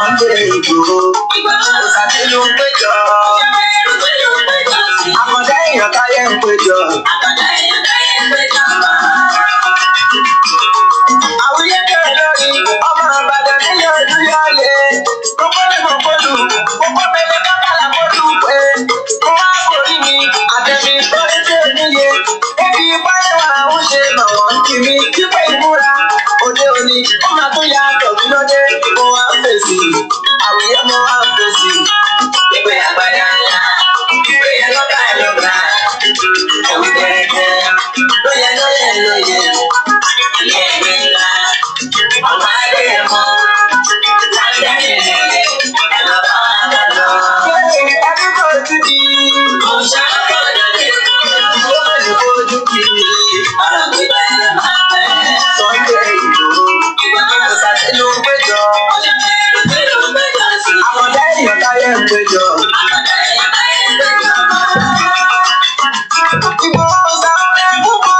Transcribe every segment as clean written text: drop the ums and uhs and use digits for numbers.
Sunday Igboho. Òṣàtìlú ń péjọ. Àkàndá èèyàn táyé ń péjọ. Àwùyé bẹ̀rẹ̀ lórí ọmọ Ìbàdàn nílé Olúyọ̀lé. Gbogbo ní gbogbolù, gbogbo mẹ́lẹ́ kákàlà mọ́lù pé. Mo wá borí mi, àtẹ̀mí torí tí ò níye. Ebi báyìí wà ń ṣe màwọ̀ ń kí mi. Kíkọ́ ìmúra òde òní, ó máa tún ya tọ̀gbí lóde. Mo wá ń fèsì, àwùyé mo wá ń fèsì. Ìgbé àgbàdá ńlá, ìgbé yẹn lọ́gà ẹ̀ lọ́gà. Ẹ̀wù gẹ̀rẹ́gẹ́, lóye lóye lóye. Ilé ìwé ńlá, ọmọ adé ẹ̀mọ́. Láńdà nílé, ẹ̀ lọ́ bá wà lọ́dọ̀. Ẹbí kò tún di. Òòṣà ọkọ̀ lóde. Ó lè fojú kiri. Ọ̀rọ̀ gbígbẹ́ ẹ̀ máa bẹ̀. Sunday Igboho. Òṣàtìlú ń péjọ. Àkàndá èèyàn táyé ń péjọ. Igboho sáré púpọ̀.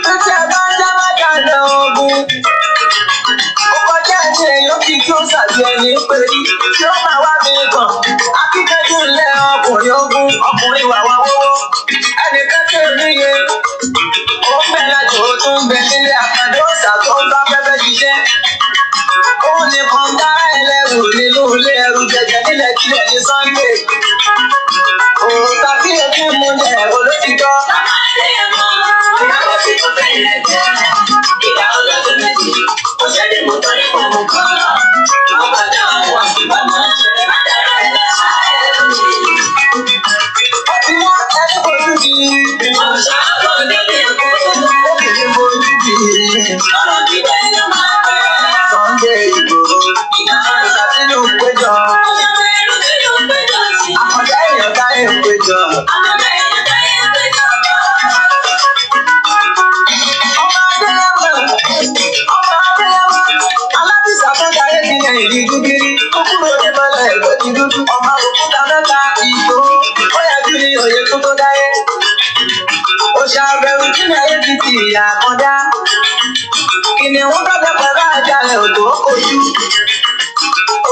Títí ẹ̀dá ń jẹ́ májà lọ ogun. Ó kọjá ẹ̀jẹ̀ èèyàn kí kí ó ṣàbí ẹni pé tí ó máa wá mi kàn. Akíkanjú ńlẹ̀ ọkùnrin ogun, ọkùnrin wàwá wọ́wọ́. Ẹnìkan tí ò níye. Ó ń bẹ lájò ó tún ń bẹ nílé àkàndá òòṣà tó ń bá fẹ́fẹ́ ṣiṣẹ́. Òun nìkan dá ẹlẹ́rù nínú ilé ẹrù jẹjẹ nílẹ̀ kílẹ̀ ní Sunday. Òòṣà tí èké múlẹ̀ olótìtọ́. Ìyàwó tí kò fẹ́lẹ̀ jẹ́. Ìyá ọlọ́dún méjì. Ó ṣẹ́ni mo tọ́ ní pọ̀mù kan. Ọba dáhùn wá sí bàmọ́. Adára ẹlẹ́sà ẹ̀rù mi. Ó ti mú ẹni bojú di. Òòṣà kò dédé kú. Ó kì í bojú di. Ọ̀rọ̀ gbígbẹ́ ló máa bẹ̀. Sunday Igboho. Òṣàtìlú ń péjọ. Àkàndá èèyàn táyé ń péjọ. Ọmọ Adéyẹmọ, alábìsà tó darí ìdílé ìdí gúgírí. Ó kúrò ní mọ́lẹ̀ ẹ̀gbẹ́ ti dúdú. Ọmọ òkúta mẹ́ta Igboho. Ó yàjú ní òye tó tó dáyé. Òòṣà àbẹ̀rù kí ni ayé ti ti ìyá Àkàndá. Kìnìún bàbá pẹ̀lú àjàlẹ̀ òdò kojú.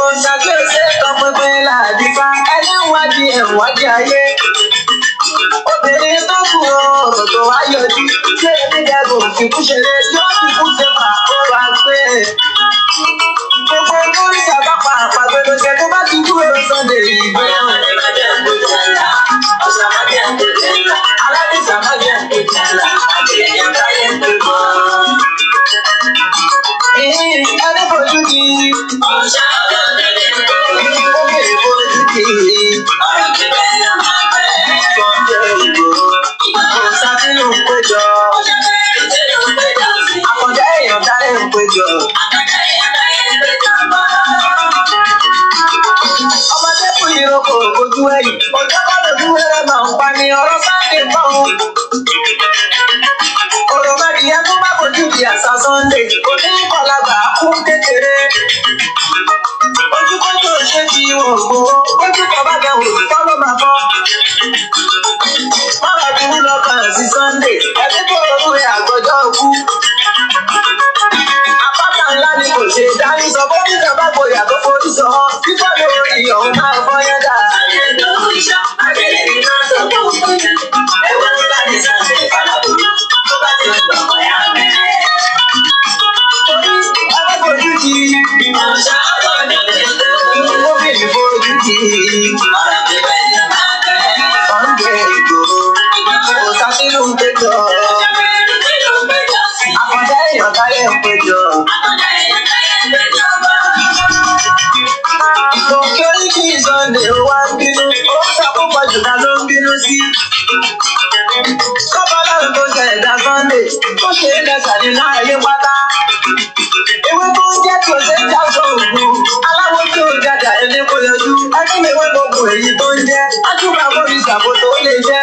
Òòṣà tí ó ṣe é kan pínpín láàbí fa. Ẹni ń wádìí ẹ̀ ń wádìí ayé. Obìnrin tó kù ọ̀rọ̀ tó wá yọjú. Ṣé ebi dẹ́gùn òfìkú ṣeré yóò fi kú ṣe fà ó wá pé. Gbogbo olórí ṣàbápa àpàgbé ló ṣe tó bá ti dúró Sunday Igboho. Alábìsà má jẹ́ ìpèjìlá. Àjẹyàn táyé ń pè mọ́. Ẹni fojú di. Òòṣà ọkọ̀ dédé kú. Ó bèrè fojú di. Ọ̀rọ̀ gbígbẹ́ ló máa bẹ̀. Sunday Igboho. Òṣàtìlú ń péjọ. Àkàndá èèyàn táyé ń péjọ. Ọmọdé kù ìrókò ojú ẹ̀yìn. Ọjọ́ bá lójú ẹ̀rẹ́ máa ń pa ní ọ̀rọ̀ sáàkì kan. Òròmọdìyẹ tó bá fojú di àṣà Sunday. Oníkọ̀lágbà kú kékeré. Ojú kójú ò ṣe fi wọ̀n Igboho. Ojú kan bá gẹ̀ wò tọ́ ló máa fọ́. Bọ́lá ti mú lọ́kàn sí Sunday. Ẹbí tó ronú rẹ̀ àgbọ̀jọ́ òkú. Àpáta ńlá ni kò ṣe dání sọ bó ní ìjọba gboyà tó forí sọ. Fífọ́ lórí ọ̀hún máa fọ́ yẹn dà. Ẹ̀wọ̀n ńlá ni Sunday Fàlàbùrù. Tó bá ti ń gbọ̀ kọ́ yá mẹ́rẹ̀. Torí alábòjú di. Òòṣà ọkọ̀ dédé kú. Ó bèrè fojú di. Ọ̀rọ̀ gbígbẹ́ ló máa bẹ̀. Sunday Igboho. Òṣàtìlú ń péjọ. Àkàndá èèyàn táyé ń péjọ. Òkè oríkì Sunday ó wá ń bínú. Ó ṣàkópa jùlọ ló ń bínú sí. Kọ́bọ̀ lọ́run tó ṣe ẹ̀dá Sunday. Ó ṣe é lẹ́sà nínú ayé pátá. Ewé tó ń jẹ́ tó ṣe ń já sọ òògùn. Aláwo tí ó jàjà ẹni kò yọjú. Akínlẹ̀wé gbogbo èyí tó ń jẹ́. Ajúbà bóbi ṣàkóso ó lè jẹ́.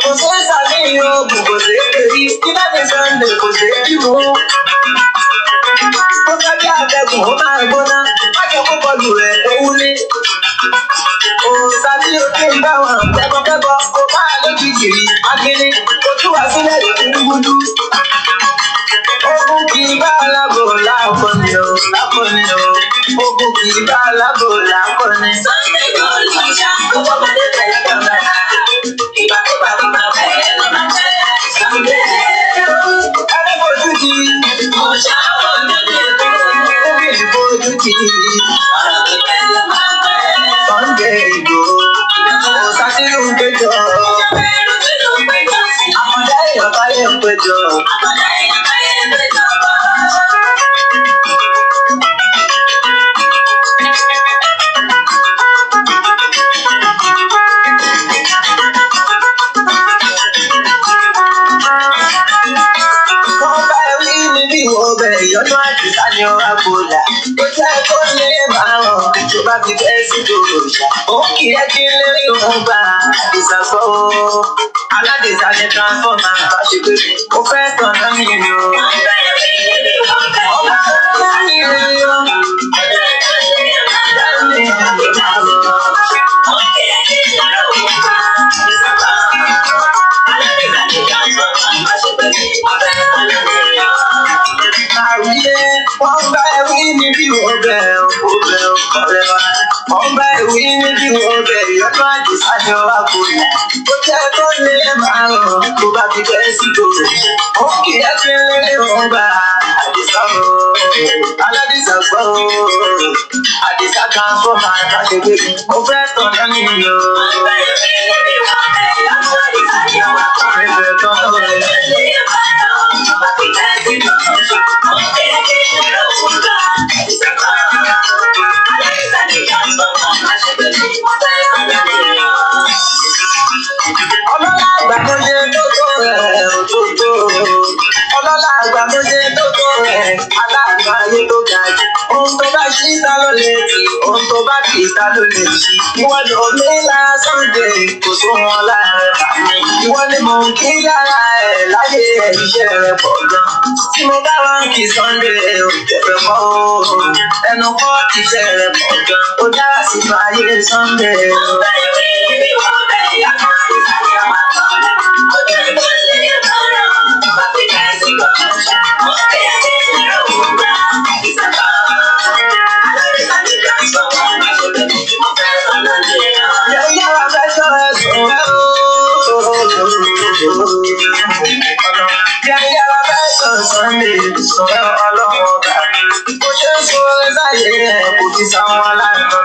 Kò ṣe é ṣàníyàn oògùn kò ṣe é kérí. Kíná ní Sunday kò ṣe é kíwò. Ó fẹ́ bí àtẹ̀gùn ó máa gbóná. Májẹ̀ kó kọlù rẹ̀ owú ní. Òòṣà tí ó ké ń bá wọn kẹ́kọ̀ọ́ kó máa lójijì rí. Akíní kò tú wá sílẹ̀ ìkúrúgbúdú. Ó ogun kì í bá alábò láàpọ̀ni o lápọ̀ni o ogun kì í bá alábò láàpọ̀ni. Sunday gold ìṣá gbogbo ọmọdé tẹ̀lé bàbá ìgbà tó bá bàbá bẹ̀rẹ̀ ló máa tẹ̀lé Sunday. Ẹni fojú di ọ̀ṣà ọ̀dọ́ ní ẹ̀kọ́ ẹbí ìfojú di ọ̀rọ̀ kíkẹ́ ló máa bẹ̀rẹ̀ Sunday Igboho òsàtìlú ń péjọ. Àkọ́dá èèyàn káyé ń péjọ. Àkọ́dá èèyàn káyé ń péjọ. Ìyọ́nú àdìsá ni ọ̀rá gbòòlà. Ó jẹ́ kó lè máa hàn tó bá fi fẹ́ sí gbòòrò. Ó kì í kí lérí òun gbà àdìsá gbọ́. Aládìsá ni transformer bá ṣe pé mo fẹ́ tàn náà mi ni o. Ọba náà mi ni o. Àwíyé wọ́n bá ẹ̀wí níbi ọbẹ̀ ọ̀rẹ́ wa. Wọ́n bá ẹ̀wí níbi ọbẹ̀ ìyọ́nú àdìsá ni ọ̀rá gbòòlà. Ó jẹ́ tó lè máa ràn tó bá fi fẹ́ sí gbòòrò. Ó kì í kí lórí òun gbà àdìsá o. Aládìsá gbọ́ o. Àdìsá kan fọ́ máa bá ṣe pé mo fẹ́ tàn náà nìyí o. Wọ́n bá ẹ̀wí níbi ọbẹ̀ ìyọ́nú àdìsá ni ọ̀rá gbòòlà. Ìfẹ́ tán lọ́wọ́ ọlọ́lá àgbàmọ́jẹ tó tó rẹ̀ òtótó ọlọ́lá àgbàmọ́jẹ tó tó rẹ̀ aláàánú ayé tó ga jù ohun tó bá ṣí ta ló lè tì ohun tó bá kì í ta ló lè ṣí ìwọ ló ní lára Sunday kò tó wọn lára mi ìwọ ni mò ń kí lára ẹ̀ láyé ẹ̀ iṣẹ́ rẹ̀ pọ̀ gan tí mo bá wá ń kí Sunday ò tẹ̀fẹ̀ mọ́ o ẹnu kọ́ iṣẹ́ rẹ̀ pọ̀ gan ó dára sínú ayé Sunday o. Sunday sọ̀rọ̀ ọlọ́run ọba ó ṣe ń sọ ẹ̀sáyé ẹ̀ kò fi sáwọn aláìmọ̀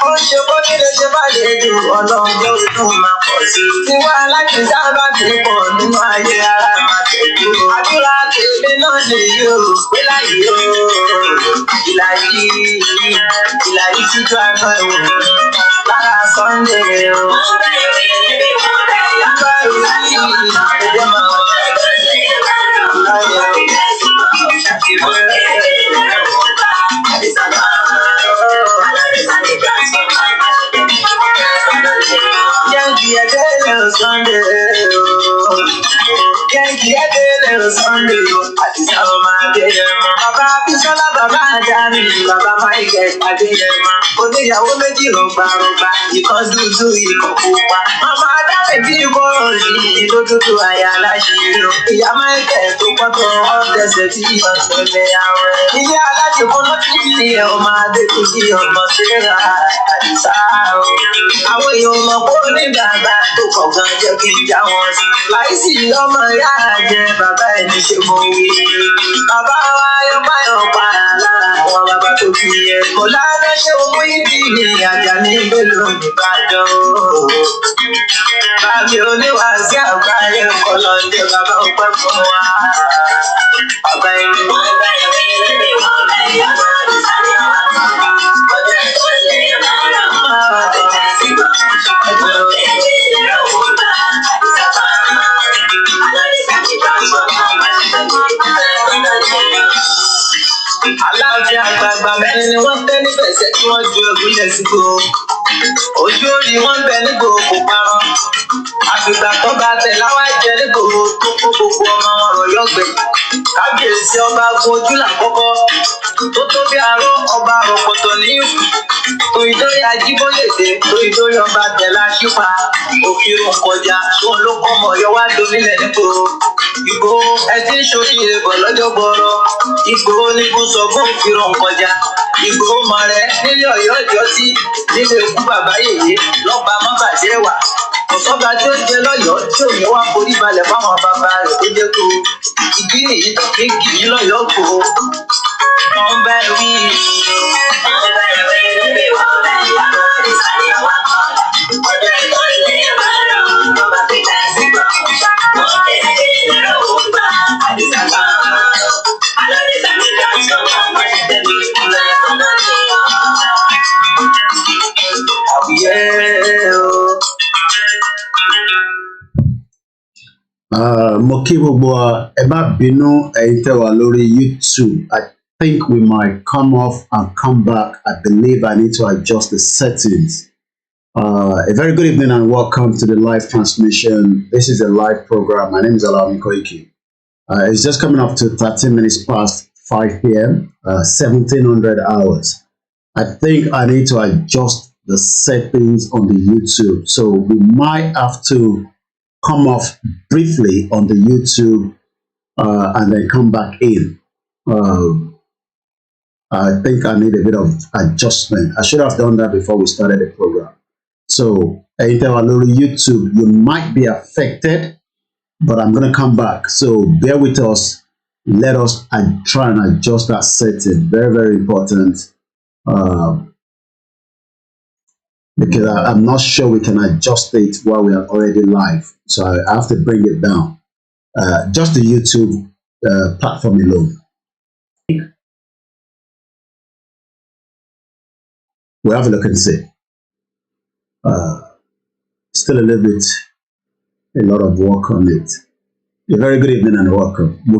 ó ṣe bó nílé ṣe bá lè dùn ọlọ́run tó dùn máa pọ̀ sí i tiwa láti dábàá ti pọ̀ nínú ayé ara máa tẹ̀lé àdúrà tèmi náà lè yí o pé láyé o ìlà yìí títú àná ẹ̀wọ̀n lára Sunday o. Sunday, Sunday, àdìsá ọmọ Adéyẹmọ. Bàbá Bísọ́lá, bàbá Àdáni, bàbá Michael Adéyẹmọ. Oníyàwó méjì rọ̀gbàrọ̀gbà, ìkan dúdú, ìkan pupa. Màmá Adáni bí ìkóró yìí ló dúdú àyà láṣìírí. Ìyá Michael tó pọ́tọ̀ ọ̀dẹ̀sẹ̀ tí ọ̀sẹ̀ lẹ̀ àwẹ̀. Ilé aláṣẹ fọlọ́ tí kì í ọmọ Adékun sí ọmọ Sẹ́ra àdìsá o. Àwọn èèyàn mọ̀ pé ó ní bàbá tó kọ̀ọ̀kan jẹ́ kí n já wọn sí. Láìsí ọmọ ìyá àjẹ bàbá ẹni ṣe mọ wí. Bàbá wa yọpáyọpá lára àwọn bàbá tó fi yẹ. Kò ládé ṣe owó ìdí ní Àjàní Bello Ìbàdàn. Bàbí oníwàásí àgbáyé Colonial bàbá ọpẹ́ fún wa. Bàbá ẹni. Wọ́n bẹ̀rẹ̀ mí níbi wọ́n bẹ̀rẹ̀ yọ̀ọ́ àdìsá ni ọ̀rọ̀ bàbá. Ọjọ́ tó lè máa rà máa wà tẹ̀tẹ̀ sí gbọ́dọ̀. Wọ́n bẹ̀rẹ̀ mí lérò wọ́n bá àdìsá bá. Aláàfin àgbààgbà mẹ́rin ni wọ́n tẹ́ ní fẹ̀sẹ̀ tí wọ́n ju ògúnlẹ̀ sígbó. Ojú orí wọn bẹ nígbò kò parun. Àfìgbà tó bá tẹ̀ láwá jẹ nígbò tó kó gbogbo ọmọ ọ̀rọ̀ yọ̀gbẹ̀. Kábíyèsí ọba gun ojú làkọ́kọ́. Tó tó bí aró ọba rọ̀pọ̀tọ̀ ní Torítorí Ajíbóyèdé, torítorí ọba tẹ̀lá ṣípa. Òfin òun kọjá, òun ló kọ́ mọ̀ yọ wá donílẹ̀ nígbò. Ìgbòho ẹtí ń ṣoríire bọ̀ lọ́jọ́ gbọ́rọ̀. Ìgbòho ní kó sọ fún òfìràn kọjá. Ìgbòho máa rẹ̀ nílé Ọ̀yọ́ ìjọ́sí. Nílé ikú bàbá yèyé lọ́ba mọ́bàjẹ́ wà. Ọ̀sọ́gà tí ó jẹ lọ́yọ̀ọ́ tí ò ní wá forí balẹ̀ fáwọn bàbá rẹ̀ tó jẹ́ kó. Ìdí nìyí tó fi ń kì í lọ́yọ̀ọ́ Ìgbòho. Wọ́n bá wí. Wọ́n bá wí níbi wọ́n bá wà lórí sáré wá kọ́. Ọjọ́ ìkọ́ni ní ìmọ̀ràn ló bá fi tẹ̀sí gbọ́. Wọ́n kéde kí ìlera òun gbà àdìsá gbà. Alódìsá mi dá sọ́wọ́ ọmọ ẹ̀jẹ̀ mi kúlẹ̀ ọmọ mi yọ. Àwùyẹ o. Mo kí gbogbo ẹ má bínú ẹ̀yin tẹ́ wà lórí YouTube. I think we might come off and come back. I believe I need to adjust the settings. A very good evening and welcome to the live transmission. This is a live program. My name is OLAMILEKAN. It's just coming up to 13 minutes past 5 p.m., 1700 hours. I think I need to adjust the settings on the YouTube. So we might have to come off briefly on the YouTube and then come back in. I think I need a bit of adjustment. I should have done that before we started the program. So, YouTube, you might be affected, but I'm going to come back. So, bear with us. Let us try and adjust that setting. Very, very important. Because I'm not sure we can adjust it while we are already live. So, I have to bring it down. Just the YouTube platform alone. We'll have a look and see. Still a little bit, a lot of work on it. A very good evening and welcome. We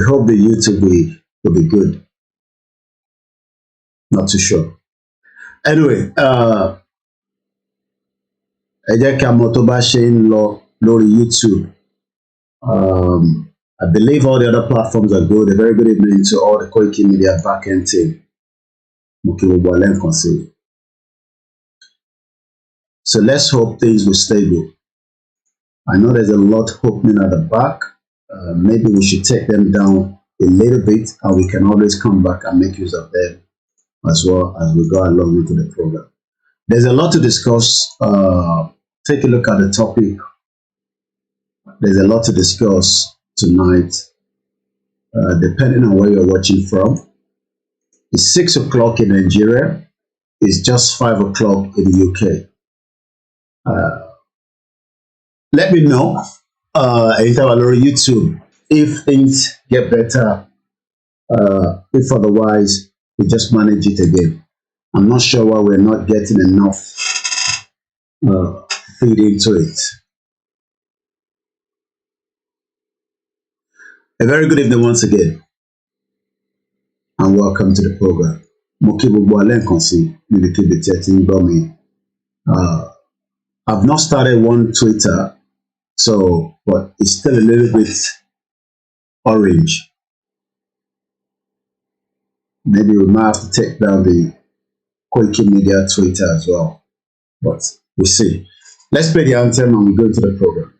hope the YouTube will be good. Not too sure. Anyway, ẹ jẹ́ kí a mọ̀ tó bá ṣe ń lọ lórí YouTube. I believe all the other platforms are good. A very good evening to all the KOIKIMEDIA backend team. So let's hope things will stable. I know there's a lot happening at the back. Maybe we should take them down a little bit and we can always come back and make use of them as well as we go along into the program. There's a lot to discuss. Take a look at the topic. There's a lot to discuss tonight, depending on where you're watching from. It's 6 o'clock in Nigeria. It's just 5 o'clock in the UK. Let me know YouTube if things get better. If otherwise, we just manage it again. I'm not sure why we're not getting enough feed into it. A very good evening once again, and welcome to the program. I've not started one Twitter, but it's still a little bit orange. Maybe we might have to take down the KOIKIMEDIA Twitter as well, but we'll see. Let's play the anthem and we go into the program.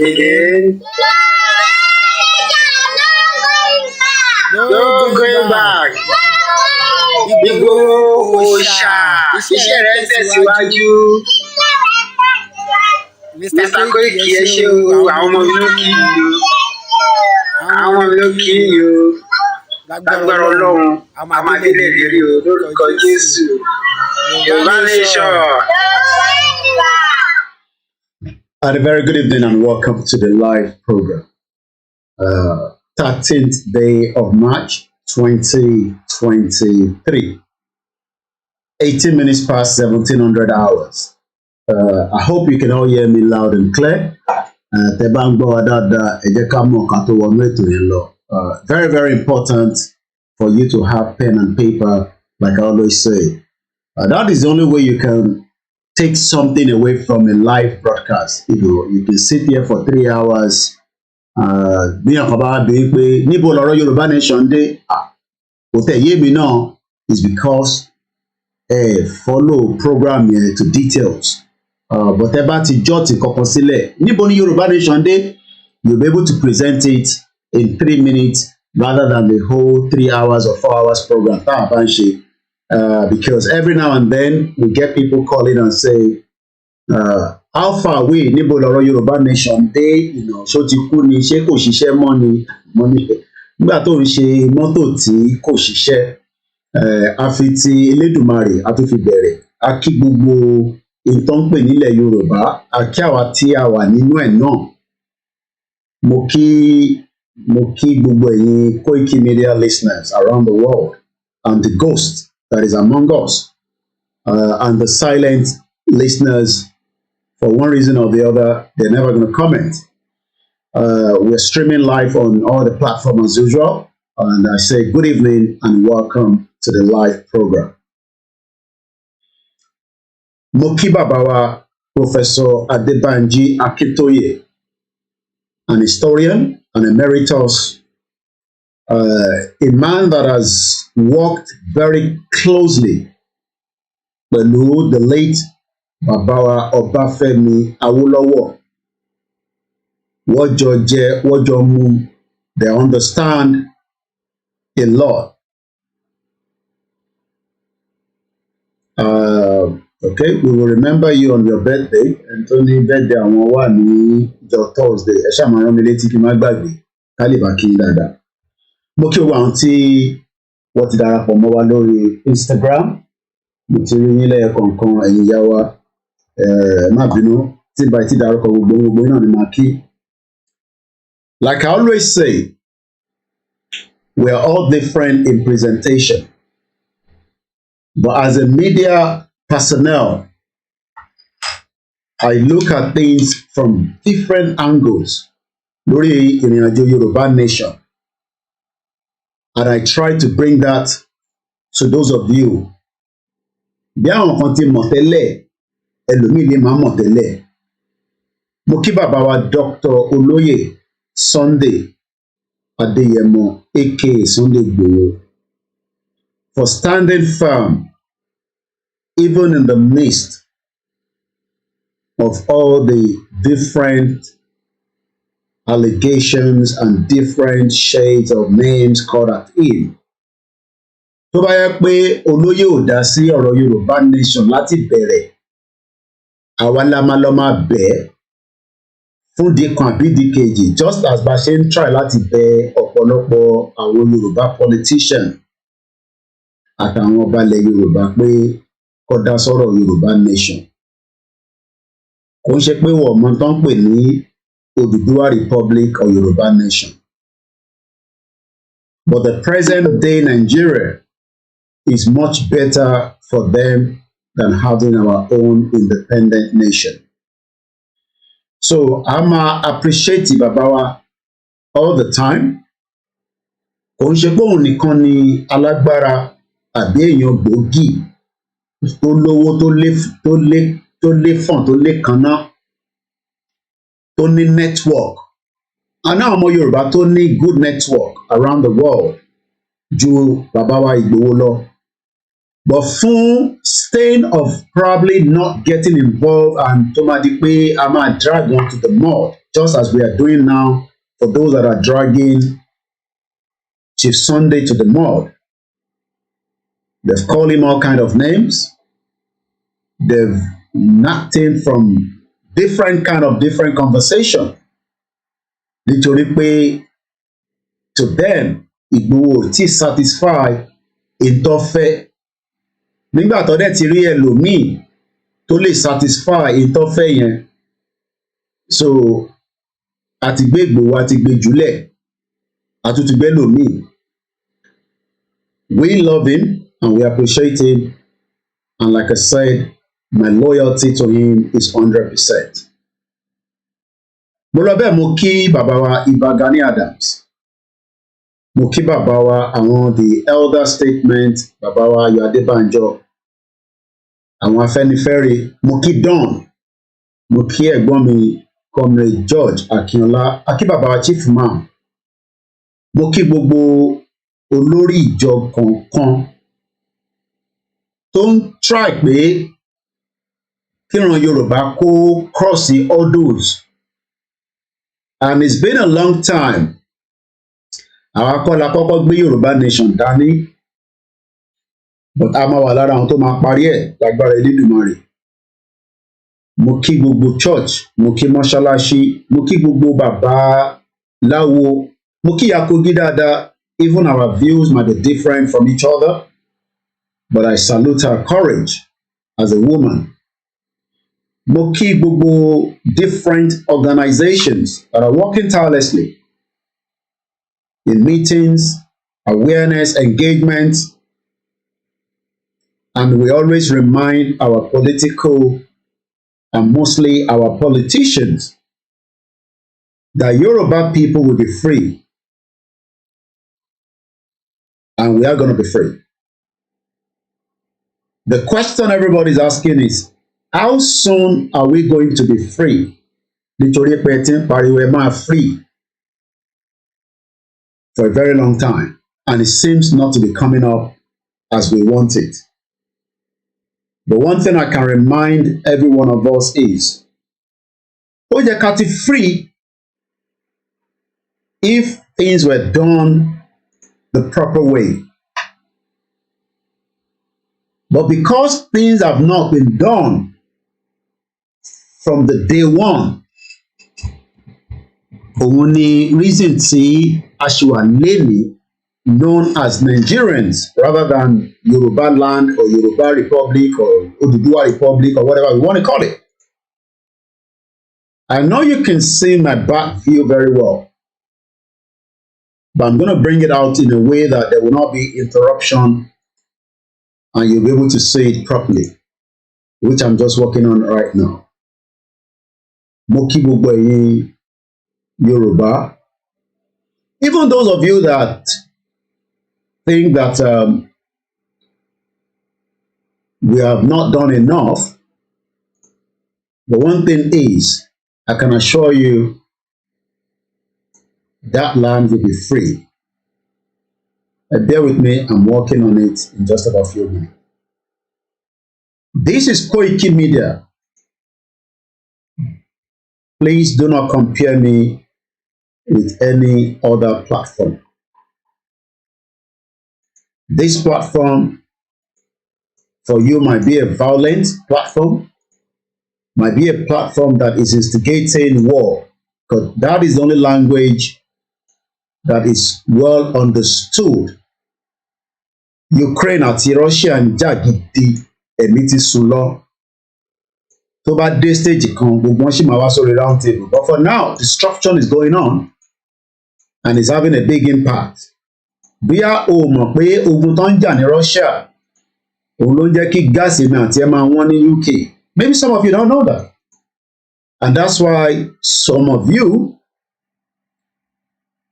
Again. No going back. Igboho Òòṣà. Iṣẹ́ rẹ̀ tẹ̀síwájú. Mr. Koiki ẹ ṣé o, àwọn ọmọ mi ló kí yìí o. Àwọn ọmọ mi ló kí yìí o. Lágbára Ọlọ́run, a máa délé ìrírí o lórúkọ Jésù. Yorùbá nation. And a very good evening and welcome to the live program. 13th day of March 2023. 18 minutes past 1700 hours. I hope you can all hear me loud and clear. Tẹ́ bá ń gbọ́ wa dáadáa, ẹ jẹ́ ká mọ̀ ká tó wọnú ètò yẹn lọ. Very, very important for you to have pen and paper, like I always say. That is the only way you can take something away from a live broadcast. You can sit here for 3 hours. Bí ọkàn bá bí pé níbo lọ̀rọ̀ Yorùbá nation dé, kò tẹ̀ yé mi náà, is because follow program yẹn to details. But ẹ bá ti jot kankan sílẹ̀, níbo ni Yorùbá nation dé, you'll be able to present it in 3 minutes rather than the whole 3 hours or 4 hours program. Because every now and then we get people calling and say, how far away níbo lọ̀rọ̀ Yorùbá nation dé, ṣó ti kú ni, ṣé kò ṣiṣẹ́ mọ́ ni, nígbà tó ń ṣe mọ́tò tí kò ṣiṣẹ́, a fi ti Elédùmarè a tún fi bẹ̀rẹ̀, a kí gbogbo ìtàn pè nílẹ̀ Yorùbá, a kí àwa tí a wà nínú ẹ̀ náà. Mo kí gbogbo ẹ̀yin KOIKIMEDIA listeners around the world, and the ghost that is among us, and the silent listeners, for one reason or the other, they're never going to comment. We're streaming live on all the platforms as usual, and I say good evening and welcome to the live program. Mo kí bàbá wa, Professor Adebanji Akintoye, an historian, an emeritus, a man that has worked very closely pẹ̀lú the late bàbá wa Ọbáfẹ́mi Awólọ́wọ̀. Wọ́n jọ jẹ, wọ́n jọ mu, they understand a lot. Okay, we will remember you on your birthday. Anthony birthday àwọn wà ní ọjọ́ Thursday. Ẹ ṣáà máa rán mi létí kí n má gbàgbé ká lè bá kí n dáadáa. Mo kí owó àwọn tí wọ́n ti darapọ̀ mọ́ wa lórí Instagram. Mo ti rí yín lẹ́ẹ̀kọ̀ọ̀kan ẹ̀yin ìyá wa. Má bínú tí bá ti dárúkọ gbogbo náà ni màá kí. Like I always say, we are all different in presentation. But as a media personnel, I look at things from different angles lórí ìrìnàjò Yorùbá nation. And I try to bring that to those of you. Bí àwọn kan ti mọ̀ tẹ́lẹ̀, ẹlòmíì lè má mọ̀ tẹ́lẹ̀. Mo kí bàbá wa Dr. Olóyè Sunday Adéyẹmọ aka Sunday Igboho for standing firm even in the midst of all the different allegations and different shades of names called at him. Tó bá yẹ pé olóyè ò dá sí ọ̀rọ̀ Yorùbá nation láti bẹ̀rẹ̀, àwa la máa lọ máa bẹ̀ fún díkan àbí díkejì, just as bá ṣe ń try láti bẹ ọ̀pọ̀lọpọ̀ àwọn Yorùbá politician àtàwọn ọba ilẹ̀ Yorùbá pé kó dá sọ́rọ̀ Yorùbá nation. Kò ń ṣe pé wọ́n mọ tán pè ní Odùduwà Republic or Yorùbá nation. But the present day Nigeria is much better for them than having our own independent nation. So I'm appreciative bàbá wa all the time. Kò ń ṣe pé òun nìkan ni alágbára àbí èèyàn gbòógì tó lówó tó lé fọ̀n tó lé kanná tó ní network. Àná àwọn ọmọ Yorùbá tó ní good network around the world ju bàbá wa Ìgbòho lọ. But fún stain of probably not getting involved and tó máa di pé a máa drag wọn to the mud just as we are doing now for those that are dragging Chief Sunday to the mud. They've called him all kind of names. They've knocked him from different conversation. Nítorí pé to them, Igboho ti satisfy ìtọ́fẹ́. Nígbà tó dẹ̀ ti rí ẹlòmíì tó lè satisfy ìtọ́fẹ́ yẹn. So, àti gbé Igboho àti gbé jùlẹ̀, àtúntì gbé lòmíì. We love him and we appreciate him. And like I said, my loyalty to him is 100%. Mo lọ bẹ́ẹ̀ mo kí bàbá wa Ìbà Gani Adams. Mo kí bàbá wa àwọn the elder statement, bàbá wa Ayọ̀ Adébánjọ. Àwọn Afẹ́nifẹ́re, mo kí Don. Mo kí ẹ̀gbọ́n mi Comrade George Akínọlá. A kí bàbá wa Chief Imam. Mo kí gbogbo olórí ìjọ kọ̀ọ̀kan tó ń try pé kíran Yorùbá kó cross the hurdles. And it's been a long time. Àwa kọ́ la kọ́kọ́ gbé Yorùbá nation dání. But a máa wà lára àwọn tó máa parí ẹ̀ lágbára Elédùmarè. Mo kí gbogbo church, mo kí mọ́ṣáláṣí, mo kí gbogbo bàbá láwo, mo kí Yakogi dáadáa. Even our views might be different from each other, but I salute her courage as a woman. Mo kí gbogbo different organizations that are working tirelessly in meetings, awareness, engagement, and we always remind our political and mostly our politicians that Yoruba people will be free. And we are going to be free. The question everybody is asking is, how soon are we going to be free? Nítorí pé tí ń pariwo ẹ máa free for a very long time, and it seems not to be coming up as we want it. But one thing I can remind every one of us is, ó yẹ ká ti free if things were done the proper way. But because things have not been done from the day one, òun ni reason tí a ṣì wà lénìí known as Nigerians rather than Yoruba land or Yoruba Republic or Oduduwa Republic or whatever we want to call it. I know you can see my back view very well, but I'm going to bring it out in a way that there will not be interruption and you'll be able to see it properly, which I'm just working on right now. Mo kí gbogbo ẹ̀yin Yoruba, even those of you that think that we have not done enough, the one thing is, I can assure you that land will be free. Bear with me, I'm working on it in just about a few minutes. This is KOIKIMEDIA. Please do not compare me with any other platform. This platform for you might be a violent platform, might be a platform that is instigating war, because that is the only language that is well understood. Ukraine àti Russia ń jà gidi, ẹ̀mí ti sùn lọ. Tó bá dé stage kan, gbogbo wọn sì máa wá sórí round table. But for now, destruction is going on and it's having a big impact. Bóyá o mọ̀ pé ogun tó ń jà ní Russia, òun ló ń jẹ́ kí gáàsì mi àti ẹ máa wọ́n ní UK. Maybe some of you don't know that. And that's why some of you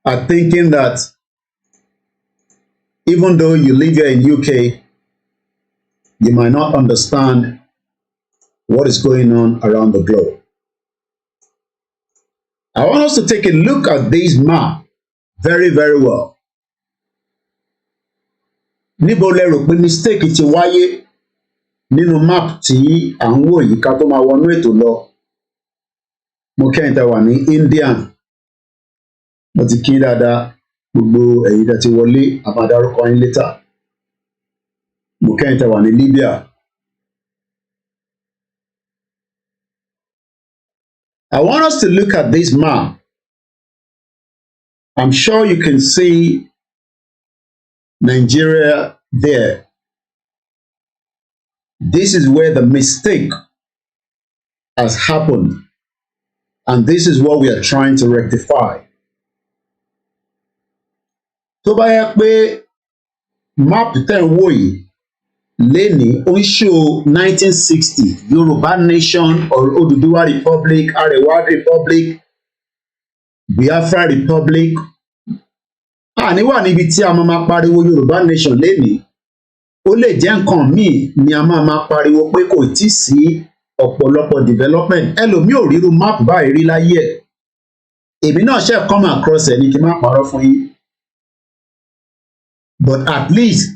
are thinking that even though you live here in UK, you might not understand what is going on around the globe. I want us to take a look at this map very, very well. Níbo lẹ rò pé mistake ti wáyé nínú map tí à ń wò yìí ká tó máa wọnú ètò lọ? mo kẹ́yìn tẹ́ wà ní Indian mo ti kí dáadáa gbogbo ẹ̀yin tẹ́ ti wọlé àbádárúkọ yín létà mo kẹ́yìn tẹ́ wà ní Libya. I want us to look at this map. I'm sure you can see Nigeria there. This is where the mistake has happened, and this is what we are trying to rectify. Tó bá yẹ pé map tẹ́ ń wò yìí lénìí ó ń show 1960 Yoruba nation or Oduduwa Republic, Arewa Republic, Biafra Republic. Àní wà níbi tí a máa pariwo Yoruba nation lénìí. Ó lè jẹ́ nǹkan míì ni a máa pariwo pé kò tí sí ọ̀pọ̀lọpọ̀ development. Ẹlòmíì ò ríru map báyìí rí láyé ẹ̀. Èmi náà ṣe come across ẹ̀ ní kí n má parọ́ fún yín. But at least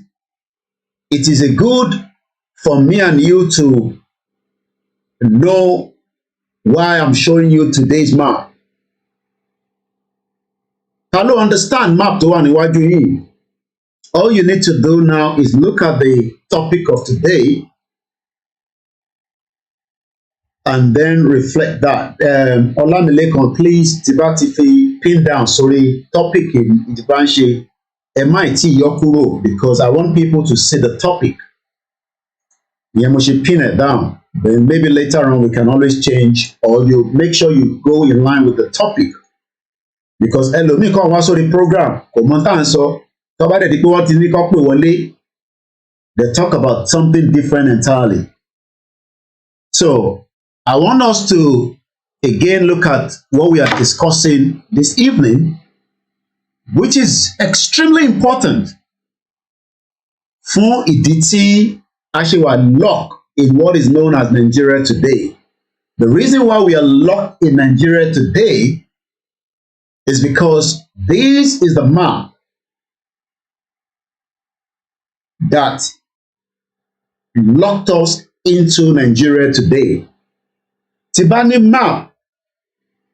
it is a good for me and you to know why I'm showing you today's map. Ta ló understand map tó wà níwájú yìí? All you need to do now is look at the topic of today and then reflect that. Olamilekan, please, Tibatifi, pin down, sorry, topic in Idibanse, MIT Yokuro, because I want people to see the topic. Yeah, we should pin it down. Then maybe later on we can always change, or you make sure you go in line with the topic. Because ẹlòmíì kan wá sórí program kò mọ tá à ń sọ tó bá dẹ̀ di pé wọ́n ti ní kó pè wọlé, they talk about something different entirely. So I want us to again look at what we are discussing this evening, which is extremely important fún ìdí tí a ṣe wà locked in what is known as Nigeria today. The reason why we are locked in Nigeria today is because this is the map that locked us into Nigeria today. Tí bá ní map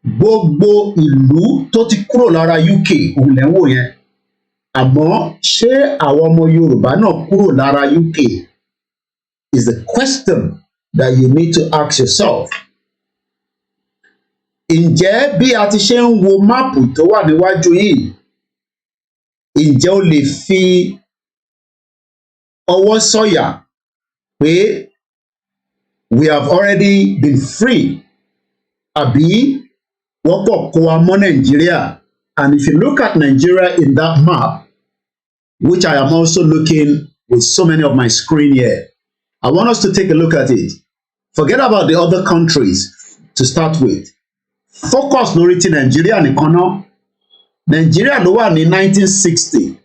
gbogbo ìlú tó ti kúrò lára UK òun lẹ́ ń wò yẹn, àmọ́ ṣé àwọn ọmọ Yorùbá náà kúrò lára UK is the question that you need to ask yourself. Ǹjẹ́ bí a ti ṣe ń wo máàpù tó wà níwájú yìí, ǹjẹ́ o lè fi ọwọ́ sọ̀yà pé we have already been free, àbí wọ́n pọ̀ kó wa mọ́ Nàìjíríà? And if you look at Nigeria in that map, which I am also looking with so many of my screen here, I want us to take a look at it. Forget about the other countries to start with. Focus lórí ti Nigeria nìkan náà. Nigeria ló wà ní 1960,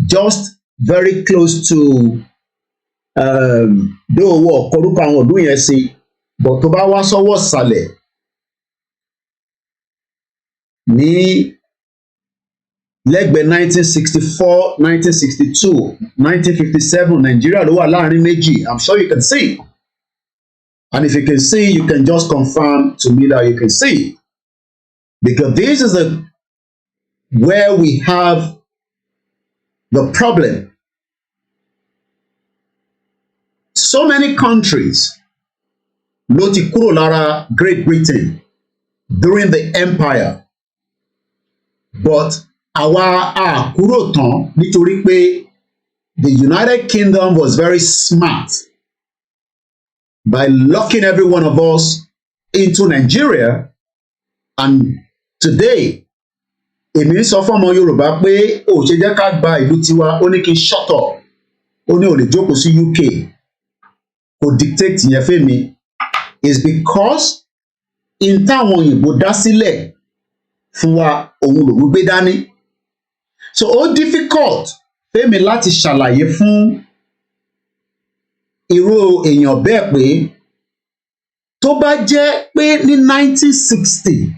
just very close to dóòwò ọ̀kọ́rúkọ àwọn ọdún yẹn sí, but tó bá wá sọ́wọ́ sàlẹ̀ ní lẹ́gbẹ̀ẹ́ 1964, 1962, 1957, Nigeria ló wà láàrin méjì. I'm sure you can see. And if you can see, you can just confirm to me that you can see. Because this is where we have the problem. So many countries ló ti kúrò lára Great Britain during the empire. But àwa a kúrò tán nítorí pé the United Kingdom was very smart by locking every one of us into Nigeria. And today, èmi sọ fún ọmọ Yorùbá pé ó ṣe jẹ́ ká gba ìlú tiwa, ó ní kí n shut up, ó ní ó lè jókòó sí UK, kò dictate yẹn fẹ́mi, is because in táwọn òyìnbó dá sílẹ̀ fún wa òun lòún gbé dání. So ó difficult fẹ́mi láti ṣàlàyé fún irú èèyàn bẹ́ẹ̀ pé tó bá jẹ́ pé ní 1960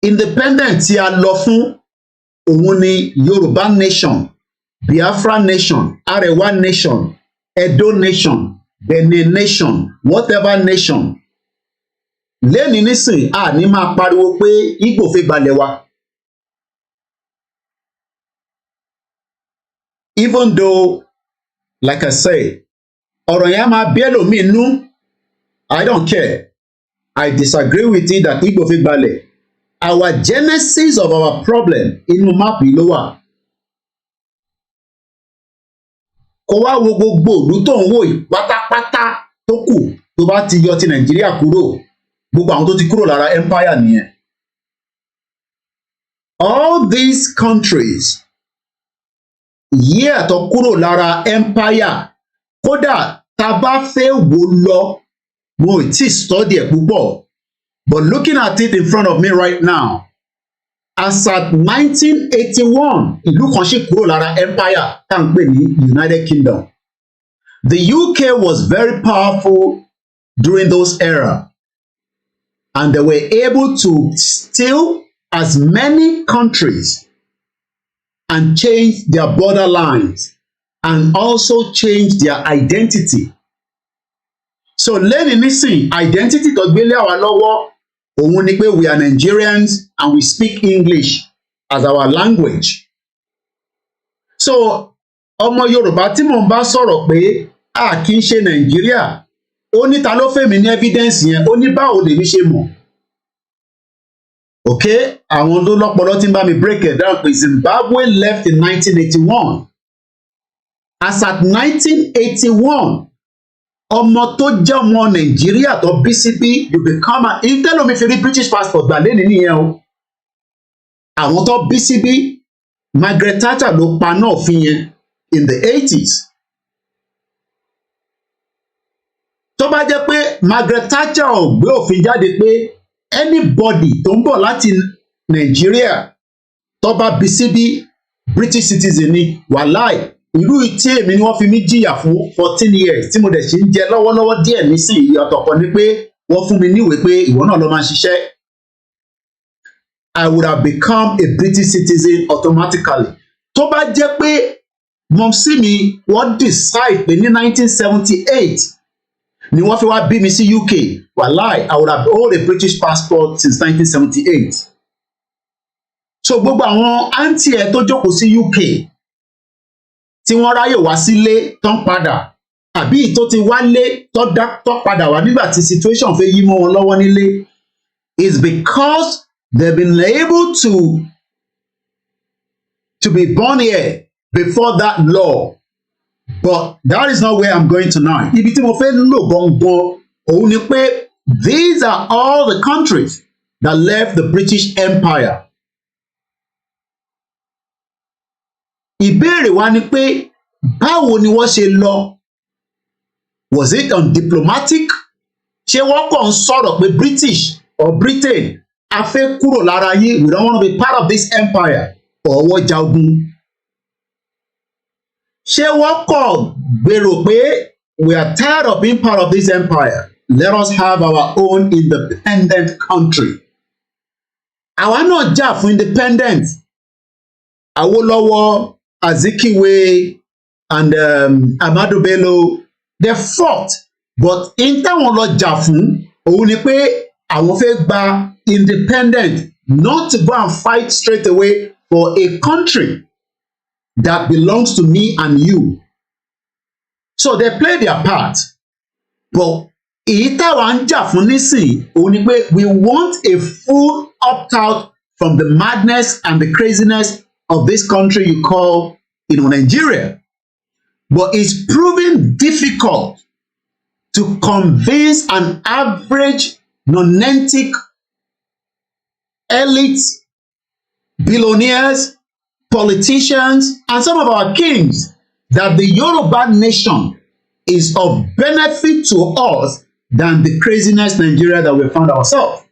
independent tí a lọ fún òun ni Yorùbá nation, Biafra nation, Arewa nation, Edo nation, Benin nation, whatever nation, lẹ́ni nísìn a ní máa pariwo pé Ìgbò fẹ́ gbalẹ̀ wa. Even though, like I say, ọ̀rọ̀ yẹn máa bí ẹlòmíì nú, I don't care. I disagree with it that Ìgbò fẹ́ gbalẹ̀. Our genesis of our problem inú máàpù yìí ló wà. Kó wá wo gbogbo ìlú tó ń wò yìí pátápátá tó kù tó bá ti yọ ti Nàìjíríà kúrò, gbogbo àwọn tó ti kúrò lára empire nìyẹn. All these countries tó kúrò lára empire, kódà tá bá fẹ́ wò lọ, mo ti study ẹ̀ púpọ̀, but looking at it in front of me right now, as at 1981, ìlú kan ṣì kúrò lára empire tá ń pè ní United Kingdom. The UK was very powerful during those era, and they were able to steal as many countries and change their borderlines and also change their identity. So lẹ́ni nísìn, identity tó gbélé àwa lọ́wọ́ òun ni pé we are Nigerians and we speak English as our language. So ọmọ Yorùbá tí mò ń bá sọ̀rọ̀ pé a kì í ṣe Nàìjíríà, ó ní ta ló fẹ́ mi ní evidence yẹn, ó ní báwo lèmi ṣe mọ̀. Okay, àwọn tó lọ́pọlọ tí ń bá mi break it down pé Zimbabwe left in 1981. As at 1981, ọmọ tó jẹ́ ọmọ Nàìjíríà tó bí síbí, you become a ìtẹ́lómi fi rí British passport gbà lẹ́ni nìyẹn o. Àwọn tó bí síbí, Margaret Thatcher ló paná òfin yẹn in the 80s. Tó bá jẹ́ pé Margaret Thatcher ò gbé òfin jáde pé anybody tó ń bọ̀ láti Nàìjíríà tó bá bí síbí British citizen ni, wàláì ìlú tí èmi ni wọ́n fi mí jìyà fún 14 years tí mo dẹ̀ ṣe ń jẹ lọ́wọ́lọ́wọ́ díẹ̀ nísìnyí, ìyàtọ̀ kan ni pé wọ́n fún mi níwèé pé ìwọ náà lọ máa ṣiṣẹ́. I would have become a British citizen automatically. Tó bá jẹ́ pé mọ̀mísí mi wọ́n decide pé ní 1978 ni wọ́n fi wá bí mi sí UK, wàláì I would have hold a British passport since 1978. So gbogbo àwọn àǹtí ẹ̀ tó jókòó sí UK tí wọ́n ráyè wá sílé tán padà, àbí tó ti wálé tó padà wá nígbà tí situation fẹ́ yí mọ́ wọn lọ́wọ́ nílé, is because they've been able to be born here before that law. But that is not where I'm going tonight. Ibi tí mo fẹ́ lò gbọ̀ngbọ̀n òun ni pé these are all the countries that left the British Empire. Ìbéèrè wa ni pé báwo ni wọ́n ṣe lọ? Was it on diplomatic? Ṣé wọ́n kàn ń sọ̀rọ̀ pé British or Britain a fẹ́ kúrò lára yín, we don't want to be part of this empire, or wọ́n jagun? Ṣé wọ́n kàn gbèrò pé we are tired of being part of this empire, let us have our own independent country? Àwa náà jà fún independence. Awólọ́wọ̀, Azikiwe, and Ahmadu Bello, they fought, but in táwọn lọ jà fún òun ni pé àwọn fẹ́ gba independent, not to go and fight straight away for a country that belongs to me and you. So they play their part, but èyí táwa ń jà fún nísìn òun ni pé we want a full opt-out from the madness and the craziness of this country you call, Nigeria. But it's proving difficult to convince an average nonentic elite, billionaires, politicians, and some of our kings that the Yoruba nation is of benefit to us than the craziness Nigeria that we found ourselves.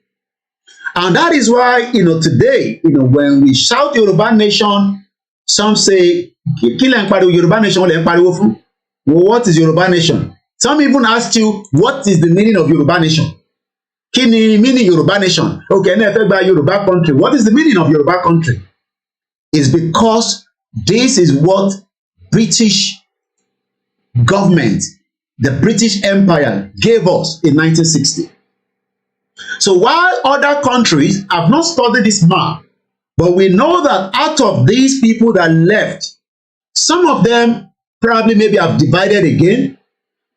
And that is why, today, when we shout Yoruba nation, some say, kí lẹ ń pariwo Yoruba nation, wọ́n lẹ ń pariwo fún? Well, what is Yoruba nation? Some even ask you, what is the meaning of Yoruba nation? Kí ni meaning Yoruba nation? Okay, ẹ fẹ́ gba Yoruba country. What is the meaning of Yoruba country? It's because this is what British government, the British Empire, gave us in 1960. So while other countries have not studied this map, but we know that out of these people that left, some of them probably maybe have divided again,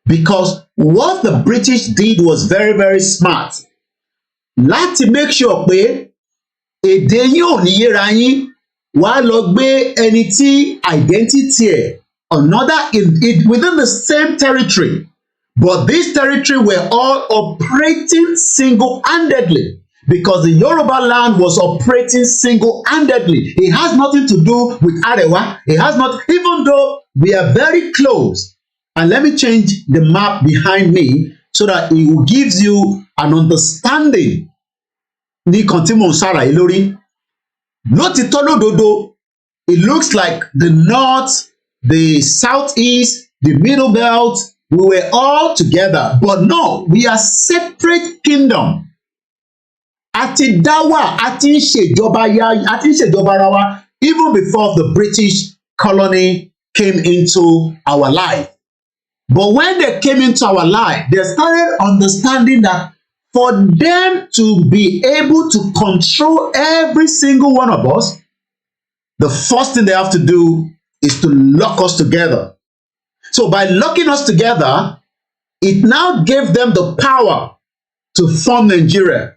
because what the British did was very, very smart. Láti make sure pé èdè yín ò ní yéra yín, wàá lọ gbé ẹni tí identity ẹ̀ another within the same territory, but this territory were all operating single-handedly, because the Yoruba land was operating single-handedly. It has nothing to do with Arewa. It has not, even though we are very close. And let me change the map behind me so that it will give you an understanding. Ní kan tí mò ń ṣàlàyé lórí. Lótìtọ́ lódodo, it looks like the north, the southeast, the middle belt, we were all together. But no, we are separate kingdom. Àti dáwà, àti ìṣèjọba ara wa, even before the British colony came into our life. But when they came into our life, they started understanding that for them to be able to control every single one of us, the first thing they have to do is to lock us together. So by locking us together, it now gave them the power to form Nigeria.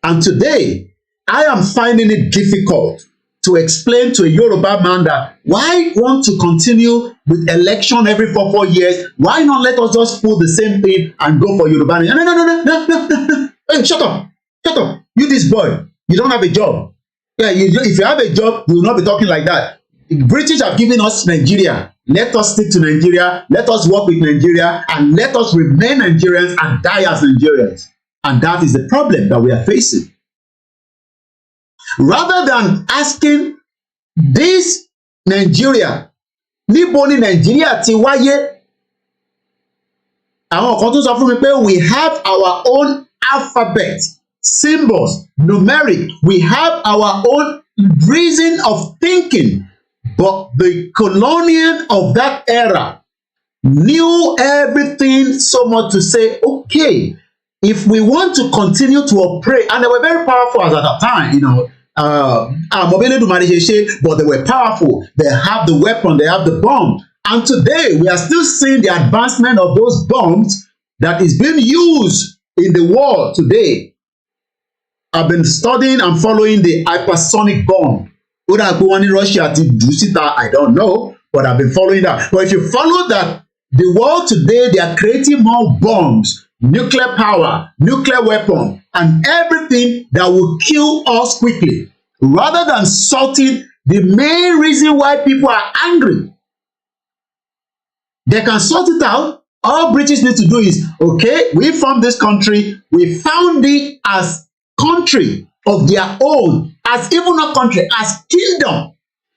And today, I am finding it difficult to explain to a Yoruba man that why want to continue with election every 4 years? Why not let us just pull the same thing and go for Yoruba? No. Hey, shut up. You this boy, you don't have a job. Yeah, if you have a job, you will not be talking like that. The British have given us Nigeria. Let us stick to Nigeria. Let us work with Nigeria, and let us remain Nigerians and die as Nigerians. And that is the problem that we are facing. Rather than asking this Nigeria, níbo ni Nigeria ti wáyé? Àwọn kan tún sọ fún mi pé we have our own alphabet, symbols, numeric. We have our own reason of thinking. But the Colonial of that era knew everything so much to say, okay, if we want to continue to operate, and they were very powerful at that time, you know, but they were powerful. They have the weapon, they have the bomb. And today, we are still seeing the advancement of those bombs that is being used in the war today. I've been studying and following the hypersonic bomb. Russia, I don't know, but I've been following that. But if you follow that, the world today, they are creating more bombs, nuclear power, nuclear weapon, and everything that will kill us quickly, rather than sorting the main reason why people are angry. They can sort it out. All British need to do is, okay, we formed this country, we found it as country of their own, as even not country, as kingdom.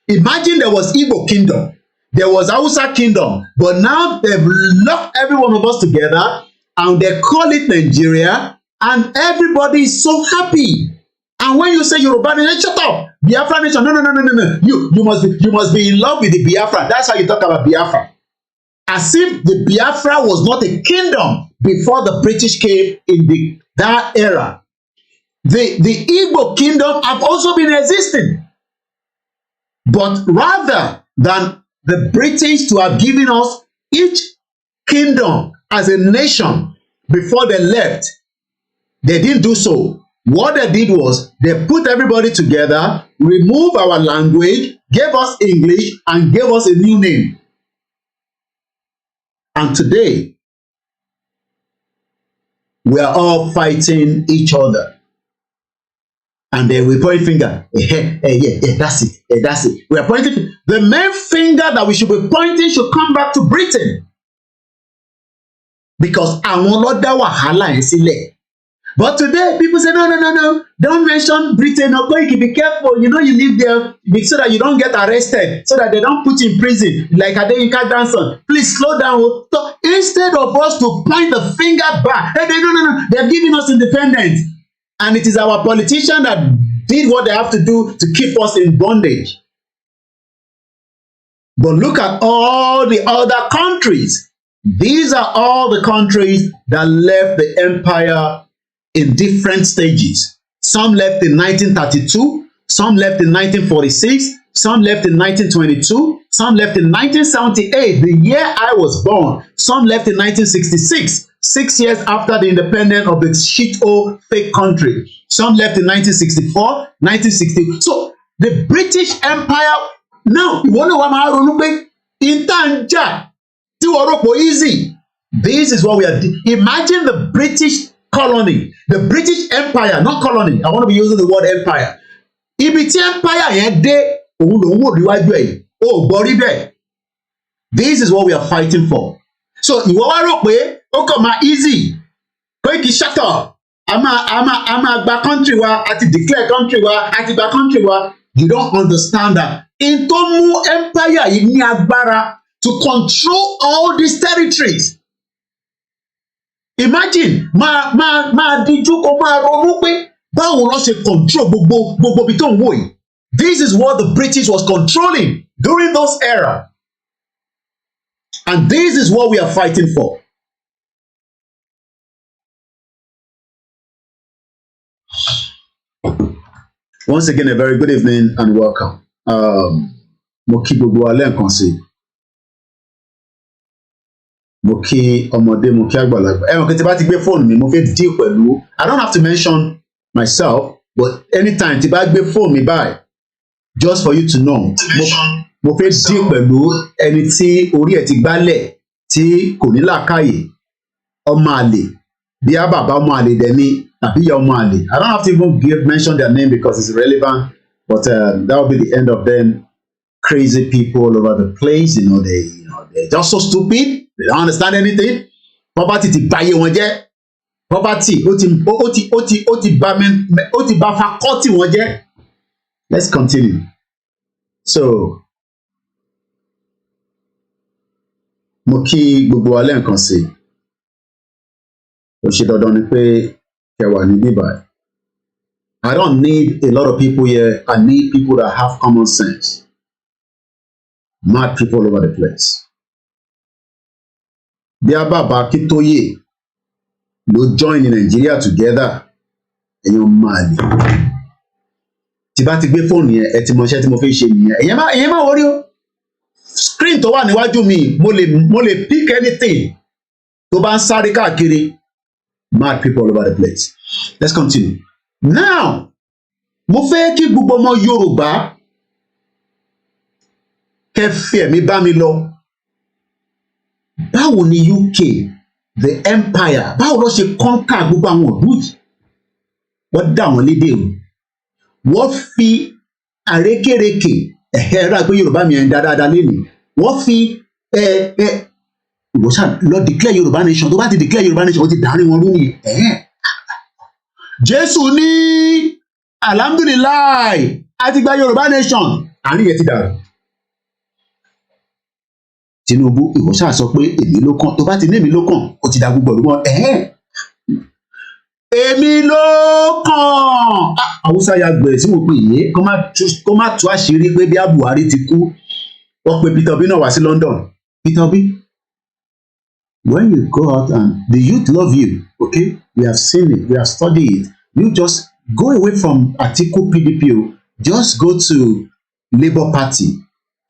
Imagine there was Igbo kingdom, there was Hausa kingdom, but now they've locked every one of us together and they call it Nigeria, and everybody is so happy. And when you say Yoruba nation, shut up, Biafra nation, no. You must be in love with the Biafra. That's how you talk about Biafra. As if the Biafra was not a kingdom before the British came in that era. The Igbo kingdom have also been existing. But rather than the British to have given us each kingdom as a nation before they left, they didn't do so. What they did was they put everybody together, removed our language, gave us English, and gave us a new name. And today, we are all fighting each other. And then we point finger. That's it. We are pointing. The main finger that we should be pointing should come back to Britain. Because àwọn ló dá wàhálà yẹn sílẹ̀. But today, people say, no. Don't mention Britain. No, be careful. You know, you live there so that you don't get arrested, so that they don't put you in prison, like Adeyinka Johnson. Please slow down. Instead of us to point the finger back, hey, no. They're giving us independence. And it is our politician that did what they have to do to keep us in bondage. But look at all the other countries. These are all the countries that left the empire in different stages. Some left in 1932, some left in 1946, some left in 1922, some left in 1978, the year I was born. Some left in 1966, 6 years after the independence of the shithole fake country. Some left in 1964, 1960. So the British Empire, now, you wonder why my ronú in Tanja, easy. This is what we are doing. Imagine the British colony, the British Empire, not colony. I want to be using the word empire. Ibi tí empire yẹn dé, òun lòun wò níwájú ẹ̀, ó gbọ́ rí bẹ́ẹ̀. This is what we are fighting for. So ìwọ wá rò pé ó kàn máa easy. Koiki shut up. A máa gba country wa, àti declare country wa, àti gba country wa. You don't understand that. In tó mú empire yìí ní agbára to control all these territories. Imagine máa díjú kó máa ronú pé báwo ló ṣe control gbogbo ibi tó ń wò yìí. This is what the British was controlling during those era. And this is what we are fighting for. Once again, a very good evening and welcome. Mo kí gbogbo wa lẹ́ẹ̀kan sí. Mo kí ọmọdé, mo kí àgbàlagbà. Ẹ̀wọ̀n kí tí bá ti gbé fóònù mi, mo fẹ́ deal pẹ̀lú. I don't have to mention myself, but anytime tí bá gbé fóònù mi báyìí, just for you to know, mo fẹ́ deal pẹ̀lú ẹni tí orí ẹ̀ ti gbálẹ̀ tí kò ní làákàyè, ọmọ àlè, bí a bàbá ọmọ àlè dẹ̀ ni tàbí ìyá ọmọ àlè. I don't have to even mention their name because it's irrelevant, but that will be the end of them. Crazy people all over the place, they're just so stupid. They don't understand anything. Poverty ti báyé wọn jẹ́. Poverty ó ti bà faculty wọn jẹ́. Let's continue. So, mo kí gbogbo wa lẹ́ẹ̀kan sí. Ó ṣe dandan ni pé kẹ́ wà ní bíbá. I don't need a lot of people here. I need people that have common sense. Mad people all over the place. Bí a bàbá Akíntóyè ló join in Nigeria together, èèyàn máa lè. Tí bá ti gbé fóònù yẹn, ẹ ti mọ iṣẹ́ tí mo fi ṣe nìyẹn. Èèyàn máa wọrí o. Screen tó wà níwájú mi, mo lè pick anything tó bá ń sáré káàkiri. Mad people all over the place. Let's continue. Now, mo fẹ́ kí gbogbo ọmọ Yorùbá kẹ́ fi ẹ̀mí bá mi lọ. Báwo ni UK, the empire, báwo ló ṣe conquer gbogbo àwọn ìlú yìí? Wọ́n dá wọn lédè o. Wọ́n fi àrékérekè rà pé Yorùbá mi ẹ̀ ń dáadáa lénìí. Wọ́n fi ìwòsàn lọ declare Yorùbá nation. Tó bá ti declare Yorùbá nation, ó ti dàárín wọn rú nìyẹn. Jésù ní alhamdulilayi àti gba Yorùbá nation. Àárín yẹn ti dàrú. Tinubu ìwòsàn sọ pé èmi ló kàn. Tó bá ti ní èmi ló kàn, ó ti dá gbogbo ọ̀lùmọ́. Èmi ló kàn. Haúsá ya gbẹ̀rẹ̀ sí mo pè yé kó má tú àṣírí pé bí Buhari ti kú. Wọ́n pe Peter Obi náà wá sí London. Peter Obi, when you go out and the youth love you, okay? We have seen it, we have studied it. You just go away from Atiku PDP, just go to Labour Party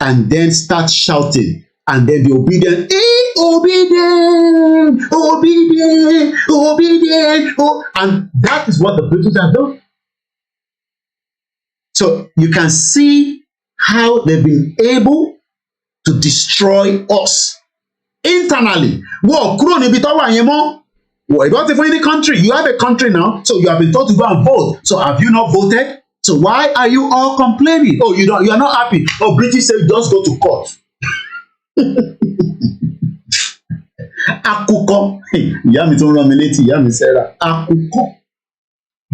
and then start shouting and then be obedient. Obedient, obedient, obedient. Oh, and that is what the British have done. So you can see how they've been able to destroy us internally. Wọ́n kúrò níbi tó wà yẹn mọ́. Well, don't even in the country. You have a country now, so you have been told to go and vote. So have you not voted? So why are you all complaining? Oh, you are not happy. Oh, British say just go to court. Àkùkọ. Ìyá mi tó ń rán mi létí, ìyá mi Sarah. Àkùkọ.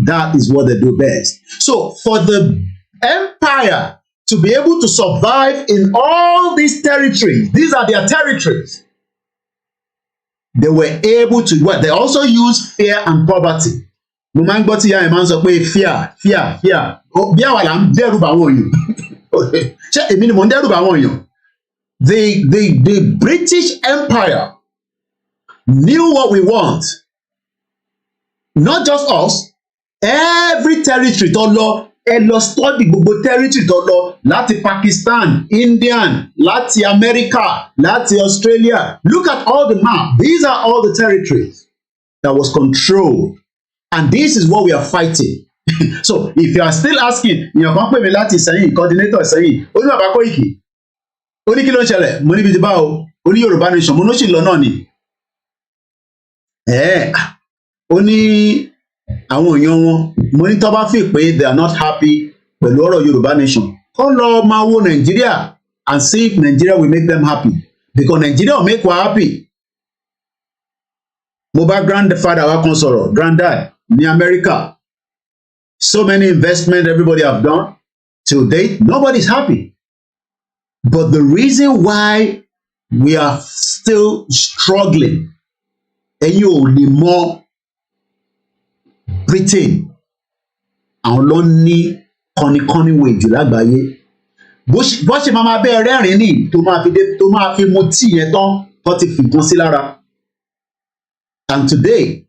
That is what they do best. So for the empire to be able to survive in all these territories, these are their territories. They were able to what? They also use fear and poverty. Mo máa ń gbọ́ tí ìyá ẹ̀ máa ń sọ pé fear. Bí àwa là ń dẹ́rù bá àwọn èèyàn. Ṣé èmi ni mò ń dẹ́rù bá àwọn èèyàn? The British Empire knew what we want. Not just us, every territory tó lọ, ẹ lọ study gbogbo territory tó lọ, láti Pakistan, Indian, láti America, láti Australia. Look at all the map. These are all the territories that was controlled. And this is what we are fighting. So if you are still asking, èèyàn kan pè mí láti Ìsẹ́yìn, coordinator Ìsẹ́yìn, ó ní bàbá Kóìkì, ó ní kí ló ń ṣẹlẹ̀, mo ní bíi ti báwo, ó ní Yorùbá nation, mo ní ó sì lọ náà ni. Ó ní àwọn èèyàn wọn, mo ní tó bá fi pé they are not happy pẹ̀lú ọ̀rọ̀ Yorùbá nation, kó lọ máa wo Nigeria and see if Nigeria will make them happy, because Nigeria will make wa happy. Mo bá grandfather wa kan sọ̀rọ̀, granddad ní America, so many investment everybody have done till date, nobody is happy. But the reason why we are still struggling, ẹ̀yin ò lè mọ̀ Britain, àwọn ló ní kọ́nikọ́ni wo jù lágbàáyé. Bó ṣe máa bẹ́ẹ̀ rẹ́rìn-ín ní tó máa fi mu tíì yẹn tán tó ti fìkan sí lára. And today,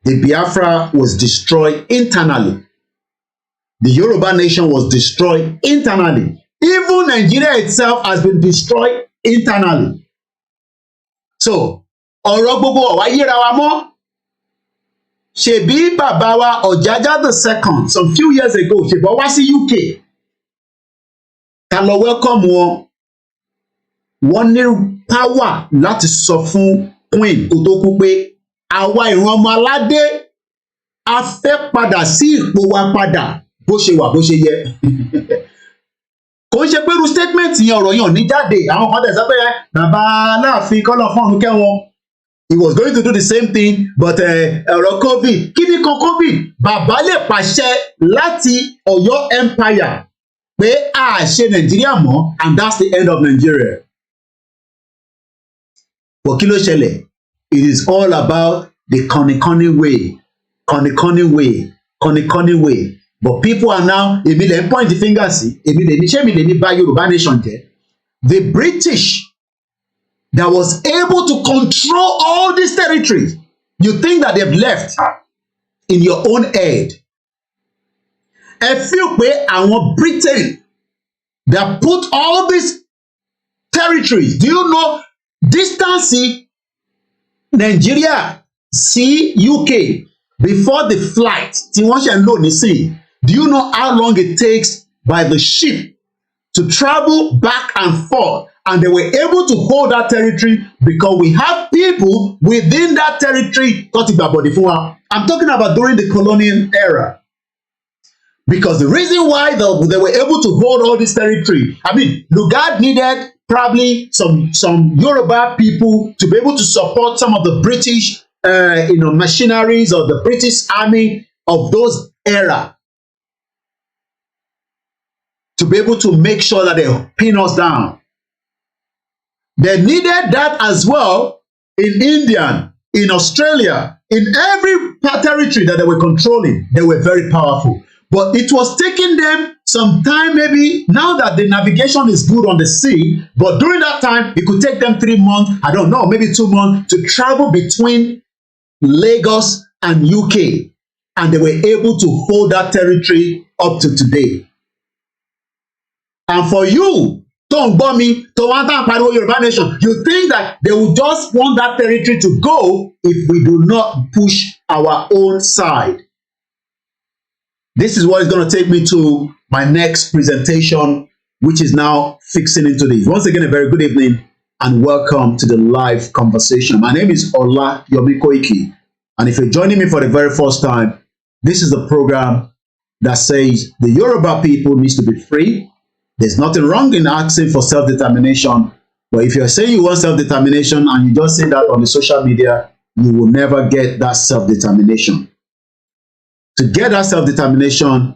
the Biafra was destroyed internally. The Yoruba nation was destroyed internally. Even Nigeria itself has been destroyed internally. So, ọ̀rọ̀ gbogbo ọ̀wá yíra wa mọ́. Ṣèbí bàbá wa Ọ̀jájá II some few years ago ṣèbọ̀ wá sí UK. Ta lọ welcome wọn. Wọ́n ní power láti sọ fún Queen kó tó kú pé àwa ìran ọmọ aládé a fẹ́ padà sí ipò wa padà bó ṣe wà bó ṣe yẹ. Kò ń ṣe pé irú statement yẹn ọ̀rọ̀ yẹn ò ní jáde, àwọn kan tẹ̀ sọ pé bàbá Aláàfin kọ́lọ̀ fún ọ̀run kẹ́wọn. He was going to do the same thing, but ọ̀rọ̀ COVID, kí ni kan COVID? Bàbá lè pàṣẹ láti Ọ̀yọ́ Empire pé a ṣe Nàìjíríà mọ́, and that's the end of Nigeria. But kí ló ṣẹlẹ̀? It is all about the Konikoni way, Konikoni way, Konikoni way. But people are now, èmi lè ń point the finger sí, èmi lè ní bá Yorùbá nation jẹ́. The British that was able to control all these territories, you think that they've left in your own head. Ẹ feel pé àwọn Britain that put all these territories, do you know distance Nigeria sí UK before the flight tí wọ́n ṣe ń lò nísìnyí? Do you know how long it takes by the ship to travel back and forth? And they were able to hold that territory because we have people within that territory. I'm talking about during the colonial era. Because the reason why they were able to hold all this territory, I mean, Lugard needed probably some Yoruba people to be able to support some of the British machineries or the British army of those era, to be able to make sure that they pin us down. They needed that as well in India, in Australia, in every territory that they were controlling. They were very powerful. But it was taking them some time, maybe now that the navigation is good on the sea, but during that time, it could take them 3 months, I don't know, maybe 2 months to travel between Lagos and UK. And they were able to hold that territory up to today. And for you, tó ń gbọ́ mi, tó wá ń tàn pariwo Yorùbá nation, you think that they will just want that territory to go if we do not push our own side. This is what is going to take me to my next presentation, which is now fixing into this. Once again, a very good evening and welcome to the live conversation. My name is Olayomi Koiki, and if you're joining me for the very first time, this is the program that says the Yoruba people needs to be free. There's nothing wrong in asking for self-determination, but if you're saying you want self-determination and you just say that on the social media, you will never get that self-determination. To get that self-determination,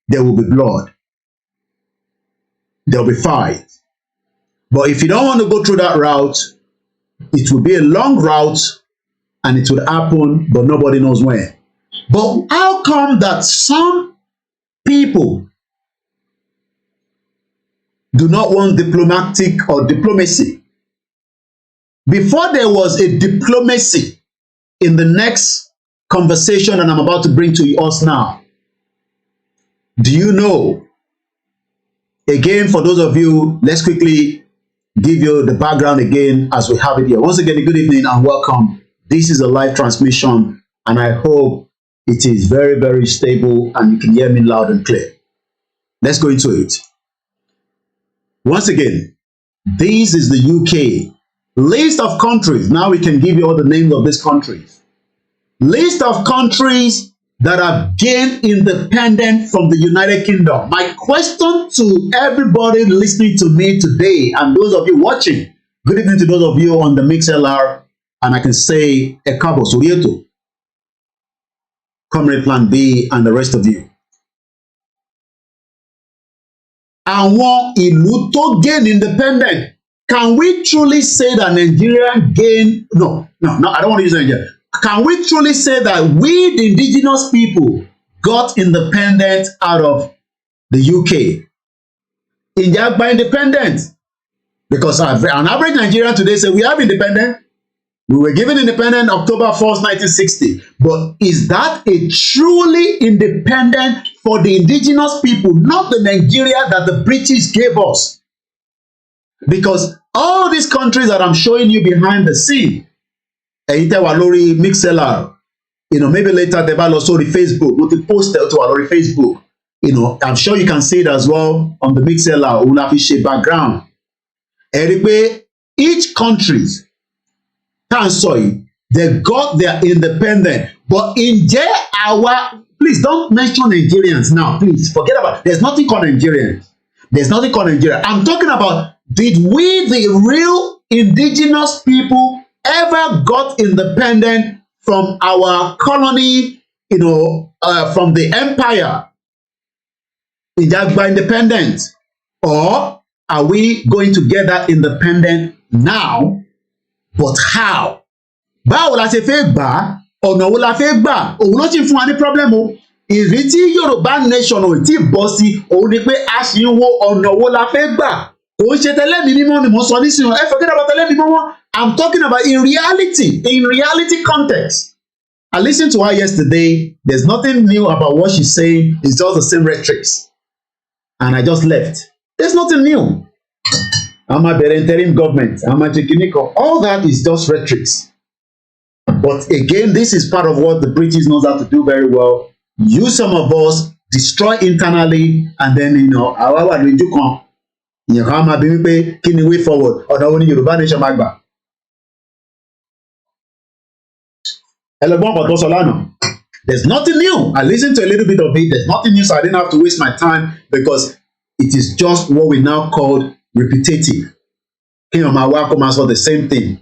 there will be blood. There will be fight. But if you don't want to go through that route, it will be a long route and it will happen, but nobody knows when. But how come that some people do not want diplomatic or diplomacy? before there was a diplomacy in the next conversation that I'm about to bring to us now, do you know, again, for those of you, let's quickly give you the background again as we have it here. Once again, good evening and welcome. This is a live transmission and I hope it is very, very stable and you can hear me loud and clear. Let's go into it. Once again, this is the UK. List of countries. Now we can give you all the names of these countries. List of countries that have gained independence from the United Kingdom. My question to everybody listening to me today and those of you watching, good evening to those of you on the MixLR, and I can say ẹ káàbọ̀ sórí ètò, Comrade Plan B and the rest of you. Àwọn ìlú tó gain independent, can we truly say that Nigeria gained, no, I don't want to use Nigeria. Can we truly say that we, the indigenous people, got independent out of the UK? India by independent? Because an average Nigerian today say we have independent. We were given independent October 1st, 1960. But is that a truly independent for the indigenous people, not the Nigeria that the British gave us? Because all these countries that I'm showing you behind the scene, ẹ̀yin tẹ́ wà lórí MixLR, maybe later they bá lọ sórí Facebook, mo ti post to wà lórí Facebook, I'm sure you can see it as well on the MixLR, òun la fi ṣe background. Ẹ rí pé each countries tá à ń sọ yìí, they got their independence, but ǹjẹ́ àwa, please don't mention Nigerians now, please forget about it. There's nothing called Nigerians. There's nothing called Nigeria. I'm talking about, did we, the real indigenous people, ever got independent from our colony, from the empire? Ìjà gba independent, or are we going to get that independent now? But how? Báwo la ṣe fẹ́ gbà? Ọ̀nà wo la fẹ́ gbà? Òun ló ti fún wa ní problem o. Ìrí tí Yorùbá nation ò tí bọ́ sí, òun ni pé a ṣì ń wo ọ̀nà wo la fẹ́ gbà. Kò ń ṣe tẹlẹ́mìí mímọ́ ni mo sọ nísìnyí. Ẹ forget about tẹlẹ́mìí mímọ́. I'm talking about in reality context. I listened to her yesterday. There's nothing new about what she's saying. It's just the same rhetorics. And I just left. There's nothing new. I'm a interim government. I'm a Chikiniko. All that is just rhetorics. But again, this is part of what the British knows how to do very well. Use some of us, destroy internally, and then, àwa wà lójú kan. Ìyẹn kan máa bí wípé kí ni way forward? Ọ̀dọ̀ wo ni Yorùbá nation máa gbà? There's nothing new. I listened to a little bit of it. There's nothing new, so I didn't have to waste my time because it is just what we now call repetitive. The same thing.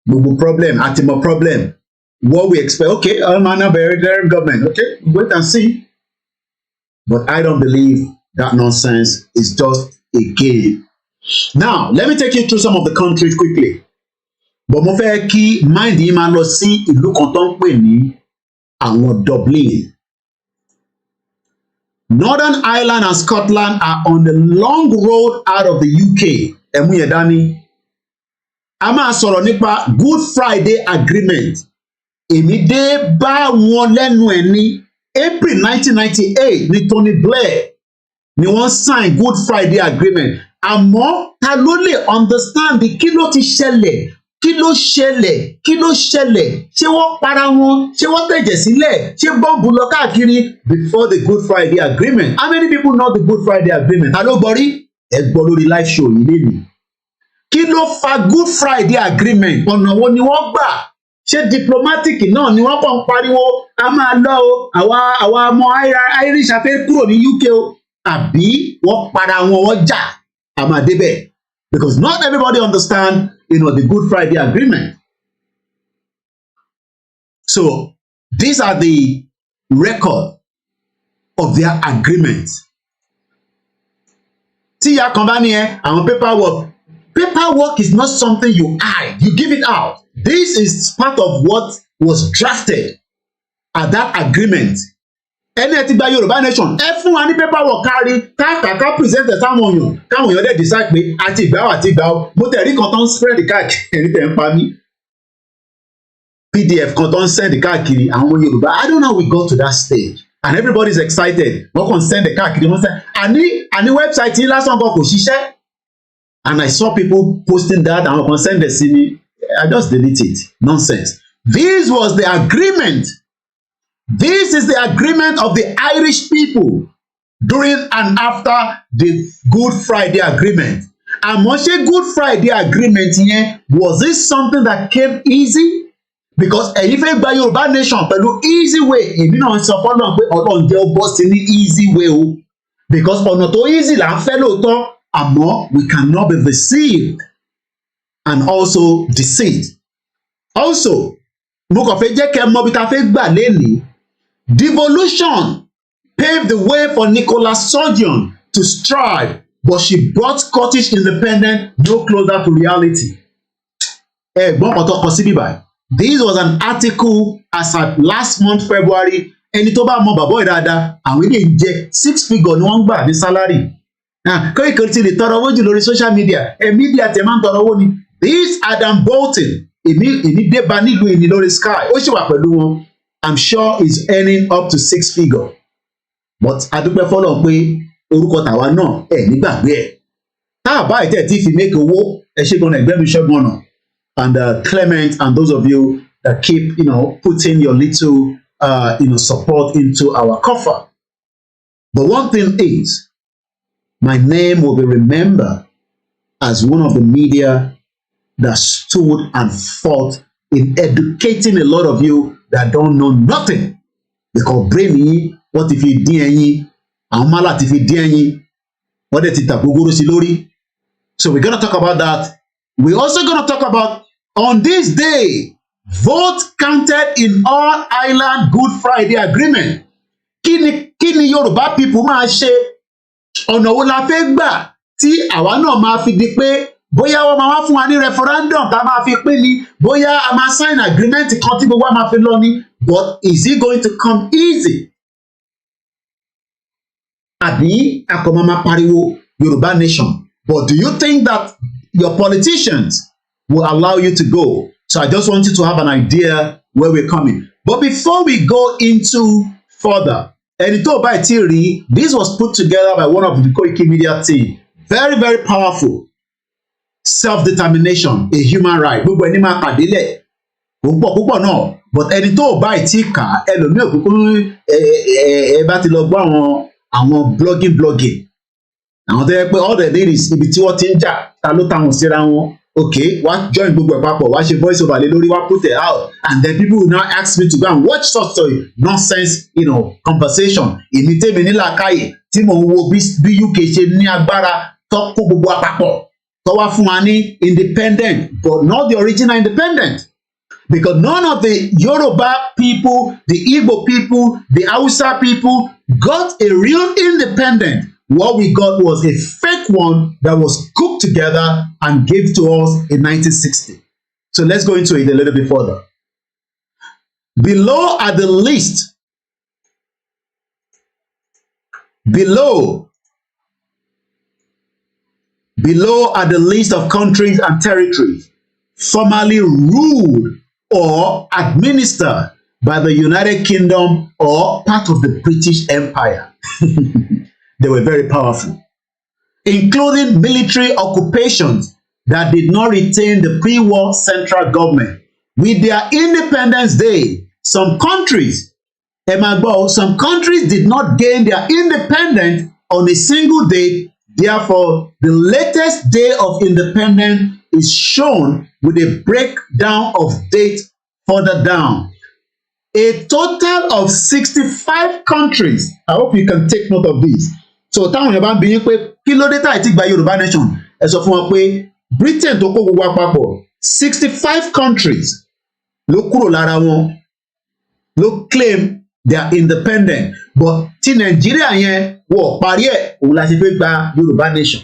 Gbogbo problem, àtìmọ̀ problem. What we expect, okay, government, okay, wait and see. But I don't believe that nonsense is just a game. Now, let me take you through some of the countries quickly. But mo fẹ́ kí mind yìí máa lọ sí ìlú kan tó ń pè ní àwọn Dublin. Northern Ireland and Scotland are on the long road out of the UK. Ẹ̀mú yẹn dání. A máa sọ̀rọ̀ nípa Good Friday Agreement. Èmi dé bá wọn lẹ́nu ẹ̀ ní April 1998 ní Tony Blair ni wọ́n sign Good Friday Agreement. Àmọ́ ta ló lè understand kí ló ti ṣẹlẹ̀? Kí ló ṣẹlẹ̀? Kí ló ṣẹlẹ̀? Ṣé wọ́n para wọn? Ṣé wọ́n tẹ̀jẹ̀ sílẹ̀? Ṣé bọ́ǹbù lọ káàkiri before the Good Friday Agreement? How many people know the Good Friday Agreement? Ta ló gbọ́ rí? Ẹ gbọ́ lórí live show yìí lẹ́nu. Kí ló fa Good Friday Agreement? Ọ̀nà wo ni wọ́n gbà? Ṣé diplomatic náà ni wọ́n kàn ń pariwo? A máa lọ o, àwa ọmọ Irish a fẹ́ kúrò ní UK o. Àbí wọ́n para wọn wọ́n jà? A máa débẹ̀. Because not everybody understand, the Good Friday Agreement. So these are the record of their agreement. Tí ìyá kan bá ní àwọn paperwork. Paperwork is not something you hide. You give it out. This is part of what was drafted at that agreement. ẹni ẹ ti gba Yorùbá nation ẹ fún wa ní paperwork kárí ká present ẹ sáwọn èèyàn káwọn èèyàn dẹ̀ decide pé àti ìgbà ó àti ìgbà ó mo tẹ̀ rí kan tó ń spread káàkiri tẹ̀ ń pa mí PDF kan tó ń send káàkiri àwọn Yorùbá I don't know how we got to that stage and everybody is excited wọ́n kàn send káàkiri wọ́n send àní website yìí lásán kan kò ṣiṣẹ́ and I saw people posting that àwọn kan send it sí mi I just delete it nonsense. This was the agreement. This is the agreement of the Irish people during and after the Good Friday Agreement. Àmọ́ ṣé Good Friday Agreement yẹn was it something that came easy? Because ẹ̀yin fẹ́ gba Yorùbá nation pẹ̀lú easy way. Èmi náà sọ fọ́nà pé Ọlọ́run jẹ́ ó bọ́ sí ní easy way o. Because ọ̀nà tó easy là ń fẹ́ lóòótọ́. Àmọ́ we cannot be deceived and also deceived. Also, mo kàn fẹ́ jẹ́ kẹ́ mọ̀ bí ta fẹ́ gbà lẹ́nìí. Devolution paved the way for Nicholas Sturgeon to strive, but she brought Scottish independence no closer to reality. Ẹ̀gbọ́n kan tó kọ sí bíbá. This was an article as at last month February. Ẹni tó bá mọ bàbá ẹ̀ dáadáa, àwọn ilé ń jẹ 6 figure ni wọ́n ń gbà ní salary. Koiki ti lè tọrọ owó jù lórí social media. Media tẹ̀ máa ń tọrọ owó ni. This Adam Bolton, èmi dé bá nílùú ìní lórí Sky, ó sì wà pẹ̀lú wọn. I'm sure he's earning up to 6 figure. But adúpẹ́ fọ́lọ́ pé orúkọ tàwa náà ẹ̀ nígbàgbé ẹ̀. Tá a bá ìtẹ̀ tí fi make owó ẹ ṣe gan ẹgbẹ́ mi ṣẹ́gun ọ̀nà. And Clement and those of you that keep, putting your little, support into our coffer. But one thing is, my name will be remembered as one of the media that stood and fought in educating a lot of you that don't know nothing. Because brain yín, wọ́n ti fi dín ẹyin, àwọn málà ti fi dín ẹyin, wọ́n dẹ̀ ti tàgbógóró sí lórí. So we're gonna talk about that. We're also gonna talk about on this day, vote counted in all island Good Friday Agreement. Kí ni Yorùbá people máa ṣe? Ọ̀nà wo la fẹ́ gbà tí àwa náà máa fi di pé bóyá wọ́n máa wá fún wa ní referendum tá a máa fi pín ni, bóyá a máa sign agreement kan tí gbogbo wa máa fi lọ ni, but is it going to come easy? Àbí àkọ́mọ́ máa pariwo Yorùbá nation, but do you think that your politicians will allow you to go? So I just want you to have an idea where we're coming. But before we go into further, ẹni tó bá ti rí, this was put together by one of the KOIKIMEDIA team. Very, very powerful. Self-determination, a human right. Gbogbo ẹni máa pàdélẹ̀. Púpọ̀ náà. But ẹni tó bá ti kà, ẹlòmíì òkùnkùn ẹ bá ti lọ gbọ́ àwọn blogging. Àwọn tó yẹ pé all they need is ibi tí wọ́n ti ń jà, ta ló táwọn síra wọn. Okay, wá join gbogbo ẹ̀ papọ̀, wá ṣe voice over lé lórí, wá put it out, and then people will now ask me to go and watch such nonsense, conversation. Èmi tèmi ní làákàyè tí mò ń wo bí UK ṣe ní agbára tó kó gbogbo àpapọ̀ tó wá fún wa ní independent, but not the original independent, because none of the Yoruba people, the Igbo people, the Hausa people got a real independent. What we got was a fake one that was cooked together and gave to us in 1960. So let's go into it a little bit further. Below are the list. Below are the list of countries and territories formerly ruled or administered by the United Kingdom or part of the British Empire. They were very powerful, including military occupations that did not retain the pre-war central government. With their Independence Day, some countries did not gain their independence on a single day. Therefore, the latest day of independence is shown with a breakdown of date further down. A total of 65 countries. I hope you can take note of this. So táwọn èèyàn bá ń bi yín pé kí ló dé táì tí gba Yorùbá nation, ẹ sọ fún wọn pé Britain tó kó gbogbo àpapọ̀ 65 countries ló kúrò lára wọn ló claim their independent, but ti Nàìjíríà yẹn wọ́n parí ẹ̀, òun la ṣe fẹ́ gba Yorùbá nation.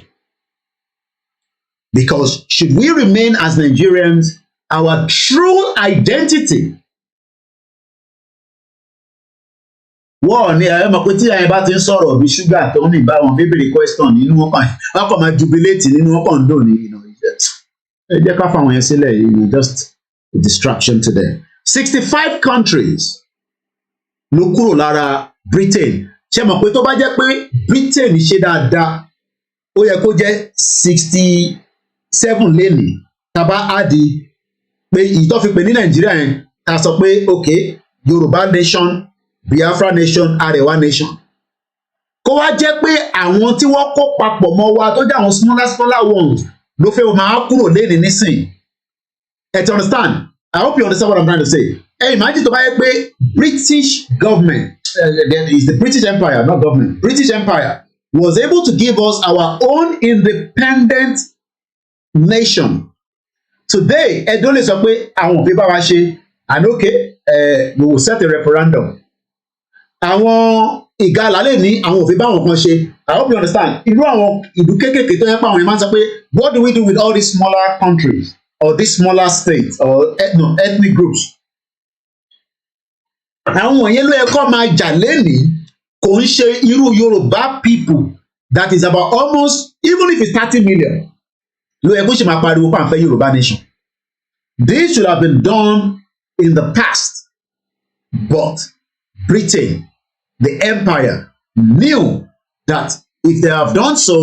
Because should we remain as Nigerians, our true identity wọ́ọ̀ ní ẹ mọ̀ pé tí àyè bá ti ń sọ̀rọ̀ bí ṣúgà tó ní bá wọn bíbélì question nínú wọn kàn máa jubilate nínú wọn kàn ń dùn ní ẹ jẹ́ ká fáwọn yẹn sílẹ̀ just a distraction to them. 65 countries ló kúrò lára Britain ṣe mọ̀ pé tó bá jẹ́ pé Britain ṣe dáadáa ó yẹ kó jẹ́ 67 lẹ́nìí tàbá á di pé ìtọ́fipè ní Nàìjíríà yẹn ká sọ pé okay Yorùbá nation Biafra nation Arewa nation kó wá jẹ́ pé àwọn tí wọ́n kó papọ̀ mọ́ wa tó jẹ́ àwọn smaller ones ló fẹ́ máa kúrò lẹ́nìí nísìn ẹ ti understand I hope you understand what I'm trying to say imagine tó bá yẹ pé British government is the British Empire not government British Empire was able to give us our own independent nation today ẹ dó lè sọ pé àwọn òfin bá wa ṣe and okay we will set a referendum àwọn ìgalà lè ní àwọn òfin báwọn kan ṣe I hope you understand irú àwọn ìlú kéékèèké tó yẹ pé àwọn èèyàn máa ń sọ pé what do we do with all these smaller countries or these smaller states or ethnic groups àwọn wọ̀nyẹn ló yẹ kó máa jà lẹ́nìí kò ń ṣe irú Yorùbá people that is about almost even if it's 30 million ló yẹ kó ṣe máa pariwo pé à ń fẹ́ Yorùbá nation this should have been done in the past but Britain the empire knew that if they have done so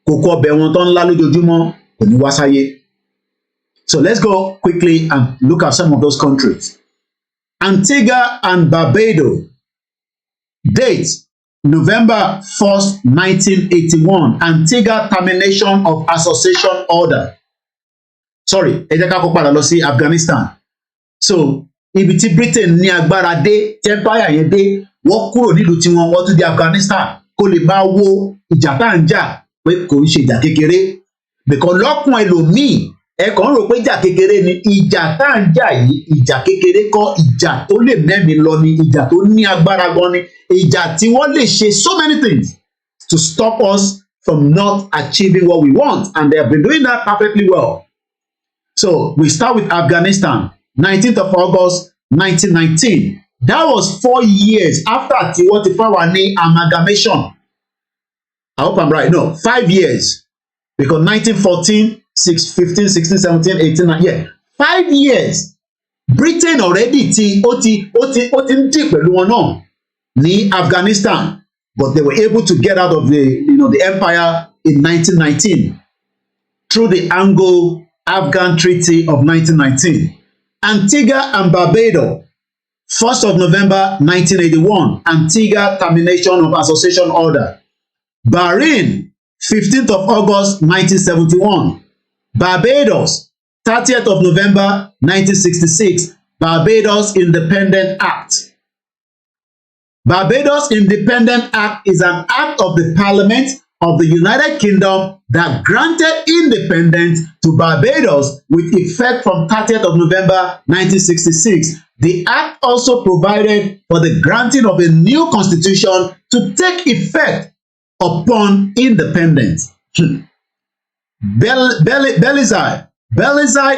kòkó ọbẹ̀ wọn tó ń lá lójoojúmọ́ kò ní wá sáyé. So let's go quickly and look at some of those countries. Antigua and Barbados. Date November 1st, 1981. Antigua termination of association order. Sorry, ẹ jẹ́ ká kó padà lọ sí Afghanistan. So ibi tí Britain ní agbára dé, tí empire yẹn dé, wọ́n kúrò nílùú tí wọ́n tún di Afghanistan kó lè máa wo ìjà tá à ń jà pé kò ń ṣe ìjà kékeré. Because lọ́kùn ẹlòmíì ẹ kàn rò pé ìjà kékeré ni ìjà tá à ń jà yìí ìjà kékeré kọ́ ìjà tó lè mẹ́mi lọ ni ìjà tó ní agbára gan ni ìjà tí wọ́n lè ṣe so many things to stop us from not achieving what we want and they have been doing that perfectly well. So we start with Afghanistan 19th of August 1919 that was 4 years after tí wọ́n ti fáwa ní amalgamation. I hope I'm right. No, 5 years because 1914 15, 16, 17, 18, yeah, 5 years. Britain already ó ti ń dì pẹ̀lú wọn náà ní Afghanistan, but they were able to get out of the empire in 1919 through the Anglo-Afghan Treaty of 1919. Antigua and Barbados, 1st of November 1981, Antigua termination of association order. Bahrain, 15th of August 1971. Barbados, 30th of November 1966, Barbados Independent Act. Barbados Independent Act is an act of the Parliament of the United Kingdom that granted independence to Barbados with effect from 30th of November 1966. The act also provided for the granting of a new constitution to take effect upon independence. Belize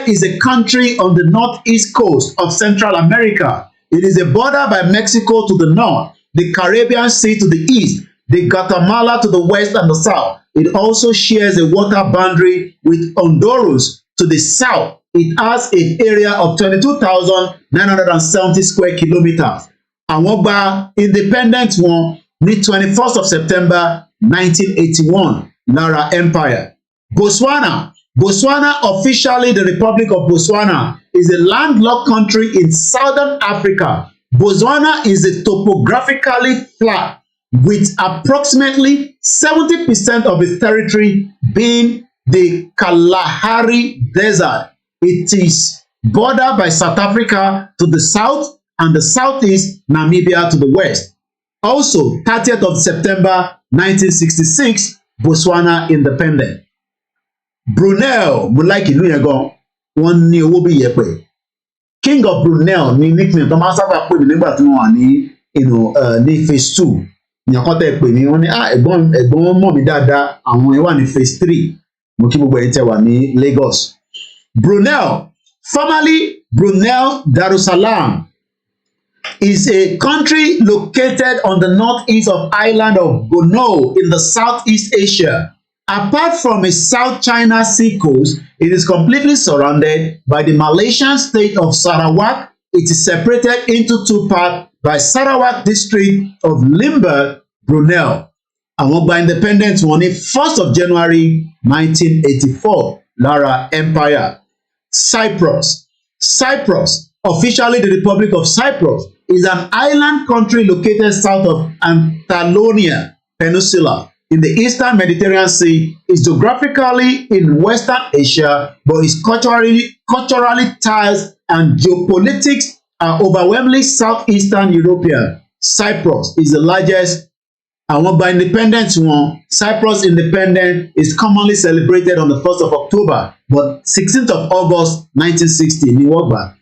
is a country on the northeast coast of Central America. It is a border by Mexico to the north, the Caribbean Sea to the east, the Guatemala to the west and the south. It also shares a water boundary with Honduras to the south. It has an area of 22,970 square kilometers. Àwọn gba independent wọn ní 21st of September 1981 lára empire. Botswana, officially the Republic of Botswana, is a landlocked country in southern Africa. Botswana is a topographically flat, with approximately 70% of its territory being the Kalahari Desert. It is bordered by South Africa to the south and the southeast, Namibia to the west. Also, 30th of September 1966, Botswana independent. Brunel, mo like ìlú yẹn gan, wọ́n ní owó bí yẹpẹ̀. King of Brunel ní nickname tó máa ń sábà pè mí nígbà tí wọ́n wà ní ní phase 2. Ìyàn kan tẹ́ pè mí, wọ́n ní ẹ̀gbọ́n mọ̀ mí dáadáa, àwọn yẹn wà ní phase 3. Mo kí gbogbo ẹ̀yin tẹ́ wà ní Lagos. Brunel, formerly Brunel Darussalam, is a country located on the northeast of island of Borneo in the Southeast Asia. Apart from a South China Sea coast, it is completely surrounded by the Malaysian state of Sarawak. It is separated into two parts by Sarawak district of Limburg, Brunei. Àwọn gba independence wọn ní 1st of January 1984 lára empire. Cyprus, officially the Republic of Cyprus, is an island country located south of Catalonia Peninsula in the eastern Mediterranean Sea. Is geographically in Western Asia, but is culturally ties and geopolitics are overwhelmingly Southeastern European. Cyprus is the largest. Àwọn gba independence wọn. Cyprus independence is commonly celebrated on the 1st of October, but 16th of August 1960 ni wọ́n gbà.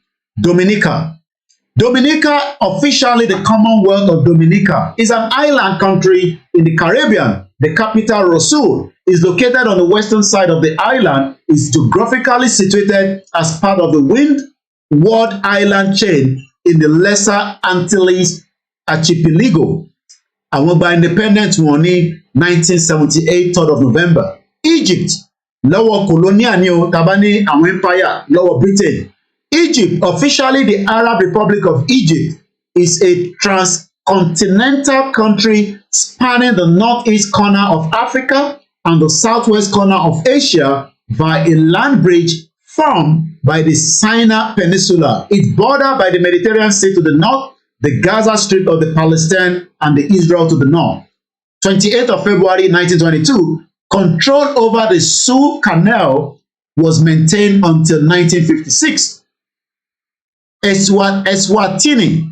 Dominica, officially the Commonwealth of Dominica, is an island country in the Caribbean. The capital, Roseau, is located on the western side of the island. Is geographically situated as part of the Windward Island chain in the Lesser Antilles Archipelago. Àwọn gba independence wọn ní 1978 3rd of November. Egypt, lọ́wọ́ Colonial ni o, tàbá ní àwọn empire lọ́wọ́ Britain. Egypt, officially the Arab Republic of Egypt, is a transcontinental country spanning the northeast corner of Africa and the southwest corner of Asia via a land bridge formed by the Sinai Peninsula. It's bordered by the Mediterranean Sea to the north, the Gaza Strip of the Palestine, and the Israel to the north. 28th of February 1922, control over the Suez Canal was maintained until 1956. Eswatini,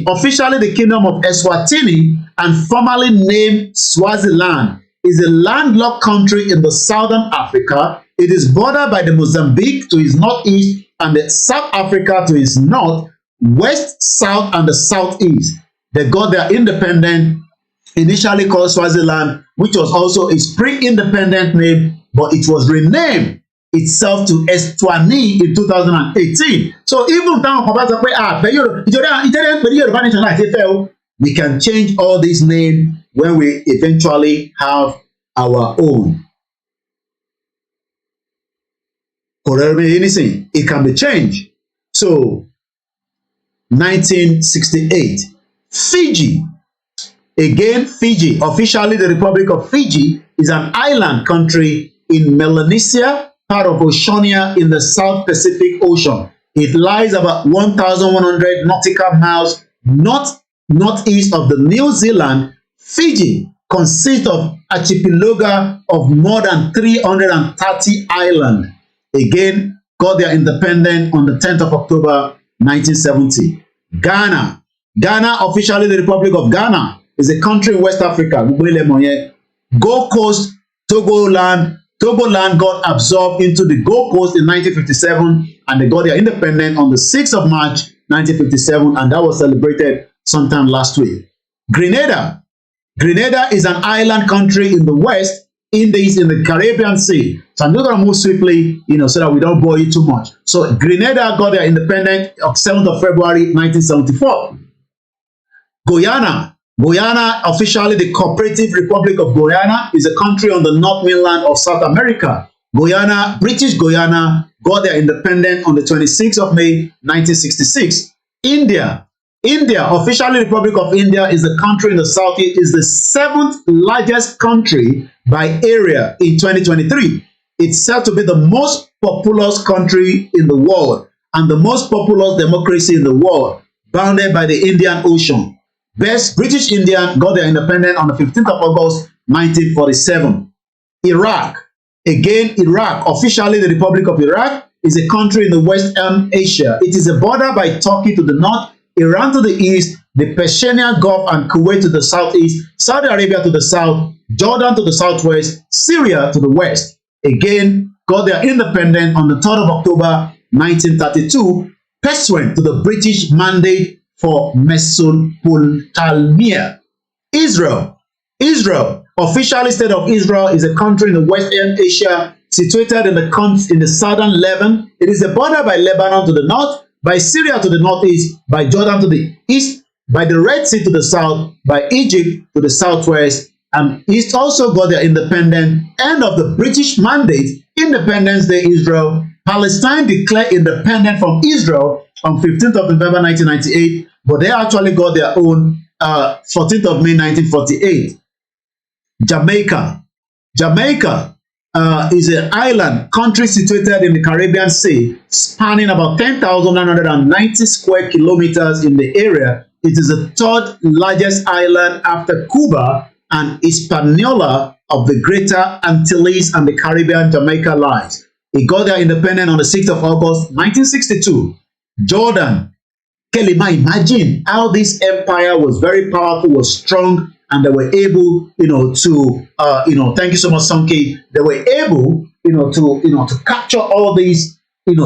officially the Kingdom of Eswatini and formerly named Swaziland, is a landlocked country in the southern Africa. It is bordered by the Mozambique to its northeast and the South Africa to its north, west, south, and the southeast. They got their independence, initially called Swaziland, which was also its pre-independent name, but it was renamed itself to Eswatini in 2018. So even táwọn kan bá sọ pé ìjọba ń pè ní Yorùbá nation láti fẹ́ o, we can change all these names when we eventually have our own. Anything, it can be changed. So 1968, Fiji. Again, Fiji, officially the Republic of Fiji, is an island country in Melanesia, part of Oceania in the South Pacific Ocean. It lies about 1,100 nautical miles northeast of the New Zealand. Fiji consists of archipelago of more than 330 islands. Again, got their independence on the 10th of October 1970. Ghana, officially the Republic of Ghana, is a country in West Africa. Gold Coast, Togoland got absorbed into the Gold Coast in 1957, and they got their independence on the 6th of March 1957, and that was celebrated sometime last week. Grenada is an island country in the West Indies in the Caribbean Sea. So I'm not going to move swiftly, so that we don't bore you too much. So Grenada got their independence on 7th of February 1974. Guyana, officially the Cooperative Republic of Guyana, is a country on the North mainland of South America. British Guyana, got their independence on the 26th of May 1966. India, officially Republic of India, is a country in the southeast, is the 7th largest country by area in 2023. It's said to be the most populous country in the world and the most populous democracy in the world, bounded by the Indian Ocean. British Indian got their independence on the 15th of August 1947. Iraq, officially the Republic of Iraq, is a country in the Western Asia. It is a border by Turkey to the north, Iran to the east, the Persian Gulf and Kuwait to the southeast, Saudi Arabia to the south, Jordan to the southwest, Syria to the west. Again, got their independence on the 3rd of October 1932, pursuant to the British mandate for Mesopotamia. Israel, officially state of Israel, is a country in the Western Asia situated in the southern Lebanon. It is a border by Lebanon to the north, by Syria to the northeast, by Jordan to the east, by the Red Sea to the south, by Egypt to the southwest, and it also got their independence. End of the British Mandate, Independence Day, Israel. Palestine declared independent from Israel on 15th of November 1998, but they actually got their own 14th of May 1948. Jamaica is an island country situated in the Caribbean Sea, spanning about 10,990 square kilometers in the area. It is the third largest island after Cuba and Hispaniola of the Greater Antilles and the Caribbean Jamaica lines. It got their independence on the 6th of August 1962. Jordan, Kelima, imagine how this empire was very powerful, was strong, and they were able, to, thank you so much, Sonke. They were able, to capture all these,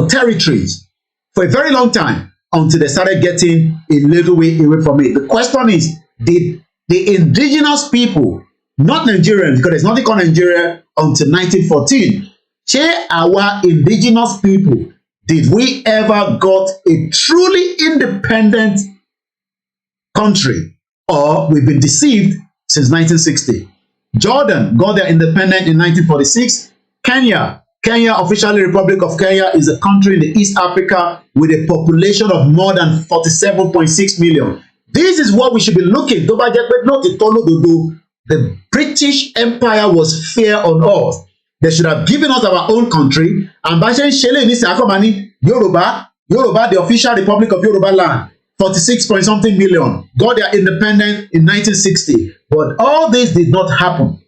territories for a very long time until they started getting a little way away from it. The question is, did the indigenous people, not Nigerians, because there's nothing called Nigeria until 1914, share our indigenous people, did we ever got a truly independent country, or we've been deceived since 1960? Jordan got their independence in 1946. Kenya, officially Republic of Kenya, is a country in the East Africa with a population of more than 47.6 million. This is what we should be looking. The British Empire was fair on us. They should have given us our own country. And Yoruba, the official Republic of Yoruba land, 46 point something million, got their independence in 1960. But all this did not happen.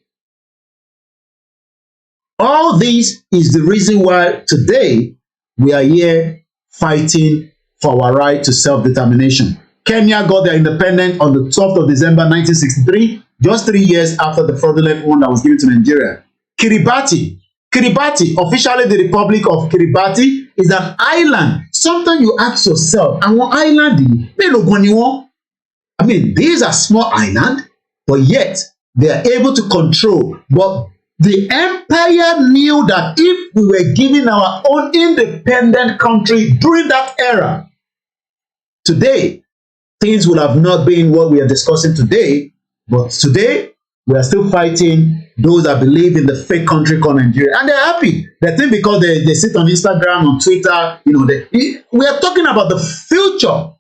All this is the reason why today we are here fighting for our right to self-determination. Kenya got their independence on the 12th of December 1963, just 3 years after the fraudulent one that was given to Nigeria. Kiribati, officially the Republic of Kiribati, is an island. Sometimes you ask yourself, I want island. I mean, these are small islands, but yet they are able to control. But the empire knew that if we were given our own independent country during that era, today, things would have not been what we are discussing today. But today, we are still fighting those that believe in the fake country called Nigeria. And they're happy. They think because they sit on Instagram, on Twitter, we are talking about the future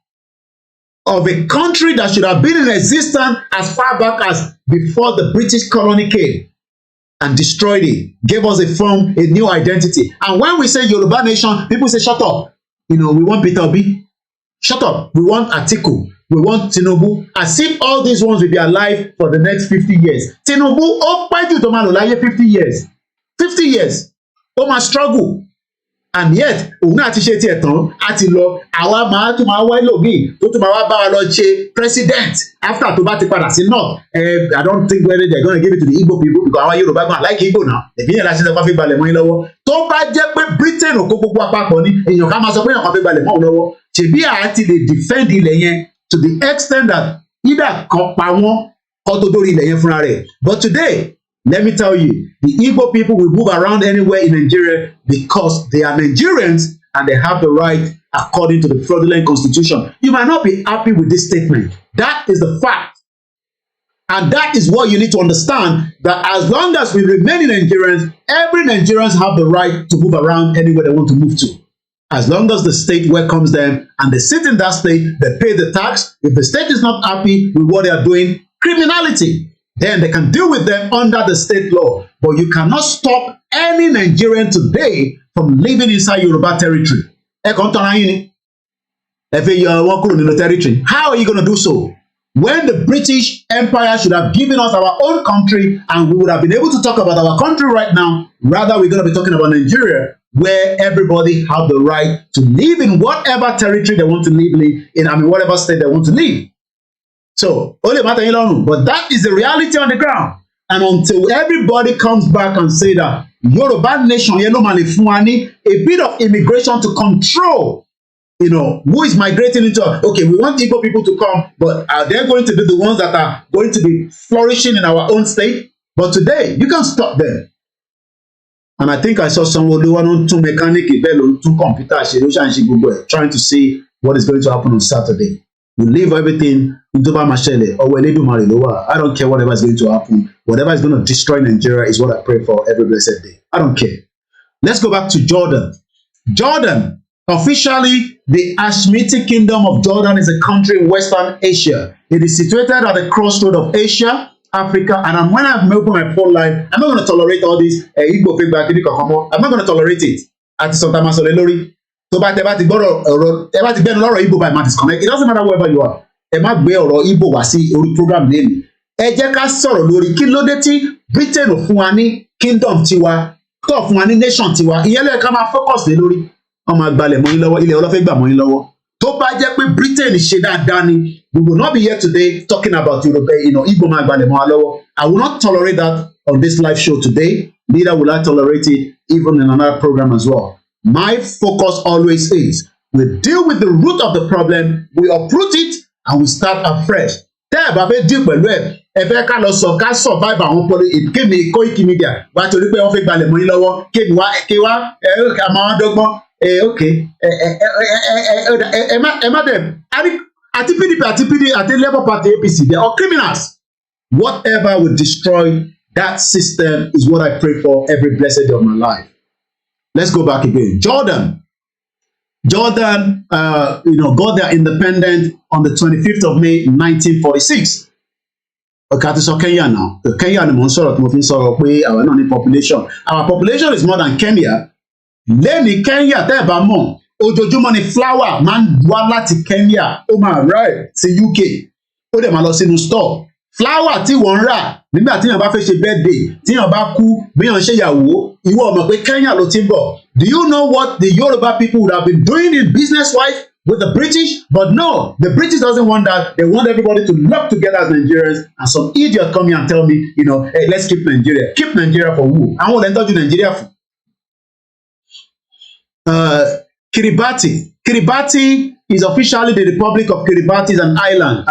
of a country that should have been in existence as far back as before the British colony came and destroyed it, gave us a new identity. And when we say Yoruba nation, people say, shut up. We want Peter Obi. Shut up. We want Atiku. We want Tinubu. As if all these ones will be alive for the next 50 years. Tinubu, pẹ́ jù tó máa lò láyé 50 years. 50 years. Ó máa struggle. And yet, òun náà ti ṣe tiẹ̀ tán, á ti lọ, àwa máa tún máa wá lòmíì, tó tún máa wá bá wa lọ ṣe president after tó bá ti padà sí north. I don't think whether they're going to give it to the Igbo people because àwọn Yorùbá gan like Igbo now. Èmi yẹn láti ṣe fẹ́ balẹ̀ mọ́ yín lọ́wọ́. Tó bá jẹ́ pé Britain ò kó gbogbo àpapọ̀ ni, èèyàn ká máa sọ pé èèyàn kan fẹ́ balẹ̀ mọ́ òun lọ́wọ́. Ṣèbí àti lè defend ilẹ̀ yẹn to the extent that either kan pa wọ́n kó tó dórí ilẹ̀ yẹn fúnra rẹ̀. But today, let me tell you, the Igbo people will move around anywhere in Nigeria because they are Nigerians and they have the right according to the fraudulent constitution. You might not be happy with this statement. That is the fact. And that is what you need to understand, that as long as we remain Nigerians, every Nigerians have the right to move around anywhere they want to move to. As long as the state welcomes them and they sit in that state, they pay the tax. If the state is not happy with what they are doing, criminality, then they can deal with them under the state law. But you cannot stop any Nigerian today from living inside Yoruba territory. Territory. How are you going to do so? When the British Empire should have given us our own country and we would have been able to talk about our country right now, rather we're going to be talking about Nigeria, where everybody have the right to live in whatever territory they want to live in, whatever state they want to live. So, but that is the reality on the ground. And until everybody comes back and say that Yoruba nation, a bit of immigration to control, who is migrating into, okay, we want Igbo people to come, but are they going to be the ones that are going to be flourishing in our own state? But today, you can't stop them. And I think I saw someone do one two mechanic bell two computer trying to see what is going to happen on Saturday. We leave everything into Bamashele or Weledumari Lowa. I don't care whatever is going to happen. Whatever is going to destroy Nigeria is what I pray for every blessed day. I don't care. Let's go back to Jordan. Jordan, officially, the Hashemite Kingdom of Jordan is a country in Western Asia. It is situated at the crossroad of Asia, Africa, and when I open my phone line, I'm not going to tolerate all this Igbo feedback. I'm not going to tolerate it. At Santama Solelori. So by the Igbo by disconnect. It doesn't matter wherever you are. Ẹ má gbé ọ̀rọ̀ Igbo wá sí orí program lẹ́nu. Ẹ jẹ́ ká sọ̀rọ̀ lórí kí ló dé tí Britain ò fún wa ní kingdom tiwa, tó fún wa ní nation tiwa. Ìyẹn ló yẹ ká máa focus lé lórí. Wọ́n máa gbalẹ̀ mọ́ yín lọ́wọ́, ilẹ̀ ọlọ́fẹ́ gbà mọ́ yín lọ́wọ́. Tó bá jẹ́ pé Britain ṣe dáadáa ni, we will not be here today talking about Yoruba, Igbo máa gbalẹ̀ mọ́ wa lọ́wọ́. I will not tolerate that on this live show today. Neither will I tolerate it even in another program as well. My focus always is we deal with the root of the problem, we uproot it, and we start afresh. Tẹ́ ẹ bá fẹ́ deal pẹ̀lú ẹ fẹ́ ká lọ sọ ká survive àwọn pọ̀lì kémi KOIKIMEDIA wá torí pé wọ́n fẹ́ gbalẹ̀ mọ́ yín lọ́wọ́ kémi wá àmọ́ dọ́gbọ́n okay ẹ má dẹ̀ àti PDP àti Labour Party APC they are criminals. Whatever will destroy that system is what I pray for every blessed day of my life. Let's go back again. Jordan, got their independence on the 25th of May, 1946. Okay, so Kenya now. Kenya ni mo ń sọ̀rọ̀ tí mo fi ń sọ̀rọ̀ pé àwọn náà ní population. Our population is more than Kenya. Lẹ́ni Kenya tẹ́ ẹ bá mọ̀, ojoojúmọ́ ni flower máa ń wá láti Kenya, ó máa arrive sí UK, ó dẹ̀ máa lọ sínú store. Flower tí wọ́n ń rà nígbà tí èèyàn bá fẹ́ ṣe birthday, tí èèyàn bá kú, bí èèyàn ṣe ìyàwó, ìwọ mọ̀ pé Kenya ló ti ń bọ̀. Do you know what the Yoruba people would have been doing in business-wise with the British? But no, the British doesn't want that. They want everybody to lock together as Nigerians. And some idiot come here and tell me, hey, let's keep Nigeria. Keep Nigeria for who? I want to enter Nigeria for. Kiribati is officially the Republic of Kiribati is an island.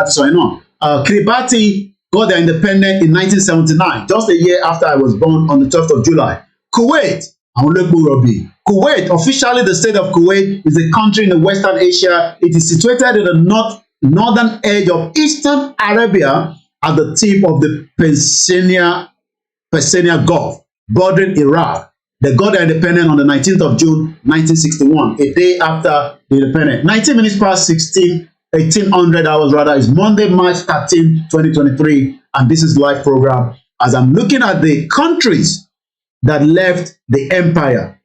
Kiribati got their independence in 1979, just a year after I was born on the 12th of July. Kuwait, officially the state of Kuwait, is a country in the Western Asia. It is situated in the northern edge of Eastern Arabia at the tip of the Persian Gulf, bordering Iraq. They got their independence on the 19th of June, 1961, a day after the independence. 19 minutes past 1800 hours rather, is Monday, March 13, 2023, and this is live program. As I'm looking at the countries that left the empire.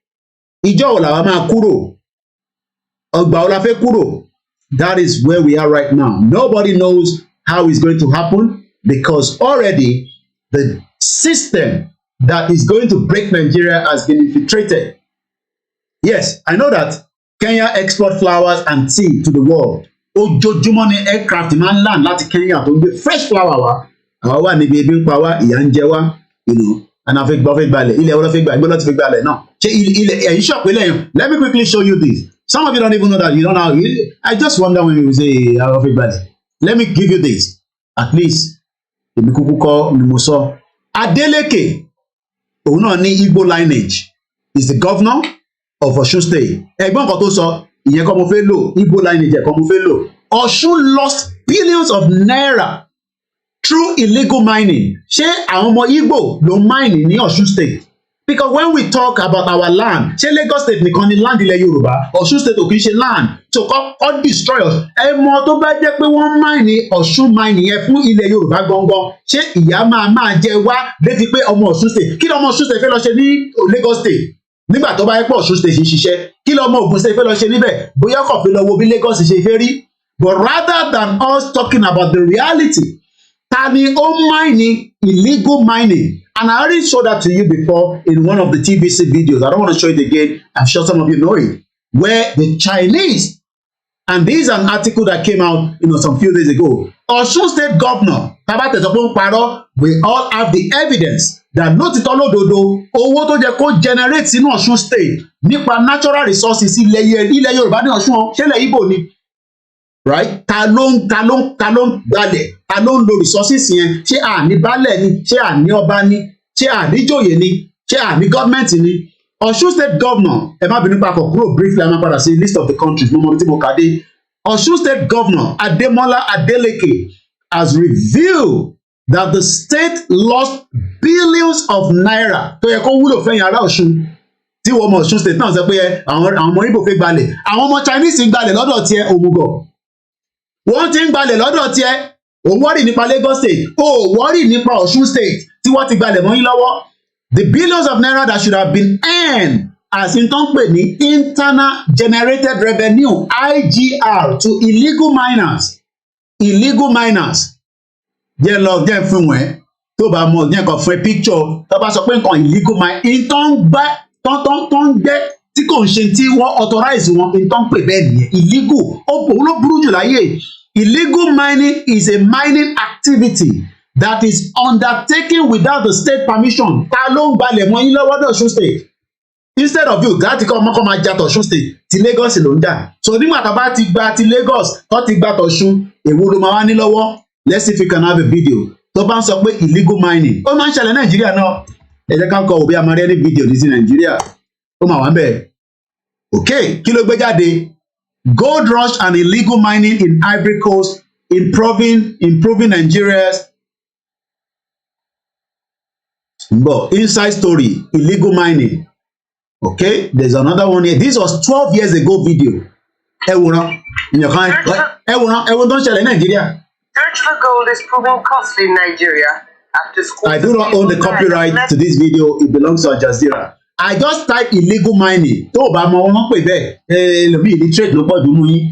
That is where we are right now. Nobody knows how it's going to happen because already the system that is going to break Nigeria has been infiltrated. Yes, I know that Kenya export flowers and tea to the world. Ojoojúmọ́ ni aircraft máa ń land láti Kenya tó ń gbé fresh flower wá. Àwa wà níbi ebi ń pa wá, ìyà ń jẹ wá, and I fẹ́ gbalẹ̀, ilẹ̀ ọlọ́ fẹ́ gbalẹ̀, ìgbọ́lọ́ ti fẹ́ gbalẹ̀ náà. Ṣé ilẹ̀ ẹ̀yìn ṣọ̀pù ilẹ̀ yẹn? Let me quickly show you this. Some of you don't even know that. You don't know. I just wonder when you say ọlọ́ fẹ́ gbalẹ̀. Let me give you this. At least, èmi kúkú kọ́ ni mo sọ. Adeleke, òun náà ní Igbo lineage, is the governor of Osun State. Ẹ̀gbọ́n kan tó sọ, ìyẹn kọ́ mo fẹ́ lò, Igbo lineage ẹ̀kọ́ mo fẹ́ lò. Osun lost billions of naira through illegal mining. Ṣé àwọn ọmọ Igbo ló mine ní Osun State? Because when we talk about our land, ṣé Lagos State nìkan ni land ilẹ̀ Yorùbá? Osun State ò kì í ṣe land. So kọ́ destroy us. Ẹ mọ tó bá jẹ́ pé wọ́n mine Osun mine yẹn fún ilẹ̀ Yorùbá gangan. Ṣé ìyá máa jẹ wá létí pé ọmọ Osun State? Kí lọmọ Osun State fẹ́ lọ ṣe ní Lagos State? Nígbà tó bá yẹ pé Osun State ń ṣiṣẹ́, kí lọmọ Ògùn State fẹ́ lọ ṣe níbẹ̀? Bóyá kò fi lọ wo bí Lagos ṣe fẹ́ rí. But rather than us talking about the reality, Tani mining, illegal mining. And I already showed that to you before in one of the TVC videos. I don't want to show it again. I'm sure some of you know it. Where the Chinese, and this is an article that came out, some few days ago. Osun State Governor, we all have the evidence that lótìtọ́ lódodo owó tó jẹ́ kó generate sínú Osun State nípa natural resources ilẹ̀ Yorùbá ní Ọ̀ṣun ṣẹlẹ̀ Ìgbò ni. Right? Ta ló ń gbalẹ̀, ta ló ń lo resources yẹn, ṣé àní baálẹ̀ ni, ṣé àní ọba ni, ṣé àní ìjòyè ni, ṣé àní gọ́ọ̀mẹ̀ntì ni. Osun State Governor, ẹ má bínú pa kọ kúrò briefly, I'm about to say list of the countries, Osun State Governor Ademola Adeleke has revealed that the state lost billions of naira tó yẹ kó wúlò fẹ́yìn ará Ọ̀ṣun tí wọ́n mọ̀ Ọ̀ṣun State náà sọ pé àwọn ọmọ Igbo fẹ́ gbalẹ̀, àwọn ọmọ Chinese ń gbalẹ̀ lọ́dọ̀ tiẹ̀ òmùgọ̀, wọ́n ti ń gbalẹ̀ lọ́dọ̀ tiẹ̀, ò wọ́rì nípa Lagos State, ò wọ́rì nípa Ọ̀ṣun State tí wọ́n ti gbalẹ̀ mọ́ yín lọ́wọ́. The billions of naira that should have been earned as in tó ń pè ní internal generated revenue IGR to illegal miners jẹ́ lọ jẹ́ fún wọn tó bá mọ̀ jẹ́ nǹkan fún ẹ picture tó bá sọ pé nǹkan illegal mine in tó ń gbẹ́ tó ń gbẹ́ tí kò ń ṣe tí wọ́n authorize wọn in tó ń pè bẹ́ẹ̀ nìyẹn illegal òun ló burú jù láyé. Illegal mining is a mining activity that is undertaken without the state permission. Ta ló ń gbalẹ̀ mọ́ yín lọ́wọ́ ní Ọ̀ṣun State? Instead of you láti kọ́ ọmọkọ́ máa jà t'Ọ̀ṣun State ti Lagos ló ń jà. So nígbà tá a bá ti gba ti Lagos tó ti gba t'Ọ̀ṣun èwo ló máa wá ní lọ́wọ́? Let's see if we can have a video. Tó bá ń sọ pé illegal mining ó máa ń ṣẹlẹ̀ Nàìjíríà náà. Ẹ jẹ́ ká kọ òbí amárẹ́ ní fídíò ní sí Nàìjíríà. Ó máa wá ń bẹ̀. Okay, kí ló gbé jáde? Gold rush and illegal mining in Ivory Coast improving Nigeria's inside story, illegal mining. Okay, there's another one here. This was 12 years ago video. Search for gold is proving costly in Nigeria after school. I do not own the copyright to this video. It belongs to Al Jazeera. I just type illegal mining. Tó o bá mọ wọn pè bẹ́ẹ̀ lómi illiterate ló pọ̀ jù mú yín.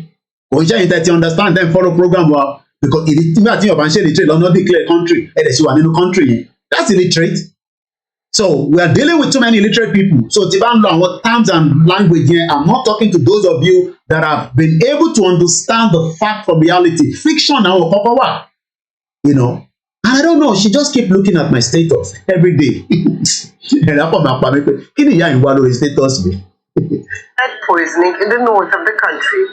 Kò ń ṣe yín tẹ́tí understand then follow program wa because nígbà tí Yorùbá ń ṣe illiterate lọ́nà declare country ẹ̀ dẹ̀ ṣe wà nínú country yẹn. That's illiterate. So we are dealing with too many illiterate people. So tí bá ń lo àwọn terms and language yẹn, I'm not talking to those of you that have been able to understand the fact from reality. Fiction àwọn kọ́kọ́ wà, you know. And I don't know, she just keep looking at my status every day. Lead poisoning in the north of the country.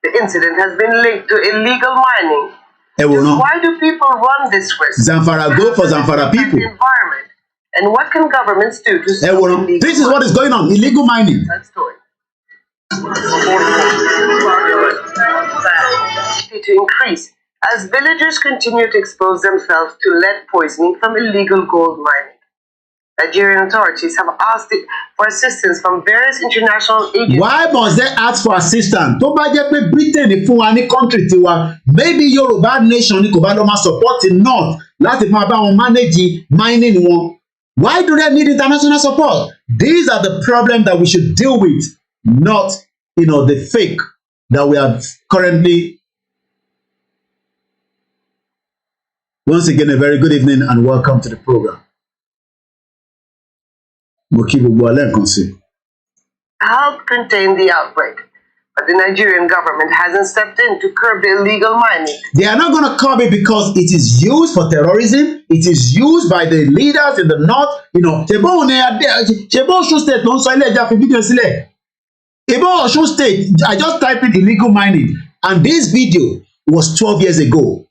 The incident has been linked to illegal mining. Why do people run this risk? Zamfara go for Zamfara people. Environment. And what can governments do to stop illegal This is what is going on, illegal mining. That story. To increase as villagers continue to expose themselves to lead poisoning from illegal gold mining. Nigerian authorities have asked for assistance from various international agencies. Why must they ask for assistance? Tó bá jẹ́ pé Britain fún wa ní country tiwa, maybe Yoruba nation ní kò bá lọ máa support the north láti máa bá wọn manage mining wọn. Why do they need international support? These are the problems that we should deal with, not, the fake that we are currently. Once again, a very good evening and welcome to the program. Help contain the outbreak, but the Nigerian government hasn't stepped in to curb the illegal mining. They are not going to curb it because it is used for terrorism. It is used by the leaders in the north. Osun State don't say Osun State. I just typed in illegal mining, and this video was 12 years ago.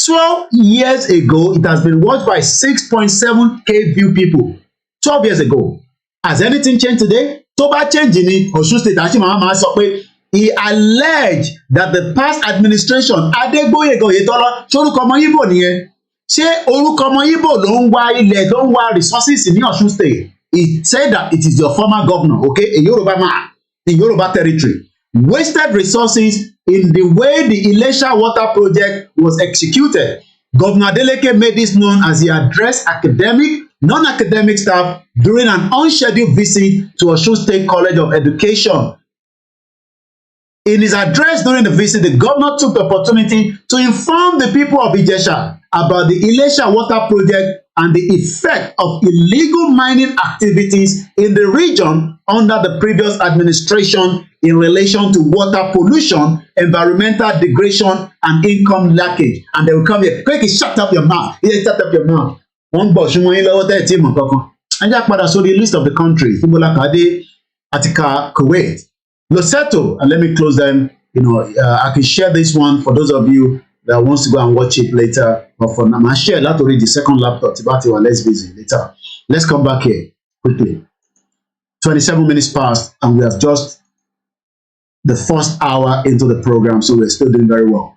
12 years ago, it has been watched by 6.7K view people. 12 years ago. Has anything changed today? Tó bá change ní Osun State, àti màmá sọ pé he alleged that the past administration, Adegboyega Oyetola, ṣorúkọ ọmọ Igbo nìyẹn. Ṣé orúkọ ọmọ Igbo ló ń wá ilẹ̀, ló ń wá resources ní Osun State? He said that it is your former governor, okay, a Yoruba man in Yoruba territory, wasted resources in the way the Ilesha water project was executed. Governor Adeleke made this known as he addressed academic, non-academic staff during an unscheduled visit to Osun State College of Education. In his address during the visit, the governor took the opportunity to inform the people of Ijesha about the Ilesha water project and the effect of illegal mining activities in the region under the previous administration in relation to water pollution, environmental degradation, and income leakage. And they will come here, quick, shut up your mouth. Yeah, shut up your mouth. One boss, you want to know that team. And just pada so the list of the countries: Tibola Kade, Atika, Kuwait, Lesotho, and let me close them. I can share this one for those of you that wants to go and watch it later. But for now, I share that already. The second laptop, Tibati, let's busy later. Let's come back here quickly. 27 minutes past, and we have just the first hour into the program, so we're still doing very well.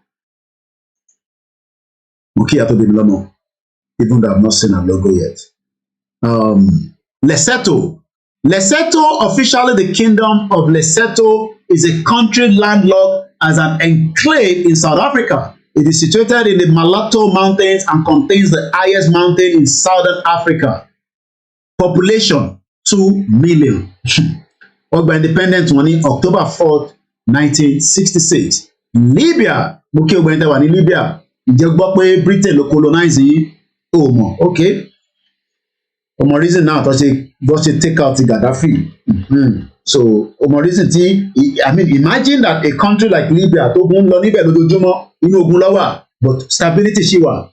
Mukia to Dimilomo, even though I've not seen a logo yet. Lesotho. Lesotho, officially the Kingdom of Lesotho, is a country landlocked as an enclave in South Africa. It is situated in the Malato Mountains and contains the highest mountain in Southern Africa. Population 2 million. Ọgbà independent wọn ní October 4th, 1966. Libya, mo kí ọgbà ìtẹ̀wà ní Libya. Ǹjẹ́ gbọ́ pé Britain ló colonize yín? O mọ̀, okay. Ọmọ reason náà tó ṣe take out Gaddafi. So ọmọ reason tí, I mean, imagine that a country like Libya tó gún lọ níbẹ̀ lójoojúmọ́ inú ogun ló wà, but stability ṣì wà.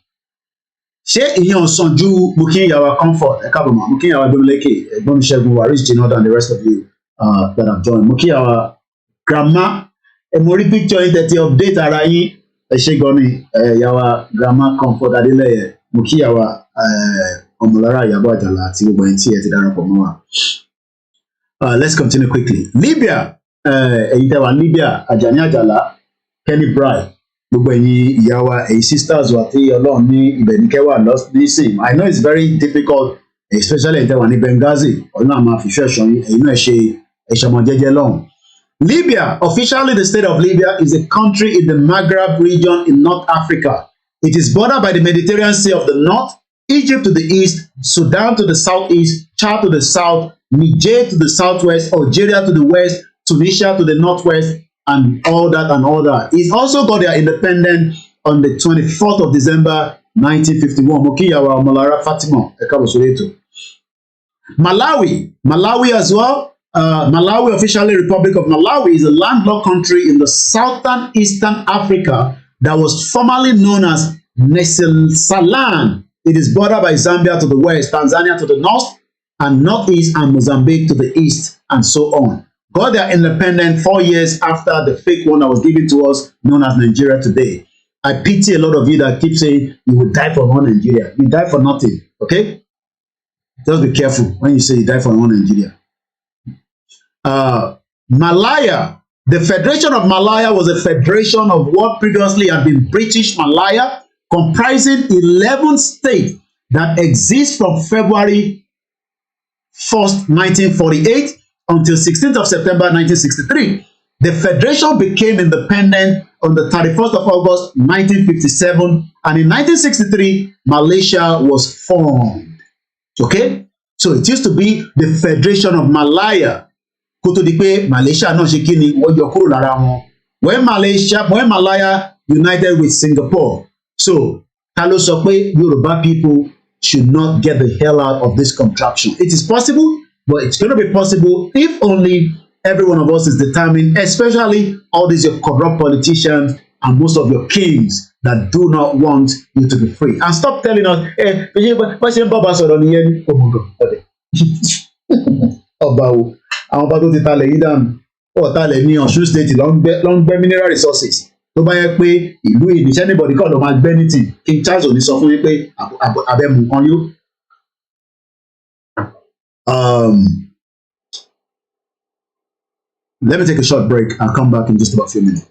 Ṣé ìyẹn ọ̀sán ju Mukiyawa Comfort ẹ̀ka bọ̀mọ̀ Mukiyawa Domileke ẹ̀gbọ́n mi Ṣẹ́gun Waris Jinoda and the rest of you that have joined. Mukiyawa grandma mo rí picture yín tẹ̀tí update ara yín ẹ ṣé gan ni Yawa grandma Comfort Adeleye Mukiyawa Ọmọlára Ìyábọ̀ Àjàlá àti gbogbo ẹni tí ẹ ti darapọ̀ mọ́ wa. Let's continue quickly. Libya ẹ̀yin tẹ́ wà Libya Ajani Àjàlá Kenny Bright gbogbo ẹ̀yin ìyá wa ẹ̀yin sisters wa tí Ọlọ́run ní ibẹ̀ ní kẹwàá nísìn. I know it's very difficult, especially ẹ̀yin tẹ́ wà ní Benghazi. Ọlọ́run àmọ́ àfiṣẹ́ ẹ̀ṣọ́ yín ẹ̀yin náà ṣe ẹ̀ṣọ́mọ jẹ́jẹ́ lọ́hùn. Libya, officially the state of Libya, is a country in the Maghreb region in North Africa. It is bordered by the Mediterranean Sea of the north, Egypt to the east, Sudan to the southeast, Chad to the south, Niger to the southwest, Algeria to the west, Tunisia to the northwest, and all that. It's also got their independence on the 24th of December 1951. Mukiyawa Ọmọlára Fatima Ekabosoreto. Malawi as well. Malawi, officially Republic of Malawi, is a landlocked country in the southern eastern Africa that was formerly known as Nyasaland. It is bordered by Zambia to the west, Tanzania to the north, and northeast, and Mozambique to the east, and so on. Got their independence 4 years after the fake one that was given to us, known as Nigeria today. I pity a lot of you that keep saying you will die for one Nigeria. You die for nothing, okay? Just be careful when you say you die for one Nigeria. Malaya. The Federation of Malaya was a federation of what previously had been British Malaya, comprising 11 states that exist from February 1st, 1948 until 16th of September 1963. The federation became independent on the 31st of August 1957, and in 1963, Malaysia was formed. Okay? So it used to be the Federation of Malaya. Kó tó di pé Malaysia náà ṣe kí ni wọ́n yọ kúrò lára wọn. When Malaya united with Singapore. So ta ló sọ pé Yoruba people should not get the hell out of this contraption? It is possible, but it's going to be possible if only every one of us is determined, especially all these your corrupt politicians and most of your kings that do not want you to be free. And stop telling us, àwọn ọba tó ti talẹ̀ yìí dànù ọ̀talẹ̀ ní Ọ̀ṣun state ló ń gbẹ́ mineral resources tó bá yẹ pé ìlú ìníṣẹ́ níbọ̀dí kọ́ ló máa gbẹ́ ní tì King Charles ò ní sọ fún yín pé abẹ́mu kan yó. Let me take a short break. I'll come back in just about a few minutes.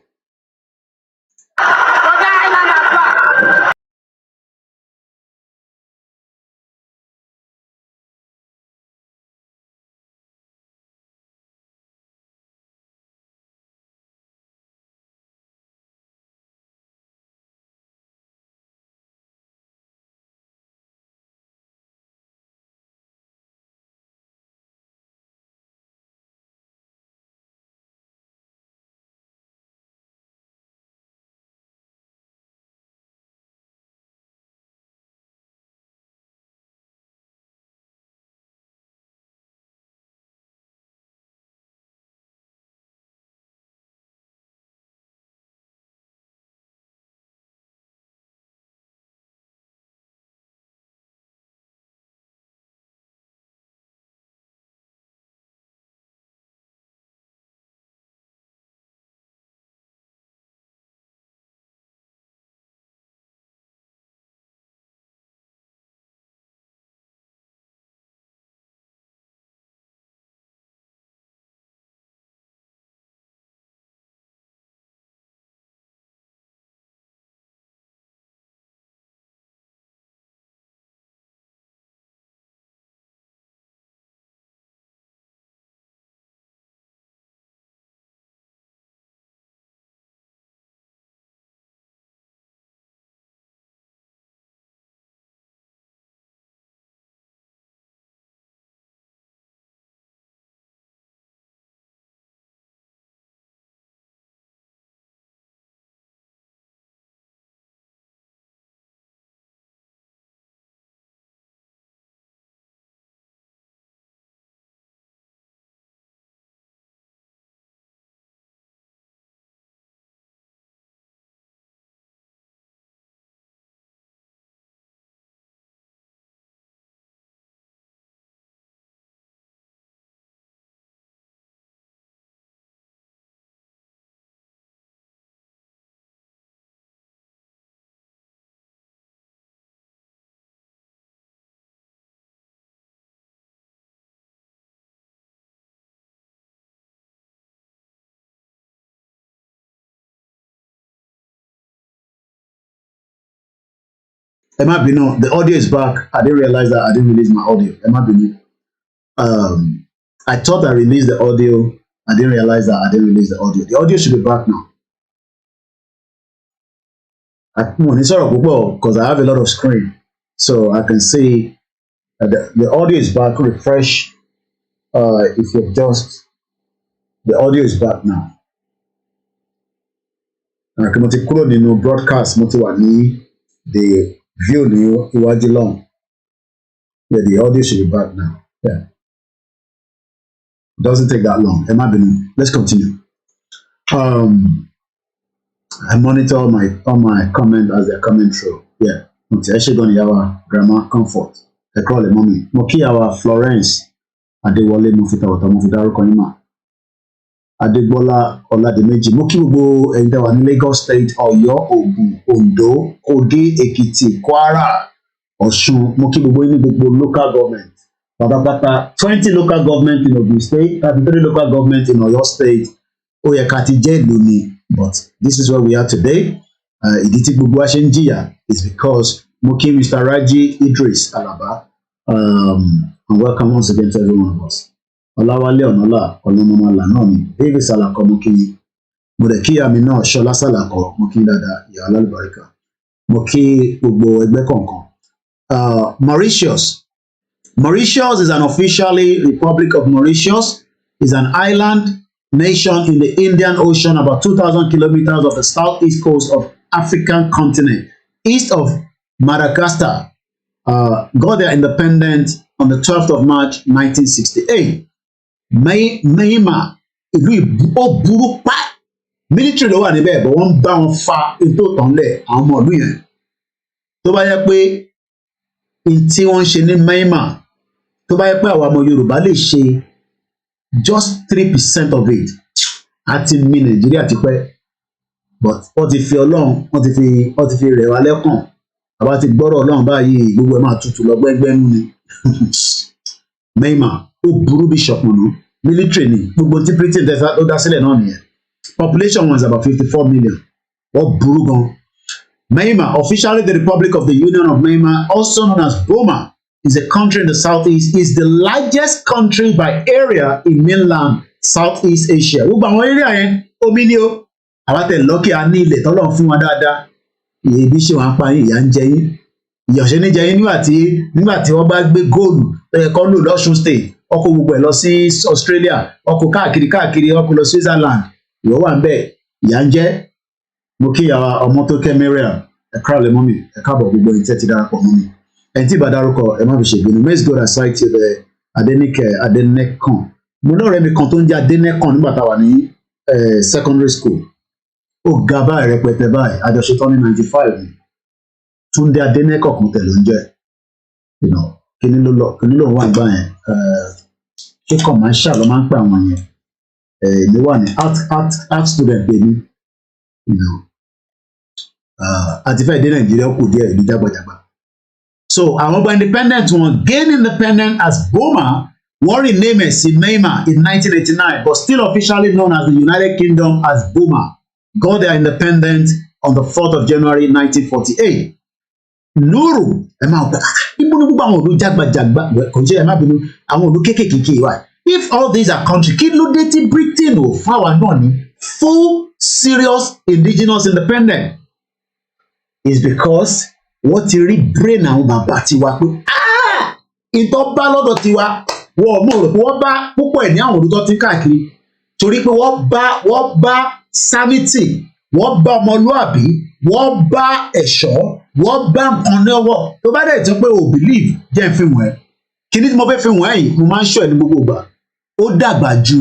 Emma Bino, the audio is back. I didn't realize that I didn't release my audio. Emma Bino. I thought I released the audio. I didn't realize that I didn't release the audio. The audio should be back now. Because I have a lot of screen. So I can see the audio is back. Refresh. If you just, the audio is back now. Broadcast the view new long. Yeah, the audio should be back now. Yeah. It doesn't take that long. Let's continue. I monitor all my comments as they're coming through. Yeah. Actually going to our grammar comfort. I call it mommy. Moki our Florence. Adewale Mofita Mofita Konima. Adebola Olademeji. Moki gbogbo ẹ̀yin tẹ́ wà ní Lagos State, Ọ̀yọ́, Ògùn, Ondo, Kogi, Èkìtì, Kwara, Ọ̀ṣun. Moki gbogbo ní gbogbo local government. Pátápátá 20 local government in Ogun State, 33 local government in Ọ̀yọ́ State. Ó yẹ ká ti jẹ́ ìlú ni, but this is where we are today. Ìdí tí gbogbo wa ṣe ń jìyà is because Moki Mr. Raji Idris Alaba. And welcome once again to every one of us. Olawale Onola, Olomoma Lanoni, David Salako Moki, Modeki Amina, Shola Salako, Moki Dada, Yala Barika, Moki Ugbo Egbe Konko. Mauritius. Mauritius is an officially Republic of Mauritius, is an island nation in the Indian Ocean, about 2,000 kilometers of the southeast coast of African continent, east of Madagascar. Got their independence on the 12th of March 1968. Mahima, ìlú ó burú pa military ló wà níbẹ̀, but wọ́n bá wọn fa ètò ìtànlẹ̀ àwọn ọmọ ìlú yẹn. Tó bá yẹ pé tí wọ́n ń ṣe ní Mahima, tó bá yẹ pé àwọn ọmọ Yorùbá lè ṣe just 3% of it, àti mi Nàìjíríà ti pẹ́, but wọ́n ti fi Ọlọ́run, wọ́n ti fi rẹ̀ wá lẹ́kàn. Àbá ti gbọ́rọ̀ Ọlọ́run báyìí, gbogbo ẹ̀ máa tutù lọ gbẹ́gbẹ́mú ni. Mahima ó burú bí ṣọ̀pọ̀nà military ni gbogbo tí Britain ló dá sílẹ̀ náà nìyẹn. Population was about 54 million. Wọ́n burú gan. Mahima, officially the Republic of the Union of Mahima, also known as Burma, is a country in the southeast, is the largest country by area in mainland Southeast Asia. Gbogbo àwọn area yẹn omi ni ó. Àwa tẹ̀ lọ́kì á ní ilẹ̀ tọ́lọ̀ fún wa dáadáa. Ìyẹ̀bí ṣe wà ń pa yín, ìyà ń jẹ yín. Ìyọ̀ṣẹ́ ní jẹ yín nígbà tí wọ́n bá gbé góòlù ẹ̀kọ́ lò lọ́ṣun state, ọkọ̀ gbogbo ẹ̀ lọ sí Australia, ọkọ̀ káàkiri ọkọ̀ lọ Switzerland, ìwọ wà ń bẹ̀, ìyà ń jẹ. Mo kí ìyàwó ọmọ tó kẹ́ Mariam, ẹ̀ka ọ̀lẹ́ mọ́mì, ẹ̀ka àbọ̀ gbogbo ìtẹ́ ti darapọ̀ mọ́mì. Ẹni tí ìbá dárúkọ ẹ má fi ṣègbè. May God aside to the Adenekan. Mo lọ́rẹ̀ẹ́ mi kan tó ń jẹ́ Adenekan nígbà tá a wà ní secondary school. Ó ga báyìí rẹpẹtẹ báyìí, àjọṣetán ní 95 ni. Túndé Adénẹ́kọ̀ kan tẹ̀lé ń jẹ́, kíní ló wà gbà yẹn, ṣé commercial ló máa ń pè àwọn yẹn, èmi wà ní art student bèbí, àti fẹ́ dé Nàìjíríà kù díẹ̀ ìlú jágbàjàgbà. So àwọn ọba independent wọn gain independent as Burma, wọ́n rename ẹ̀ sí Mahima in 1989, but still officially known as the United Kingdom as Burma. Got their independence on the 4th of January 1948. Nuru, ẹ máa gbà, ibo ni gbogbo àwọn òdu jágbàjàgbà kò jẹ́ ẹ má bínú, àwọn òdu kéékèèké wà. If all these are country, kí ló dé tí Britain ò fún àwa náà ní full serious indigenous independence? Is because wọ́n ti rí brain àwọn bàbá tiwa pé ìtọ́ bá lọ́dọ̀ tiwa wọ́n mọ̀ rò pé wọ́n bá púpọ̀ ẹ̀ ní àwọn òdu tó ti káàkiri, torí pé wọ́n bá sanity, wọ́n bá ọmọlúàbí, wọ́n bá ẹ̀ṣọ́, wọ́n bá nǹkan lọ́wọ́. Tó bá dẹ̀ tó pé o believe jẹ́ ń fi wọ̀n ẹ́, kí ni tí mo fẹ́ fi wọ̀n ẹ́ yìí, mo máa ń ṣọ́ ẹ̀ ní gbogbo ìgbà. Ó dàgbà ju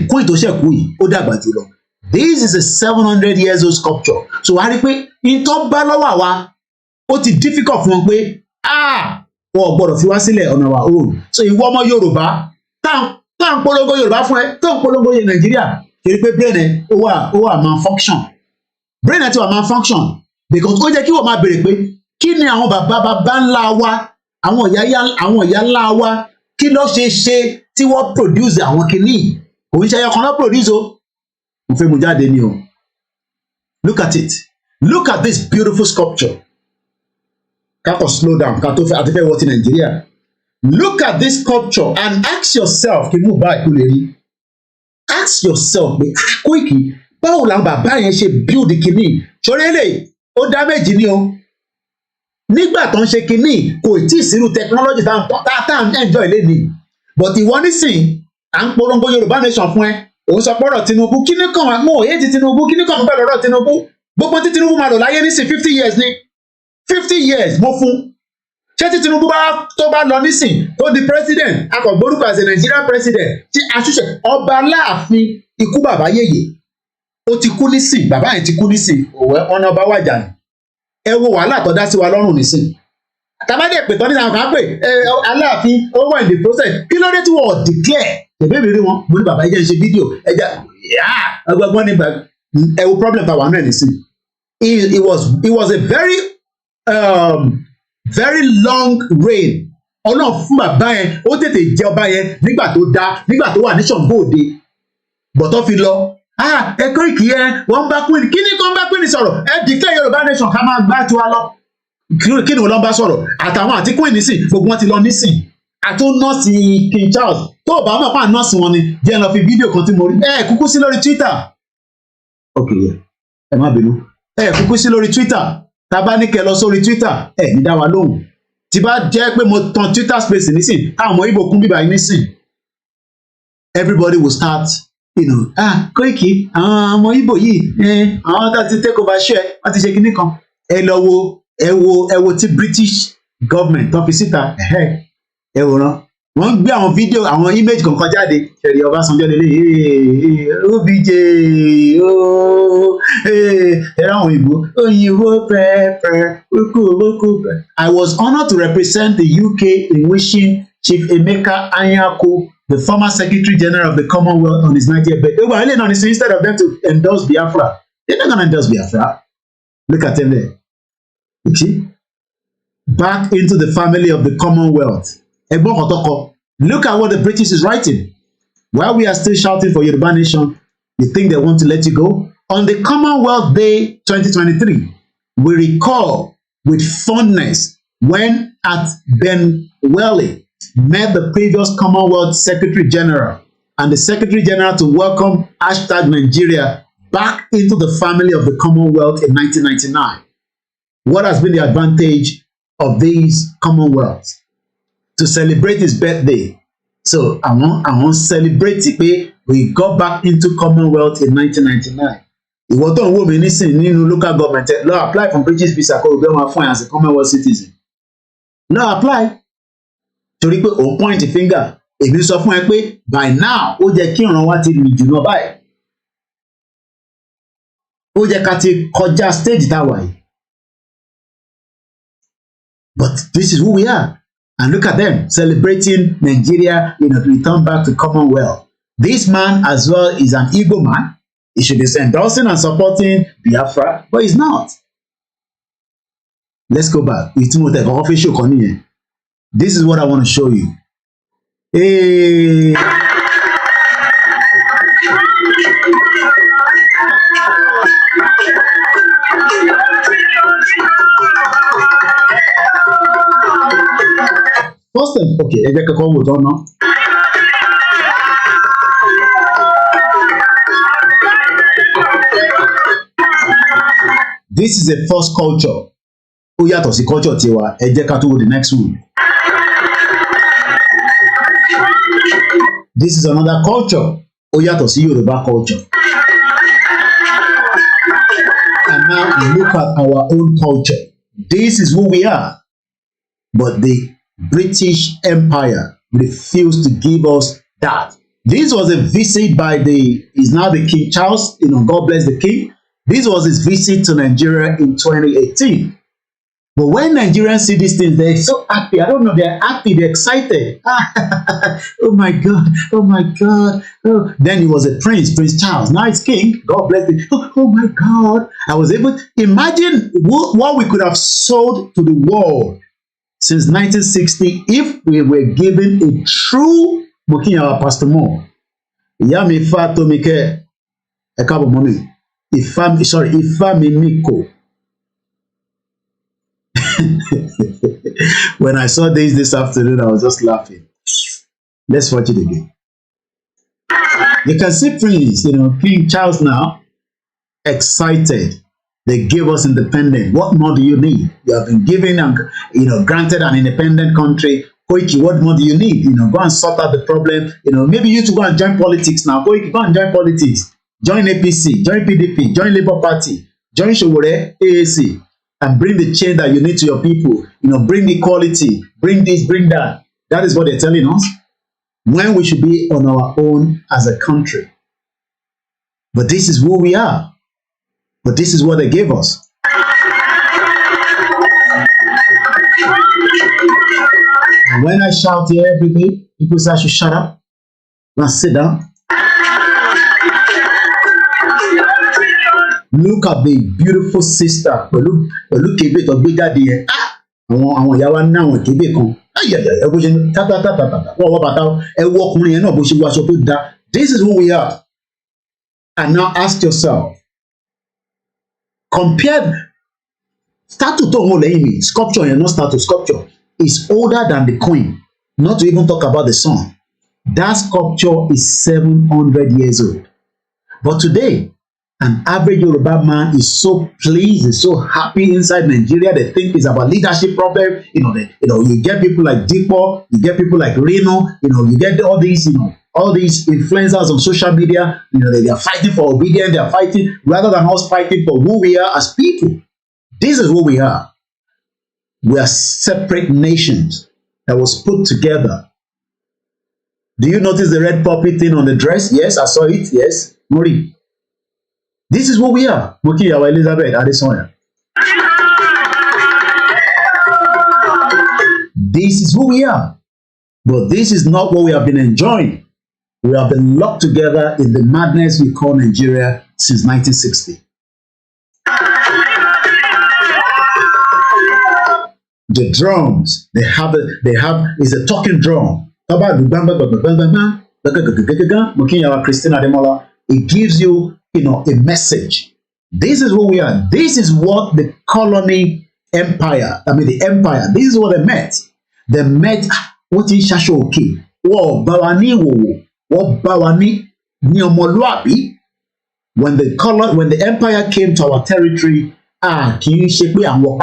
queen tó ṣẹ̀kú yìí, ó dàgbà jù lọ. This is a 700 years old sculpture. So wàá rí pé ìtọ́ bá lọ́wọ́ àwa ó ti difficult fún wọn pé wọn ò gbọ́dọ̀ fi wá sílẹ̀ on our own. So ìwọ ọmọ Yorùbá tá à ń polongo Yorùbá fún ẹ, tó ń polongo yẹ Nàìjíríà, kì í pé brain ẹ ó wà malfunction. Brain ẹ ti wà malfunction because ó jẹ́ kí wọ́n máa béèrè pé kí ni àwọn bàbá ńlá wa, àwọn ìyá ńlá wa, kí ló ṣe tí wọ́n produce àwọn kìíní. Kò ń ṣe ẹyọ kan ló produce o. Mo fẹ́ mu jáde ni o. Look at it. Look at this beautiful sculpture. slow down, what in Nigeria. Look at this sculpture and ask yourself, ask yourself, Koiki, báwo làwọn bàbá yẹn ṣe build kìíní? Ṣọlá eléyìí, ó damage ni o. Nígbà tó ń ṣe kìíní, kò tí ì sírú technology tá à ń enjoy lénìí. But ìwọ nísìn, à ń polongo Yorùbá nation fún ẹ. Òun sọ pọ́rọ̀ Tinubu, kíní kan wà mọ́ òye ti Tinubu, kíní kan pẹ̀lú ọ̀rọ̀ Tinubu. Gbogbo tí Tinubu máa lò láyé nísìn 50 years ni. 50 years mo fún. Ṣé tí Tinubu tó bá lọ nísìn tó di president, akọ̀gbórúkọ as a Nigerian president, tí aṣúṣe ọba Aláàfin ikú bàbá yèyè. Ó ti kú nísìn, bàbá yẹn ti kú nísìn, òwe wọn náà bá wàjà ni. Ẹ wo wàhálà tó dá sí wa lọ́rùn nísìn. Tàbádé pè tán ní àwọn kan pè Aláàfin ó wà in the process. Kí ló dé tí wọ́n declare? Ẹ̀bẹ́ mi rí wọn, mo ní bàbá ẹjẹ́ ń ṣe fídíò, ọgbọ́n nígbà ẹ wo problem ta wà náà nísìn. It was a very long reign. Ọlọ́run fún bàbá yẹn, ó tètè jẹ ọba yẹn nígbà tó wà ní Ṣàngó Òde. Bọ̀tọ́ fi lọ. Ẹ Koiki yẹn, wọ́n bá Queen. Kí ni kan bá Queen sọ̀rọ̀? Ẹ declare Yorùbá nation ká máa gbá tiwa lọ. Kí ni wọ́n lọ bá sọ̀rọ̀? Àtàwọn àti Queen nísìn, gbogbo wọn ti lọ nísìn. Àti nọ́ọ̀sì King Charles. Tó o bá mọ̀ pa nọ́ọ̀sì wọn ni, jẹ́ lọ fi fídíò kan tí mo rí. Kúkú sí lórí Twitter. Ok, ẹ má bínú. Kúkú sí lórí Twitter. Tá bá ní kẹ́ lọ sórí Twitter, ní dá wa lóhùn. Tí bá jẹ́ pé mo tan Twitter space nísìn, táwọn ọmọ Ìgbò kún bíbá yìí nísìn. Everybody will start, Koiki, àwọn ọmọ Ìgbò yìí, àwọn tá ti take over share, wọ́n ti ṣe kinní kan. Ẹ wo tí British government tó fi síta, ẹ wòran. Wọ́n gbé àwọn fídíò, àwọn image kankan jáde. Ṣẹ̀rí Ọbásanjọ́ lélẹ̀, OBJ, ẹ̀rọ àwọn òyìnbó pẹ́ẹ́pẹ́, wókù. I was honoured to represent the UK in wishing Chief Emeka Anyaku, the former Secretary General of the Commonwealth, on his 90th birthday. Well, instead of them to endorse Biafra, they're not going to endorse Biafra. Look at them there. You see? Back into the family of the Commonwealth. Look at what the British is writing. While we are still shouting for Yoruba nation, you think they want to let you go? On the Commonwealth Day 2023, we recall with fondness when at Benwell met the previous Commonwealth Secretary General and the Secretary General to welcome #Nigeria back into the family of the Commonwealth in 1999. What has been the advantage of these Commonwealths? To celebrate his birthday. So I want celebrate it. We got back into Commonwealth in 1999. Ìwọ tó ń wò mí nísìn nínú local government lọ apply for British visa kó o gbé wọn fún ẹ as a Commonwealth citizen. Lọ apply. Torí pé òun point finger. Èmi sọ fún ẹ pé by now ó jẹ́ kí ìran wa ti rìn jùlọ báyìí. Ó jẹ́ ká ti kọjá stage tá a wà yìí. But this is who we are. And look at them celebrating Nigeria, return back to Commonwealth. This man as well is an Igbo man. He should be endorsing and supporting Biafra, but he's not. Let's go back. This is what I want to show you. Hey. First time, okay, ẹ jẹ́ kẹ́kọ̀ọ́ wò tán ná. This is a first culture. Ó yàtọ̀ sí culture tiwa, ẹ jẹ́ ká tó wo the next one. This is another culture. Ó yàtọ̀ sí Yoruba culture. And now look at our own culture. This is who we are. But the British Empire refused to give us that. This was a visit by is now the King Charles, God bless the King. This was his visit to Nigeria in 2018. But when Nigerians see these things, they're so happy. I don't know, they're happy, they're excited. Oh my God, oh my God. Oh. Then he was a prince, Prince Charles. Now it's king, God bless him. Oh my God. I was able to imagine what we could have sold to the world since 1960 if we were given a true Mokinya Pastor Mo. Yami Fatomike Ekabo Momi. Ifami Miko. When I saw this afternoon, I was just laughing. Let's watch it again. You can see Prince, King Charles now, excited. They gave us independence. What more do you need? You have been given and granted an independent country. Koiki, what more do you need? Go and sort out the problem. Maybe you to go and join politics now. Koiki, go and join politics. Join APC, join PDP, join Labour Party, join Showore, AAC, and bring the change that you need to your people. Bring equality, bring this, bring that. That is what they're telling us. When we should be on our own as a country. But this is who we are. But this is what they gave us. And when I shout here every day, people say I should shut up. Now sit down. Look at the beautiful sister. Pẹ̀lú kébé tó gbé jáde yẹn. Àwọn ìyá wa ní àwọn kébé kan. Ẹ bó ṣe tátátátátá. Wọ́n bàtà ẹ wọ ọkùnrin yẹn náà bó ṣe wọ aṣọ tó dáa. This is who we are. And now ask yourself. Compared statue tó ń wò lẹ́yìn mi, sculpture yẹn, not statue, sculpture is older than the queen. Not to even talk about the sun. That sculpture is 700 years old. But today, an average Yoruba man is so pleased, is so happy inside Nigeria. They think it's about leadership problem. You get people like Dipo, you get people like Reno, you get all these influencers on social media. They are fighting for obedience. They are fighting rather than us fighting for who we are as people. This is who we are. We are separate nations that was put together. Do you notice the red poppy thing on the dress? Yes, I saw it. Yes, Mori. This is what we are. Mukiyawa Elizabeth Adesanya. This is who we are. But this is not what we have been enjoying. We have been locked together in the madness we call Nigeria since 1960. The drums, they have is a talking drum. Mukiyawa Christina Ademola. It gives you a message. This is who we are. This is what the colony empire, the empire, this is what they met. They met what is Shashoki. Wo bawani wo bawani ni omoluabi. When the empire came to our territory, kì í ṣe pé àwọn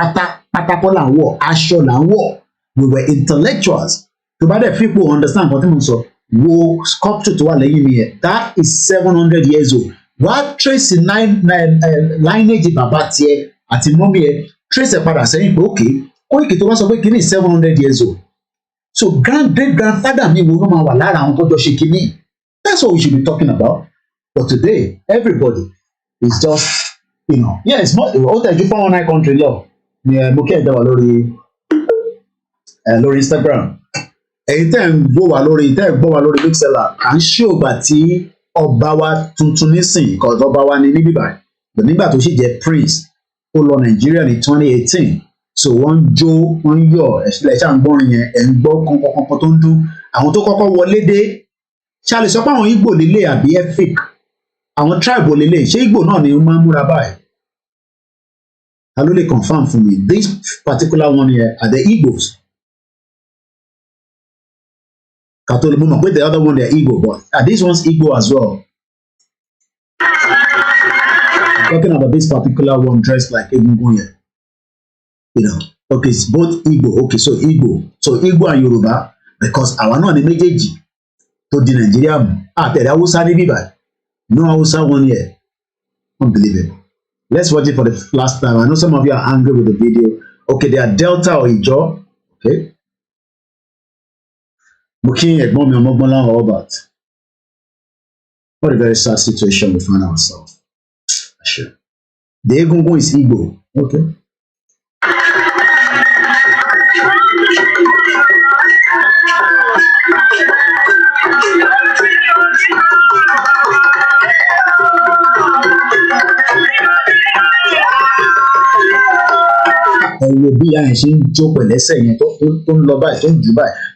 pátákó là ń wọ̀, aṣọ là ń wọ̀. We were intellectuals. To bá dẹ̀ people understand what I'm saying. Wo sculpture to wà lẹ́yìn mi yẹn. That is 700 years old. Wá trace lineage bàbá tiẹ̀ àti mọ́mí ẹ̀ trace ẹ̀ padà sẹ́yìn pé okay, Koiki tó wá sọ pé kíní 700 years old. So great grandfather mi wo ló máa wà lára àwọn tó jọ ṣe kíní. That's what we should be talking about. But today, everybody is just, yeah, it's more. Ó tẹ̀jú 419 country lọ. Mo kí ẹ̀ dá wa lórí Instagram. Èyí tẹ́ ń gbọ́ wa lórí Mixlr, à ń ṣe ògbà tí ọba wa tuntun nísìn, because ọba wa ni níbí báyìí. But nígbà tó sì jẹ́ prince, ó lọ Nàìjíríà ní 2018. So wọ́n jó, wọ́n yọ̀, ẹ̀ṣẹ̀ ṣáà ń gbọ́rin yẹn, ẹ̀ ń gbọ́ kọ̀ọ̀kan tó ń dún. Àwọn tó kọ́kọ́ wọlé dé, ṣá lè sọ pé àwọn Igbo lélẹ̀ àbí Efik? Àwọn tribe lélẹ̀, ṣé Igbo náà ni ó máa ń múra báyìí? Ta ló lè confirm fún mi? This particular one here are the Igbos. Catholic movement, with the other one they're Igbo, but are these ones Igbo as well? I'm talking about this particular one dressed like Egungun here. Okay, it's both Igbo. Okay, so Igbo and Yoruba, because àwa náà ni méjèèjì tó di Nigeria mú. Tẹ̀lé Hausa ní bíbá. No Hausa one here. Unbelievable. Let's watch it for the last time. I know some of you are angry with the video. Okay, they are Delta or Ijaw. Okay. Mukin ẹ̀gbọ́n mi ọmọgbọ́nlá Robert. What a very sad situation we find ourselves. Sure. The Egungun is Igbo. Okay.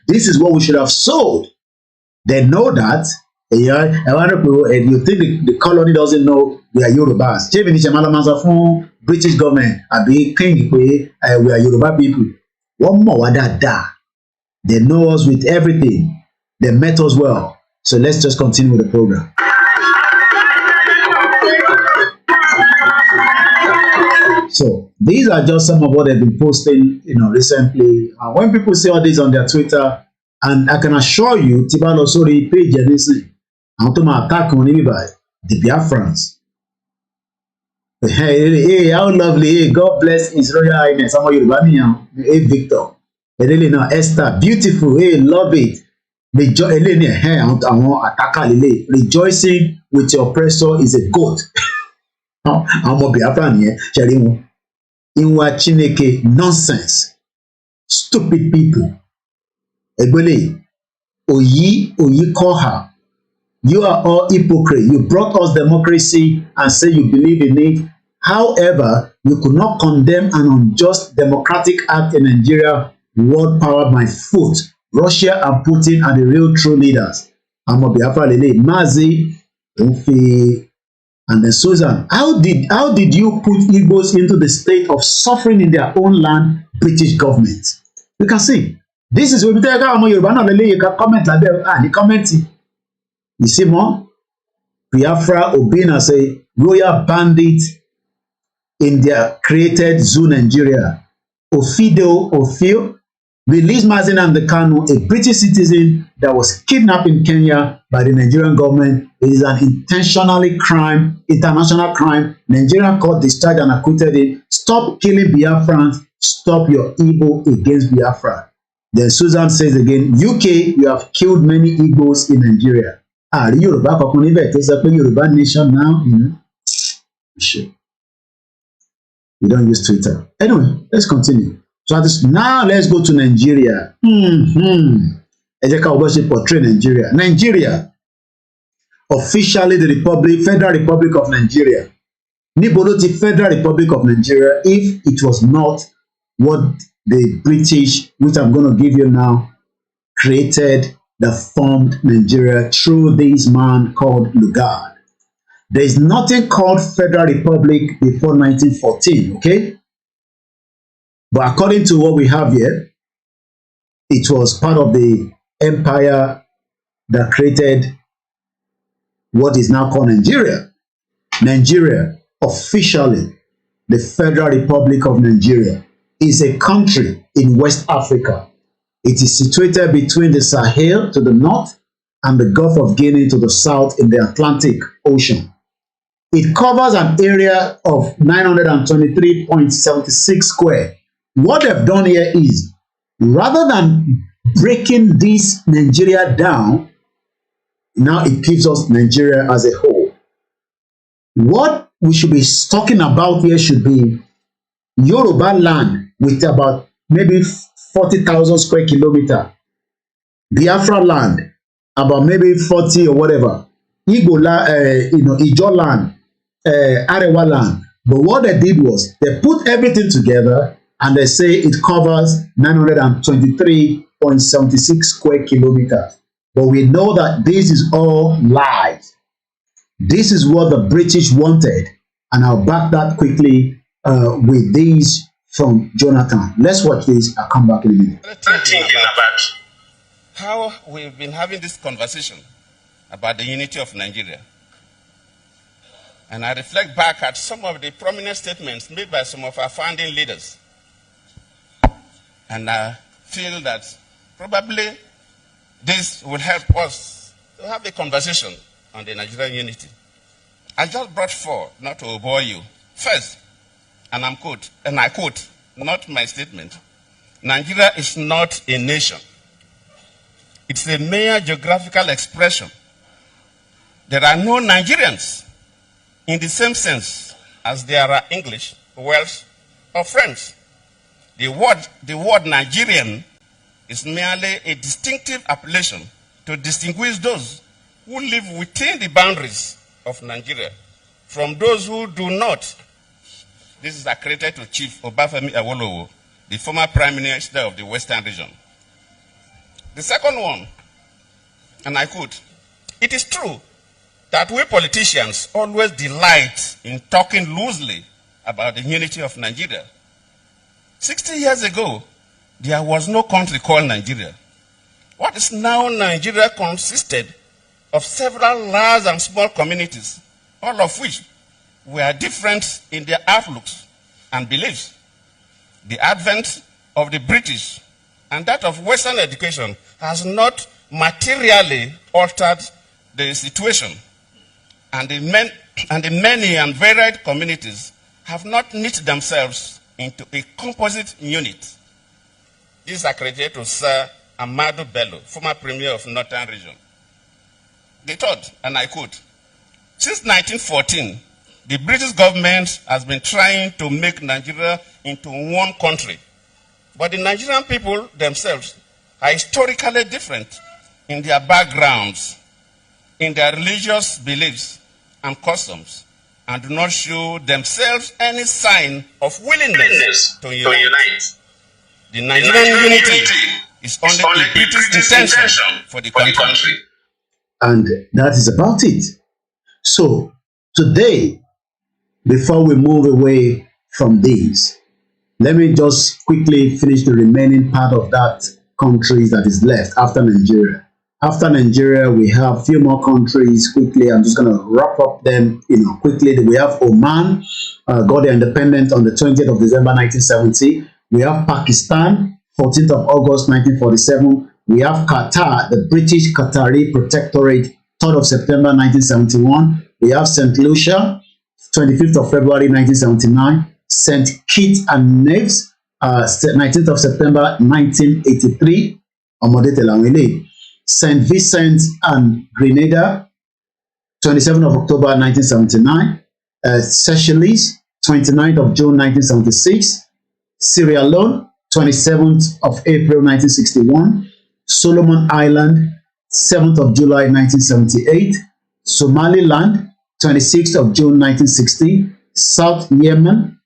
This is what we should have sold. They know that Yeah, I want to. And you think the colony doesn't know we are Yorubas? Ṣé ibi ní ṣe máa lọ máa sọ fún British government àbí king pé we are Yoruba people? Wọ́n mọ̀ wá dáadáa. They know us with everything. They met us well. So let's just continue with the program. So these are just some of what they've been posting, recently. When people see all this on their Twitter, and I can assure you, Tibalo sorry page and listen. Àwọn tó máa attack wọn níbí báyìí, the Biafrans. Hey, how lovely. Hey, God bless His Royal Highness. Ọmọ Yorùbá nìyẹn. Hey, Victor. Eléyìí náà, Esther, beautiful. Hey, love it. Eléyìí ní àwọn attacker lélẹ̀. Rejoicing with your oppressor is a goat. Àwọn ọmọ Biafra nìyẹn, ṣe rí wọn. Ìwà Chineke, nonsense. Stupid people. Egbele, Oyi call her. You are all hypocrite. You brought us democracy and say you believe in it. However, you could not condemn an unjust democratic act in Nigeria, world powered by foot. Russia and Putin are the real true leaders. Amo Biafra lele, Mazi, Ofi, and then Susan. How did you put Igbos into the state of suffering in their own land, British government? You can see. This is what we tell you. You can comment like that. The commenting. You see more? Biafra Obina say royal bandit in their created zoo Nigeria. Ophio released Mazi Nnamdi Kanu, a British citizen that was kidnapped in Kenya by the Nigerian government. It is an international crime. Nigerian court discharged and acquitted it. Stop killing Biafrans. Stop your evil against Biafra. Then Susan says again, UK, you have killed many Igbos in Nigeria. Yoruba kankan níbẹ̀ tó sọ pé Yoruba nation now, Sure. We don't use Twitter. Anyway, let's continue. So now let's go to Nigeria. Ẹ jẹ́ ká wo bó ṣe portray Nigeria. Nigeria, officially the Federal Republic of Nigeria. Níbo ló ti Federal Republic of Nigeria if it was not what the British, which I'm going to give you now, created, that formed Nigeria through this man called Lugard. There is nothing called Federal Republic before 1914, okay? But according to what we have here, it was part of the empire that created what is now called Nigeria. Nigeria, officially, the Federal Republic of Nigeria, is a country in West Africa. It is situated between the Sahel to the north and the Gulf of Guinea to the south in the Atlantic Ocean. It covers an area of 923.76 square. What they've done here is, rather than breaking this Nigeria down, now it gives us Nigeria as a whole. What we should be talking about here should be Yoruba land with about maybe 40,000 square kilometer. Biafra land, about maybe 40 or whatever. Igbo Ijo land, Arewa land. But what they did was, they put everything together and they say it covers 923.76 square kilometers. But we know that this is all lies. This is what the British wanted. And I'll back that quickly with these from Jonathan. Let's watch this. I'll come back in a minute. Thinking about how we've been having this conversation about the unity of Nigeria. And I reflect back at some of the prominent statements made by some of our founding leaders. And I feel that probably this will help us to have a conversation on the Nigerian unity. I just brought four, not to bore you. First, and I quote, not my statement, Nigeria is not a nation. It's a mere geographical expression. There are no Nigerians in the same sense as there are English, Welsh, or French. The word Nigerian is merely a distinctive appellation to distinguish those who live within the boundaries of Nigeria from those who do not. This is accredited to Chief Obafemi Awolowo, the former Prime Minister of the Western region. The second one, and I quote, It is true that we politicians always delight in talking loosely about the unity of Nigeria. 60 years ago, there was no country called Nigeria. What is now Nigeria consisted of several large and small communities, all of which were different in their outlooks and beliefs. The advent of the British and that of Western education has not materially altered the situation, and the many and varied communities have not knit themselves into a composite unit. This is accredited to Sir Amadu Bello, former Premier of Northern Region. They thought, and I quote, "Since 1914, the British government has been trying to make Nigeria into one country. But the Nigerian people themselves are historically different in their backgrounds, in their religious beliefs and customs, and do not show themselves any sign of willingness to unite. The Nigerian unity is only the British intention for the country." And that is about it. So today, before we move away from this, let me just quickly finish the remaining part of that countries that is left after Nigeria. After Nigeria, we have a few more countries. Quickly, I'm just going to wrap up them, quickly. We have Oman, got their independence on the 20th of December 1970. We have Pakistan, 14th of August 1947. We have Qatar, the British Qatari Protectorate, 3rd of September 1971. We have St. Lucia, 25th of February 1979. St. Kitts and Nevis, 19th of September 1983. St. Vincent and Grenada, 27th of October 1979. Seychelles, 29th of June 1976. Sierra Leone, 27th of April 1961. Solomon Island, 7th of July 1978. Somaliland, 26th of June 1960. South Yemen,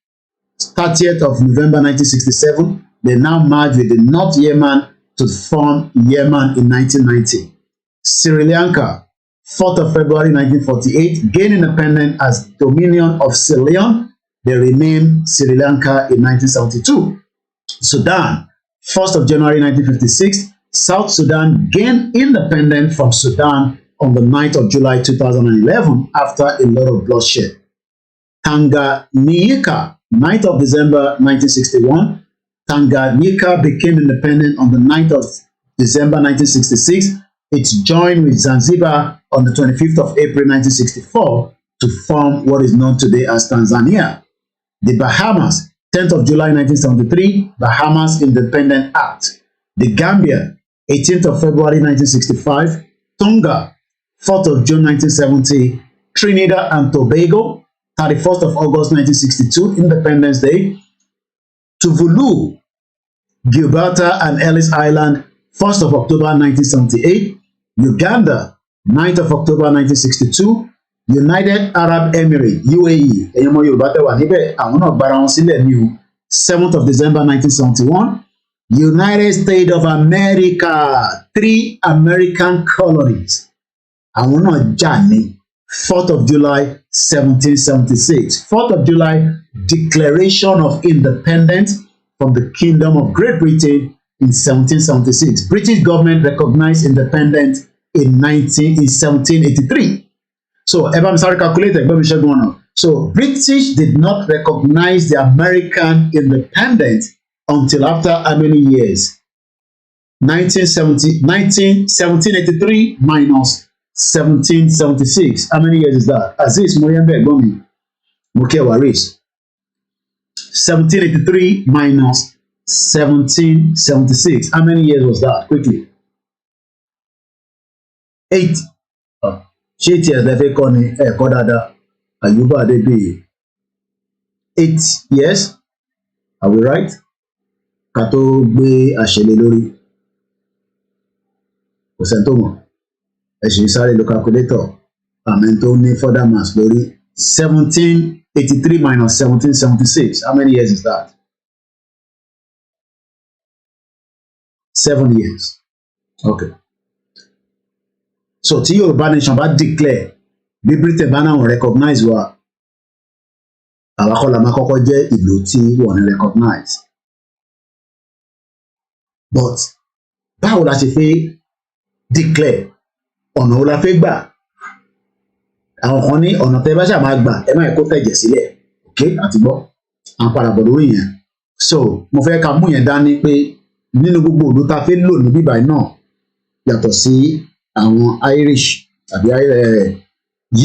30th of November 1967. They now merged with the North Yemen to form Yemen in 1990. Sri Lanka, 4th of February 1948, gained independence as Dominion of Ceylon. They renamed Sri Lanka in 1972. Sudan, 1st of January 1956, South Sudan gained independence from Sudan on the 9th of July 2011 after a lot of bloodshed. Tanganyika, 9th of December 1961. Tanganyika became independent on the 9th of December 1966. It joined with Zanzibar on the 25th of April 1964 to form what is known today as Tanzania. The Bahamas, 10th of July 1973, Bahamas Independent Act. The Gambia, 18th of February 1965. Tonga, 4th of June 1970. Trinidad and Tobago, 31st of August 1962, Independence Day. Tuvalu, Gibraltar and Ellis Island, 1st of October 1978. Uganda, 9th of October 1962. United Arab Emirates, UAE, ẹ̀yin ọmọ Yorùbá tẹ́ wà níbẹ̀, àwọn náà gbara wọn sílẹ̀ ní o, 7th of December 1971. United States of America, 3 American colonies, àwọn náà jà ní 4th of July 1776. 4th of July, Declaration of Independence from the Kingdom of Great Britain in 1776. British government recognized independence in 1783. So, I'm sorry, calculated. So, British did not recognize the American independence until after how many years? 1783 minus 1776. How many years is that? Aziz Moyembe Gomi. Mukewaris. 1783 minus 1776. How many years was that? Quickly. 8. Ṣé tí ẹ̀dẹ̀ fẹ́ kọ́ ni ẹ̀kọ́ dáadáa? Àyùbá Adébíyì. 8 years. Are we right? Ká tó gbé àṣẹlẹ̀ lórí. Kò sẹ́ni tó mọ̀. Ẹ ṣì ń sáré lo calculator. Àmì tó ní further maths lórí. 1783 minus 1776. How many years is that? 7 years. Okay. So tí Yorùbá nation bá declare bí Britain bá náà recognize wa, àwa kọ́ la máa kọ́kọ́ jẹ́ ìlú tí wọ́n ní recognize. But báwo la ṣe fẹ́ declare? Ọ̀nà wo la fẹ́ gbà? Àwọn kan ní ọ̀nà tẹ́ bá ṣáà máa gbà ẹ má yẹ kó tẹ̀jẹ̀ sílẹ̀, ok àti gbọ́ à ń padà bọ̀ lórí yẹn. So mo fẹ́ ká mú yẹn dání pé nínú gbogbo ìlú tá a fẹ́ lò ní bíbáyìí náà yàtọ̀ sí àwọn Irish tàbí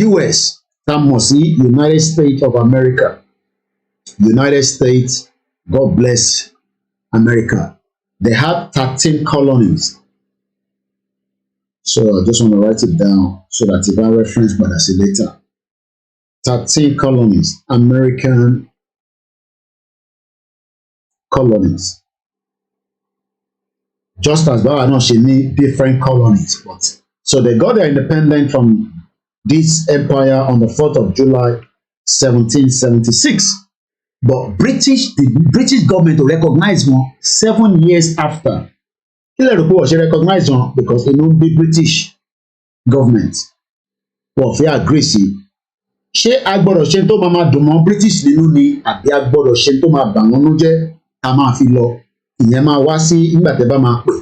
US tá a mọ̀ sí United States of America. United States, God bless America. They had 13 colonies. So I just want to write it down so that if I reference but I see later. 13 colonies, American colonies. Just as báwa náà ṣe ní different colonies, but so they got their independence from this empire on the 4th of July 1776. But the British government recognize one 7 years after. Ilé ìròpọ̀ wọ̀ ṣe recognize one because they know the British government wọ́n fi agree sí. Ṣé a gbọ́dọ̀ ṣe tó máa dùn mọ́ British nínú ni àbí a gbọ́dọ̀ ṣe tó máa bà wọ́n nú jẹ́ a máa fi lọ? Ìyẹn máa wá sí nígbà tẹ́ bá máa pè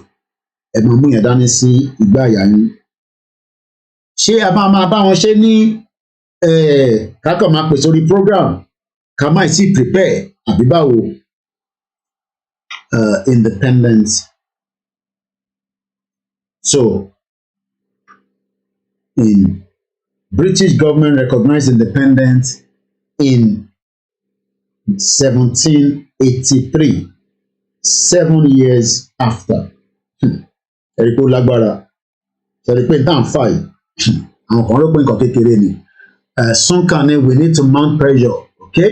ẹ máa mú yẹn dání sí ìgbà àyà yín. Ṣé a máa bá wọn ṣe ní kákan máa pè sórí program ká má sì prepare àbí báwo? Independence. So in British government recognized independence in 1783, 7 years after. Ẹ̀rí pé ó lágbára. Ẹ̀rí pé tá à ń fà yìí, àwọn kan ló pé nǹkan kékeré ni. Sunkan we need to mount pressure, okay?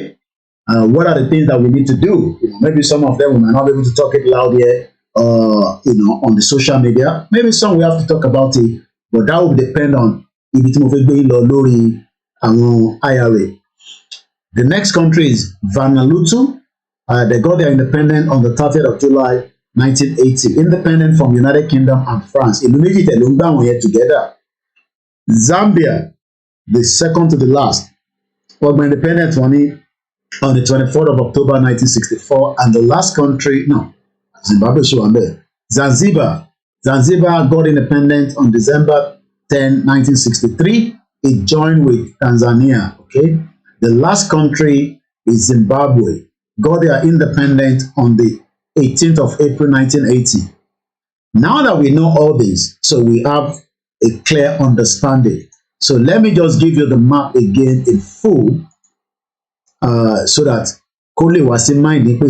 What are the things that we need to do? Maybe some of them we might not be able to talk it loud here, on the social media. Maybe some we have to talk about it, but that will depend on ibi tí mo fẹ́ gbé yín lọ lórí àwọn IRA. The next country is Vanuatu. They got their independence on the 30th of July 1980. Independent from United Kingdom and France. Ìlú méjì tẹ̀lé ń gbà wọ́n yẹn together. Zambia, the second to the last, was independent on the 24th of October 1964, and the last country, no, Zimbabwe show on there. Zanzibar got independent on December 10, 1963. It joined with Tanzania, okay? The last country is Zimbabwe, got their independence on the 18th of April 1980. Now that we know all this, so we have a clear understanding. So let me just give you the map again in full, so that kó lè wá sí mind ni pé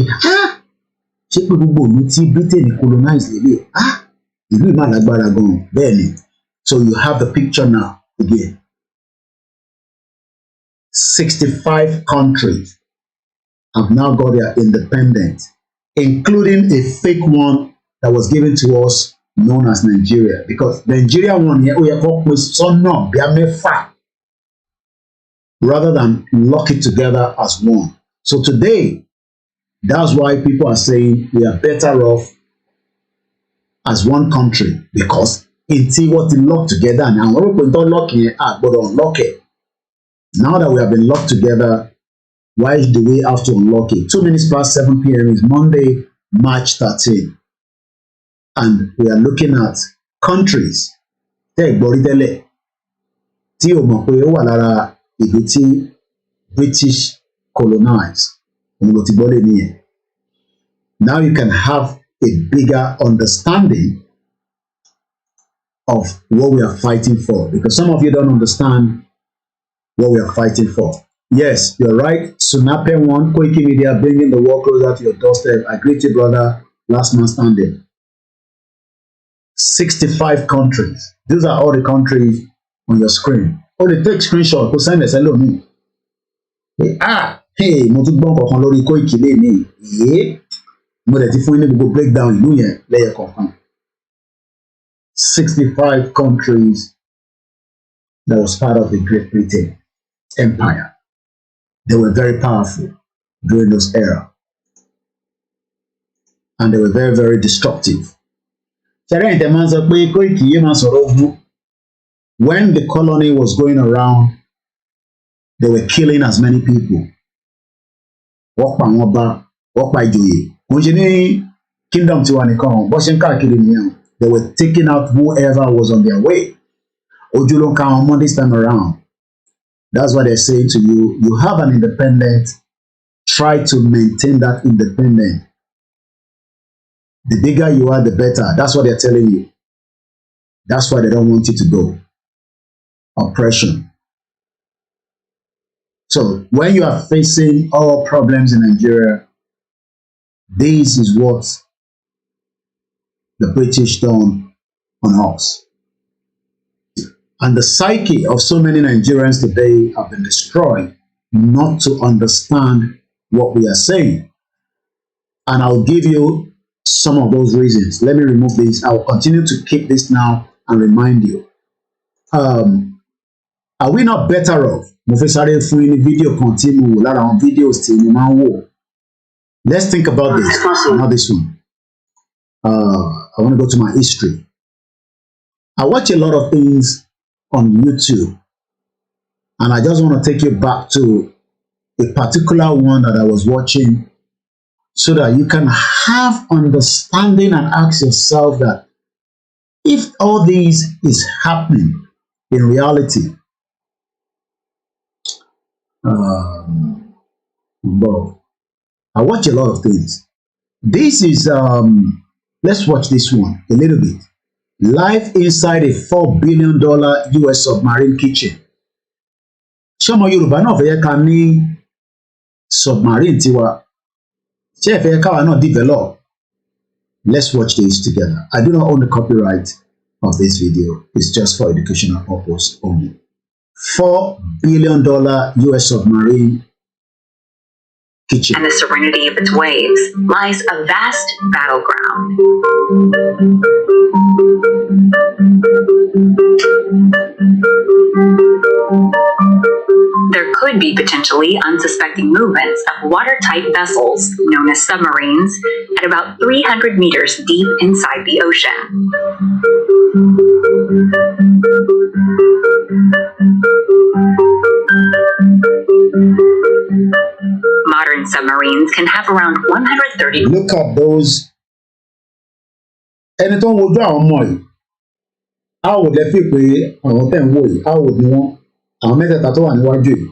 ṣé pé gbogbo ìlú tí Britain colonize lélẹ̀ ìlú ìmọ̀ àlágbára gan-an bẹ́ẹ̀ ni. So you have the picture now again. 65 countries have now got their independence, including a fake one that was given to us known as Nigeria, because Nigeria one yẹn ó yẹ kó pín sọ́nà bíi mẹ́fà rather than lock it together as one. So today, that's why people are saying we are better off as one country, because it's what they lock together and àwọn olóòpin tó lock yẹn gbọ́dọ̀ unlock it. Now that we have been locked together, why do we have to unlock it? 2 minutes past 7 p.m. is Monday, March 13. And we are looking at countries tẹ́ gbọ́rí tẹ́lẹ̀ tí o mọ̀ pé ó wà lára ìlú tí British colonize. Òun ló ti gbọ́ lé nìyẹn. Now you can have a bigger understanding of what we are fighting for, because some of you don't understand what we are fighting for. Yes, you're right. Sunape one, KOIKIMEDIA, bringing the war closer to your doorstep. I greet you, brother. Last man standing. 65 countries. These are all the countries on your screen. Only take screenshot. Go send us hello me. Hey, mo tún gbọ́ nǹkan lórí Koiki lẹ́ni. Mo dẹ̀ ti fún yín ní gbogbo breakdown ìlú yẹn lẹ́yẹ kọ̀ọ̀kan. 65 countries that was part of the Great Britain Empire. They were very powerful during those era. And they were very, very destructive. Ṣẹ̀rẹ́ ìtẹ̀ máa ń sọ pé Koiki yé máa sọ̀rọ̀ ogun. When the colony was going around, they were killing as many people. Wọ́n pa àwọn ọba, wọ́n pa ìjòyè. Kò ń ṣe ní kingdom tiwa nìkan, bó ṣe ń káàkiri nìyẹn. They were taking out whoever was on their way. Ojú ló ń ká wọn mọ́ this time around. That's what they're saying to you. You have an independent. Try to maintain that independence. The bigger you are, the better. That's what they're telling you. That's why they don't want you to go. Oppression. So when you are facing all problems in Nigeria, this is what the British done on us. And the psyche of so many Nigerians today have been destroyed not to understand what we are saying. And I'll give you some of those reasons. Let me remove this. I will continue to keep this now and remind you. Are we not better off? Mo fẹ́ sáré fún yín ní video kan tí mo wò lára àwọn videos tí mo máa ń wò. Let's think about this, not this one. I want to go to my history. I watch a lot of things on YouTube, and I just want to take you back to a particular one that I was watching so that you can have understanding and ask yourself that if all this is happening in reality, but I watch a lot of things. This is, let's watch this one a little bit. Life inside a $4 billion US submarine kitchen. Ṣọmọ Yorùbá náà fẹ́ ká ní submarine tiwa. Ṣé ẹ fẹ́ káwa náà develop? Let's watch this together. I do not own the copyright of this video. It's just for educational purpose only. $4 billion US submarine kitchen. And the serenity of its waves lies a vast battleground. There could be potentially unsuspecting movements of watertight vessels, known as submarines, at about 300 meters deep inside the ocean. Modern submarines can have around 130. Look at those. Ẹni tó ń wojú àwọn ọmọ yìí, how would they feel pé àwọn tẹ̀ ń wò yìí, how would ni wọ́n, àwọn mẹ́tẹ̀ẹ̀ta tó wà níwájú yìí,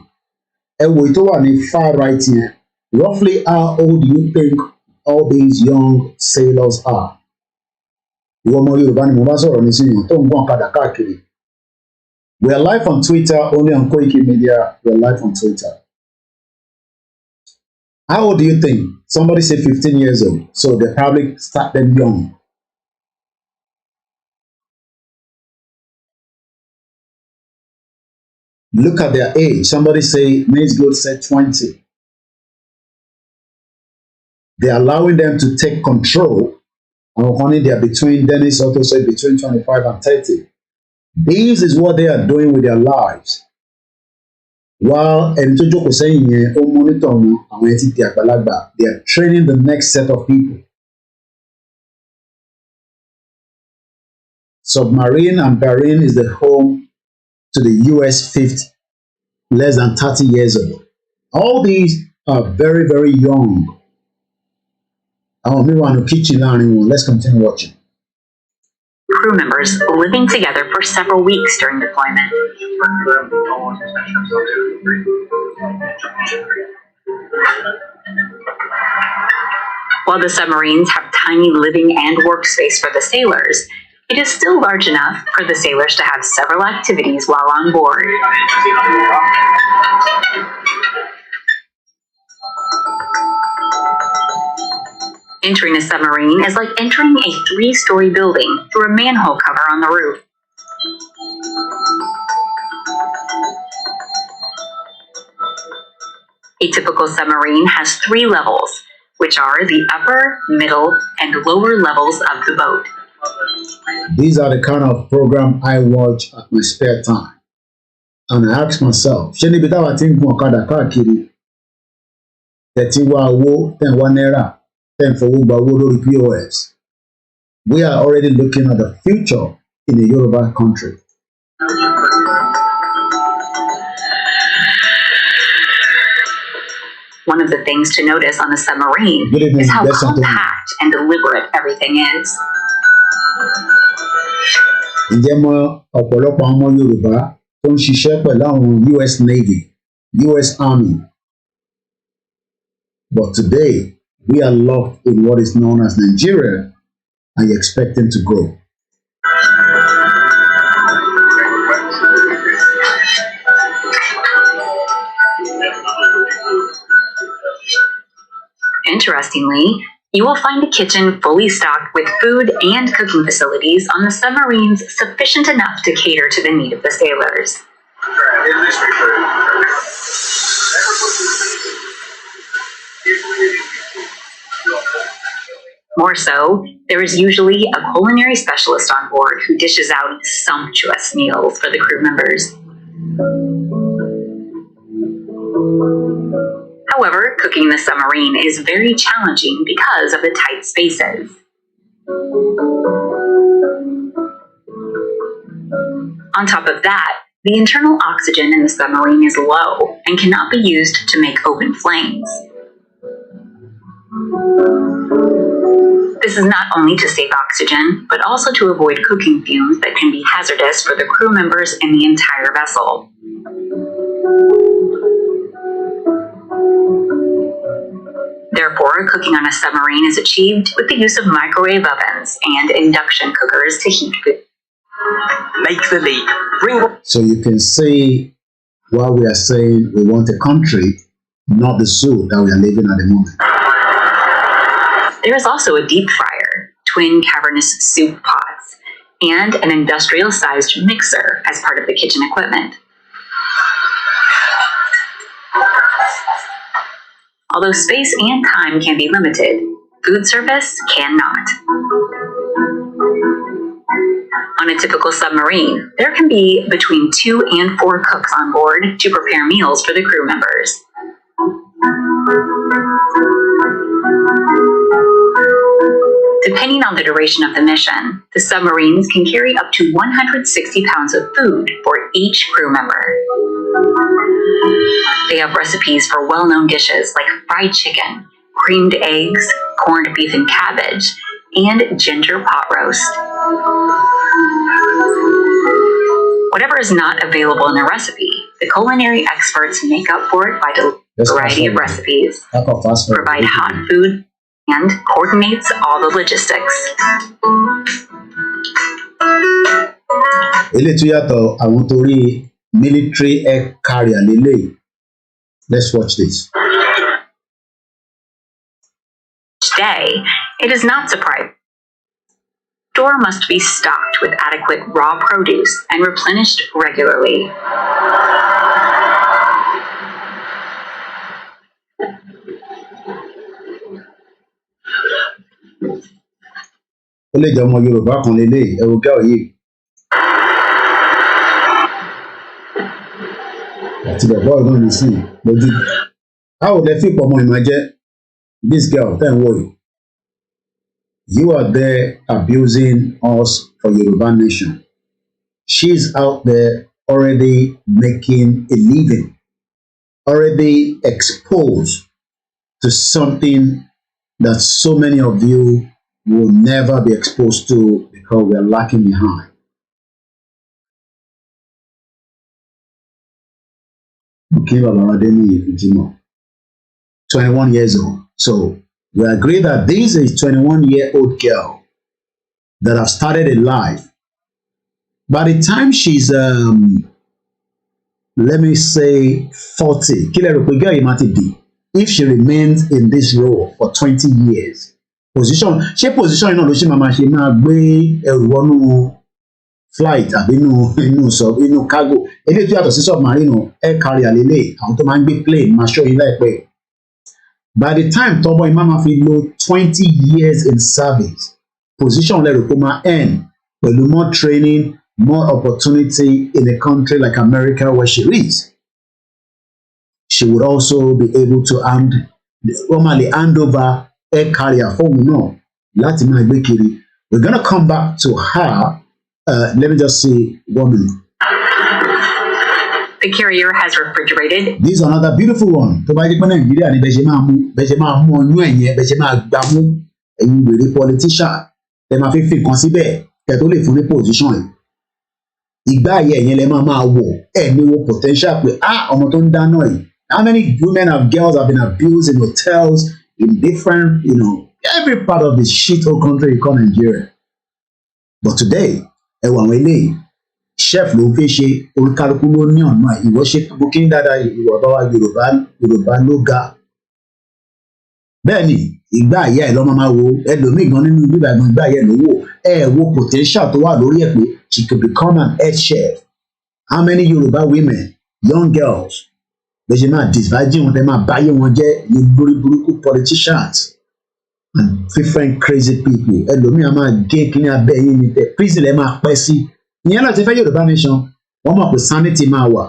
ẹ wò yìí tó wà ní far right yẹn, roughly how old do you think all these young sailors are? Ìwọ ọmọ Yorùbá ni mo bá sọ̀rọ̀ nísìnyí tó ń gbọ́n ọ̀kadà káàkiri. We are live on Twitter, only on KOIKIMEDIA. We are live on Twitter. How old do you think? Somebody said 15 years old. So they probably start them young. Look at their age. Somebody say, Maze Good said 20. They're allowing them to take control. And honey, they are between, Dennis also said between 25 and 30. This is what they are doing with their lives. While ẹni tó jókòó sẹ́yìn yẹn ó monitor wọn àwọn ẹni tí di àgbàlagbà, they are training the next set of people. Submarine and Bahrain is the home to the US fifth less than 30 years ago. All these are very, very young. Àwọn mi wà ní kitchen láàrin wọn. Let's continue watching. Crew members living together for several weeks during deployment. While the submarines have tiny living and workspace for the sailors, it is still large enough for the sailors to have several activities while on board. Entering a submarine is like entering a 3-story building through a manhole cover on the roof. A typical submarine has 3 levels, which are the upper, middle, and lower levels of the boat. These are the kind of program I watch at my spare time. And I ask myself, ṣé níbi táwa ti ń gun ọ̀kadà káàkiri, tẹ̀tí wá owó, tẹ̀ wá náírà, tẹ̀ fowó gba owó lórí POS. We are already looking at the future in a Yoruba country. of the things to notice on a submarine is how compact and deliberate everything is. Ǹjẹ́ mọ̀ ọ̀pọ̀lọpọ̀ ọmọ Yorùbá tó ń ṣiṣẹ́ pẹ̀lú àwọn US Navy, US Army. But today, we are locked in what is known as Nigeria and you're expecting to grow. Interestingly, you will find a kitchen fully stocked with food and cooking facilities on the submarines sufficient enough to cater to the need of the sailors. More so, there is usually a culinary specialist on board who dishes out sumptuous meals for the crew members. However, cooking the submarine is very challenging because of the tight spaces. On top of that, the internal oxygen in the submarine is low and cannot be used to make open flames. This is not only to save oxygen, but also to avoid cooking fumes that can be hazardous for the crew members and the entire vessel. Therefore, cooking on a submarine is achieved with the use of microwave ovens and induction cookers to heat food. Make the leap. So you can see why we are saying we want a country, not the zoo that we are living at the moment. There is also a deep fryer, twin cavernous soup pots, and an industrial-sized mixer as part of the kitchen equipment. Although space and time can be limited, food service cannot. On a typical submarine, there can be between 2 and 4 cooks on board to prepare meals for the crew members. Depending on the duration of the mission, the submarines can carry up to 160 pounds of food for each crew member. They have recipes for well-known dishes like fried chicken, creamed eggs, corned beef and cabbage, and ginger pot roast. Whatever is not available in a recipe, the culinary experts make up for it by a variety of recipes, provide hot food, and coordinates all the logistics. Military air carrier lele. Let's watch this. Today, it is not surprising. The store must be stocked with adequate raw produce and replenished regularly. Ó lè jẹ́ ọmọ Yorùbá kan lélẹ̀ ẹ̀rù gẹ́ òye. Àti bàbá ọ̀gbọ́n mi sì lójú. How lẹ fi pọ̀ ọmọ ìmọ̀ jẹ́ this girl ten wo yìí? You are there abusing us for Yoruba nation. She's out there already making a living, already exposed to something that so many of you will never be exposed to because we are lacking behind. Okay, 21 years old. So we agree that this is a 21-year-old girl that has started a life. By the time she's, let me say, 40, if she remains in this role for 20 years, position iná ló ṣe máa ṣe máa gbé ẹrù wọnú flight àbí inú cargo eléyìí tó yàtọ̀ sí submarine air carrier lélẹ̀ àwọn tó máa ń gbé plane máa ṣọ́ yín láìpẹ́. By the time tọ́bọ̀ ìmá máa fi lo 20 years in service, position lẹ́rù kó máa earn pẹ̀lú more training, more opportunity in a country like America where she is. She would also be able to normally hand over air carrier fóònù náà láti máa gbé kiri. We're gonna come back to her. Let me just see 1 minute. The carrier has refrigerated. This is another beautiful one. To buy the Nigeria ni bẹ́ẹ̀ mú ọyún ẹ̀yẹn bẹ́ẹ̀ ṣe máa gbà mú ẹ̀yin wèrè politician tẹ máa fi kan síbẹ̀ tẹ tó lè fún ní position yìí. Ìgbà ayé ẹ̀yẹn lẹ máa wọ̀ ẹ̀ ní wo potential pé ọmọ tó ń dáná yìí. How many women and girls have been abused in hotels in different, every part of this shit hole country you call Nigeria. But today, ẹ wọ àwọn eléyìí. Chef ló fẹ́ ṣe oríkálukú ló ní ọ̀nà ìwọ ṣe booking dáadáa ìwọ bá wa Yorùbá ló ga. Bẹ́ẹ̀ni ìgbà àyà ẹ̀ lọ́mọ máa wo ẹlòmíì gan nínú bíbá ẹ̀gbọ́n ìgbà àyà ẹ̀ ló wò wo potential tó wà lórí ẹ̀ pé she could become an head chef. How many Yorùbá women, young girls, bẹ́ẹ̀ ṣe máa disvirgin wọn tẹ́ máa báyé wọn jẹ́ ní lórí burúkú politicians and different crazy people ẹlòmíì á máa gé kíní abẹ́ yín ní tẹ prison lẹ́ máa pẹ́ sí. Ìyẹn láti fẹ́ Yorùbá nation wọ́n mọ̀ pé sanity máa wà.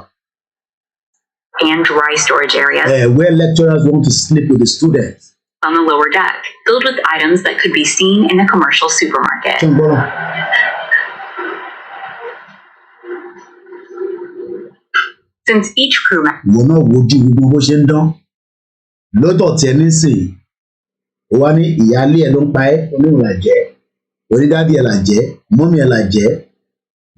And dry storage areas. Where lecturers want to sleep with the students. On the lower deck, filled with items that could be seen in a commercial supermarket. Since each crew member. Wọ́n náà wojú gbogbo bó ṣe ń dán. Lọ́dọ̀ tí ẹni sìn, ó wá ní ìyáálé ẹ̀ ló ń pa ẹ́ oníhùn làjẹ́, onídàádì ẹ̀ làjẹ́, mọ́mí ẹ̀ làjẹ́.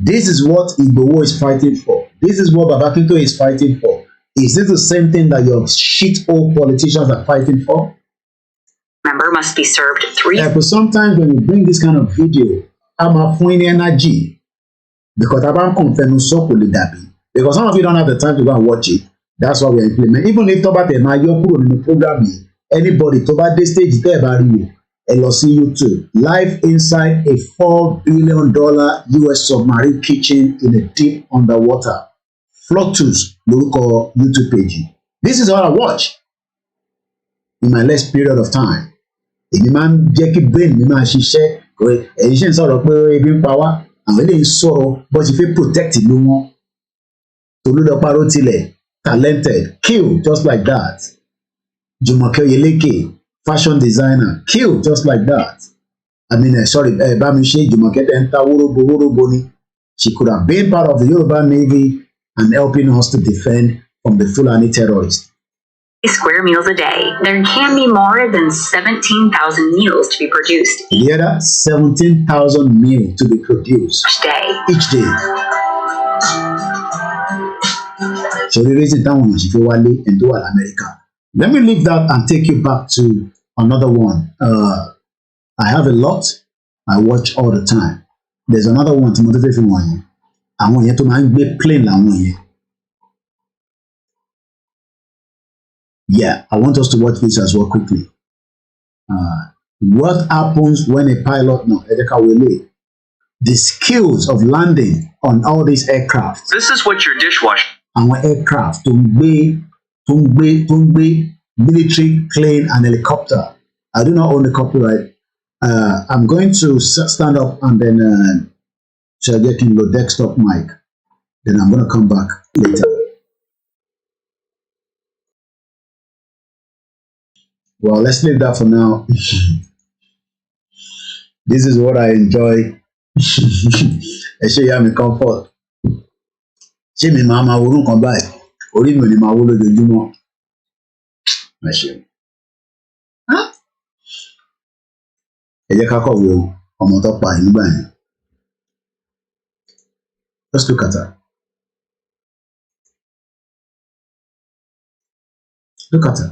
This is what IGBOHO is fighting for. This is what Baba Akintoye is fighting for. Is this the same thing that your shit-hole politicians are fighting for? Member must be served 3. But sometimes when you bring this kind of video, I'm a fún energy because I don't confirm so because some of you don't have the time to go and watch it. That's why we implement. Even if Toba Tema you're put in the program, anybody Toba this stage there about you. LOC YouTube, live inside a $4 billion US submarine kitchen in a deep underwater. Flotus local YouTube page. This is all I watch in my last period of time. Èmi máa ń jẹ́ kí brain mi máa ṣiṣẹ́ ẹ̀yin ṣe ń sọ̀rọ̀ pé ebi ń pa wá àwọn eléyìí ń sọ̀rọ̀ bó ti fi protect ìlú wọn. Tolúlọpàá tilẹ̀ talented kill just like that. Jùmọ̀kẹ́ Oyèlékè fashion designer killed just like that. I mean, Bámiṣé Jùmọ̀kẹ́ tẹ́ ń ta wóróbo ni. She could have been part of the Yoruba Navy and helping us to defend from the Fulani terrorists. Square meals a day. There can be more than 17,000 meals to be produced The other 17,000 meals to be produced each day. So the reason that one she wale and do America. Let me leave that and take you back to another one. I have a lot. I watch all the time. There's another one to motivate one. Àwọn yẹn tó máa ń gbé plane làwọn yẹn. Yeah, I want us to watch this as well quickly. What happens when a pilot the skills of landing on all these aircraft. This is what your dishwasher. Àwọn aircraft tó ń gbé military plane and helicopter. I do not own the copyright. I'm going to stand up and then shall get in the desktop mic. Then I'm going to come back later. Well, let's leave that for now. This is what I enjoy. Ẹ ṣe ya mi comfort. Ṣé mi máa ma worú nǹkan báyìí? Orí mi ò ní máa wó lójoojúmọ́. Ẹ ṣe. Ẹ jẹ́ ká kọ̀ wo ọmọ tó pa nígbà yẹn. Let's look at her. Look at her.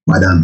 Madam.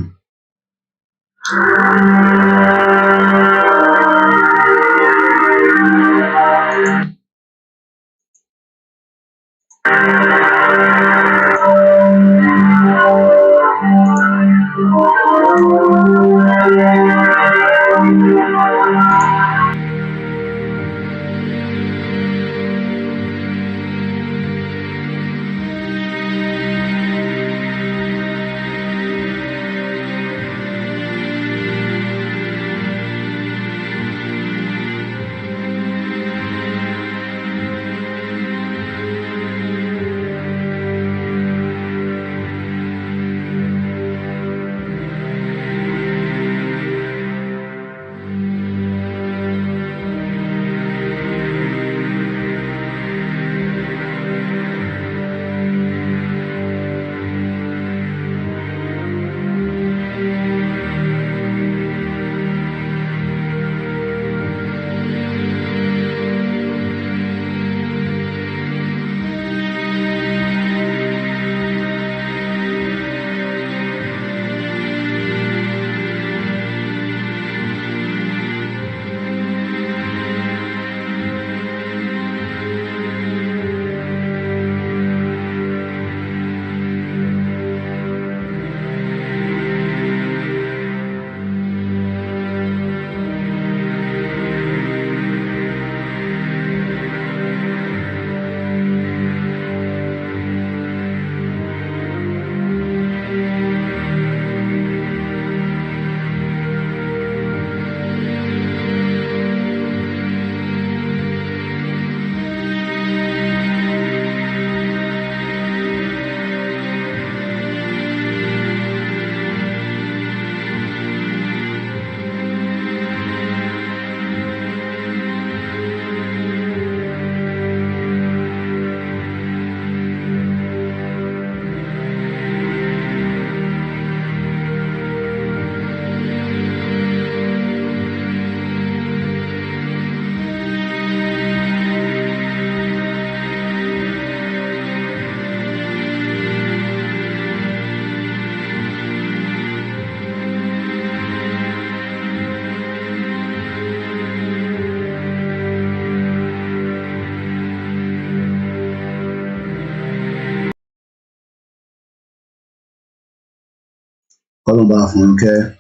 Kolomba Funke,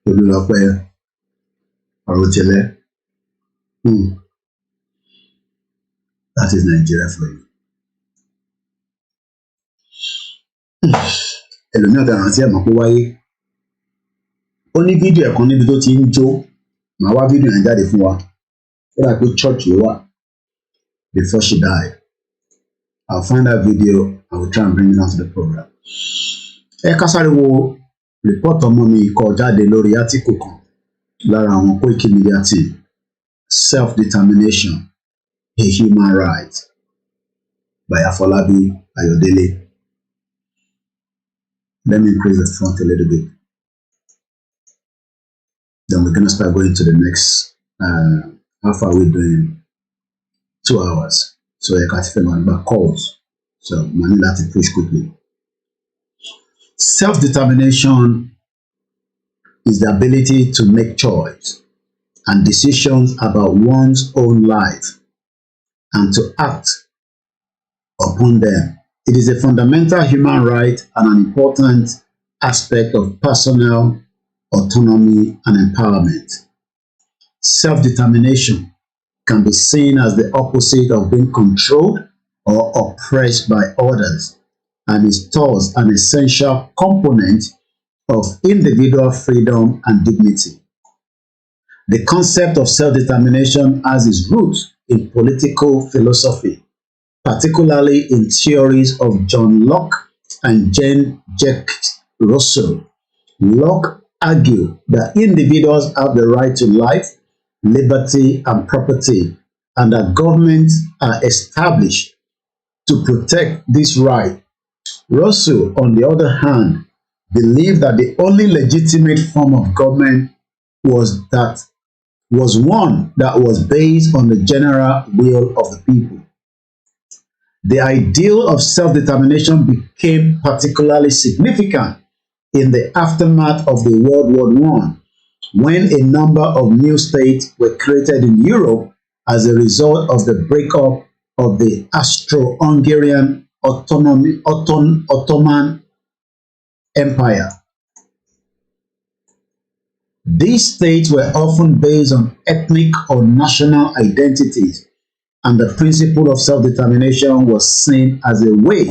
Olulope, Arotele. That is Nigeria for you. Ẹlòmíràn kan rántí ẹ̀mọ́ pé wáyé. Ó ní fídíò ẹ̀kan níbi tó ti ń jó. Màá wá fídíò yẹn jáde fún wa. Ó dà pé church ló wà before she died. I'll find that video. I will try and bring it onto the program. Ẹ ká sáré wo report ọmọ mi kọ jáde lórí article kan lára àwọn KOIKIMEDIA team. Self-determination, a human right by Afolabi Ayodele. Let me increase the font a little bit. Then we're going to start going to the next, how far are we doing? 2 hours. So I can't feel my calls. So I need that to push quickly. Self-determination is the ability to make choice and decisions about one's own life and to act upon them. It is a fundamental human right and an important aspect of personal autonomy and empowerment. Self-determination can be seen as the opposite of being controlled or oppressed by others and is thus an essential component of individual freedom and dignity. The concept of self-determination has its roots in political philosophy, particularly in theories of John Locke and Jean-Jacques Rousseau. Locke argued that individuals have the right to life, liberty, and property, and that governments are established to protect this right. Rousseau, on the other hand, believed that the only legitimate form of government was one that was based on the general will of the people. The ideal of self-determination became particularly significant in the aftermath of the World War I, when a number of new states were created in Europe as a result of the breakup of the Austro-Hungarian Ottoman Empire. These states were often based on ethnic or national identities, and the principle of self-determination was seen as a way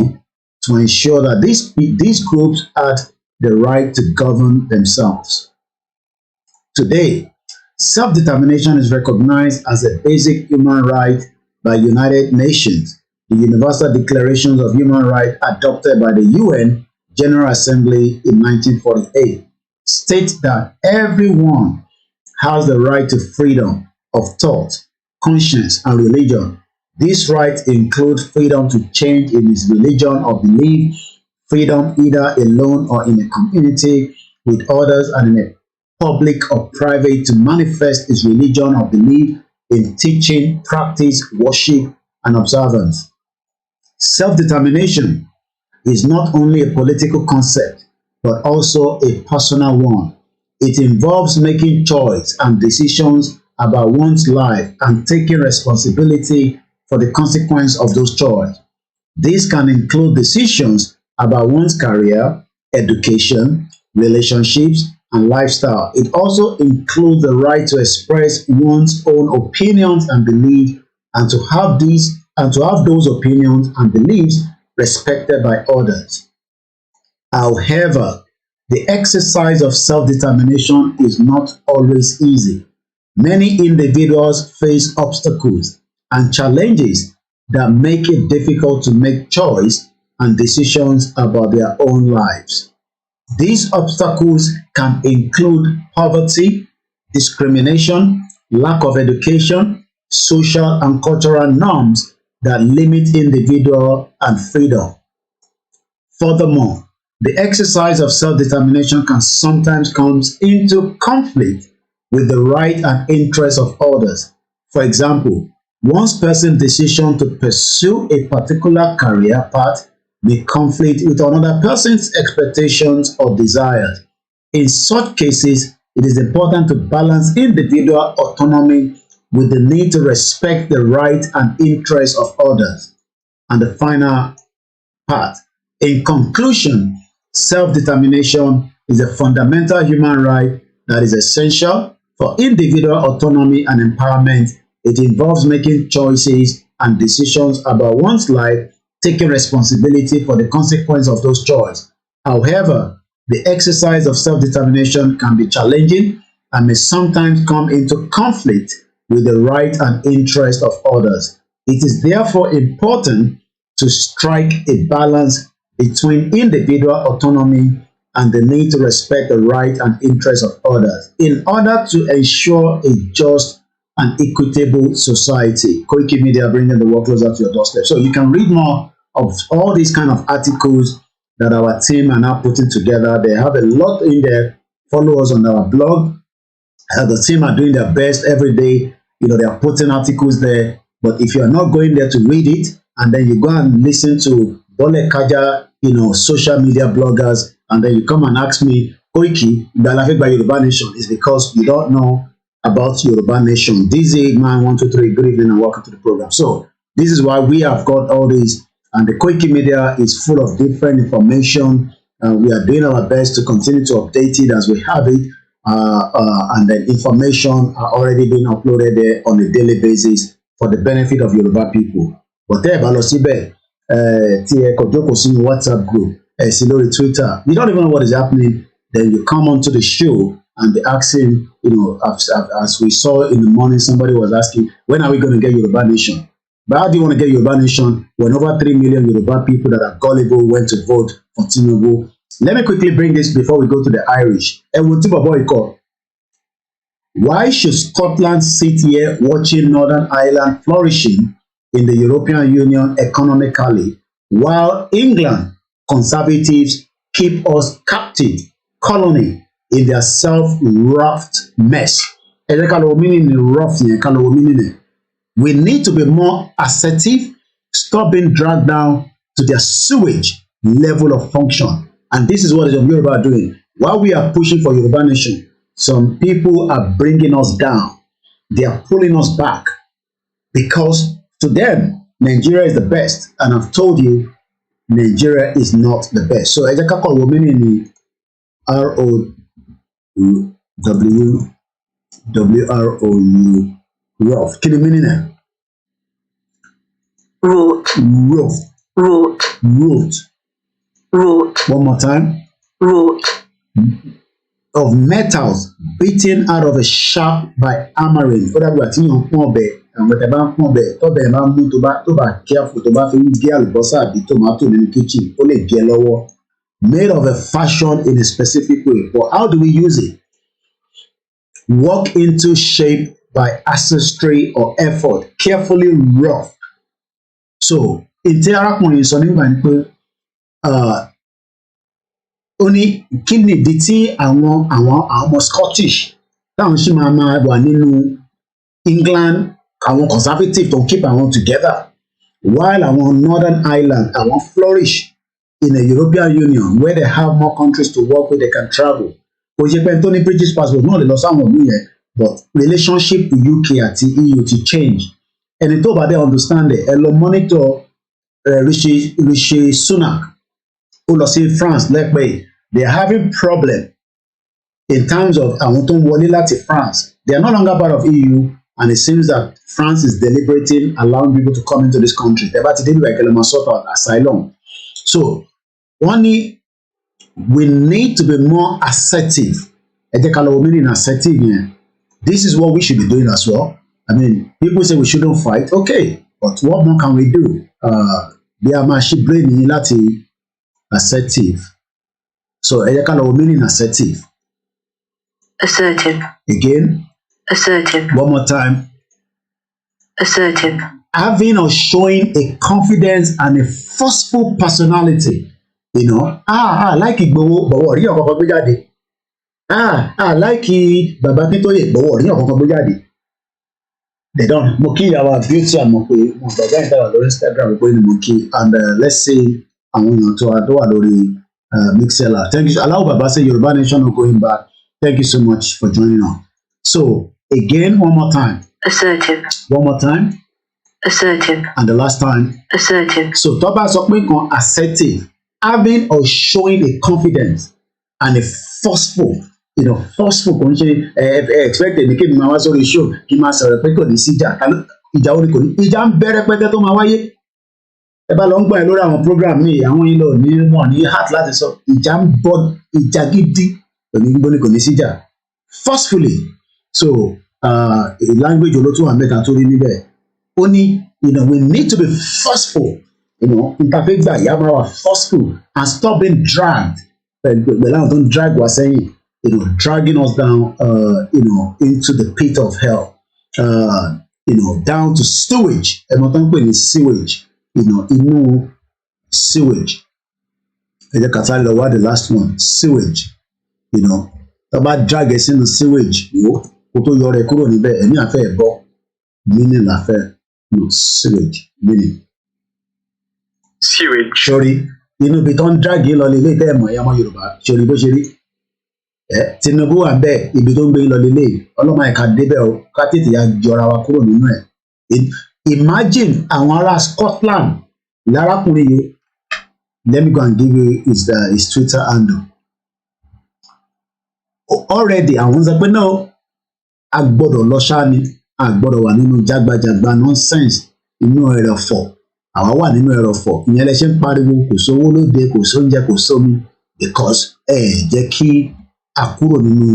to ensure that these groups had the right to govern themselves. Today, self-determination is recognized as a basic human right by United Nations. The Universal Declaration of Human Rights, adopted by the UN General Assembly in 1948, states that everyone has the right to freedom of thought, conscience, and religion. These rights include freedom to change in his religion or belief, freedom either alone or in a community with others and in a public or private to manifest his religion or belief in teaching, practice, worship, and observance. Self-determination is not only a political concept, but also a personal one. It involves making choice and decisions about one's life and taking responsibility for the consequence of those choices. This can include decisions about one's career, education, relationships, and lifestyle. It also includes the right to express one's own opinions and beliefs and to have those opinions and beliefs respected by others. However, the exercise of self-determination is not always easy. Many individuals face obstacles and challenges that make it difficult to make choice and decisions about their own lives. These obstacles can include poverty, discrimination, lack of education, social and cultural norms that limit individual and freedom. Furthermore, the exercise of self-determination can sometimes come into conflict with the right and interests of others. For example, one person's decision to pursue a particular career path may conflict with another person's expectations or desires. In such cases, it is important to balance individual autonomy with the need to respect the rights and interests of others. And the final part. In conclusion, self-determination is a fundamental human right that is essential for individual autonomy and empowerment. It involves making choices and decisions about one's life, taking responsibility for the consequence of those choices. However, the exercise of self-determination can be challenging and may sometimes come into conflict with the right and interest of others. It is therefore important to strike a balance between individual autonomy and the need to respect the right and interest of others in order to ensure a just and equitable society. KOIKIMEDIA, bringing the work closer to your doorstep. So you can read more of all these kind of articles that our team are now putting together. They have a lot in there. Follow us on our blog. The team are doing their best every day. They are putting articles there. But if you are not going there to read it, and then you go and listen to Bole Kaja, social media bloggers, and then you come and ask me, Koiki, Galafik by Yoruba Nation, is because you don't know about Yoruba Nation. DZ man 123, good evening and welcome to the program. So this is why we have got all these, and the KOIKIMEDIA is full of different information. We are doing our best to continue to update it as we have it, and the information are already being uploaded there on a daily basis for the benefit of Yoruba people. Whatever, WhatsApp group, Twitter, you don't even know what is happening. Then you come onto the show and they asking, as we saw in the morning, somebody was asking, when are we going to get Yoruba Nation? But how do you want to get Yoruba Nation when over 3 million Yoruba people that are gullible went to vote for Tinubu? Let me quickly bring this before we go to the Irish. Why should Scotland sit here watching Northern Ireland flourishing in the European Union economically, while England conservatives keep us captive colony in their self-roughed mess? We need to be more assertive, stop being dragged down to their sewage level of function. And this is what the Yoruba are doing. While we are pushing for Yoruba Nation, some people are bringing us down. They are pulling us back because to them, Nigeria is the best. And I've told you, Nigeria is not the best. So, Ejeka call women in R-O-W-R-O-U, rough. Can you mean it? Root. Root. Root. Root. Root. One more time. Root. Of metals beaten out of a shaft by hammering. Ó dàgbà tí yàn pọ́n ọbẹ̀ àwọn tẹ̀ bá ń pọ́n ọbẹ̀ tọ́bẹ̀ máa ń mú tó bá careful tó bá fi ń gé àlùbọ́sà àbí tòmátò nínú kitchen ó lè gé lọ́wọ́. Made of a fashion in a specific way. But how do we use it? Work into shape by ancestry or effort, carefully rough. So, ìtẹ́ arákùnrin sọ nígbà ní pé ó ní kí ni ìdí tí àwọn ọmọ Scottish táwọn sì máa wà nínú England, àwọn conservative tó keep àwọn together, while àwọn Northern Ireland àwọn flourish in the European Union where they have more countries to work with, they can travel. Kò ṣe pé tó ní British passport náà lè lọ sáwọn ìlú yẹn, but relationship with UK àti EU ti change. Ẹni tó bá dé understand ẹ lọ monitor Rishi Sunak ó lọ sí France lẹ́pẹ́. They are having problem in terms of àwọn tó ń wọlé láti France. They are no longer part of EU, and it seems that France is deliberating allowing people to come into this country. They're about to do like a sort of asylum. So, one need, we need to be more assertive. Meaning assertive, yeah. This is what we should be doing as well. I mean, people say we shouldn't fight. Okay, but what more can we do? They are machine brain láti assertive. So, meaning assertive. Assertive. Again. Assertive. One more time. Assertive. Having or showing a confidence and a forceful personality. Like IGBOHO, but what you are going to like Baba Akintoye, but what you are going to they don't. Moki our beauty and Moki, Instagram, we're going to Moki, and let's say I'm going to Adore Mixella. Thank you. Allow Baba say Yoruba Nation are going back. Thank you so much for joining us. So again, one more time. Assertive. One more time. Assertive. And the last time. Assertive. So Toba Sokwe assertive, having or showing a confidence and a forceful, forceful kò ń ṣe expected ní kí n máa wá sórí show kí n máa sọ̀rọ̀ pé kò ní síjà ìjà orí kò ní ìjà ń bẹ̀rẹ̀ pẹ́tẹ́ tó máa wáyé ẹ bá lọ ń gbọ́ ẹ lórí àwọn program míì àwọn yìí lọ ní wọn ní heart láti sọ ìjà ń bọ̀ ìjà gidi òní kò ní síjà forcefully so language olótú wà mẹ́ta tó rí níbẹ̀ ó ní we need to be forceful interfaith gbà yà máa wà forceful and stop being dragged pẹ̀lú àwọn tó ń drag wá sẹ́yìn dragging us down into the pit of hell down to sewage ẹ̀mọ́ tó ń pè ní sewage inú sewage ẹ jẹ́ ká sáré lọ wá the last one sewage tó bá drag ẹ sínú sewage kó tó yọ rẹ kúrò níbẹ̀ ẹ̀mí àfẹ́ ẹ̀ bọ́ meaning láfẹ́ sewage meaning. Sewage. Sori inú ibi tó ń drag yín lọ lélẹ̀ tẹ́ ẹ̀ mọ̀ ẹ̀yà ọmọ Yorùbá sori bó ṣe rí Tinubu wà bẹ́ẹ̀ ibi tó ń gbé yín lọ lélẹ̀ ọlọ́mọ ẹ̀ka débẹ̀ o ká tètè ya jọra wa kúrò nínú ẹ̀. Imagine àwọn ará Scotland lárákùnrin yìí let me go and give you his Twitter handle already àwọn sọ pé náà a gbọ́dọ̀ lọ ṣáá ni a gbọ́dọ̀ wà nínú jágbajàgba nonsense inú ẹrọ̀fọ̀ àwa wà nínú ẹrọ̀fọ̀ ìyẹn lẹ ṣe ń pariwo kò sówó lóde kò sóúnjẹ kò sómi because jẹ́ kí a kúrò nínú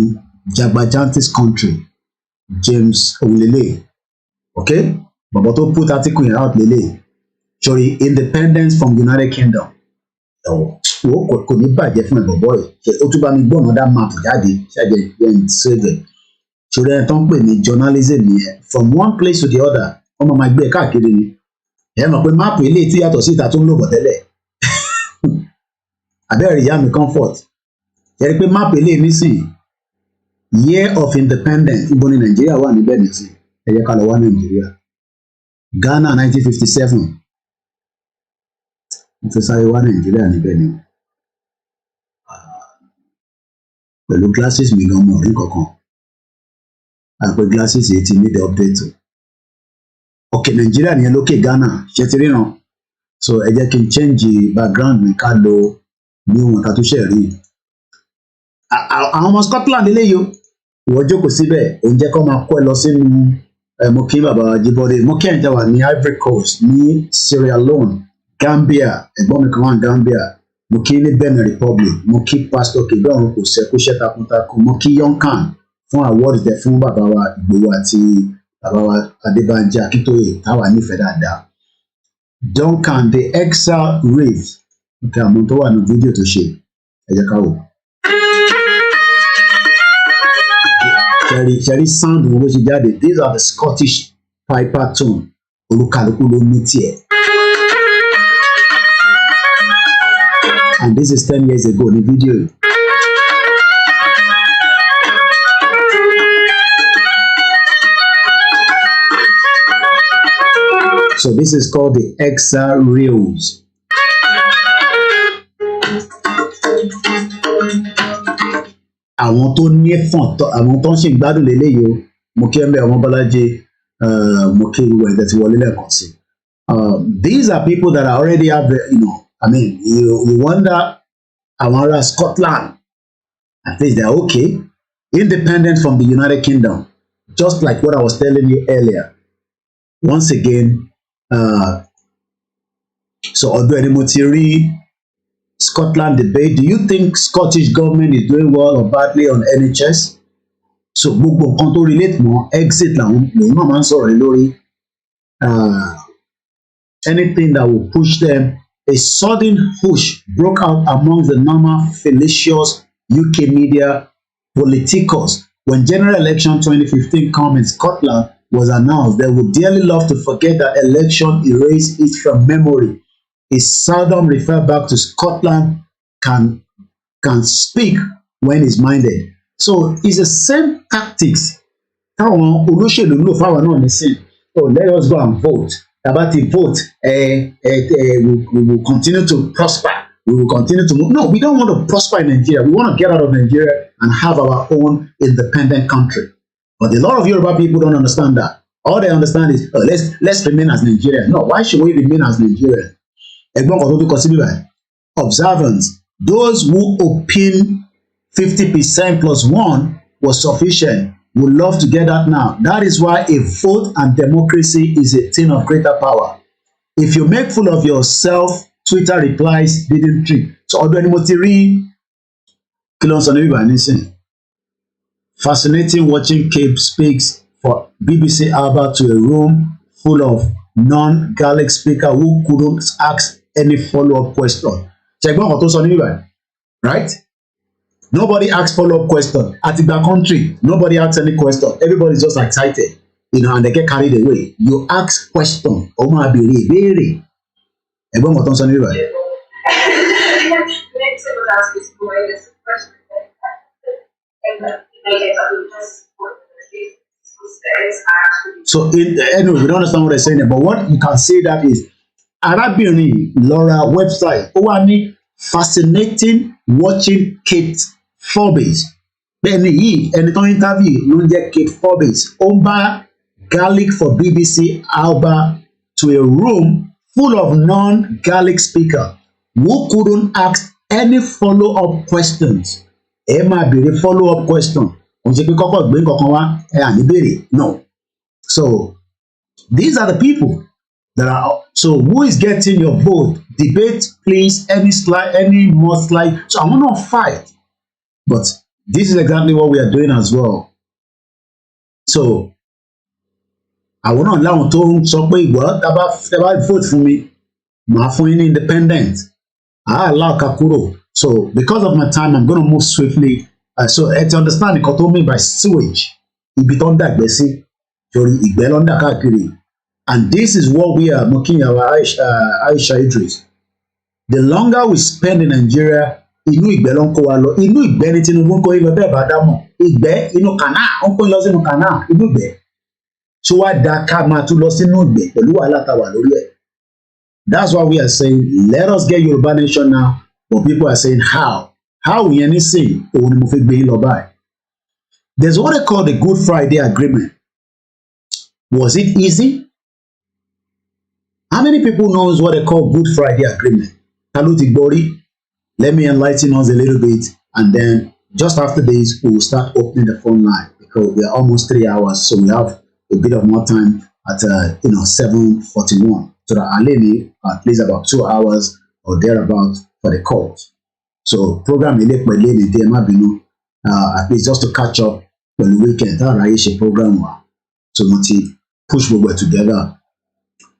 jagbajantis country James Owulele okay bàbá tó put article yẹn out lele sorry independence from United Kingdom kò ní bàjẹ́ fún ẹ̀ bọ̀bọ̀ ẹ̀ ó tún bá mi gbọ́ another map jáde ṣáàjẹ́ yẹn ṣẹ́gbẹ̀ ṣòro ẹ̀ tó ń pè ní journalism nìyẹn from one place to the other wọ́n máa gbé ẹ̀ káàkiri ni ẹ̀ mọ̀ pé máàpù eléyìí tí yàtọ̀ sí ìta tó ń lò bọ̀ tẹ́lẹ̀ abẹ́rẹ́ ìyá mi comfort ẹ̀ rí pé máàpù eléyìí nísìnyí year of independence ibo ni Nàìjíríà wà níbẹ̀ nìsín ẹ jẹ́ ká lọ wá Nàìjíríà Ghana 1957 mo fẹ́ sáré wá Nàìjíríà níbẹ̀ ni pẹ̀lú glasses mi gan mọ̀ rí kankan àpẹ glasses yìí ti need update ok Nàìjíríà nìyẹn lókè Ghana ṣe ti ríran so ẹ jẹ́ kí n change background mi ká lo ní ohun tá tó ṣe rí àwọn ọmọ Scotland eléyìí ìwọ jókòó síbẹ̀ òun jẹ́ kó máa kó ẹ lọ sínú mo kí bàbá Jíbọ́dé mo kí ẹ̀ǹtẹ̀ wà ní Ivory Coast ní Sierra Leone Gambia ẹ̀gbọ́n mi kan wà ní Gambia mo kí ní Benin Republic mo kí Pastor Kebọ̀run kò sẹ́kúṣẹ́ takuntakun mo kí Yonkan fún award tẹ fún bàbá wa Ìgbòho àti bàbá wa Adébánjí Akíntóyè táwa nífẹ̀ẹ́ dáadáa Duncan the Exile Reeves okay àmọ́ tó wà ní fídíò tó ṣe ẹ jẹ́ ká wò. Ṣẹ̀rí sound wọn ló ṣe jáde these are the Scottish piper tone olúkàlùkù ló ní tiẹ̀. And this is 10 years ago ní fídíò yìí. So this is called the Exile Reels. Àwọn tó ní fọn àwọn tó ń ṣe ìgbádùn lélẹ́yìí o mo kí ẹ mẹ́ ọmọ Bọ́lájí mo kí ìwé ẹ̀dẹ̀ ti wọlé lẹ́ẹ̀kan sí. These are people that are already have I mean you wonder àwọn ará Scotland at least they are okay independent from the United Kingdom just like what I was telling you earlier once again so ọdún ẹni mo ti rí Scotland debate. Do you think Scottish government is doing well or badly on NHS? So gbogbo nǹkan tó relate mọ́ exit làwọn náà máa ń sọ̀rọ̀ lórí anything that will push them. A sudden push broke out among the normal fallacious UK media politicos when general election 2015 come in Scotland was announced. They would dearly love to forget that election erased it from memory. It seldom refer back to Scotland can speak when it's minded. So it's the same tactics táwọn olóṣèlú lò fáwọn náà nísìn. Oh, let us go and vote. About the vote, we will continue to prosper. We will continue to move. No, we don't want to prosper in Nigeria. We want to get out of Nigeria and have our own independent country. But a lot of Yoruba people don't understand that. All they understand is let's remain as Nigerian. No, why should we remain as Nigerian? Observance, those who opine 50% plus 1 was sufficient. Would love to get that now. That is why a vote and democracy is a thing of greater power. If you make fool of yourself, Twitter replies didn't trick. So ọdún ẹni mo ti rí kí ló ń sọ ní bíbá nísìn. Fascinating watching Cape speaks for BBC Alba to a room full of non-Gaelic speaker who couldn't ask any follow-up question. Ṣẹ̀gbọ́n ọ̀kan tó sọ ní bíbá, right? Nobody asks follow-up question. At the country, nobody asks any question. Everybody's just excited, and they get carried away. You ask question, ó máa béèrè ìbéèrè. Ẹ̀gbọ́n ọ̀kan tó sọ ní bíbá. So anyway, we don't understand what they're saying there, but what you can say that is arábìnrin Laura website ó wà ní fascinating watching Kate Forbes. Bẹ́ẹ̀ni yìí ẹni tó ń interview ló ń jẹ́ Kate Forbes. Ó bá Gaelic for BBC Alba to a room full of non-Gaelic speakers who couldn't ask any follow-up questions. Ẹ máa béèrè follow-up question. Kò ṣe pé kọ́kọ́ gbé nǹkan kan wá ẹ à ní béèrè. No. So these are the people that are. So who is getting your vote? Debate, please. Any more slide. So I will not fight, but this is exactly what we are doing as well. So I will not allow tó ń sọ pé ìwọ tábà vote fún mi, màá fún yín ní independent. I allow kakuro. So because of my time, I'm going to move swiftly. So to understand nǹkan tó mean by sewage, ibi tó ń dàgbẹ́ sí, torí ìgbẹ́ ló ń dà káàkiri. And this is what we are mocking our Aisha Idris. The longer we spend in Nigeria, inú ìgbẹ́ ló ń kó wa lọ. Inú ìgbẹ́ ni Tinubu ń kó yín lọ bẹ́ẹ̀ bá dámọ̀. Ìgbẹ́ inú kànáà, ó ń kó yín lọ sínú kànáà, inú ìgbẹ́. So wá dá ká máa tún lọ sínú ìgbẹ́ pẹ̀lú wàhálà tá a wà lórí ẹ̀. That's why we are saying, let us get Yoruba nation now. But people are saying, how? How yẹn ní sìn òun ni mo fi gbé yín lọ báyìí. There's what they call the Good Friday Agreement. Was it easy? How many people knows what they call Good Friday Agreement? Taluti Bori, let me enlighten us a little bit, and then just after this, we will start opening the phone line because we are almost 3 hours, so we have a bit of more time at 7:41. So that Aleni at least about 2 hours or thereabout for the calls. So program ile pẹ̀lú ní díẹ̀ má bínú, at least just to catch up pẹ̀lú weekend. That ráyè ṣe program wa, so mo ti push gbogbo ẹ̀ together.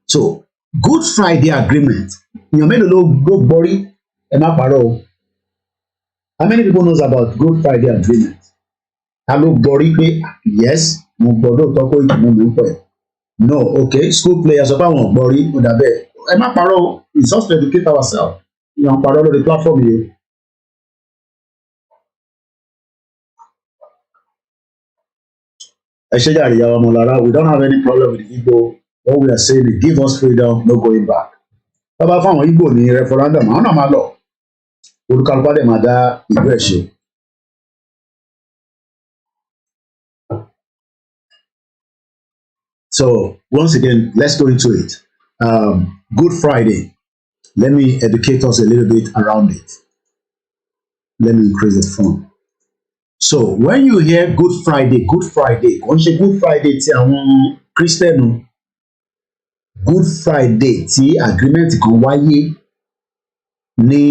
So Good Friday Agreement. Èèyàn mélòó ló gbọ́rí? Ẹ má parọ́ o. How many people knows about Good Friday Agreement? Ta ló gbọ́rí pé yes, mo gbọ́dọ̀ tọ́kọ́ ìtumọ̀ mi ń pẹ̀. No, okay, school players ọ̀pá wọn gbọ́rí ó dàbẹ̀. Ẹ má parọ́ o. It's just to educate ourselves. Èèyàn parọ́ lórí platform yìí. Ẹ ṣe jàre ìyá wa Mọ̀lára, we don't have any problem with the Igbo. What we are saying is give us freedom, no going back. Bàbá fáwọn Igbo ní referendum, àwọn náà máa lọ. Olùkàlùkọ́ dẹ̀ máa dá ìlú ẹ̀ ṣe. So once again, let's go into it. Good Friday. Let me educate us a little bit around it. Let me increase the phone. So when you hear Good Friday, kò ń ṣe Good Friday tí àwọn Christian. Good Friday tí agreement kan wáyé ní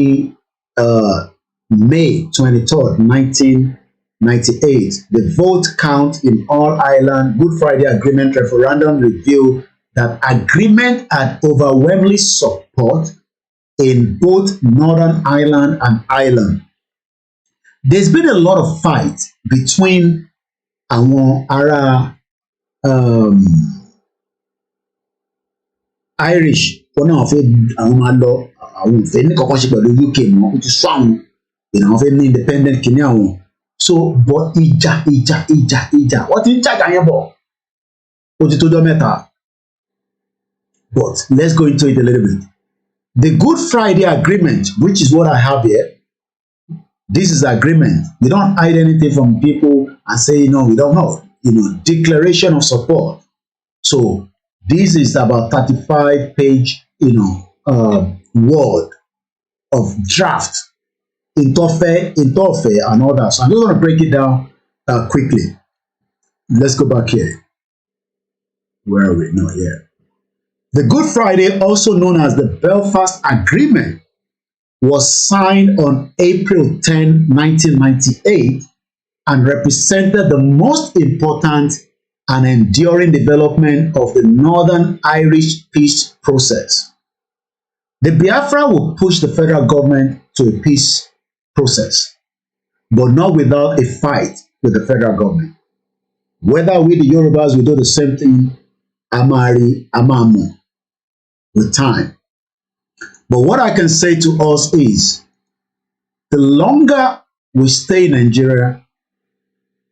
May 23rd, 1998. The vote count in all Ireland Good Friday Agreement referendum revealed that agreement had overwhelming support in both Northern Ireland and Ireland. There's been a lot of fight between àwọn ará Irish wọn náà fẹ́ àwọn máa lọ àwọn ò fẹ́ ní kankan ṣe pẹ̀lú UK mọ́ ó ti sọ àwọn èèyàn fẹ́ ní independent kìíní àwọn so but ìjà wọ́n ti ń jàjà yẹn bọ̀ ó ti tó jọ́ mẹ́ta but let's go into it a little bit. The Good Friday Agreement, which is what I have here, this is agreement. We don't hide anything from people and say no, we don't know. Declaration of support. So this is about 35-page, word of draft interfere, and all that. So I'm just going to break it down quickly. Let's go back here. Where are we? No, here. The Good Friday, also known as the Belfast Agreement, was signed on April 10, 1998, and represented the most important and enduring development of the Northern Irish peace process. The Biafra will push the federal government to a peace process, but not without a fight with the federal government. Whether we, the Yorubas, will do the same thing, Amari, Amamu, with time. But what I can say to us is, the longer we stay in Nigeria,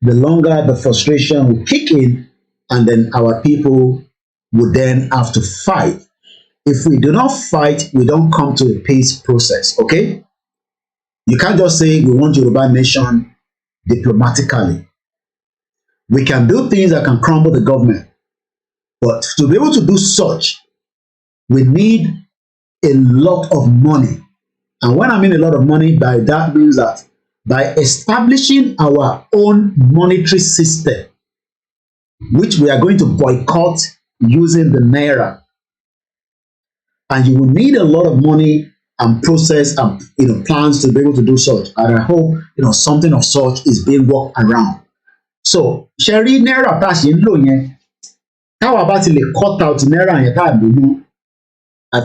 the longer the frustration will kick in, and then our people would then have to fight. If we do not fight, we don't come to a peace process, okay? You can't just say we want Yoruba nation diplomatically. We can do things that can crumble the government, but to be able to do such, we need a lot of money. And when I mean a lot of money, by that means that by establishing our own monetary system, which we are going to boycott using the Naira, and you will need a lot of money and process and plans to be able to do such. And I hope something of such is being worked around. So, Sherry Naira pass in low yen. How about the cut out Naira and that?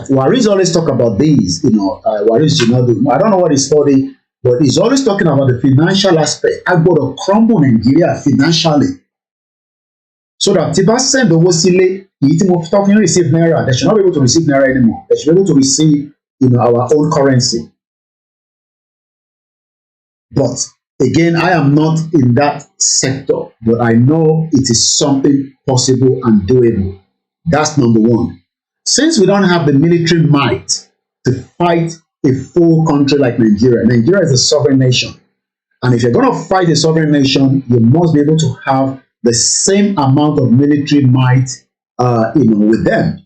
Waris always talk about these, Waris, I don't know what it's for, but he's always talking about the financial aspect. I've got to crumble Nigeria financially. So that Tiba send the Wosile, receive Naira, they should not be able to receive Naira anymore. They should be able to receive, our own currency. But again, I am not in that sector, but I know it is something possible and doable. That's number one. Since we don't have the military might to fight a full country like Nigeria, Nigeria is a sovereign nation. And if you're going to fight a sovereign nation, you must be able to have the same amount of military might, with them.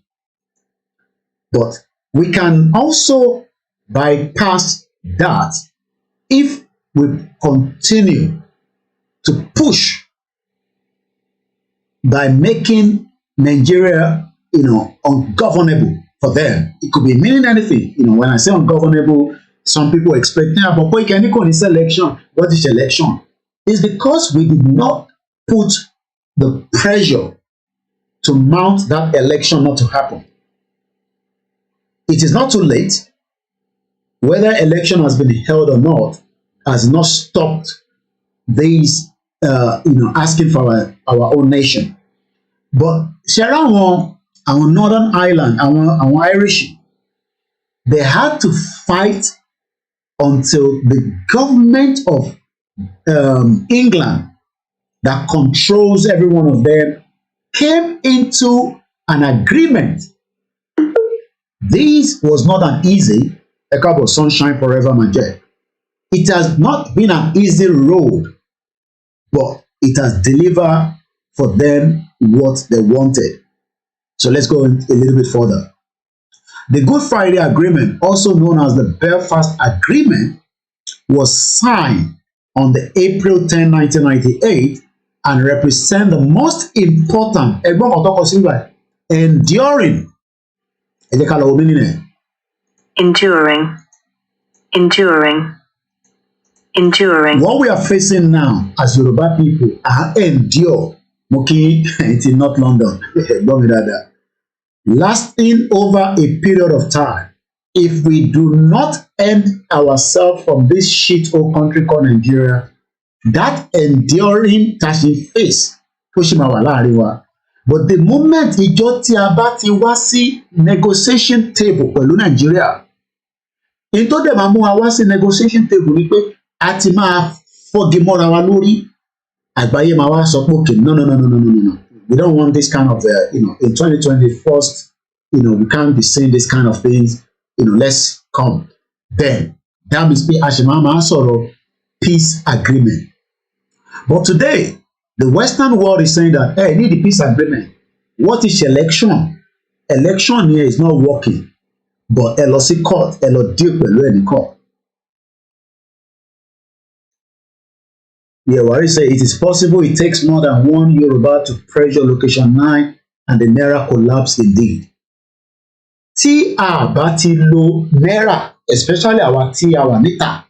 But we can also bypass that if we continue to push by making Nigeria ungovernable for them. It could be meaning anything. When I say ungovernable, some people expect, but boy, can you call this election? What is election? It's because we did not put the pressure to mount that election not to happen. It is not too late. Whether election has been held or not has not stopped these, asking for our own nation. But Sharon, our Northern Ireland, our Irish, they had to fight until the government of England that controls every one of them came into an agreement. This was not an easy, a cup of sunshine forever, my dear. It has not been an easy road, but it has delivered for them what they wanted. So let's go a little bit further. The Good Friday Agreement, also known as the Belfast Agreement, was signed on the April 10, 1998, and represent the most important, enduring, enduring. What we are facing now as Yoruba people are endure. Moki, it's in North London. Lasting over a period of time. If we do not end ourselves from this shithole country called Nigeria, that enduring touching face, Pushimawa láàrin. But the moment ìjọ tí a bá ti wá sí negotiation table pẹ̀lú Nigeria, in tó dẹ̀ máa mú wa wá sí negotiation table ni pé a ti máa fọ́gi mọ́ra wa lórí. Àgbáyé máa wá sọ pé okay, no. We don't want this kind of, in 2021, we can't be saying this kind of things. Let's come. Then that means pé Ashimama sọ̀rọ̀ peace agreement. But today, the Western world is saying that, hey, need the peace agreement. What is election? Election here is not working. But ẹ lọ sí court, ẹ lọ deal pẹ̀lú ẹni court. Yewari say it is possible it takes more than one Yoruba to pressure location 9 and the naira collapse indeed. Tí a bá ti lo naira, especially àwa tí a wà níta,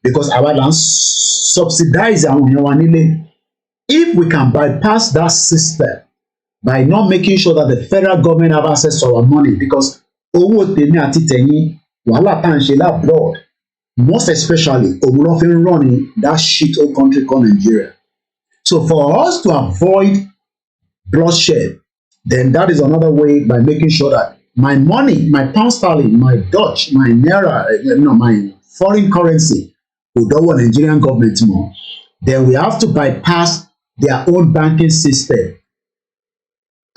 because àwa là ń subsidize àwọn èèyàn wa nílé. If we can bypass that system by not making sure that the federal government have access to our money, because owó tèmi àti tẹ̀yìn wàhálà tá à ń ṣe labroad, most especially òun ló fi ń running that shit old country called Nigeria. So for us to avoid bloodshed, then that is another way by making sure that my money, my pound sterling, my Dutch, my naira, my foreign currency will don't want Nigerian government more. Then we have to bypass their own banking system.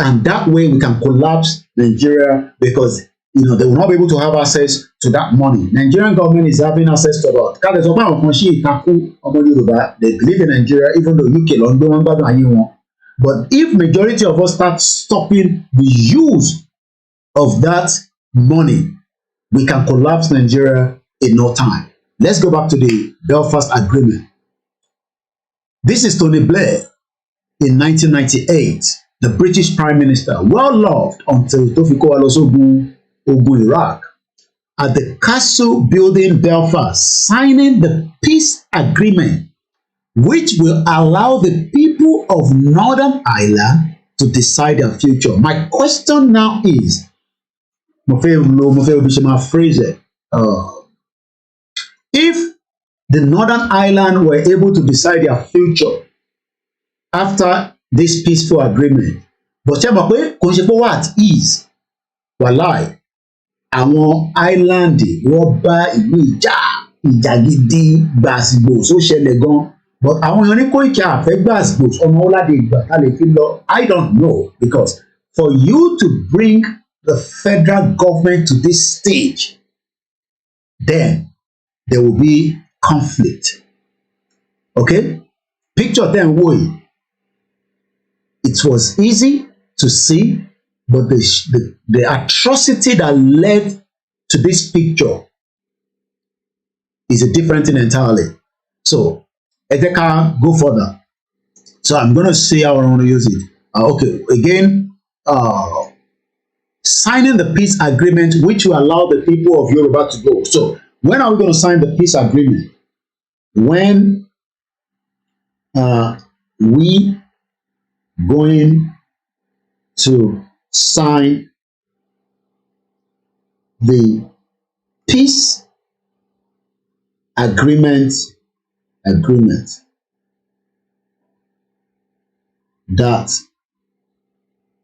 And that way we can collapse Nigeria, because they will not be able to have access to that money. Nigerian government is having access to that. They believe in Nigeria, even though UK London, but if majority of us start stopping the use of that money, we can collapse Nigeria in no time. Let's go back to the Belfast Agreement. This is Tony Blair in 1998, the British Prime Minister, well loved until Tofiko Alosogun Ogun Iraq, at the Castle Building Belfast, signing the peace agreement, which will allow the people of Northern Ireland to decide their future. My question now is, if the Northern Ireland were able to decide their future after this peaceful agreement, but what is wàláì àwọn island wọ́n bá ìlú ìjà gidi gbàsìgbò tó ṣẹlẹ̀ gan, but àwọn èèyàn ní Koiki àfẹ́ gbàsìgbò ọmọ ọládé ìgbà tá lè fi lọ. I don't know, because for you to bring the federal government to this stage, then there will be conflict. Okay, picture them way. It was easy to see, but the atrocity that led to this picture is a different thing entirely. So Edeka, go further. So I'm going to see how I want to use it. Okay, again, signing the peace agreement, which will allow the people of Yoruba to go. So when are we going to sign the peace agreement? When we going to sign the peace agreement that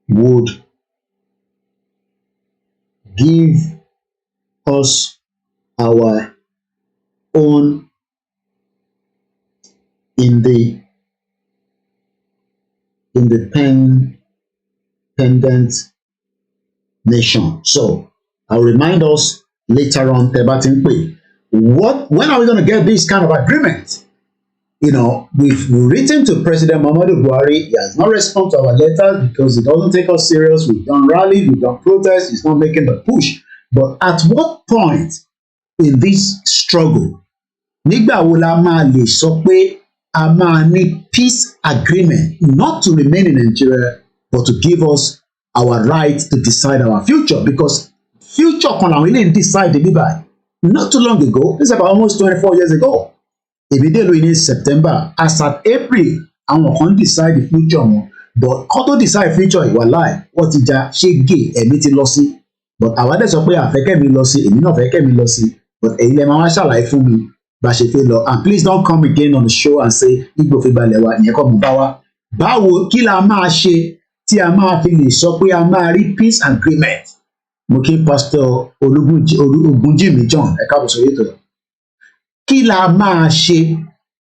would give us our own independent nation. So I'll remind us later on, when are we going to get this kind of agreement? We've written to President Muhammadu Buhari. He has not responded to our letters because he doesn't take us serious. We've done rallies, we've done protests. He's not making the push. But at what point in this struggle, nígbà wo la máa lè sọ pé a máa ní peace agreement, not to remain in Nigeria, but to give us our right to decide our future? Because future kan làwọn eléyìí decide the by. Not too long ago, this is about almost 24 years ago. Immediately in September, as at April, àwọn kan decide the future wọn. But kó tó decide future ìwà láì, wọ́n ti ja ṣé gay ẹ̀mí ti lọ sí. But àwa dẹ̀ sọ pé àfẹ́kẹ́ mi lọ sí, èmi náà fẹ́kẹ́ mi lọ sí. But èyí lè máa wá ṣàlàyé fún mi bá ṣe fẹ́ lọ. And please don't come again on the show and say Igbo fi balẹ̀ wa, ìyẹn kọ́ mo bá wa. Báwo kí la máa ṣe tí a máa fi lè sọ pé a máa rí peace agreement? Mo kí Pastor Ogunjimi John ẹ̀ka àbùsọ̀ yìí tó. Kí la máa ṣe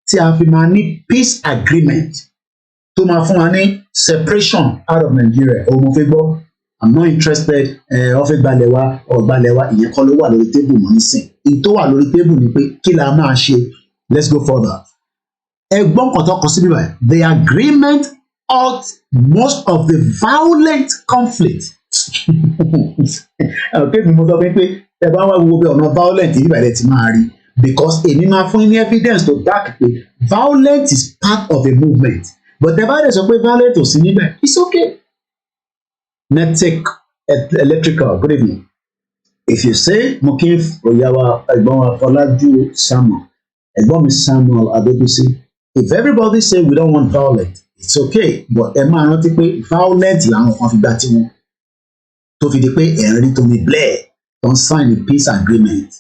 tí a fi máa ní peace agreement tó máa fún wa ní separation out of Nigeria? Òun mo fẹ́ gbọ́. I'm not interested ọ̀fẹ́ gbalẹ̀ wa ọ̀gbalẹ̀ wa, ìyẹn kọ́ ló wà lórí tébù mọ́ nísìn. Ìyẹn tó wà lórí tébù ni pé kí la máa ṣe? Let's go further. Ẹgbọ́n kan tó kọ sí bíbá, the agreement halts most of the violent conflict. Okay, mi mo sọ pé ẹ bá wá wo bí ọ̀nà violent yìí bẹ̀rẹ̀ ti máa rí. because èmi máa fún ní evidence to back pé violence is part of a movement but the violence sọ pé violence ò sí níbẹ̀ it's okay. Netec electrical good evening. If you say mo kí òyàwó ẹ̀gbọ́n wa Fọlájú Samuel ẹ̀gbọ́n mi Samuel Adébísí if everybody say we don't want violence it's okay but ẹ máa rántí pé violence làwọn kan fi gbà tí wọn tó fi di pé ẹ̀rín Tony Blair don sign a peace agreement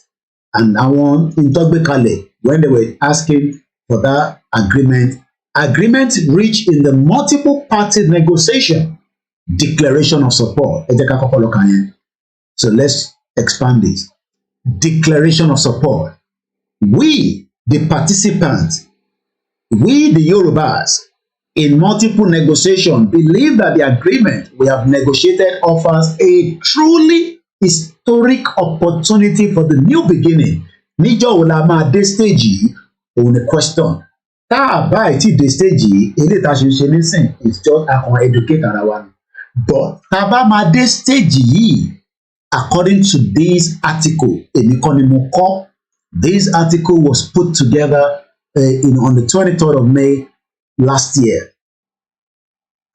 and àwọn ìtọ́gbékalẹ̀ when they were asking for that agreement reached in the multiple party negotiation declaration of support ẹ jẹ́ ká kọ́kọ́ lọ kàn yẹn so let's expand this declaration of support we the participants we the Yorubas in multiple negotiation believe that the agreement we have negotiated offers a truly historic opportunity for the new beginning. Níjọ́ wo la máa dé stage yìí òun ni question. Tá a bá ti dé stage yìí eléyìí tá a ṣe nísìn it's just akàn educate ara wa ni. But tá a bá máa dé stage yìí according to this article èmi kọ́ ni mo kọ́ this article was put together on the 23rd of May last year.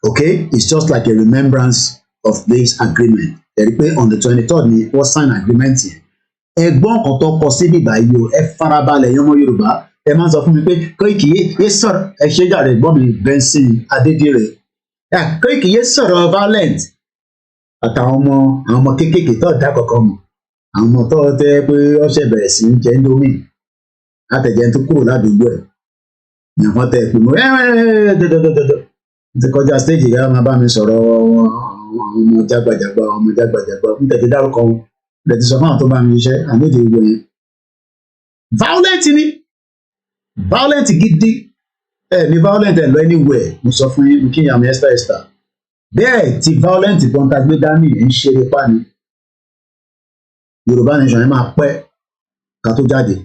Okay, it's just like a remembrance of this agreement. Ẹ̀rí pé on the 23rd ni wọ́n sign agreement yẹn. Ẹ̀gbọ́n kan tó kọ síbí báyìí o, ẹ farabalẹ̀ yọmọ Yorùbá. Ẹ máa ń sọ fún mi pé Koiki yé sọ̀rọ̀ ẹ ṣe jàre ẹ̀gbọ́n mi Benson Adédire. Koiki yé sọ̀rọ̀ violent. Àtàwọn ọmọ kéékèèké tó dá kọ̀ọ̀kan mọ̀. Àwọn ọmọ tó tẹ́ pé ó ṣe bẹ̀rẹ̀ sí ń jẹ Indomie. Àtẹ̀jẹ́ tó kúrò ládùúgbò ẹ̀. Ìyàwó tẹ̀ pé mo dọ́dọ́dọ́dọ́. Ti kọjá stage ìyá máa bá mi sọ̀rọ̀ ọmọ jágbàjàgbà ń tẹ̀tẹ̀ dárúkọ wọn lè ti sọ fún àwọn tó bá mi ṣiṣẹ́ àméjì ìwé yẹn. Violent gidi ní violent ẹ̀ lọ anywhere mo sọ fún yín kí ìyàmú Esther bẹ́ẹ̀ ti violent kan tá gbé dání ẹ̀ ń ṣeré pa ni Yorùbá nation ẹ̀ máa pẹ́ ká tó jáde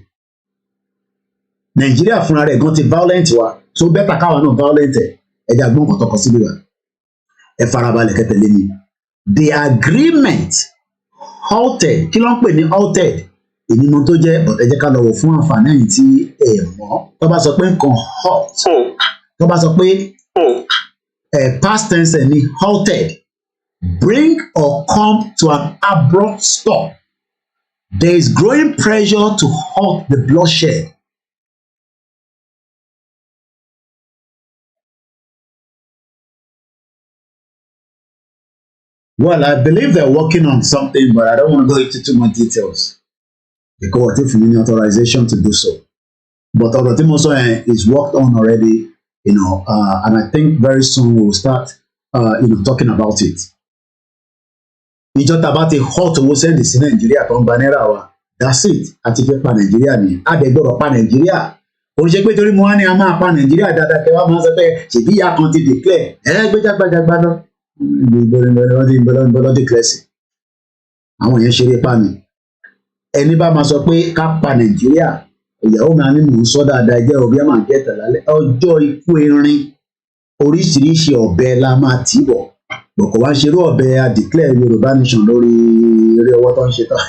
Nàìjíríà fúnra rẹ̀ gan ti violent wa tó bẹ́tà káwa náà violent ẹ̀ ẹ̀jẹ̀ àgbọ̀n kan tọkọ síbí wa ẹ farabalẹ̀ kẹtẹ̀lé mi the agreement halted kí ló ń pè ní halted èmi mo tó jẹ́ ẹ jẹ́ ká lọ wò fún àǹfààní ẹ̀yìn tí ẹ mọ̀ tó bá sọ pé nǹkan halt tó bá sọ pé past tense ẹ̀ ní halted bring or come to an abrupt stop there is growing pressure to halt the bloodshed. Well, I believe they're working on something, but I don't want to go into too much details because I think we need authorization to do so. But ọ̀rọ̀ tí mo sọ yẹn is worked on already, and I think very soon we will start, talking about it. Ìjọba bá ti hot owó sẹ́ndì sí Nàìjíríà tó ń gba náírà wa, that's it. A ti fẹ́ pa Nàìjíríà ni, a dẹ̀ gbọ́dọ̀ pa Nàìjíríà. Kò ṣe pé torí mo wá ní a máa pa Nàìjíríà dáadáa kẹwàá máa ń sọ pé ṣèbí ìyá kan ti declare gbéjágbájágbá náà. Bọ́lọ́dé kìlẹ̀sì àwọn yẹn ṣeré pa ni ẹni bá máa sọ pé ká pa Nàìjíríà ìyàwó mi ní mò ń sọ dáadáa jẹ́ òbí àmà gẹ́tà lálẹ́ ọjọ́ ikú erin oríṣiríṣi ọ̀bẹ la máa tì bọ̀ bọ̀kọ̀ wá ń ṣerú ọ̀bẹ declare Yorùbá nation lórí eré ọwọ́ tó ń ṣe tán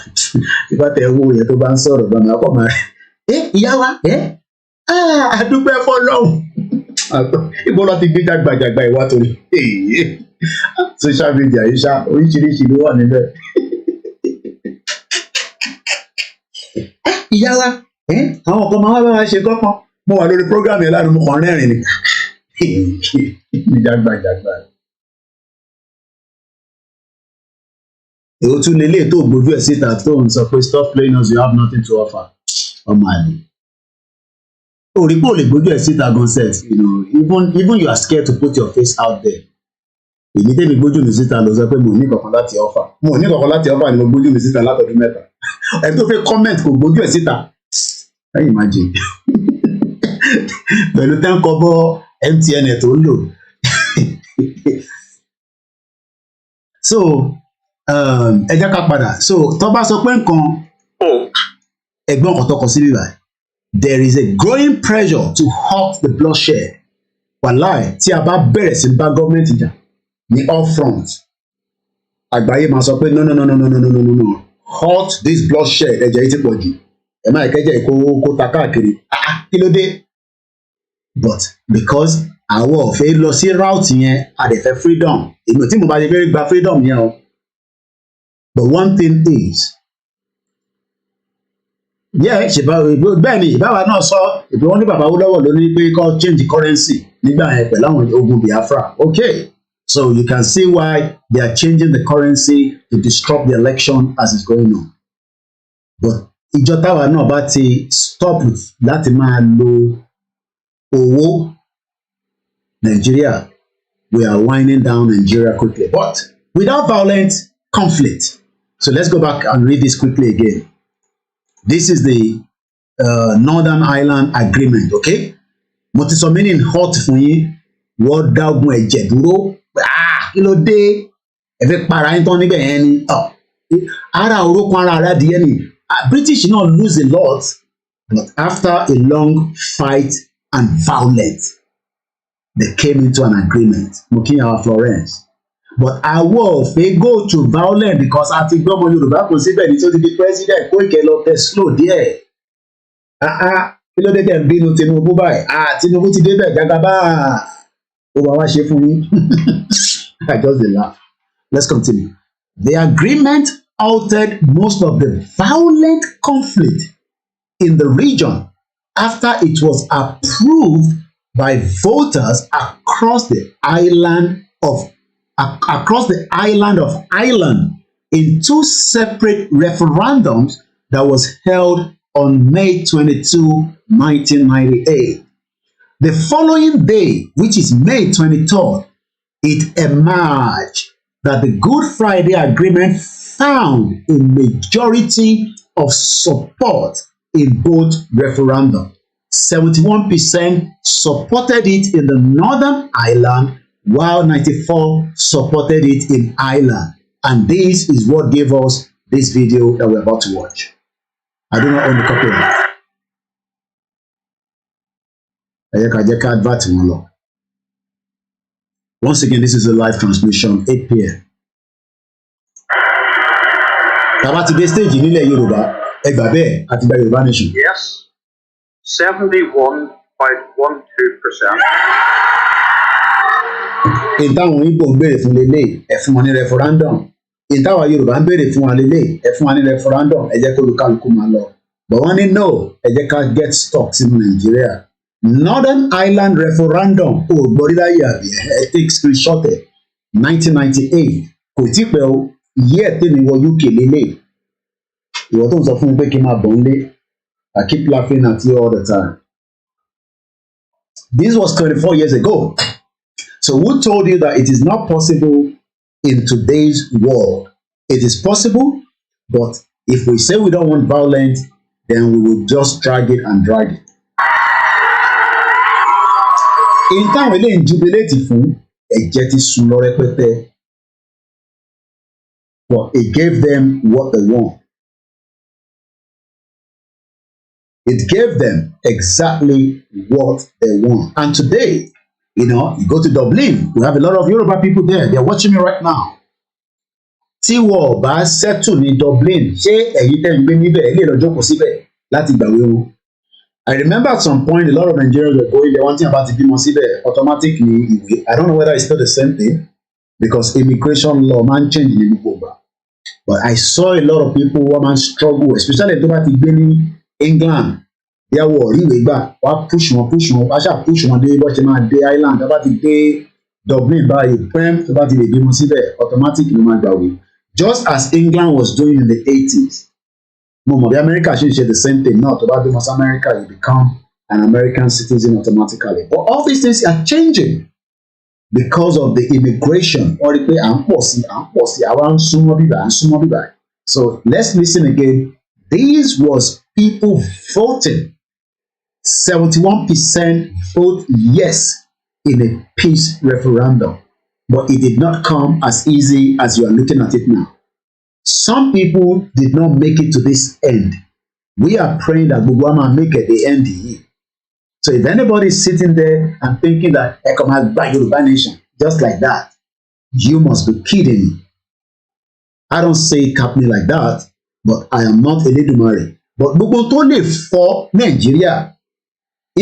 ìfá tẹ owó yẹn tó bá ń sọ̀rọ̀ bá mi àpọ̀ máa rẹ̀ ìyá wa àdúpẹ́ fọlọ́hùn ìbọn lọ ti gbé jágbàjàgbà ìwà torí social media yìí ṣá oríṣiríṣi ló wà níbẹ̀. ìyá wa àwọn kan máa wá bá wa ṣe kọ́kàn mo wà lórí program yẹn lánàá mo kàn rẹ́rìn ni jágbàjàgbà. èwo tún lè lè tó gbójú ẹ̀ síta tó ń sọ pé stop playing us you have nothing to offer ọmọ àlè. Orí pò lè gbójú ẹ̀ síta gan sef even you are scared to put your face out there. Èyí tẹ́mi gbójú mi síta lọ sọ pé mo ní kankan láti offer ni mo gbójú mi síta látọdún mẹ́ta ẹni tó fẹ́ comment kò gbójú ẹ̀ síta can you imagine pẹ̀lú tẹ́ńkọ́bọ́ MTN tó ń lò so ẹ jẹ́ ká padà so tó bá sọ pé nǹkan ẹ̀gbọ́n kan tọkọ sí bíbá there is a growing pressure to halt the bloodshed wàláì tí a bá bẹ̀rẹ̀ sí bá gọ́ọ̀mẹ̀ntì jà ní all front àgbáyé máa sọ pé no halt this bloodshed ẹ̀jẹ̀ yìí ti pọ̀ jù ẹ má kẹ́jẹ́ kó ta káàkiri kí ló dé but because àwọn ò fẹ́ lọ sí route yẹn a dẹ̀ fẹ́ freedom èmi tí mo bá ṣe fẹ́ gba freedom yẹn o but one thing is bẹ́ẹ̀ ni ìbáwa náà sọ ìbí wọn ní bàbá Awólọ́wọ̀ ló ní pé kó change currency nígbà yẹn pẹ̀lú àwọn ogun Biafra okay so you can see why they are changing the currency to disrupt the election as it's going on but ìjọ táwa náà bá ti stop láti máa lo owó Nigeria we are winding down Nigeria quickly but without violent conflict so let's go back and read this quickly again. This is the Northern Ireland Agreement, okay? Mo ti sọ meaning hot fún yín, wọ́n dá ogun ẹ̀jẹ̀ dúró, kí ló dé? Ẹ fẹ́ para yín tán níbẹ̀ yẹn ni. Ara orókun ara adìyẹ ni. British náà lose a lot, but after a long fight and violence, they came into an agreement. Mo kí yàrá Florence. But our they go to violence because a ti gbọ́ ọmọ Yorùbá kò síbẹ̀ ní tó ti di president Kóìkì lọ tẹ slow díẹ̀. Kí ló dé tẹ̀ ń bínú Tinubu báyìí? Tinubu ti débẹ̀ Jagaba. Ó máa wá ṣe fún yín. I just dey laugh. Let's continue. The agreement altered most of the violent conflict in the region after it was approved by voters across the island of Ireland in two separate referendums that was held on May 22, 1998. The following day, which is May 23rd, it emerged that the Good Friday Agreement found a majority of support in both referendums. 71% supported it in the Northern Ireland while 94 supported it in Ireland. And this is what gave us this video that we're about to watch. I do not own the copyright. Once again, this is a live transmission, 8 p.m. Tàbá ti dé stage nílẹ̀ Yorùbá, ẹ gbà bẹ́ẹ̀ àti gba Yorùbá nation. Yes, 71.12%. Ìtàwọn Igbo ń béèrè fún lélẹ̀ ẹ fún wọn ní referendum. Ìtàwọn Yorùbá ń béèrè fún wọn lélẹ̀ ẹ fún wọn ní referendum ẹ jẹ́ kó olúkálùkù máa lọ. But wọ́n ní no ẹ jẹ́ ká get stuck sínú Nàìjíríà. Northern Ireland referendum ò gbọ́rí láyé àbí ẹ take screenshot ẹ̀ 1998 kò tí pẹ́ o iye ẹ̀ tèmi wọ UK lélẹ̀. Ìwọ tó ń sọ fún mi pé kí n máa bọ̀ ń lé. I keep laughing at you all the time. This was 24 years ago. So who told you that it is not possible in today's world? It is possible, but if we say we don't want violence, then we will just drag it and drag it. In táwọn eléyìí ń jubilate fún ẹ̀jẹ̀ ti sùn lọ rẹpẹtẹ. But it gave them what they want. It gave them exactly what they want. And today, you know, you go to Dublin, we have a lot of Yoruba people there. They're watching me right now. Tí wọ́n bá settle ní Dublin, ṣé ẹ̀yin tẹ́ ń gbé níbẹ̀ ẹ lè lọ jókòó síbẹ̀ láti gbàwé wọn? I remember at some point a lot of Nigerians were going there wanting about to bímọ síbẹ̀ automatic ní ìwé. I don't know whether it's still the same thing because immigration law man change ní gbogbo ìgbà. But I saw a lot of people who man struggle, especially tó bá ti gbé ní England. Ìyàwó ìwé gbà wá push wọn wá ṣáà push wọn dé bó ṣe máa dé Ireland tó bá ti dé Dublin báyìí pẹ́ẹ́m tó bá ti lè bímọ síbẹ̀ automatic ló máa gbàwé. Just as England was doing in the 80s. Mo mọ̀ bí America ṣe ń ṣe the same thing náà tó bá bímọ sí America you become an American citizen automatically. But all these things are changing because of the immigration. Wọ́n rí pé à ń pọ̀ sí àwa ń súnmọ́ bíbá. So let's listen again. This was people voting. 71% vote yes in a peace referendum. But it did not come as easy as you are looking at it now. Some people did not make it to this end. We are praying that Bugwama make it the end here. So if anybody is sitting there and thinking that I come out by Yoruba nation, just like that, you must be kidding me. I don't say it happening like that, but I am not a Eledumare. but gbogbo tó lè fọ́ Nàìjíríà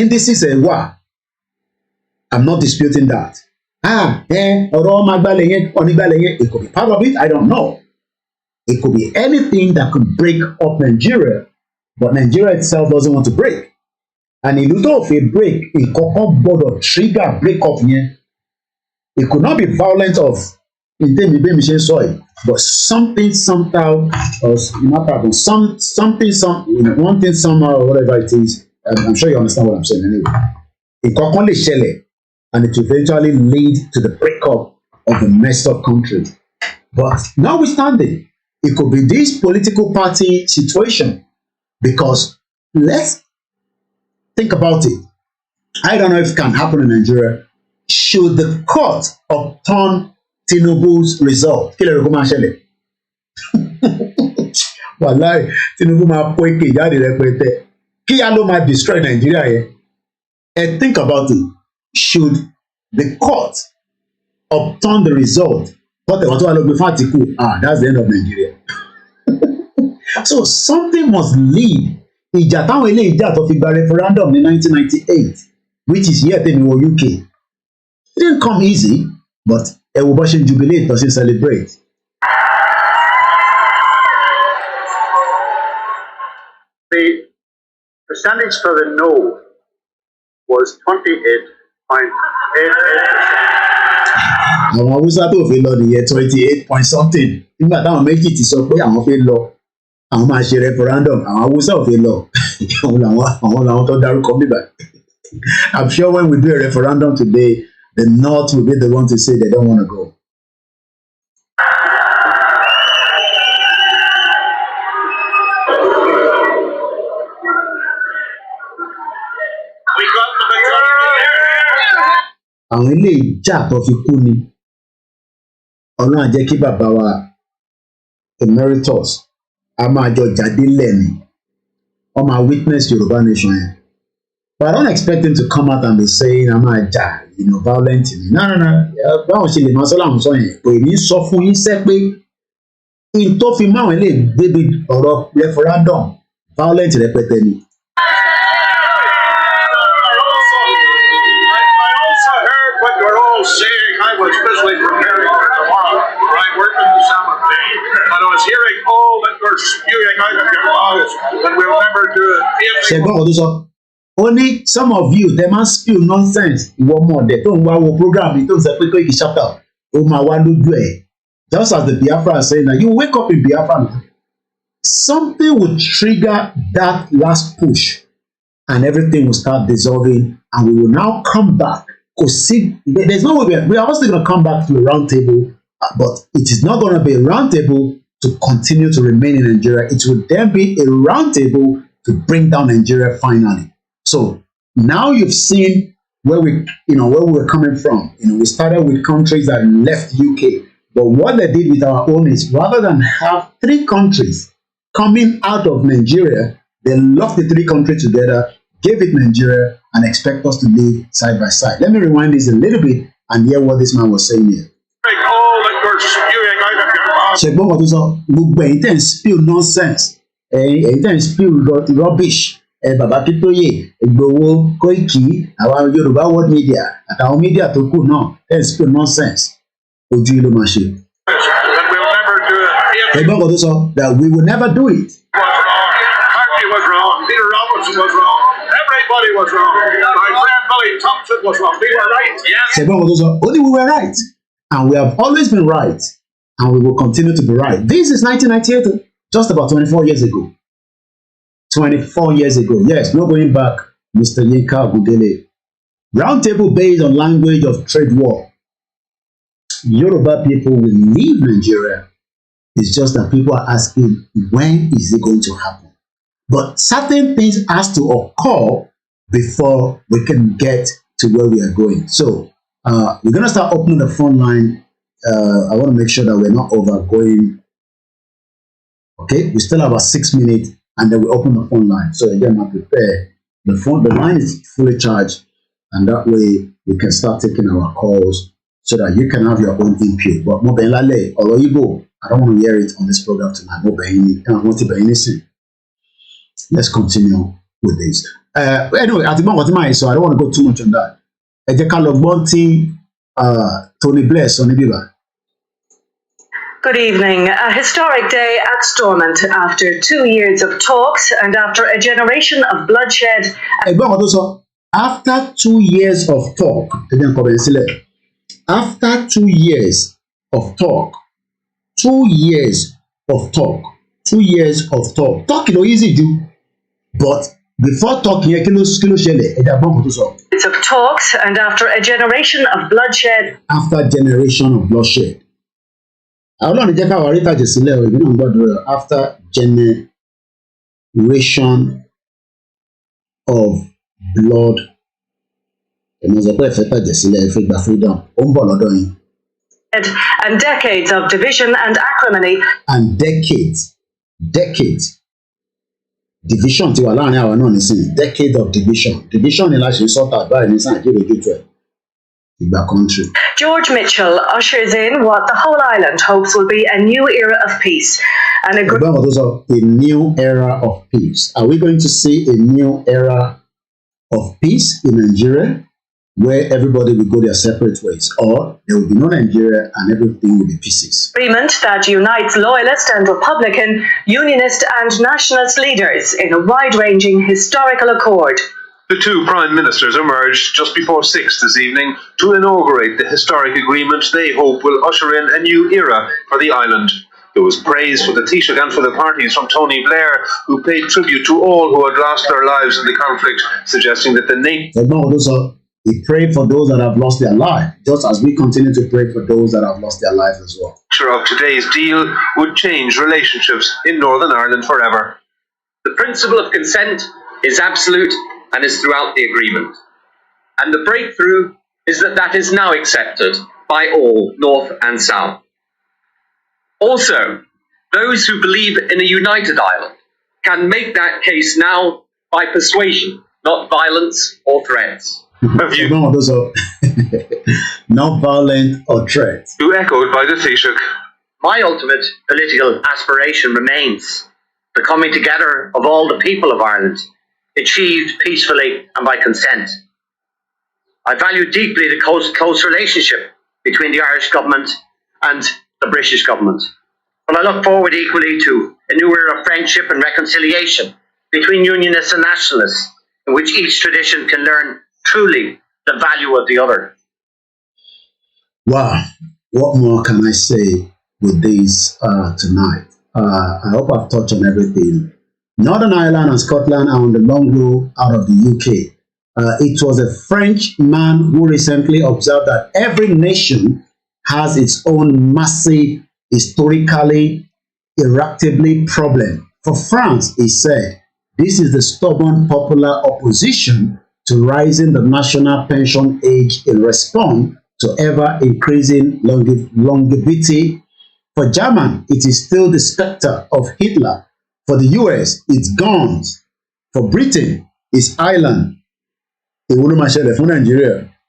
indices ẹ̀ wà. I'm not disputing that. Ọ̀rọ̀ ọmọ agbálẹ̀ yẹn onígbálẹ̀ yẹn, it could be part of it, I don't know. It could be anything that could break up Nigeria, but Nigeria itself doesn't want to break. And ìlú tó fẹ́ break, ìkọ̀kọ̀ gbọ́dọ̀ trigger break up yẹn. It could not be violent of but something somehow, or one thing somehow, or whatever it is. I'm sure you understand what I'm saying anyway. Ìkọ̀kọ̀ lè ṣẹlẹ̀, and it will eventually lead to the breakup of the messed up country. But notwithstanding, it could be this political party situation, because let's think about it. I don't know if it can happen in Nigeria. Should the court upturn Tinubu's result? Wallahi, Tinubu máa pọ́ èké jáde rẹpẹtẹ. Kí á ló máa destroy Nigeria yẹn? And think about it. Should the court upturn the result? That's the end of Nigeria. So something must lead. Ìjà táwọn eléyìí jà tó fi gba referendum in 1998, which is here in the UK. It didn't come easy, but ẹ wo bó ṣe jubilate tó ṣe celebrate. The percentage for the no was 28.88%. Àwọn Haúsá tó fi lọ nìyẹn 28 point something. Nígbà táwọn méjì ti sọ pé àwọn fẹ́ lọ, àwọn máa ṣe referendum, àwọn Haúsá ò fẹ́ lọ. Àwọn làwọn tó dárúkọ bíbá. I'm sure when we do a referendum today, the North will be the one to say they don't want to go. Àwọn ilé ìjà tó fi kú ni Ọlọ́run á jẹ́ kí bàbá wa emeritus a máa jọ jáde lẹ́ni wọ́n máa witness Yoruba nation yẹn, but I don't expect him to come out and be saying a máa jà violent ni no báwọn ṣe lè máa sọ́lá àwọn sọ yẹn kò ní sọ fún yín sẹ́ pé in tó fi máwọn ilé débi ọ̀rọ̀ referendum violent rẹpẹtẹ ni. Saying I was busily preparing for tomorrow, for I work in the summer day, and I was hearing all that were spewing out of your mouths, and we'll never do it. Ṣẹ̀gbọ́n ọdún sọ, ó ní some of you dem máa spew nonsense ìwọ ọmọ ọ̀dẹ̀ tó ń wá wo program yìí tó ń sọ pé Koiki chapter ó máa wá lójú ẹ̀, just as the Biafra saying that you wake up in Biafra now, something will trigger that last push and everything will start dissolving and we will now come back. There's no way we are also going to come back to a round table, but it is not going to be a round table to continue to remain in Nigeria. It will then be a round table to bring down Nigeria finally. So now you've seen where we were coming from. We started with countries that left UK, but what they did with our own is rather than have 3 countries coming out of Nigeria, they locked the 3 countries together, gave it Nigeria, and expect us to live side by side. Let me rewind this a little bit and hear what this man was saying here. Ṣẹ̀gbọ́n kan tó sọ, gbogbo ẹ̀yin tẹ̀ ń spill nonsense, ẹ̀yin tẹ̀ ń spill rubbish, Bàbá Akíntóyè, Ìgbòho, Kóìkì, àwọn Yorùbá World Media, àtàwọn media tó kù náà, tẹ̀ ń spill nonsense. Ojú yìí ló máa ṣe. Ṣẹ̀gbọ́n kan tó sọ that we will never do it. Was wrong. Peter Robertson was wrong. Everybody was wrong. My friend Billy Thompson was wrong. We were right. Yes. Only we were right. And we have always been right. And we will continue to be right. This is 1998, just about 24 years ago. 24 years ago. Yes, no going back, Mr. Yinka Ogundele. Roundtable based on language of trade war. Yoruba people will leave Nigeria. It's just that people are asking, when is it going to happen? But certain things has to occur before we can get to where we are going. So we're going to start opening the phone line. I want to make sure that we're not overgoing. Okay, we still have about 6 minutes and then we open the phone line. So again, I'm prepared. The line is fully charged and that way we can start taking our calls so that you can have your own input. But mo bẹ̀ lálẹ́ ọ̀rọ̀ Igbo, I don't want to hear it on this program tonight. Mo bẹ̀ yín ni, I want to bẹ̀ yín nísìn. let's continue with this. Anyway, at the moment, so I don't want to go too much on that. Tony Bless on the Good evening. A historic day at Stormont after 2 years of talks and after a generation of bloodshed. After 2 years of talk, after 2 years of talk, 2 years of talk, 2 years of talk. Talk easy do, but before talking, It's of talks and after a generation of bloodshed. After generation of bloodshed. After generation of blood. And decades of division and acrimony. And decades. Division ti wà láàrin àwa náà nísìnyí. Decade of division. Division ni la ṣe sort out báyìí ní sáà kéde kéde ẹ̀. Ìgbà country. George Mitchell ushers in what the whole island hopes will be a new era of peace. And a new era of peace. Are we going to see a new era of peace in Nigeria, where everybody will go their separate ways, or there will be no Nigeria and everything will be pieces? Agreement that unites loyalist and Republican, unionist and nationalist leaders in a wide-ranging historical accord. The two prime ministers emerged just before 6 this evening to inaugurate the historic agreement they hope will usher in a new era for the island. There was praise for the Taoiseach and for the parties from Tony Blair, who paid tribute to all who had lost their lives in the conflict, suggesting that the nation... We pray for those that have lost their life, just as we continue to pray for those that have lost their lives as well. Of today's deal would change relationships in Northern Ireland forever. The principle of consent is absolute and is throughout the agreement. And the breakthrough is that is now accepted by all, North and South. Also, those who believe in a united Ireland can make that case now by persuasion, not violence or threats. No, those are not violent or threats. Who echoed by the Taoiseach. My ultimate political aspiration remains the coming together of all the people of Ireland, achieved peacefully and by consent. I value deeply the close relationship between the Irish government and the British government. But I look forward equally to a new era of friendship and reconciliation between unionists and nationalists, in which each tradition can learn truly the value of the other. Wow, what more can I say with this tonight? I hope I've touched on everything. Northern Ireland and Scotland are on the long road out of the UK. It was a French man who recently observed that every nation has its own massive, historically, irreparably problem. For France, he said, this is the stubborn popular opposition to rising the national pension age in response to ever-increasing longevity. For Germany, it is still the spectre of Hitler. For the US, it's guns. For Britain, it's Ireland.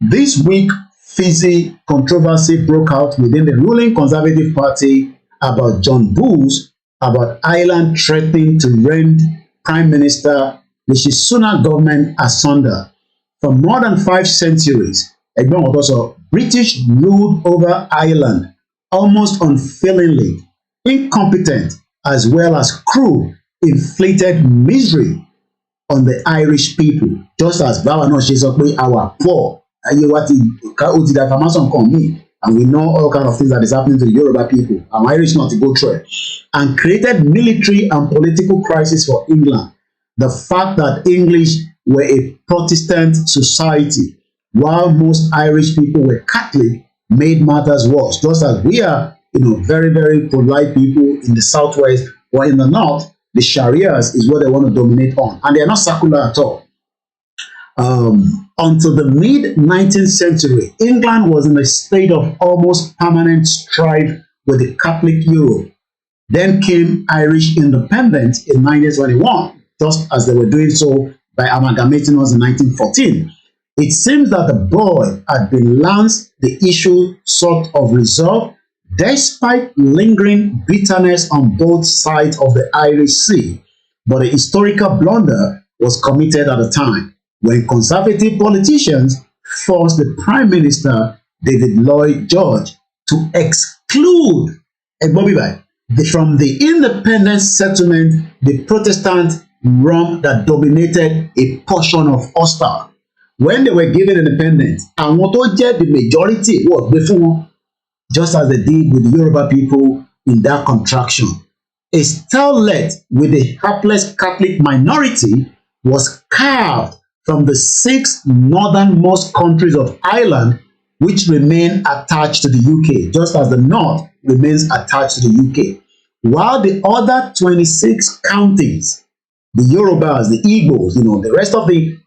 This week, fizzy controversy broke out within the ruling Conservative Party about John Bush, about Ireland threatening to rend Prime Minister Rishi Sunak government asunder. For more than 5 centuries, British ruled over Ireland almost unfailingly, incompetent as well as cruel, inflicted misery on the Irish people, just as our poor, and we know all kinds of things that is happening to the Yoruba people, and Irish not to go through, and created military and political crisis for England. The fact that English were a Protestant society, while most Irish people were Catholic, made matters worse. Just as we are, very, very polite people in the southwest or in the north, the Sharias is what they want to dominate on, and they are not secular at all. Until the mid-19th century, England was in a state of almost permanent strife with the Catholic Europe. Then came Irish independence in 1921, just as they were doing so by amalgamating us in 1914. It seems that the boy had been lanced the issue sort of resolved, despite lingering bitterness on both sides of the Irish Sea. but a historical blunder was committed at the time when conservative politicians forced the Prime Minister, David Lloyd George, to exclude from the independent settlement the Protestant realm that dominated a portion of Ulster. When they were given independence, àwọn tó jẹ́ the majority wọ́n gbé fún wọn, just as they did with the Yoruba people in that contraction. A starlet with a hapless Catholic minority was carved from the 6 northernmost countries of Ireland, which remain attached to the UK, just as the North remains attached to the UK. While the other 26 counties, the Yorubas, the IGBOHOs, the rest of the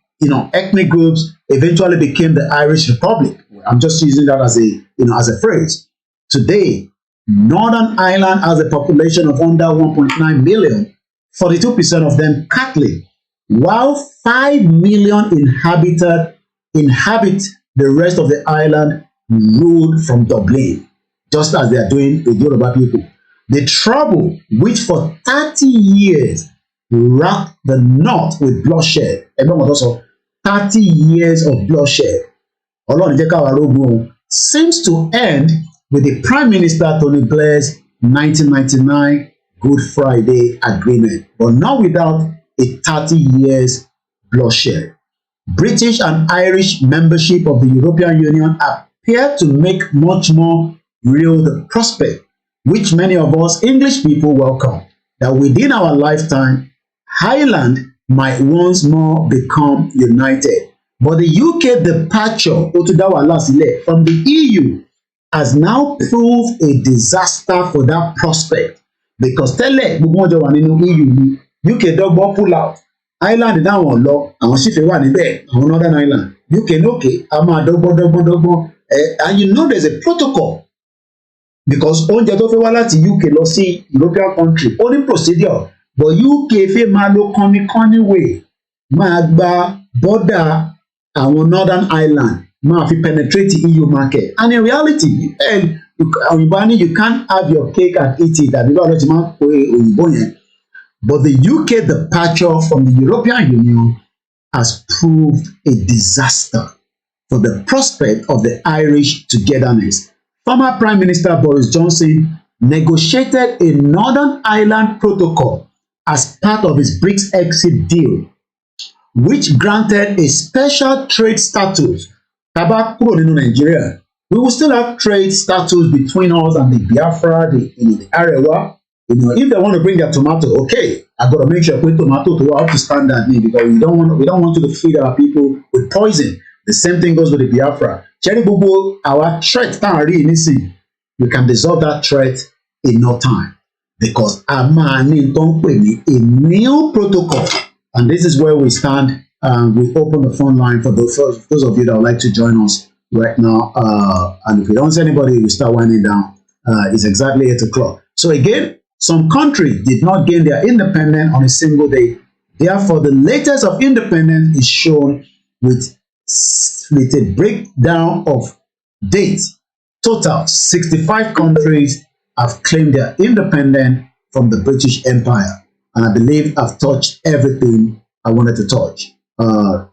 ethnic groups eventually became the Irish Republic. I'm just using that as a phrase. Today, Northern Ireland has a population of under 1.9 million, 42% of them Catholic, while 5 million inhabit the rest of the island ruled from Dublin, just as they are doing with Yoruba people. The trouble, which for 30 years racked the North with bloodshed, 30 years of bloodshed, seems to end with the Prime Minister Tony Blair's 1999 Good Friday Agreement, but not without a 30 years bloodshed. British and Irish membership of the European Union appear to make much more real the prospect, which many of us English people welcome, that within our lifetime, Ireland might once more become united. But the UK departure from the EU has now proved a disaster for that prospect, because tẹ́lẹ̀ gbogbo wọn jọ wà nínú EU ni, UK dọ́gbọ́n pull out, Ireland dáwọn lọ, àwọn sì fẹ́ wà níbẹ̀, àwọn Northern Ireland, UK lókè a máa dọ́gbọ́n, and there's a protocol, because oúnjẹ tó fẹ́ wá láti UK lọ sí European country ó ní procedure, but UK fẹ́ máa lo kọ́ni way máa gba border àwọn Northern Ireland máa fi penetrate the EU market, and in reality you can't have your cake and eat it, àbí báwo ló ti máa ń pe òyìnbó yẹn. But the UK departure from the European Union has proved a disaster for the prospect of the Irish togetherness. Former Prime Minister Boris Johnson negotiated a Northern Ireland protocol as part of his BRICS exit deal, which granted a special trade status. Taba kúrò nínú Nigeria, we will still have trade status between us and the Biafra, the Arewa. If they want to bring their tomato, okay, I got to make sure put tomato to up to standard name, because we don't want to feed our people with poison. The same thing goes with the Biafra. Cherry Bubu, our threat, we can dissolve that threat in no time, because a new protocol, and this is where we stand. We open the phone line for those of you that would like to join us right now. And if we don't see anybody, we start winding down. It's exactly 8 o'clock. So again, some countries did not gain their independence on a single day. Therefore, the latest of independence is shown with a breakdown of dates. Total 65 countries have claimed their independence from the British Empire. And I believe I've touched everything I wanted to touch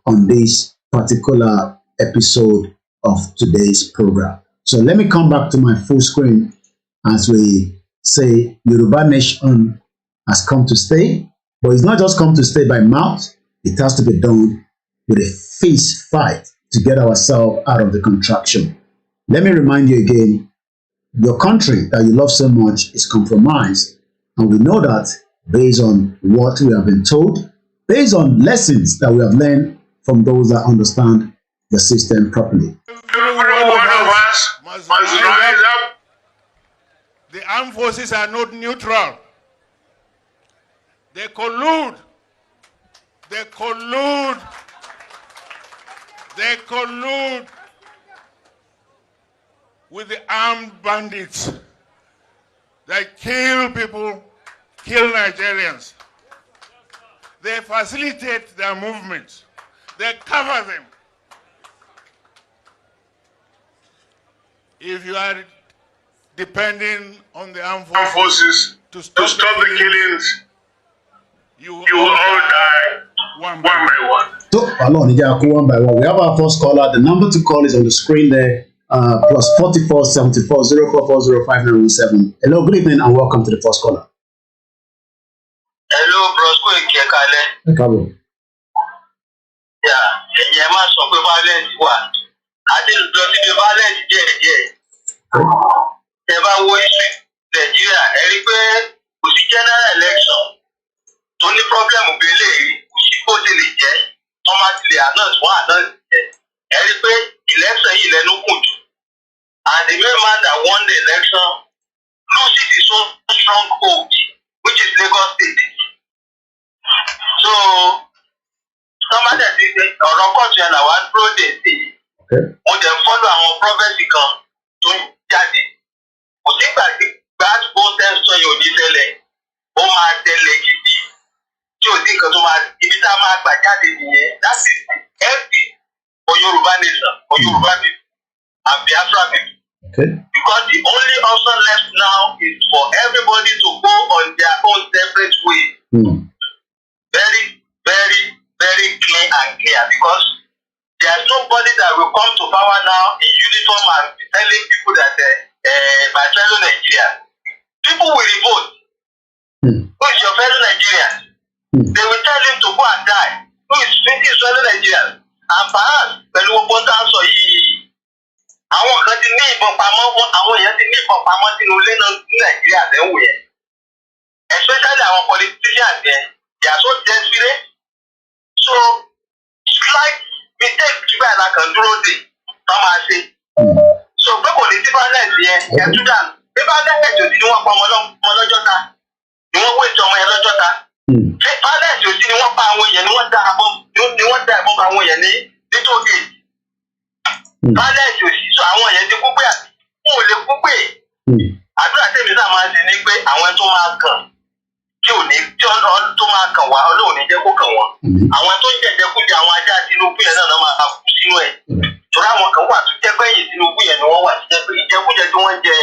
on this particular episode of today's program. So let me come back to my full screen as we say Yoruba Nation has come to stay, but it's not just come to stay by mouth. It has to be done with a fist fight to get ourselves out of the contraction. Let me remind you again, your country that you love so much is compromised, and we know that based on what we have been told, based on lessons that we have learned from those that understand the system properly. Every one of us must rise up. The armed forces are not neutral. They collude. They collude. They collude with the armed bandits that kill people, kill Nigerians. They facilitate their movements. They cover them. If you are depending on the armed forces to stop the killings, you all die one by one. So, one by one. We have our first caller. The number to call is on the screen there. Plus 44 74 0440 5917. Hello, good evening, and welcome to the first caller. Hello, bros. Hello. Yeah, máa sọ pé violence wà. Àti lọ síbi violence díẹ̀. Ẹ bá wo ìṣe Nàìjíríà, ẹ rí pé kò sí general election tó ní problem gbélé rí, kò sí bó ṣe lè jẹ́, wọ́n máa ti lè announce jẹ́. Ẹ rí pé election yìí lẹ́nu kùn jù. And the main man that won the election loses his own stronghold, which is Lagos State. So, somebody that is ọ̀rọ̀ kọ́ọ̀tù yẹn làwọn dúró dé sí i. Mo jẹ́ fọ́lọ́ àwọn prọfẹ̀sì kan tó ń jáde. Kò sí gbàgbó tẹ́sán yóò ní tẹ́lẹ̀. Ó máa tẹ́lẹ̀ gidi. Tí ò sí nǹkan tó máa ibi tá a máa gbà jáde nìyẹn. That is the MP for Yoruba nation, for Yoruba people and Biafra people. Because the only option left now is for everybody to go on their own separate way. Very, very, very clean and clear, because there's nobody that will come to power now in uniform and be telling people that my fellow Nigerians. People will revolt. Who is your fellow Nigerian? They will tell him to go and die. Who is fellow Nigerian? And perhaps pẹ̀lú gbogbo tá a sọ yìí, àwọn kan ti ní ìbọn pamọ́, àwọn èèyàn ti ní ìbọn pamọ́ sínú ilé náà ní Nàìjíríà lẹ́wọ̀ yẹn. Especially àwọn politicians yẹn, they are so desperate. So, slight mistake tí báyìí la kàn dúró dè tó máa ṣe. So, pé kò ní sí violence yẹn, ẹ̀túndà, bí violence òsì ni wọ́n pa ọmọ lọ́jọ́ ta, ni wọ́n wé ìtọ́ ọmọ yẹn lọ́jọ́ ta. Ṣé violence òsì ni wọ́n pa àwọn èèyàn, ni wọ́n dá ìbọn pa àwọn èèyàn ní nítòkè. Violence òsì, so àwọn èèyàn ti kú pé fún òun lè kú pé. Àdúrà tèmi náà máa ń ṣe ni pé àwọn tó máa kàn tí ò ní tí ọdún tó máa kàn wá Ọlọ́run ní jẹ́ kó kàn wọ́n. Àwọn tó ń jẹjẹkújẹ àwọn ajá Tinubu yẹn náà máa kú sínú ẹ̀. Torí àwọn kan wà tó jẹ́ pé ẹ̀yìn Tinubu yẹn ni wọ́n wà tó jẹ́ pé ìjẹkújẹ tí wọ́n jẹ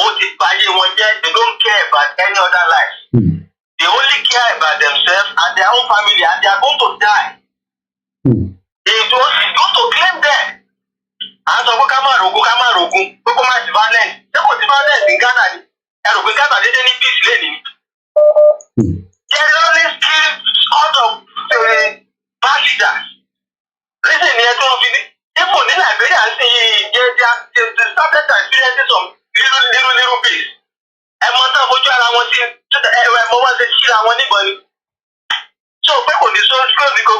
ó ti báyé wọn jẹ́. They don't care about any other life. They only care about themselves and their own family, and they are going to die. They don't to claim them. À ń sọ pé ká má rogun, pé kó má sí violence. Ṣé kò sí violence ní Ghana ni? Ẹ rò pé Ghana dédé ní peace lẹ́nìí ni? There is only still out of bad leaders. Reason ni ẹ tó ń fi ní. Even ní Liberia ń sìn yìí, they started to experience some little peace. Ẹ mọ tán fojú ara wọn sí ẹ̀mọ wọn ṣe síra wọn níbọn ni. So pé kò ní sọ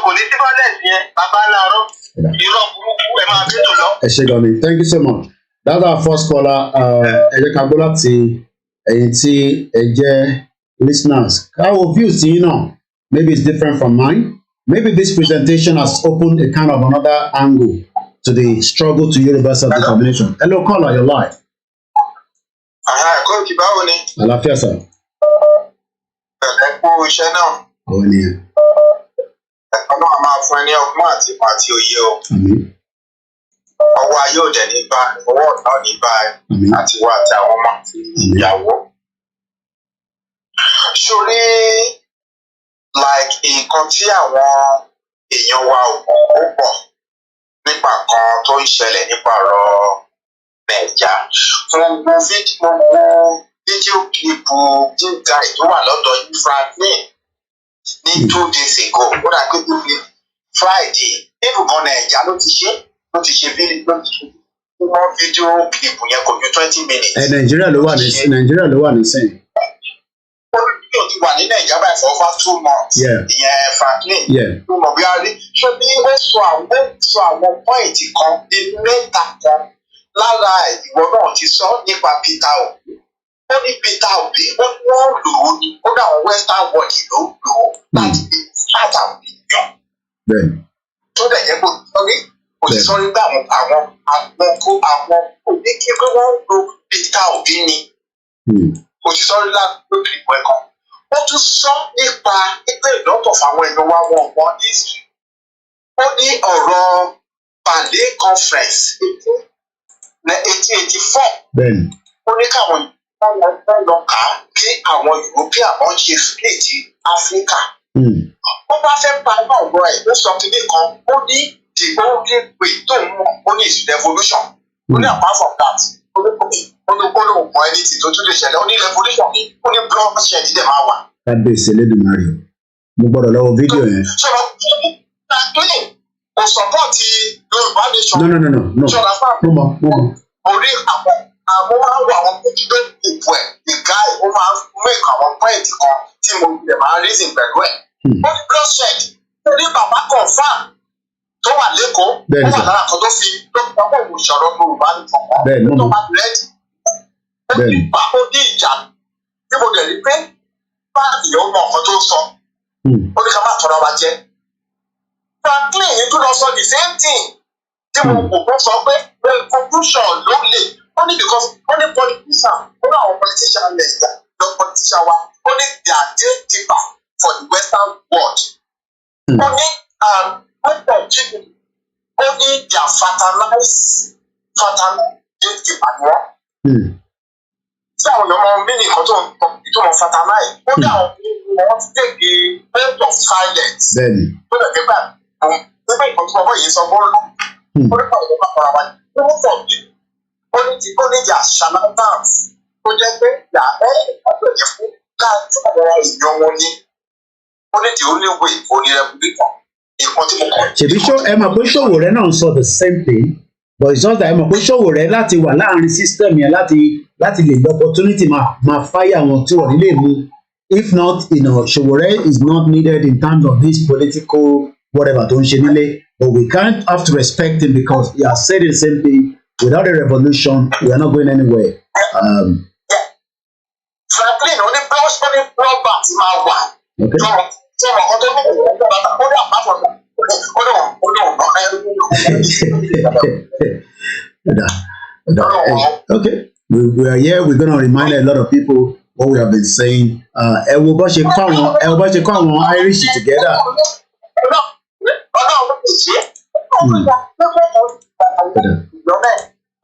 kò ní sí violence yẹn, bàbá ńlá ọ̀rọ̀, irọ́ burúkú ẹ máa bí tó lọ. Ẹ ṣé gan ni, thank you so much. That's our first caller. Ẹ jẹ́ ká gbọ́ láti ẹ̀yin tí ẹ jẹ́ listeners. Our views, maybe it's different from mine. Maybe this presentation has opened a kind of another angle to the struggle to Yoruba self-determination. Hello, caller, you're live. Kóòkì báwo ni? Àlàáfíà sir. Ẹ kú iṣẹ́ náà. Àwọn ènìyàn. Ẹ̀kọ́ náà máa fún ẹ ní ọgbọ́n àti òye o. Ọwọ́ ayé òde ní bá, ọwọ́ ọ̀tá ní bá ẹ àti wá àti àwọn ọmọ ìyàwó. Sórí nǹkan tí àwọn èèyàn wa ò pọ̀ nípa kan tó ń ṣẹlẹ̀ nípa ọ̀rọ̀ Nàìjà. Gbogbo fídíò kílípù jíjà tó wà lọ́dọ̀ Franklin ní 2 days ago, ó dà pé bíbí Friday nínú kan Nàìjà ló ti ṣe fídíò kílípù yẹn kò ju 20 minutes. Nàìjíríà ló wà nísìnyí. Ó ti wà ní Nàìjíríà báyìí for over 2 months. Ìyẹn Franklin. Mo mọ̀ bí a rí. Ṣé bí ó sọ àwọn pọ́ìntì kan ní mẹ́ta kan lára ìwọ náà ti sọ nípa Peter Obi. Ó ní Peter Obi wọ́n lò ó ní ó dà wọ́n Western world ló lò ó láti fi ṣáàtà bìyàn. Tó dẹ̀ jẹ́ kó ti sọ nígbà àwọn oníkí pé wọ́n lo Peter Obi ni. Kò ti sọ nígbà lórí ìwé kan. Ó tún sọ nípa ẹgbẹ́ ìdọ́tọ̀ fáwọn ẹnu wa wọn ní history. Ó ní ọ̀rọ̀ Ballet conference 1884. Ó ní káwọn lọ kà á bí àwọn European wọn ṣe split Africa Wọ́n bá fẹ́ pa iná ọ̀rọ̀ ẹ̀ ó sọ kíní kan ó ní the only way tó ń mú ó ní is revolution. Ó ní apart from that ó ní mọ ẹni tí tó tún lè ṣẹlẹ̀ ó ní revolution ní ó ní bloodshed dẹ̀ máa wà. Kábíyèsí Elédùmarè mo gbọ́dọ̀ lọ́wọ́ fídíò yẹn. Sọ̀rọ̀ clean kò sọ́pọ̀tì Yorùbá nation. No. Sọ̀rọ̀ fún mo mọ̀. Orí àwọn máa ń wọ àwọn tó ti gbé ipò ẹ̀ ìgá ẹ̀ ó máa ń make àwọn pọ́ìntì kan tí mo lè máa reason pẹ̀lú ẹ̀. Ó ní bloodshed ní bàbá confam tó wà lẹ́kọ̀ọ́ ó wà lára kan tó fi lọ́pọ̀ òun ìṣòro Yorùbá nìkan kan tó bá rẹ́ẹ̀dì. Bẹ́ẹ̀ni bàbá ó ní ìjà tí mo dẹ̀ rí pé bá ìyẹn mọ ọ̀kan tó ń sọ ó ní ká má tọ́ra wa jẹ. Franklin yìí tún lọ sọ the same thing tí mo kò sọ pé conclusion ló lè ó ní because ó ní politician ó ní àwọn politician lẹ́yìn lọ politician wa ó ní they are gatekeeper for the western world. Ó ní western people ó ní they are fertilize gatekeeper ni wọ́n. Tí àwọn ọmọ mi ní nǹkan tó ń fertilize ó ní àwọn wọ́n ti tẹ̀lé point of silence. Bẹ́ẹ̀ni. Ó lè gbé báyìí nígbà ìkan tí ọmọ yìí sọ bọ́ọ̀lù ó ní pàdé nípa para wa ní wọ́n fọ̀ bí ó ní ìyá charlatans tó jẹ́ pé ìyá ọ̀gbẹ̀yẹ fún láti àwọn èèyàn wọn ní ó ní the only way ó ní republican nǹkan tí mo kọ́. Ṣèbí ẹ mọ̀ pé Sowore náà ń sọ the same thing but it's just that ẹ mọ̀ pé Sowore láti wà láàrin system yẹn láti lè lọ opportunity máa fáyà wọn tí wọ́n nílé mú. If not, Sowore is not needed in terms of this political whatever tó ń ṣe nílé, but we can't have to respect him because he has said the same thing. Without a revolution, we are not going anywhere. Franklin, only blowback in my one. Okay. Okay. We are here. We're going to remind a lot of people what we have been saying. Ẹ wo bó ṣe kọ́ àwọn Irish together.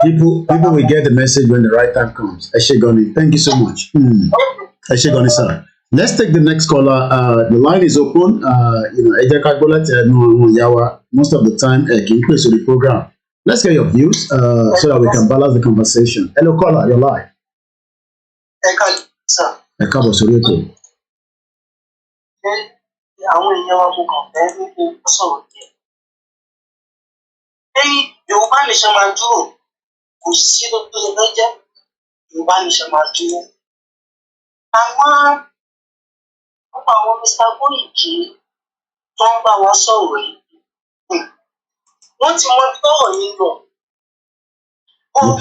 People will get the message when the right time comes. Eshegoni, thank you so much. Eshegoni, sir. Let's take the next caller. The line is open. Most of the time, can you place the program? Let's get your views so that we can balance the conversation. Hello, caller, you're live. Yorùbá nation máa dúró kò sí tó tó lọ jẹ́ Yorùbá nation máa dúró. Àwọn Mr. Koiki tó ń bá wa sọ̀rọ̀ yìí wọ́n ti mọ tọ́rọ̀ yìí lọ. Wọ́n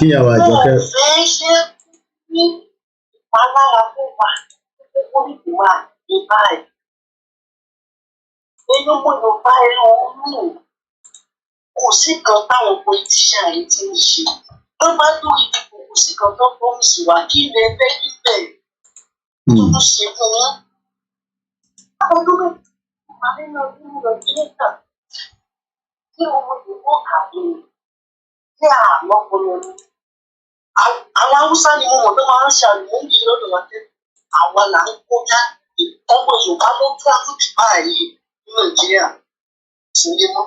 fẹ́ ṣe ní ìpalára fún wa kókó níbi máa ní báyìí. Nínú mo Yorùbá ẹ̀rọ ọ̀hún. Kò sí kan táwọn politician yìí ti ń ṣe tó bá dórí ipò kò sí kan tó promise wá kí ilẹ̀ ẹgbẹ́ ìfẹ́ tó ṣe fún wọn. Àwọn gómìnà wà nínú ọdún Nàìjíríà tí ọmọ ìwọ kàwé ní àmọ́ ọpọlọ ni. Àwọn Haúsá ni mo mọ̀ tó máa ń ṣàlùmọ́ ní lọ́dọ̀ wa tẹ́ àwa là ń kọjá ọmọ Yorùbá ló tún àtúntì báyìí ní Nàìjíríà ṣe lé mọ́.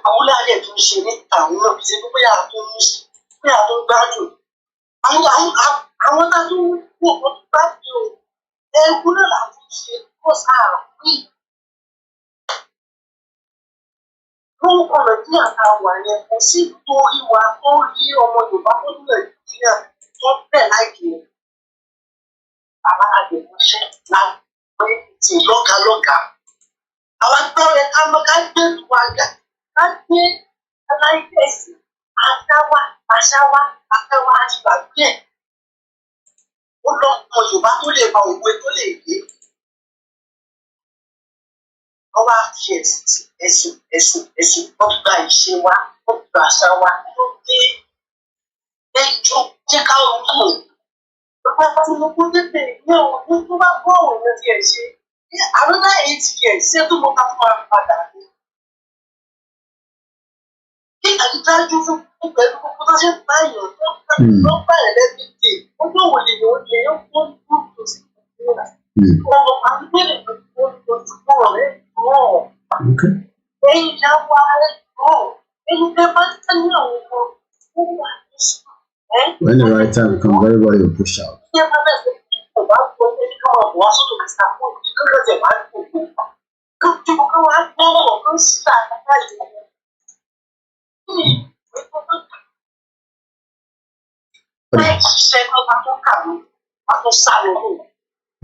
Àwọn láàyè tó ń ṣe níta àwọn náà fi ṣe pé bóyá tó ń ṣe bóyá tó ń gbádùn. Àwọn náà tó ń wọ̀ wọ́n tó gbádùn ẹ̀kú náà láti ṣe kó sáà pín. Lórúkọ Nàìjíríà ta wà yẹn kò sí torí wa tó rí ọmọ Yorùbá tó ní Nàìjíríà tó bẹ̀ láìpẹ́ yẹn. Àwọn àgbẹ̀kọ́ṣẹ́ náà pé ti lọ́gàlọ́gà. Àwọn agbára ká gbé wa gà. Kágbé aláìsẹ̀sì àtàwà àṣàwà àtàwà àṣìgbàgbé ẹ̀. Ó lọ ọmọ Yorùbá tó lè mọ òwe tó lè gbé. Wọ́n wá fi ẹ̀sùn wọ́n gba ìṣe wa, wọ́n gba àṣà wa tó dé ẹjọ́ jẹ́ ká ronú. Bàbá Tinubu tètè ní òun tó bá kó àwọn èèyàn tiẹ̀ ṣe. Another 8 years ṣé tó mọ ká fún wa padà ní. Kí àdìdájú fún pẹ̀lú gbogbo tó ṣe ń bá èèyàn tó ń bá èèyàn lẹ́bi dè, ó yóò wò lè yóò fún gúúpù sí ìpínlẹ̀. When the right time comes, everybody will push out.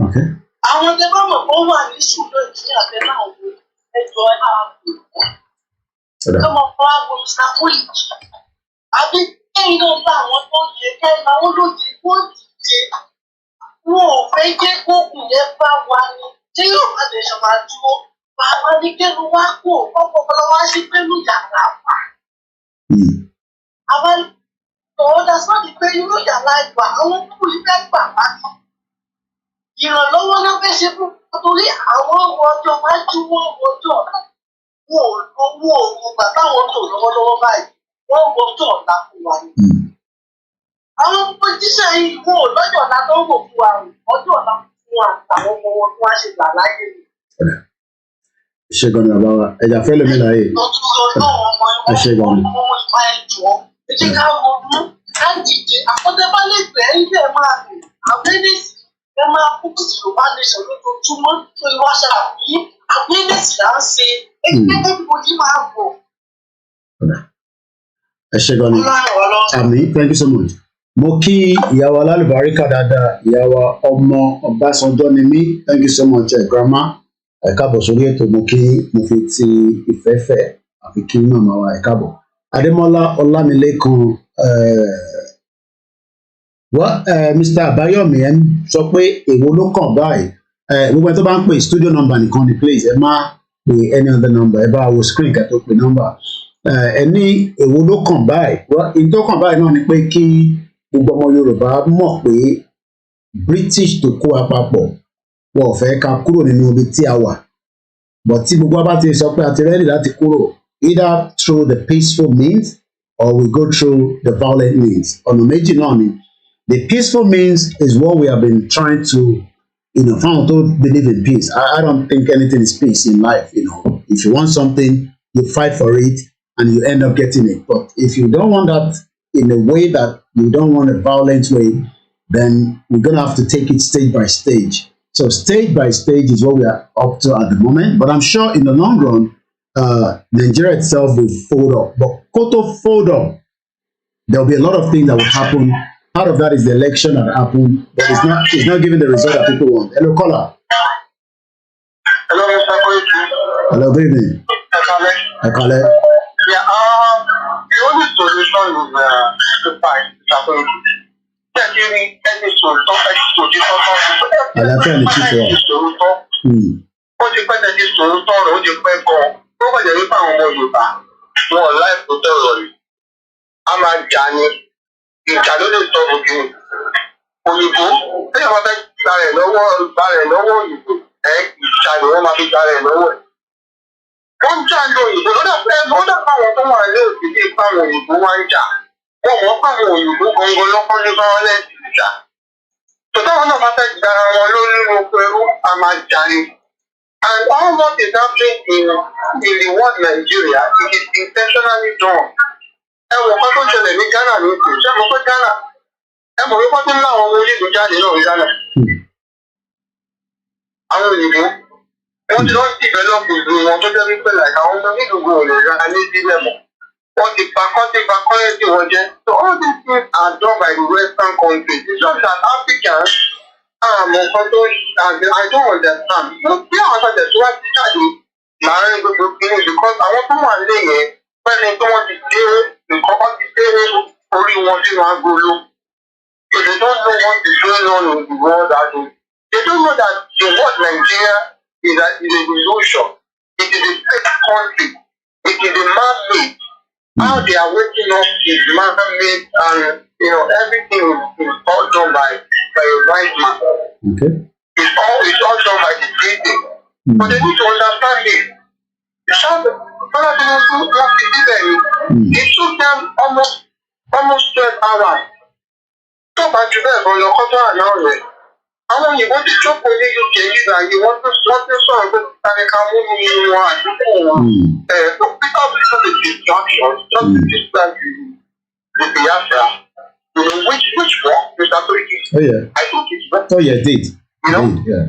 Okay. Àwọn tẹ bá mọ̀ kó wà ní ṣùgbọ́n ìdílé àbẹ náà wo ẹjọ́ ẹ máa bò. Kọ́mọ fún àgbo ìsàkóyìí. Àbí kẹ́yìn náà bá àwọn tó ṣe kẹ́yìn àwọn olóòjì wọ́n dìde. Wọn ò fẹ́ jẹ́ kókùn yẹn bá wa ni. Tí yóò bá lè ṣọ̀mà dúró, bàbá ní kẹ́nu wá kó ọ̀pọ̀ ọ̀pọ̀ wá sí pẹ̀lú yàrá wa. Àwọn ọ̀dà sọ́ọ̀dì pé irú yàrá ìgbà àwọn kúkú yìí fẹ́ gbà wá ní. Ìrànlọ́wọ́ náà fẹ́ ṣe fún torí àwọn ọjọ́ wájú wọn ọjọ́ wọn ò lówó ògbà táwọn tó lọ́wọ́lọ́wọ́ báyìí wọ́n gbọ́dọ̀ ọ̀la fún wa ni. Àwọn pòjíṣẹ́ yìí wọn ò lọ́jọ́ ọ̀la tó ń wò fún wa ọjọ́ ọ̀la fún wa àtàwọn ọmọ wọn tí wọ́n ṣe gbà láyé ni. Ṣé gan ni bàbá wa ẹja fẹ́ lómi láyé? Ẹ ṣe gan ni. Ẹ jẹ́ ká ronú ká dìde àkọ́tẹ́bálẹ̀gbẹ́ ilé máa lò àbẹ́nẹ́sì ẹ máa kúkú sí Yorùbá nation lójoojúmọ́ tó ìwà ṣàbí àbẹ́nẹ́sì là ń ṣe ẹgbẹ́ gbogbo yìí máa bọ̀. Ẹ ṣe gan ni. Àmì, thank you so much. Mo kí ìyàwó alálùbáríkà dáadáa, ìyàwó ọmọ Ọbásanjọ́ ni mí, thank you so much grandma. Ẹ káàbọ̀ sórí ètò mo kí mo fi ti ìfẹ́ fẹ́ àfi kí màmá wa ẹ káàbọ̀. Adémọ́lá Ọlámilékan Mr. Àbáyọ̀mí ẹ ń sọ pé èwo ló kàn báyìí gbogbo ẹ tó bá ń pè studio number nìkan ni please ẹ má pè any other number ẹ bá wo screen kẹ́ tó pè number ẹ ní èwo ló kàn báyìí èyí tó kàn báyìí náà ni pé kí gbogbo ọmọ Yorùbá mọ̀ pé British tó kó wa papọ̀ wọn ò fẹ́ ká kúrò nínú ibi tí a wà but tí gbogbo wa bá ti sọ pé a ti rẹ́dì láti kúrò either through the peaceful means or we go through the violent means ọ̀nà méjì náà ni. The peaceful means is what we have been trying to, found to believe in peace. I don't think anything is peace in life, If you want something, you fight for it and you end up getting it. But if you don't want that in a way that you don't want a violent way, then we're going to have to take it stage by stage. So stage by stage is what we are up to at the moment. But I'm sure in the long run, Nigeria itself will fold up. But Koto fold up, there will be a lot of things that will happen. Part of that is the election that happened, but it's not giving the result that people want. Hello, caller. Hello, Mr. Koiki. Hello, good evening. I call it. Yeah, the only solution is to fight, Mr. Koiki. Any solution, Àlàáfíà ni kíkọ́. Ó ti pẹ́ tẹ́tí sọ̀rọ̀ tọ̀rọ̀ ó ti pẹ́ gan-an. Tó bàjẹ́ wípé àwọn ọmọ Yorùbá wọn ò láì tó tọ̀rọ̀ yìí. A máa jà ní. Ìjà ló lè sọ òkè òyìnbó téèyàn máa fẹ́ gba rẹ̀ lọ́wọ́ òyìnbó ìjà ni wọ́n máa fi gba rẹ̀ lọ́wọ́ ẹ̀. Wọ́n ń jà ní òyìnbó lọ́dà fáwọn tó wà ní òsì bíi fáwọn òyìnbó wá ń jà wọ́n mọ̀ fáwọn òyìnbó gangan lọ́kọ́ ní báwọn lẹ́sìn ìjà. Tòtáwọn náà bá fẹ́ gba wọn lórí oko ẹrú a máa jà ní. And all what is happening in the world Nigeria it is intentionally done. Ẹ̀wọ̀n kan tó ṣẹlẹ̀ ní Ghana ní ìpè ṣé mo pé Ghana ẹ̀mọ̀ wípé tó ń láwọn ọmọ onílùú jáde náà ní Ghana. Àwọn òyìnbó wọ́n ti lọ́ọ́ dìbẹ́lọ́pù ìlú wọn tó jẹ́ wípé àwọn ọmọ onílùú wọn ò lè ra ní sílẹ̀ mọ́. Wọ́n ti pa kọ́ńtì wọn jẹ́. So all these things are done by the Western countries. It's just that Africans àmọ́ nǹkan tó I don't understand. Bí àwọn àṣà tẹ̀síwájú ti jáde láàárín gbogbo kìíní because àwọn tó wà nílé yẹn pẹ́ni tí wọ́n ti dé nǹkan kan ti dé orí wọn sínú agolo. So they don't know what is going on in the world as in. They don't know that the word Nigeria is a illusion. It is a fake country. It is a man-made. How they are waking up is man-made and everything is all done by a white man. Okay. It's all done by the breathing. But they need to understand this. It took them almost 12 hours. Tó bá ju bẹ́ẹ̀ gan lọ kọ́tọ́ àná rẹ̀ àwọn òyìnbó ti jókòó ní UK nígbà yìí wọ́n tún sọ̀rọ̀ pé tàbíkà mú nínú wọn àdúgbò wọn. So Peter Obi is a distraction just to distract the Biafra. Which work, Mr. Toriki? Oh yeah. I think it's work. Oh yeah, it did. You know? Yeah.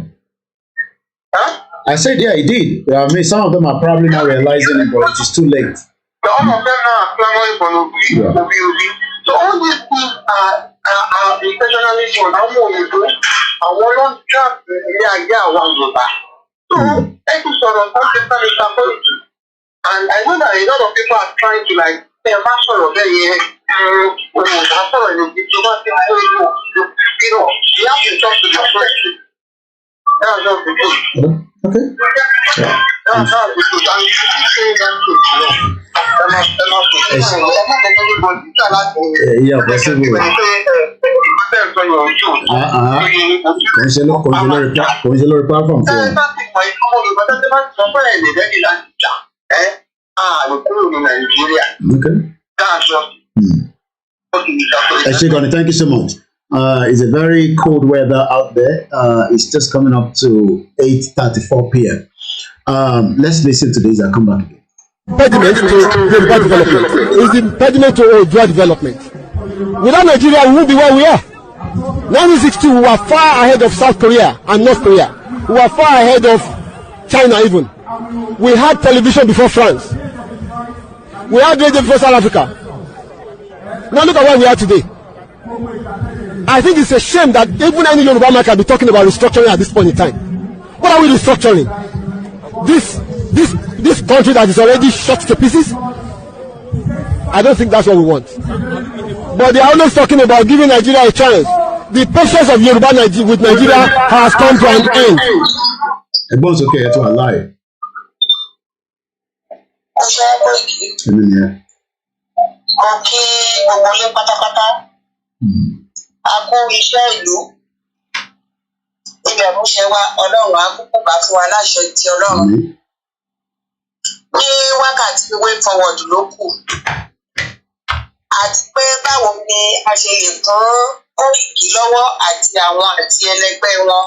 Huh? I said yeah, it did. I mean, some of them are probably not realizing it, but it is too late. So all of them now are clamoring for Obi. So all these things are intentionally done. Àwọn òyìnbó, àwọn ló ń trap ilé ayé àwọn Yorùbá. So ẹ tún sọ̀rọ̀ something Mr. Toriki. And I know that a lot of people are trying to like say má sọ̀rọ̀ bẹ́ẹ̀ yẹn. Òyìnbó sọ̀rọ̀ ní ibi tó bá ti kó inú you know, you have to talk to the person. That's just the truth. Okay. That's the truth. And you keep saying that truth, you know. Yeah, possible. Consular platform. Okay. Thank you so much. It's a very cold weather out there. It's just coming up to 8:34 p.m. Let's listen to this. I'll come back again. Impediment to Yoruba development is the impediment to Yoruba development. Without Nigeria, we won't be where we are. 1962, we were far ahead of South Korea and North Korea. We were far ahead of China even. We had television before France. We had radio before South Africa. Now look at where we are today. I think it's a shame that even any Yoruba man can be talking about restructuring at this point in time. What are we restructuring? This country that is already shot to pieces? I don't think that's what we want. But they are always talking about giving Nigeria a chance. The patience of Yoruba with Nigeria has come to an end. Everyone's okay, it's all alive. Ní wákàtí way forward ló kù àti pé báwo ni a ṣe lè kún Koiki lọ́wọ́ àti àwọn àti ẹlẹgbẹ́ wọn,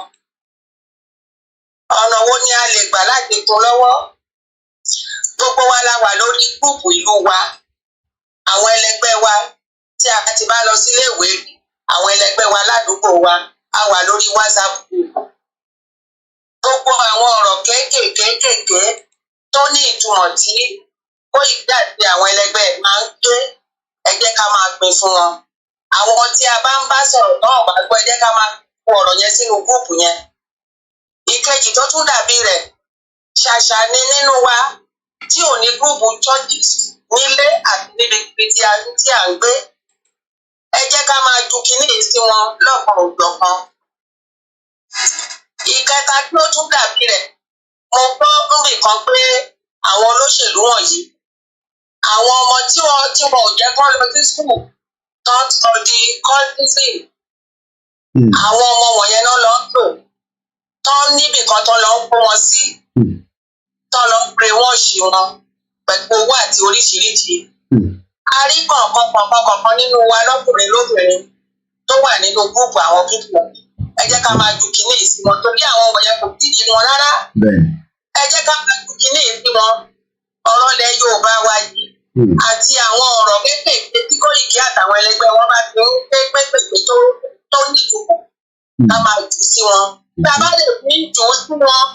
ọ̀nà wo ni a lè gbà láti kún lọ́wọ́. Gbogbo wa la wà lórí gúùpù ìlú wa, àwọn ẹlẹgbẹ́ wa tí a ti bá lọ sílé ìwé, àwọn ẹlẹgbẹ́ wa ládùúgbò wa a wà lórí WhatsApp group. Gbogbo àwọn ọ̀rọ̀ kéékèèké tó ní ìtumọ̀ tí Koiki àti àwọn ẹlẹgbẹ́ máa ń gbé, ẹ jẹ́ ká máa pín fún wọn. Àwọn tí a bá ń bá sọ̀rọ̀ náà bá gbọ́, ẹ jẹ́ ká máa kó ọ̀rọ̀ yẹn sínú gúùpù yẹn. Ìkejì tó tún dàbí rẹ̀, ṣàṣà ni nínú wa tí ò ní gúùpù churches nílé àti níbi tí à ń gbé. Ẹ jẹ́ ká máa ju kinní sí wọn lọ́kàn òjọ̀kan. Ìkẹta tí ó tún dàbí rẹ̀, mo gbọ́ níbì kan pé àwọn olóṣèlú wọ̀nyí, àwọn ọmọ tí wọn ò jẹ́ kán lọ sí school tán sọ di cultism, àwọn ọmọ wọ̀nyẹn náà lọ ń lò tán níbì kan tán lọ ń kó wọn sí, tán lọ ń pre wọ́n ṣì wọn pẹ̀lú owó àti oríṣiríṣi. A rí kọ̀ọ̀kan nínú wa lọ́kùnrin lóbìnrin tó wà nínú gúùpù àwọn pípọ̀. Ẹ jẹ́ ká máa ju kinní sí wọn torí àwọn wọ̀nyẹn kò tí ì wọn rárá. Ẹ jẹ́ ká máa ju kinní sí wọn. Ọ̀rọ̀ ilẹ̀ Yorùbá wa yìí àti àwọn ọ̀rọ̀ kéékèèké tí Koiki àtàwọn ẹlẹgbẹ́ wọn bá ti ń pé pépèpé tó nítumọ̀ ká máa jù sí wọn. Tá a bá lè fi jù ú sí wọn,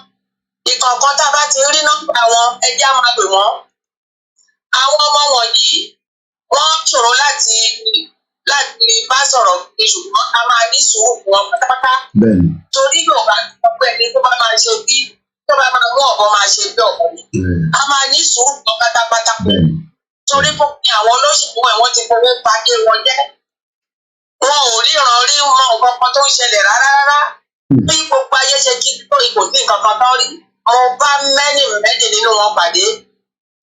ìkọ̀ọ̀kan tá a bá ti rí nọ́mbà wọn, ẹ jẹ́ á máa pè wọ́n. Àwọn ọmọ wọ̀nyí wọ́n ṣòro láti bá sọ̀rọ̀ ṣùgbọ́n a máa ní sùúrù fún wọn pátápátá. Torí Yorùbá ọgbẹ́ ẹni tó bá máa ṣe bí tó bá máa mú ọ̀bọ máa ṣe bí ọ̀bọ ni. A máa ní sùúrù fún wọn pátápátá. Torí fún mi àwọn olóṣèlú ẹ̀ wọ́n ti fowó pàdé wọn jẹ́. Wọn ò ríran rí mọ nǹkan kan tó ń ṣẹlẹ̀ rárá. Bí gbogbo ayé ṣe kí tó ipò sí nǹkan kan tán rí. Mo bá méjì nínú wọn pàdé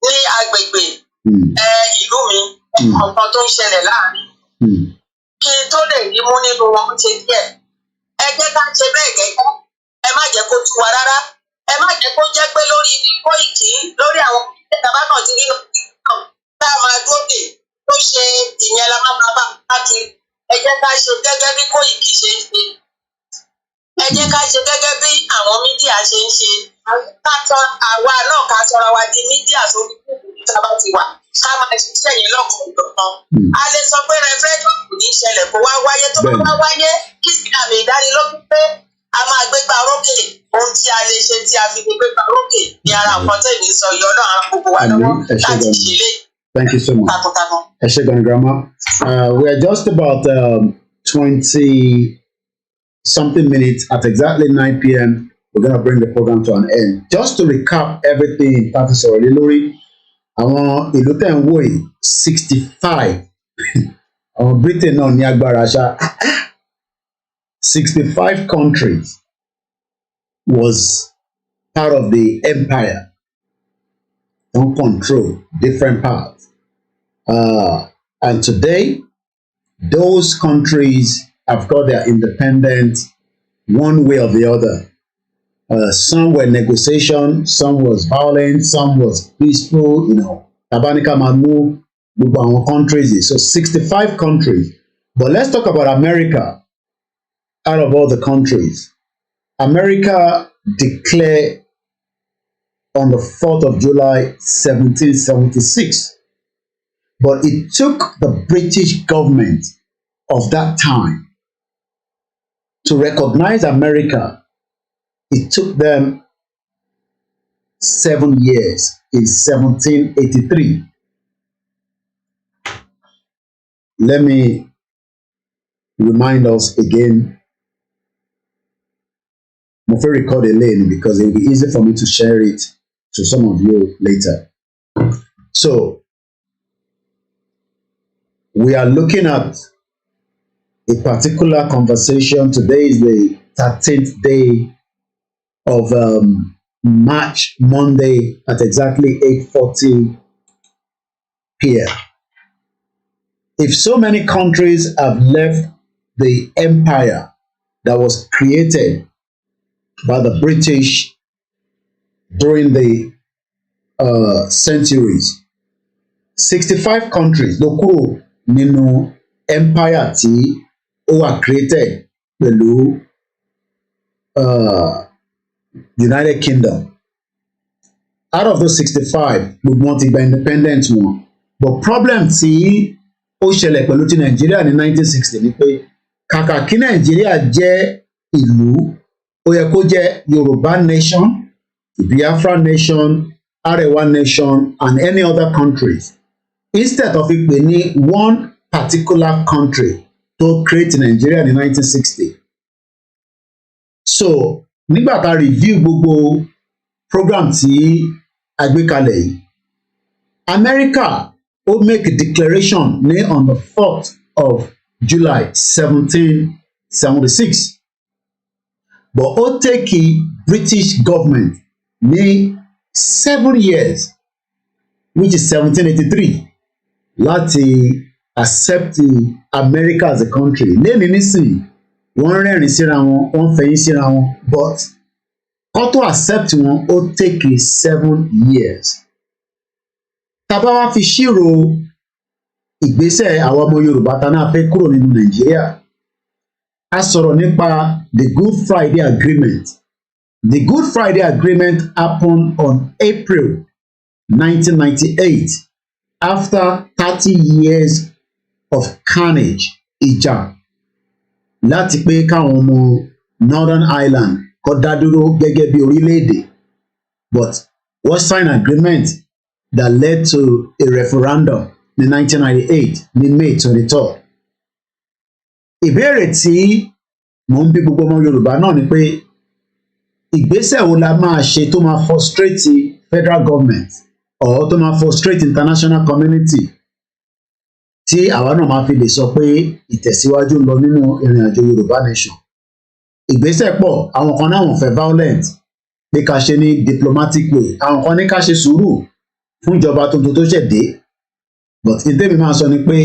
ní agbègbè ìlú mi, nǹkan tó ń ṣẹlẹ̀ láàrin. Kí n tó lè rí mú nínú wọn ṣe díẹ̀. Ẹ jẹ́ ká ṣe bẹ́ẹ̀ gẹ́gẹ́. Ẹ má jẹ́ kó tú wa rárá. Ẹ má jẹ́ kó jẹ́ pé lórí Koiki, lórí àwọn ìjọba kan ti rí náà tá a máa dóde tó ṣe ìyẹn la máa bá káàkiri. Ẹ jẹ́ ká ṣe gẹ́gẹ́ bí Koiki ṣe ń ṣe. ẹ jẹ́ ká ṣe gẹ́gẹ́ bí àwọn mídíà ṣe ń ṣe àwa náà ká sọra wa di mídíà sórí kúkú tá a bá ti wà ká máa ṣiṣẹ́ yẹn lọ́kàn ìdọ̀kan. A lè sọ pé referendum kò ní ṣẹlẹ̀ kó wá wáyé tó bá wáyé kí sì àmì ìdánilójú pé a máa gbégbá rókè ohun tí a lè ṣe tí a fi gbégbá rókè ní ara nǹkan tó ìní sọ yọ náà gbogbo wa lọ́wọ́ láti ṣe lé. Thank you so much. Eshegon Grandma. We are just about 20 something minutes at exactly 9 p.m. We're going to bring the program to an end. Just to recap everything, Professor Olilori, àwọn ìlú tẹ̀ ń wò yìí 65 àwọn Britain náà ní agbára ṣá 65 countries was part of the empire, don't control different parts. And today, those countries have got their independence one way or the other. Some were negotiation, some was violent, some was peaceful, Tabanika Mamu, gbogbo countries. So 65 countries. But let's talk about America. Out of all the countries, America declared on the 4th of July, 1776. But it took the British government of that time to recognize America. It took them 7 years in 1783. Let me remind us again. I'm going to record a lane because it will be easy for me to share it to some of you later. So, we are looking at a particular conversation. Today is the 13th day of March, Monday at exactly 8:40 p.m. If so many countries have left the empire that was created by the British during the centuries, 65 countries ló kúrò nínú empire tí ó wà created pẹ̀lú United Kingdom. Out of those 65, gbogbo wọn ti gba independence wọn. But problem tí ó ṣẹlẹ̀ pẹ̀lú ti Nàìjíríà ní 1960 ni pé kàkà kí Nàìjíríà jẹ́ ìlú, ó yẹ kó jẹ́ Yoruba nation, Biafra nation, Arewa nation, and any other countries. Instead of it being one particular country to create Nigeria in 1960. So, nígbà tá review gbogbo program tí a gbé kalẹ̀ yìí, America ó make a declaration ní on the 4th of July 1776. But ó take British government ní 7 years, which is 1783, láti accept America as a country. Lẹ́ni nísìnyí, wọ́n rẹ́rìn síra wọn, wọ́n fẹ̀yìn síra wọn, but kó tó accept wọn, ó take 7 years. Tá bá wá fi ṣírò ìgbésẹ̀ àwọn ọmọ Yorùbá tá náà fẹ́ kúrò nínú Nàìjíríà, a sọ̀rọ̀ nípa the Good Friday Agreement. The Good Friday Agreement happened on April 1998 after 30 years of carnage, ìjà láti pé káwọn ọmọ Northern Ireland kó dá dúró gẹ́gẹ́ bí orílẹ̀-èdè, but wọ́n sign agreement that led to a referendum in 1998 ní May 23rd. Ìbéèrè tí mò ń bi gbogbo ọmọ Yorùbá náà ni pé ìgbésẹ̀ wo la máa ṣe tó máa frustrate federal government or tó máa frustrate international community tí àwa náà máa fi lè sọ pé ìtẹ̀síwájú ń lọ nínú ìrìn àjò Yorùbá nation. Ìgbésẹ̀ pọ̀, àwọn kan náà wọ́n fẹ́ violent pé ká ṣe ní diplomatic way, àwọn kan ní ká ṣe sùúrù fún ìjọba tuntun tó ṣẹ̀ dé, but ìtẹ́mi máa sọ ni pé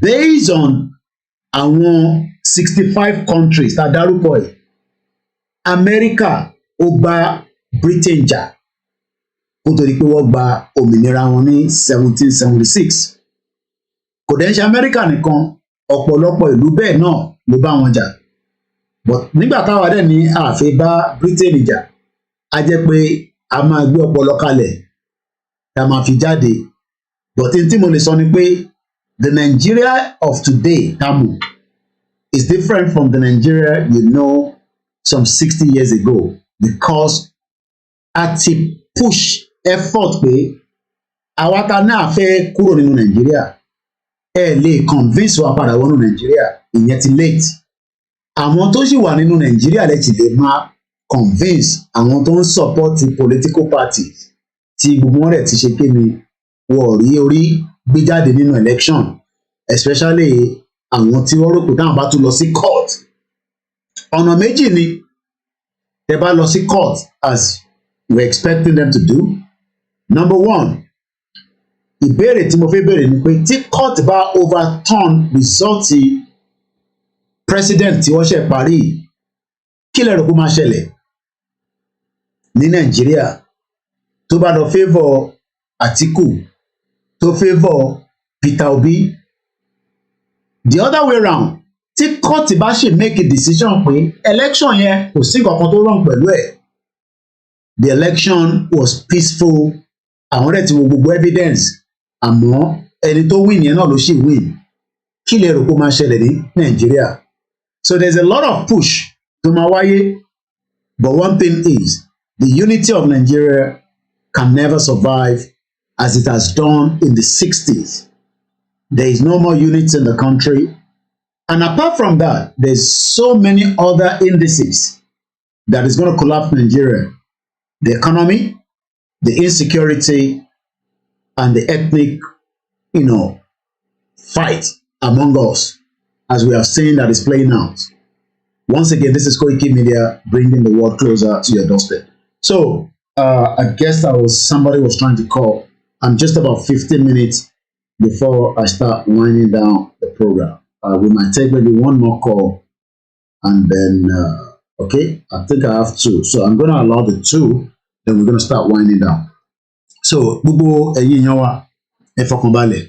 based on àwọn 65 countries tá a dárúkọ yìí, America ó bá Britain jà kó tó di pé wọ́n gba òmìnira wọn ní 1776. Kò dẹ̀ ń ṣe America nìkan, ọ̀pọ̀lọpọ̀ ìlú bẹ́ẹ̀ náà ló bá wọn jà. but nígbà táwa dẹ̀ ní àfẹ́ bá Britain jà á jẹ́ pé a máa gbé ọpọlọ kalẹ̀ tá a máa fi jáde. But tí mo lè sọ ni pé the Nigeria of today, Tamu, is different from the Nigeria you know some 60 years ago, because a ti push effort pé àwa ta náà fẹ́ kúrò nínú Nigeria ẹ lè convince wa padà wọnú Nigeria, ìyẹn ti late. Àwọn tó sì wà nínú Nigeria lè ti lè máa convince àwọn tó ń support political parties tí gbogbo wọn rẹ̀ ti ṣe kí ni wọ́n rí orí gbé jáde nínú election, especially àwọn tí wọ́n rò pé táwọn bá tún lọ sí court. Ọ̀nà méjì ni tẹ́ bá lọ sí court as we're expecting them to do. Number one, ìbéèrè tí mo fẹ́ béèrè ni pé tí court bá overturn result president tí wọ́n ṣe parí, kí lẹ rò kó máa ṣẹlẹ̀ ní Nàìjíríà tó bá lọ favour Atiku tó favour Peter Obi? The other way round, tí court bá ṣe make a decision pé election yẹn kò sí nǹkan tó wrong pẹ̀lú ẹ̀, the election was peaceful, àwọn rẹ̀ ti wo gbogbo evidence, àmọ́ ẹni tó win yẹn náà ló ṣì win, kí lè rò kó máa ṣẹlẹ̀ ní Nàìjíríà? So there's a lot of push tó máa wáyé, but one thing is the unity of Nigeria can never survive as it has done in the 60s. There is no more unity in the country. And apart from that, there's so many other indices that is going to collapse Nigeria. The economy, the insecurity, and the ethnic, fight among us, as we have seen that is playing out. Once again, this is KOIKIMEDIA, bringing the world closer to your doorstep. So, I guess somebody was trying to call. I'm just about 15 minutes before I start winding down the program. We might take maybe one more call, and then, okay, I think I have two. So I'm going to allow the two, then we're going to start winding down. So, gbogbo ẹ̀yin èèyàn wa, ẹ fọkànbalẹ̀,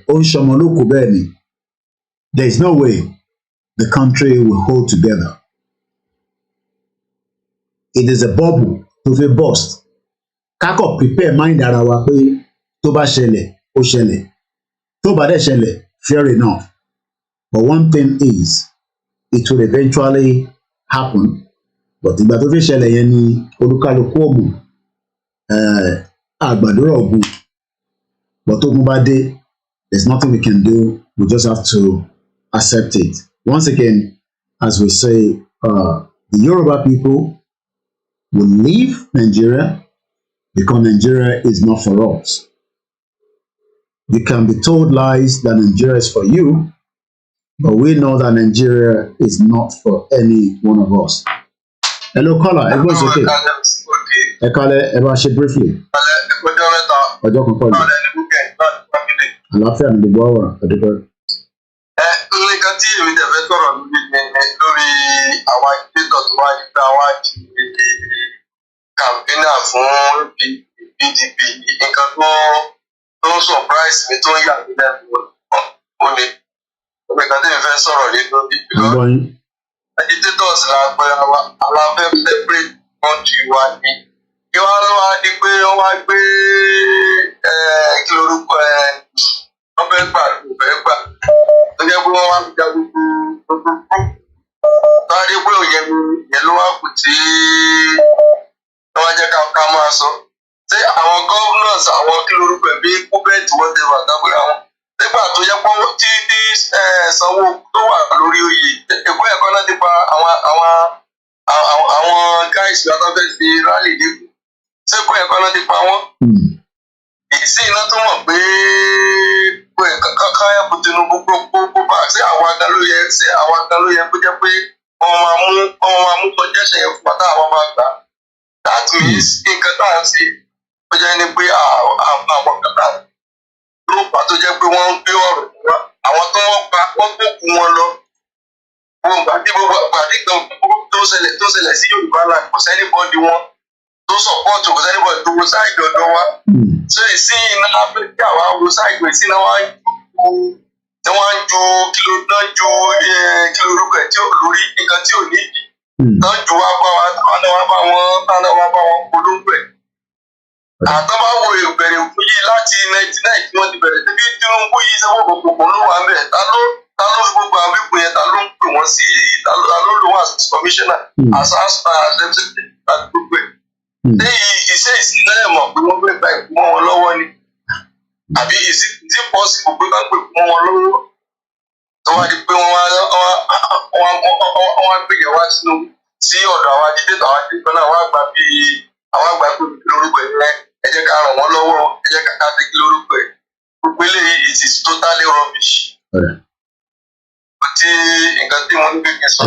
ó ń ṣọmọ lóko bẹ́ẹ̀ ni. There is no way the country will hold together. It is a bubble to be burst. Kákọ̀ prepare mind ara wa pé tó bá ṣẹlẹ̀, ó ṣẹlẹ̀. Tó bá dẹ̀ ṣẹlẹ̀, fair enough. But one thing is, it will eventually happen. But ìgbà tó fi ṣẹlẹ̀ yẹn ni olúkálukú ògùn, àgbàdúrà ògùn. But tó gún bá dé, there's nothing we can do. We just have to accept it. Once again, as we say, the Yoruba people will leave Nigeria because Nigeria is not for us. You can be told lies that Nigeria is for you, but we know that Nigeria is not for any one of us. Hello, caller. Everyone's okay. Ẹ bá ṣe briefly. Ọjọ́ kan pẹ̀lú. Àlàáfíà ni gbogbo wa ẹ̀dùnkọ́. Nǹkan tí èmi tẹ̀fẹ́ sọ̀rọ̀ lórí àwọn agitatọ̀ tó wá nípa wá di kàmpínà fún PDP, nǹkan tó ń surprise mi tó ń yà mí lẹ́nu ó ní. Nǹkan tí èmi fẹ́ sọ̀rọ̀ lé lórí. Agitators la pẹ́ àwọn afẹ́ separate country wa ní. Kí wọ́n ló wá di pé wọ́n wá gbé kí lorúkọ wọ́n fẹ́ gbà ló fẹ́ gbà. Tó jẹ́ pé wọ́n wá ń ja gbogbo. Tó wá dé pé òye mi yẹn ló wá kù tí wọ́n wá jẹ́ ká máa sọ. Ṣé àwọn governors àwọn kí lorúkọ bí kúbẹ́ẹ̀tì wọ́n ti wà dábò àwọn. Nígbà tó yẹ pé tí Sanwó tó wà lórí oyè, èkó ẹ̀kọ́ náà ti pa àwọn guys látọ́fẹ́ ti rally dìbò. Ṣé èkó ẹ̀kọ́ náà ti pa wọ́n? Ìsí iná tó mọ̀ pé káyà kò Tinubu gbogbo bá ṣé àwọn agan ló yẹ kó jẹ́ pé wọ́n máa mú suggestion yẹn fún pátá àwọn máa gbà. That means nǹkan tá à ń ṣe ó jẹ́ ní pé àwọn kàtà ló pa tó jẹ́ pé wọ́n ń gbé ọ̀rọ̀ wá. Àwọn tó wọ́n pa wọ́n gbókùn wọn lọ. Wọ́n gbàdí gbogbo àgbàdí gan tó ṣẹlẹ̀ sí Yorùbá là kò sẹ́nibọ́dì wọn tó sọ̀pọ̀tù kò sẹ́nibọ́dì tó wo sáìdì ọ̀dọ́ wa. Ṣé ìsìn iná Áfíríkà wa wo sáìdì ìsìn náà wá tí wọ́n ń ju kí lorúkọ ẹ̀ tí ò lórí nǹkan tí ò ní ìdí. Tán ju wá bá wọn bá wọn polongo ẹ̀. Àtọ́ bá wo ìbẹ̀rẹ̀ yìí láti 99 tí wọ́n ti bẹ̀rẹ̀ síbi Tinubu yìí sẹ́wọ́n gbogbo ló wà ń bẹ̀. Ta ló fi gbogbo àwọn ìpò yẹn ta ló ń pè wọ́n sí ta ló lò wọ́n as commissioner as deputy àti gbogbo ẹ̀. Lẹ́yìn iṣẹ́ ìsìnlẹ̀ mọ̀ pé wọ́n gbé gba ìpò mọ́ wọn lọ́wọ́ ni. Àbí ìsí pọ́sibù pé ká gbé ìpò mọ́ wọn lọ́wọ́. Tó wá di pé wọ́n wá gbéyẹ̀ wá Tinubu sí ọ̀dọ̀ àwọn adídẹ́tọ̀ àwọn adídẹ́tọ̀ náà wá gbà bí àwọn àgbà pé lórúkọ ẹ̀ ẹ jẹ́ ká ràn wọ́n lọ́wọ́ ẹ jẹ́ ká dé kí lórúkọ ẹ̀ gbogbo eléyìí it is totally rubbish. Tí nǹkan tí wọ́n ń gbé kí n sọ.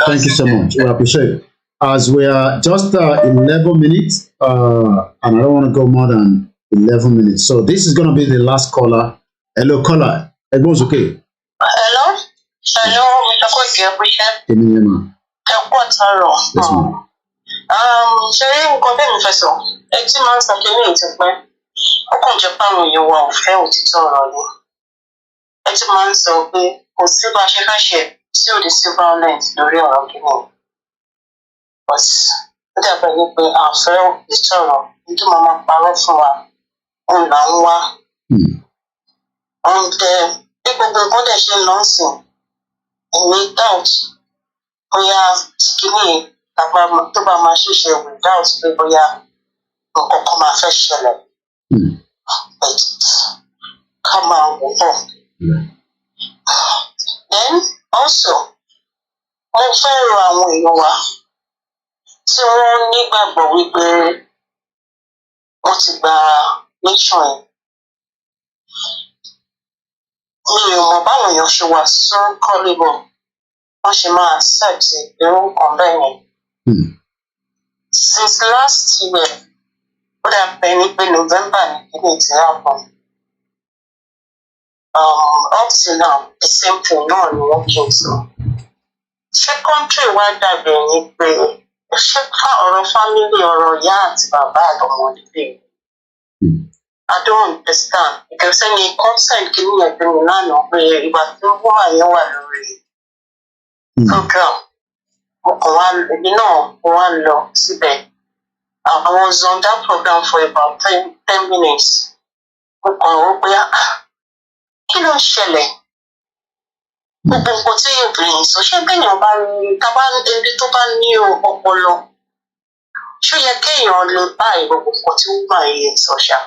Thank you so much. We appreciate it. As we are just 11 minutes, and I don't want to go more than 11 minutes. So this is going to be the last caller. Hello, caller. Everyone's okay? Hello? Hello, Mr. KOIKIMEDIA. Yes, ma'am. Ṣé nǹkan tẹ́mi fẹ́ sọ? Ẹ tí máa ń sọ kí ní ìtìpẹ́. Ó kàn jẹ́ páwọn èèyàn wa ò fẹ́ òtítọ́ ọ̀rọ̀ ni. Ẹ tí máa ń sọ pé kò sí bá ṣe fẹ́ ṣe tí ò ní sí violence lórí ọ̀rọ̀ kìíní. But ó dàbẹ̀ ní pé àfẹ́ òtítọ́ ọ̀rọ̀ nítorí mo máa parọ́ fún wa. Òun là ń wá. Bí gbogbo nǹkan dẹ̀ ṣe ń lọ sìn, èmi doubt bóyá kìíní tó bá máa ṣiṣẹ́ without pé bóyá nǹkan kan máa fẹ́ ṣẹlẹ̀. Ká máa wò bọ̀. Then also, mo fẹ́ rọ àwọn èèyàn wa tí wọ́n nígbàgbọ́ wípé wọ́n ti gba nation yẹn. Mi ò mọ̀ báwọn èèyàn ṣe wà sún kọ́lébọ̀ wọ́n ṣe máa accept irú nǹkan bẹ́ẹ̀ yẹn. Since last year, ó dà pé ní pé November ní kíní ti happen. Up to now, the same thing náà ni wọ́n kí n sọ. Ṣé country wa dàbí ẹni pé ṣé ọ̀rọ̀ family ọ̀rọ̀ ìyá àti bàbá àtọmọdé lè? I don't understand. Because ẹni concern kìíní yẹn pé mi lánàá pé ìgbà tí wọ́n àyẹ̀ wà lórí program. Èmi náà wá lọ síbẹ̀. I was on that program for about 10 minutes. Mo kàn ó pé kí ló ń ṣẹlẹ̀? Gbogbo nǹkan tí obìnrin sọ ṣé kéèyàn bá ní ẹni tó bá ní ọpọlọ ṣó yẹ kéèyàn lè bá gbogbo nǹkan tí ó gbà yẹn sọ ṣá.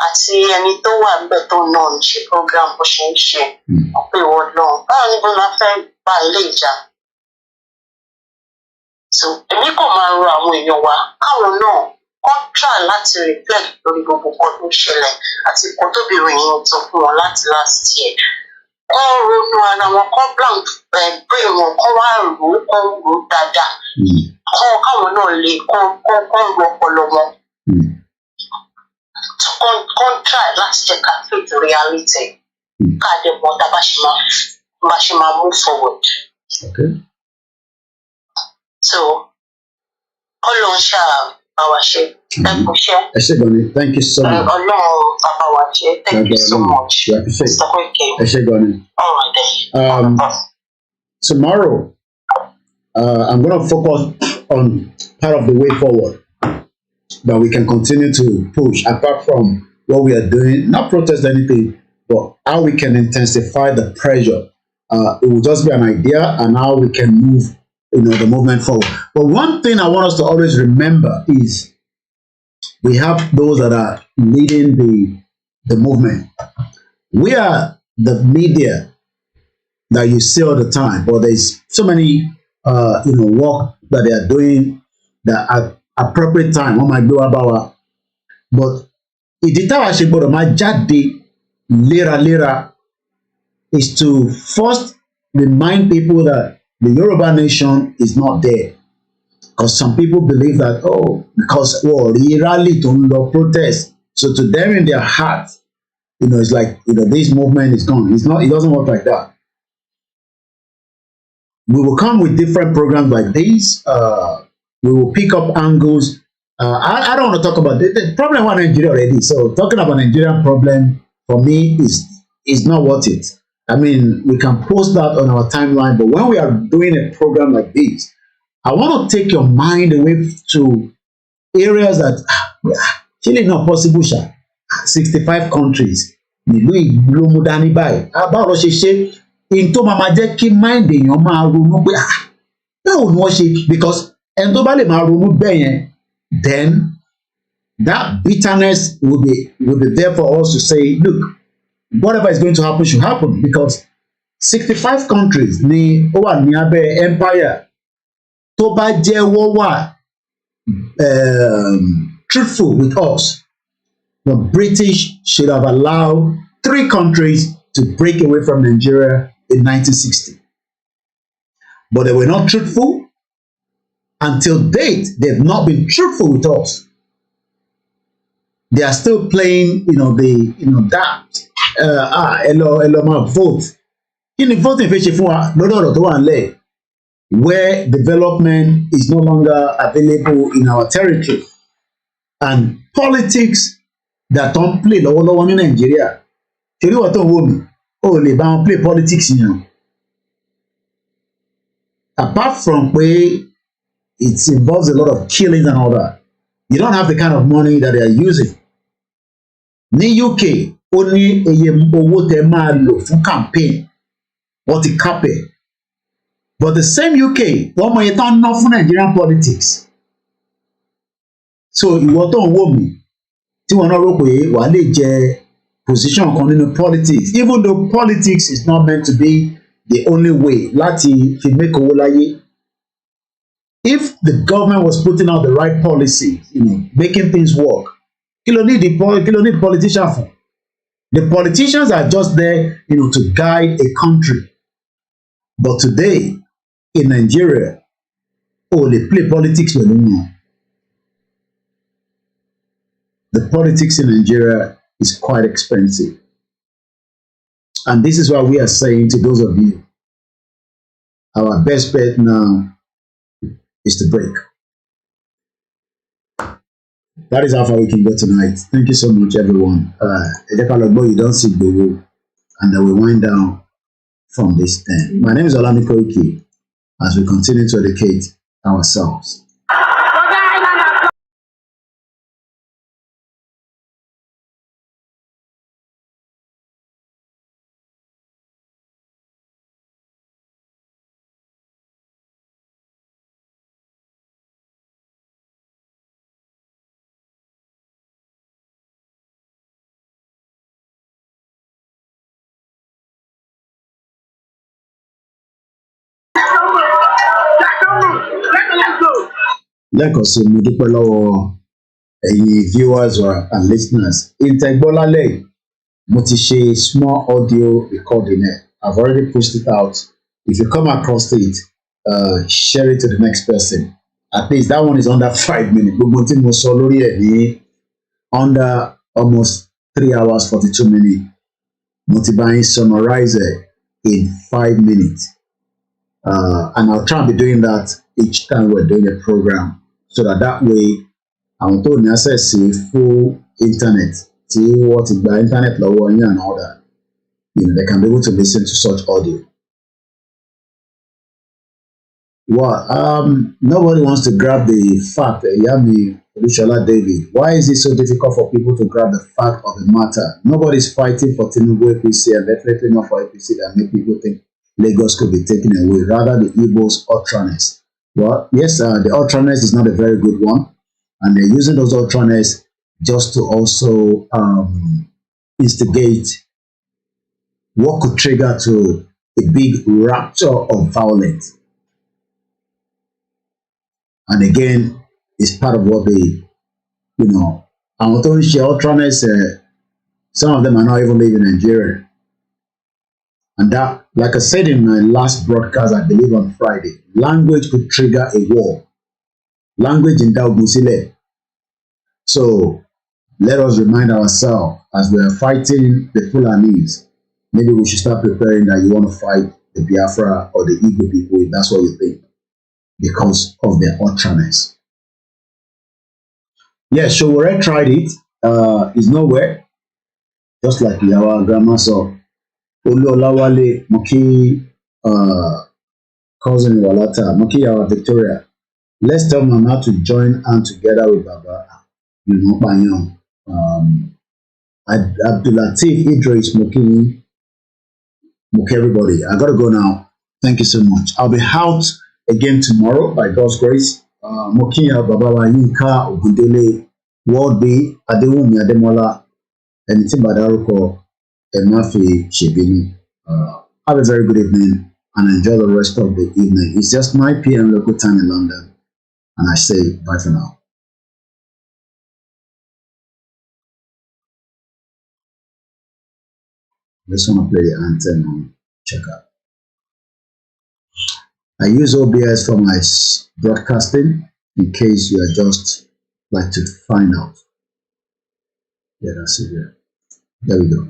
Àti ẹni tó wà níbẹ̀ tó náà ń ṣe program bó ṣe ń ṣe ọ̀pẹ ìwọ náà báwo ni wọ́n máa fẹ́ bá ilé ìjà? So èmi kò máa rọ àwọn èèyàn wa káwọn náà kọ́ try láti reflect lórí gbogbo nǹkan tó ń ṣẹlẹ̀ àti nǹkan tó bí ìròyìn sọ fún wọn láti last year. Kọ́ ronú ara wọn kọ́ blank brain wọn kọ́ wá rò ó dáadáa. Káwọn náà lè kọ́ ro ọpọlọ wọn. Kọ́ try láti jẹ́ ká face reality. Ká dẹ̀ mọ̀ tá bá ṣe máa move forward. Okay. So, Ọlọ́run ṣàbáwá ṣe ẹkùnṣẹ́. Ẹ ṣé gan ni, thank you so much. Ọlọ́run àbáwá ṣe, thank you so much. Mr. Koiki. Ẹ ṣé gan ni. All right then. Tomorrow, I'm going to focus on part of the way forward that we can continue to push apart from what we are doing, not protest anything, but how we can intensify the pressure. It will just be an idea and how we can move the movement forward. But one thing I want us to always remember is we have those that are leading the movement. We are the media that you see all the time, but there's so many work that they are doing that at appropriate time wọ́n máa gbé wá bá wa. But ìdí táwa ṣe gbọ́dọ̀ máa jáde léraléra is to first remind people that the Yoruba nation is not there. Because some people believe that, because rally to protest. So to them in their heart, it's like, this movement is gone. It doesn't work like that. We will come with different programs like this. We will pick up angles. I don't want to talk about the problem with Nigeria already. So talking about Nigerian problem for me is not worth it. I mean, we can post that on our timeline, but when we are doing a program like this, I want to take your mind away to areas that actually not possible. 65 countries. Nílùú ìlú mú dání báyìí. Báwo ló ṣe ṣe? In tó máa jẹ́ kí mind èèyàn máa ronú pé báwo ni wọ́n ṣe? Because ẹni tó bá lè máa ronú bẹ́ẹ̀ yẹn, then that bitterness will be there for us to say, look, whatever is going to happen should happen, because 65 countries ni ó wà ní abẹ́ empire. Tó bá jẹ́ wọ́n wà truthful with us, the British should have allowed 3 countries to break away from Nigeria in 1960. But they were not truthful. Until date, they've not been truthful with us. They are still playing, that hello ma vote. In the voting fẹ́ fún wa lórí ọ̀rọ̀ tó wà nílẹ̀, where development is no longer available in our territory, and politics that don't play lọ́wọ́lọ́wọ́ ní Nàìjíríà. Torí wọ́n tó ń wò mí, ó lè bá wọn play politics yẹn. Apart from pé it involves a lot of killings and all that, you don't have the kind of money that they are using. Ní UK, ó ní iye owó tẹ́ máa lò fún campaign, wọ́n ti cap ẹ̀. But the same UK, wọ́n mọ iye tán ná fún Nigerian politics. So ìwọ tó ń wò mí, tí wọ́n náà rò pé wàá lè jẹ position kan nínú politics, even though politics is not meant to be the only way láti fi make owó láyé. If the government was putting out the right policy, making things work, kí ló need politician for? The politicians are just there, to guide a country. But today, in Nigeria, they play politics with them. The politics in Nigeria is quite expensive. And this is why we are saying to those of you, our best bet now is to break. That is how far we can go tonight. Thank you so much, everyone. You don't see IGBOHO, and then we wind down from this end. My name is OLAMILEKAN, as we continue to educate ourselves. Lẹ́ẹ̀kan sí mo dúpẹ́ lọ́wọ́ ẹ̀yin viewers and listeners. Ìtẹ̀gbọ́lálẹ̀ mo ti ṣe small audio recording ẹ̀. I've already pushed it out. If you come across it, share it to the next person. At least that one is under 5 minutes. Gbogbo tí mo sọ lórí ẹ̀ ní under almost 3 hours 42 minutes. Mo ti bá yín summarize it in 5 minutes. And I'll try and be doing that each time we're doing a program, so that way àwọn tó ní access sí full internet, tí wọ́n ti gba internet lọ́wọ́ yín and all that, they can be able to listen to such audio. Well, nobody wants to grab the fact, Yami Olushola David. Why is it so difficult for people to grab the fact of the matter? Nobody's fighting for Tinubu APC, and definitely not for APC that make people think Lagos could be taken away. Rather, the Igbos' ultraness. Well, yes, the ultraness is not a very good one, and they're using those ultraness just to also instigate what could trigger to a big rapture of violence. And again, it's part of what they, àwọn tó ń ṣe ultraness, some of them are not even living in Nigeria. And that, like I said in my last broadcast, I believe on Friday, language could trigger a war. Language in Daubusile. So let us remind ourselves, as we are fighting the Fulanis, maybe we should start preparing that you want to fight the Biafra or the Igbo people, if that's what you think, because of their ultraness. Yes, so we already tried it. It's nowhere. Just like our grandma saw. Olawale, Moki, cousin Walata, Moki, our Victoria. Let's tell Mama to join hand together with Baba. You know, Banyon. Abdulatif Idris, Moki, everybody. I gotta go now. Thank you so much. I'll be out again tomorrow by God's grace. Mokiya Baba Yinka Ogundele, World B, Adewumi Ademola, and Timbadaruko, Emafi Shebini. Have a very good evening and enjoy the rest of the evening. It's just 9 p.m. local time in London, and I say bye for now. Just want to play the anthem on checkout. I use OBS for my broadcasting in case you are just like to find out. Yeah, that's it. Yeah. There we go.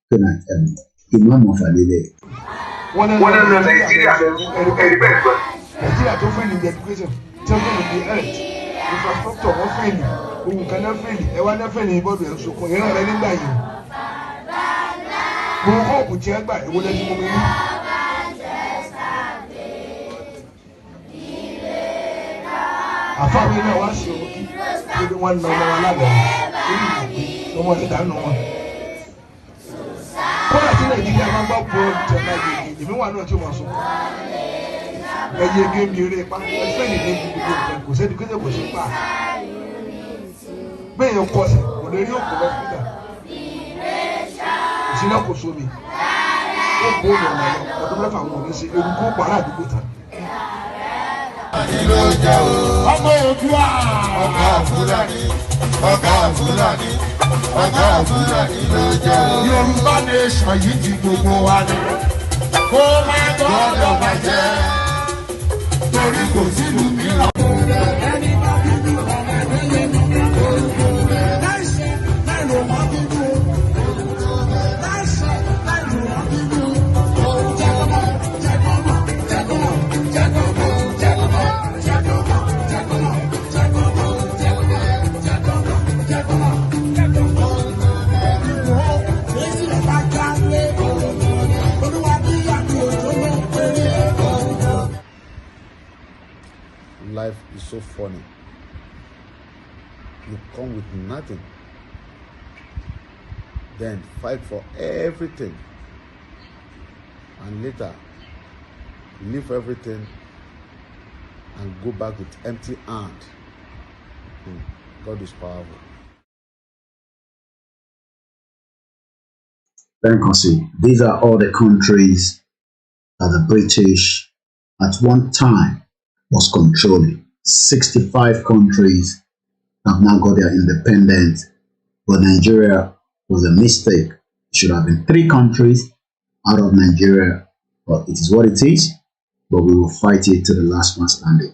Good night, everyone. Imam of Alile. One of Nigeria tó fẹ́ ní education tí wọ́n fẹ́ ní health infrastructure wọ́n fẹ́ ní ohun kan náà fẹ́ ní ẹwà náà fẹ́ ní bọ́ọ̀dù ẹ̀ sọkún ìran rẹ nígbà yìí mo hóòpù tí ẹ gbà èwo lẹ́sìn mo mẹ́rin. àfáàwé náà wá sí ọmọ kí lóde wọn nà ọmọ wọn lábẹ́ ọmọ ẹ̀dá nù wọn. kọ́lá tí Nàìjíríà máa ń gbọ́ bọ́ jẹ̀ka yìí èmi wà náà tí mo sọ. ẹyẹ gémi eré pa ẹfẹ́ nìyẹn ní gbogbo nǹkan kò sẹ́ni kó kò sí pa. bẹ́ẹ̀ yẹn kọ́ sí kò lè rí òkú lọ fún ìgbà. ìṣúná kò sómi. ó kó lọ lọ ọdún mẹ́fà wọn ò ní ṣe eruku pàrọ̀ àdúgbò tán. ọmọ Oòduà ọ̀gá Fúlàní ọ̀gá Fúlàní ọ̀gá Fúlàní ló jẹ́ o. Yorùbá nation yìí ti gbogbo wa ni kó má gbọ́dọ̀ bàjẹ́ torí kò sílùú mìíràn. Life is so funny. You come with nothing, then fight for everything, and later leave everything and go back with empty hand. God is powerful. Then consider, these are all the countries that the British at one time was controlling. 65 countries have now got their independence, but Nigeria was a mistake. It should have been 3 countries out of Nigeria, but it is what it is, but we will fight it to the last man standing.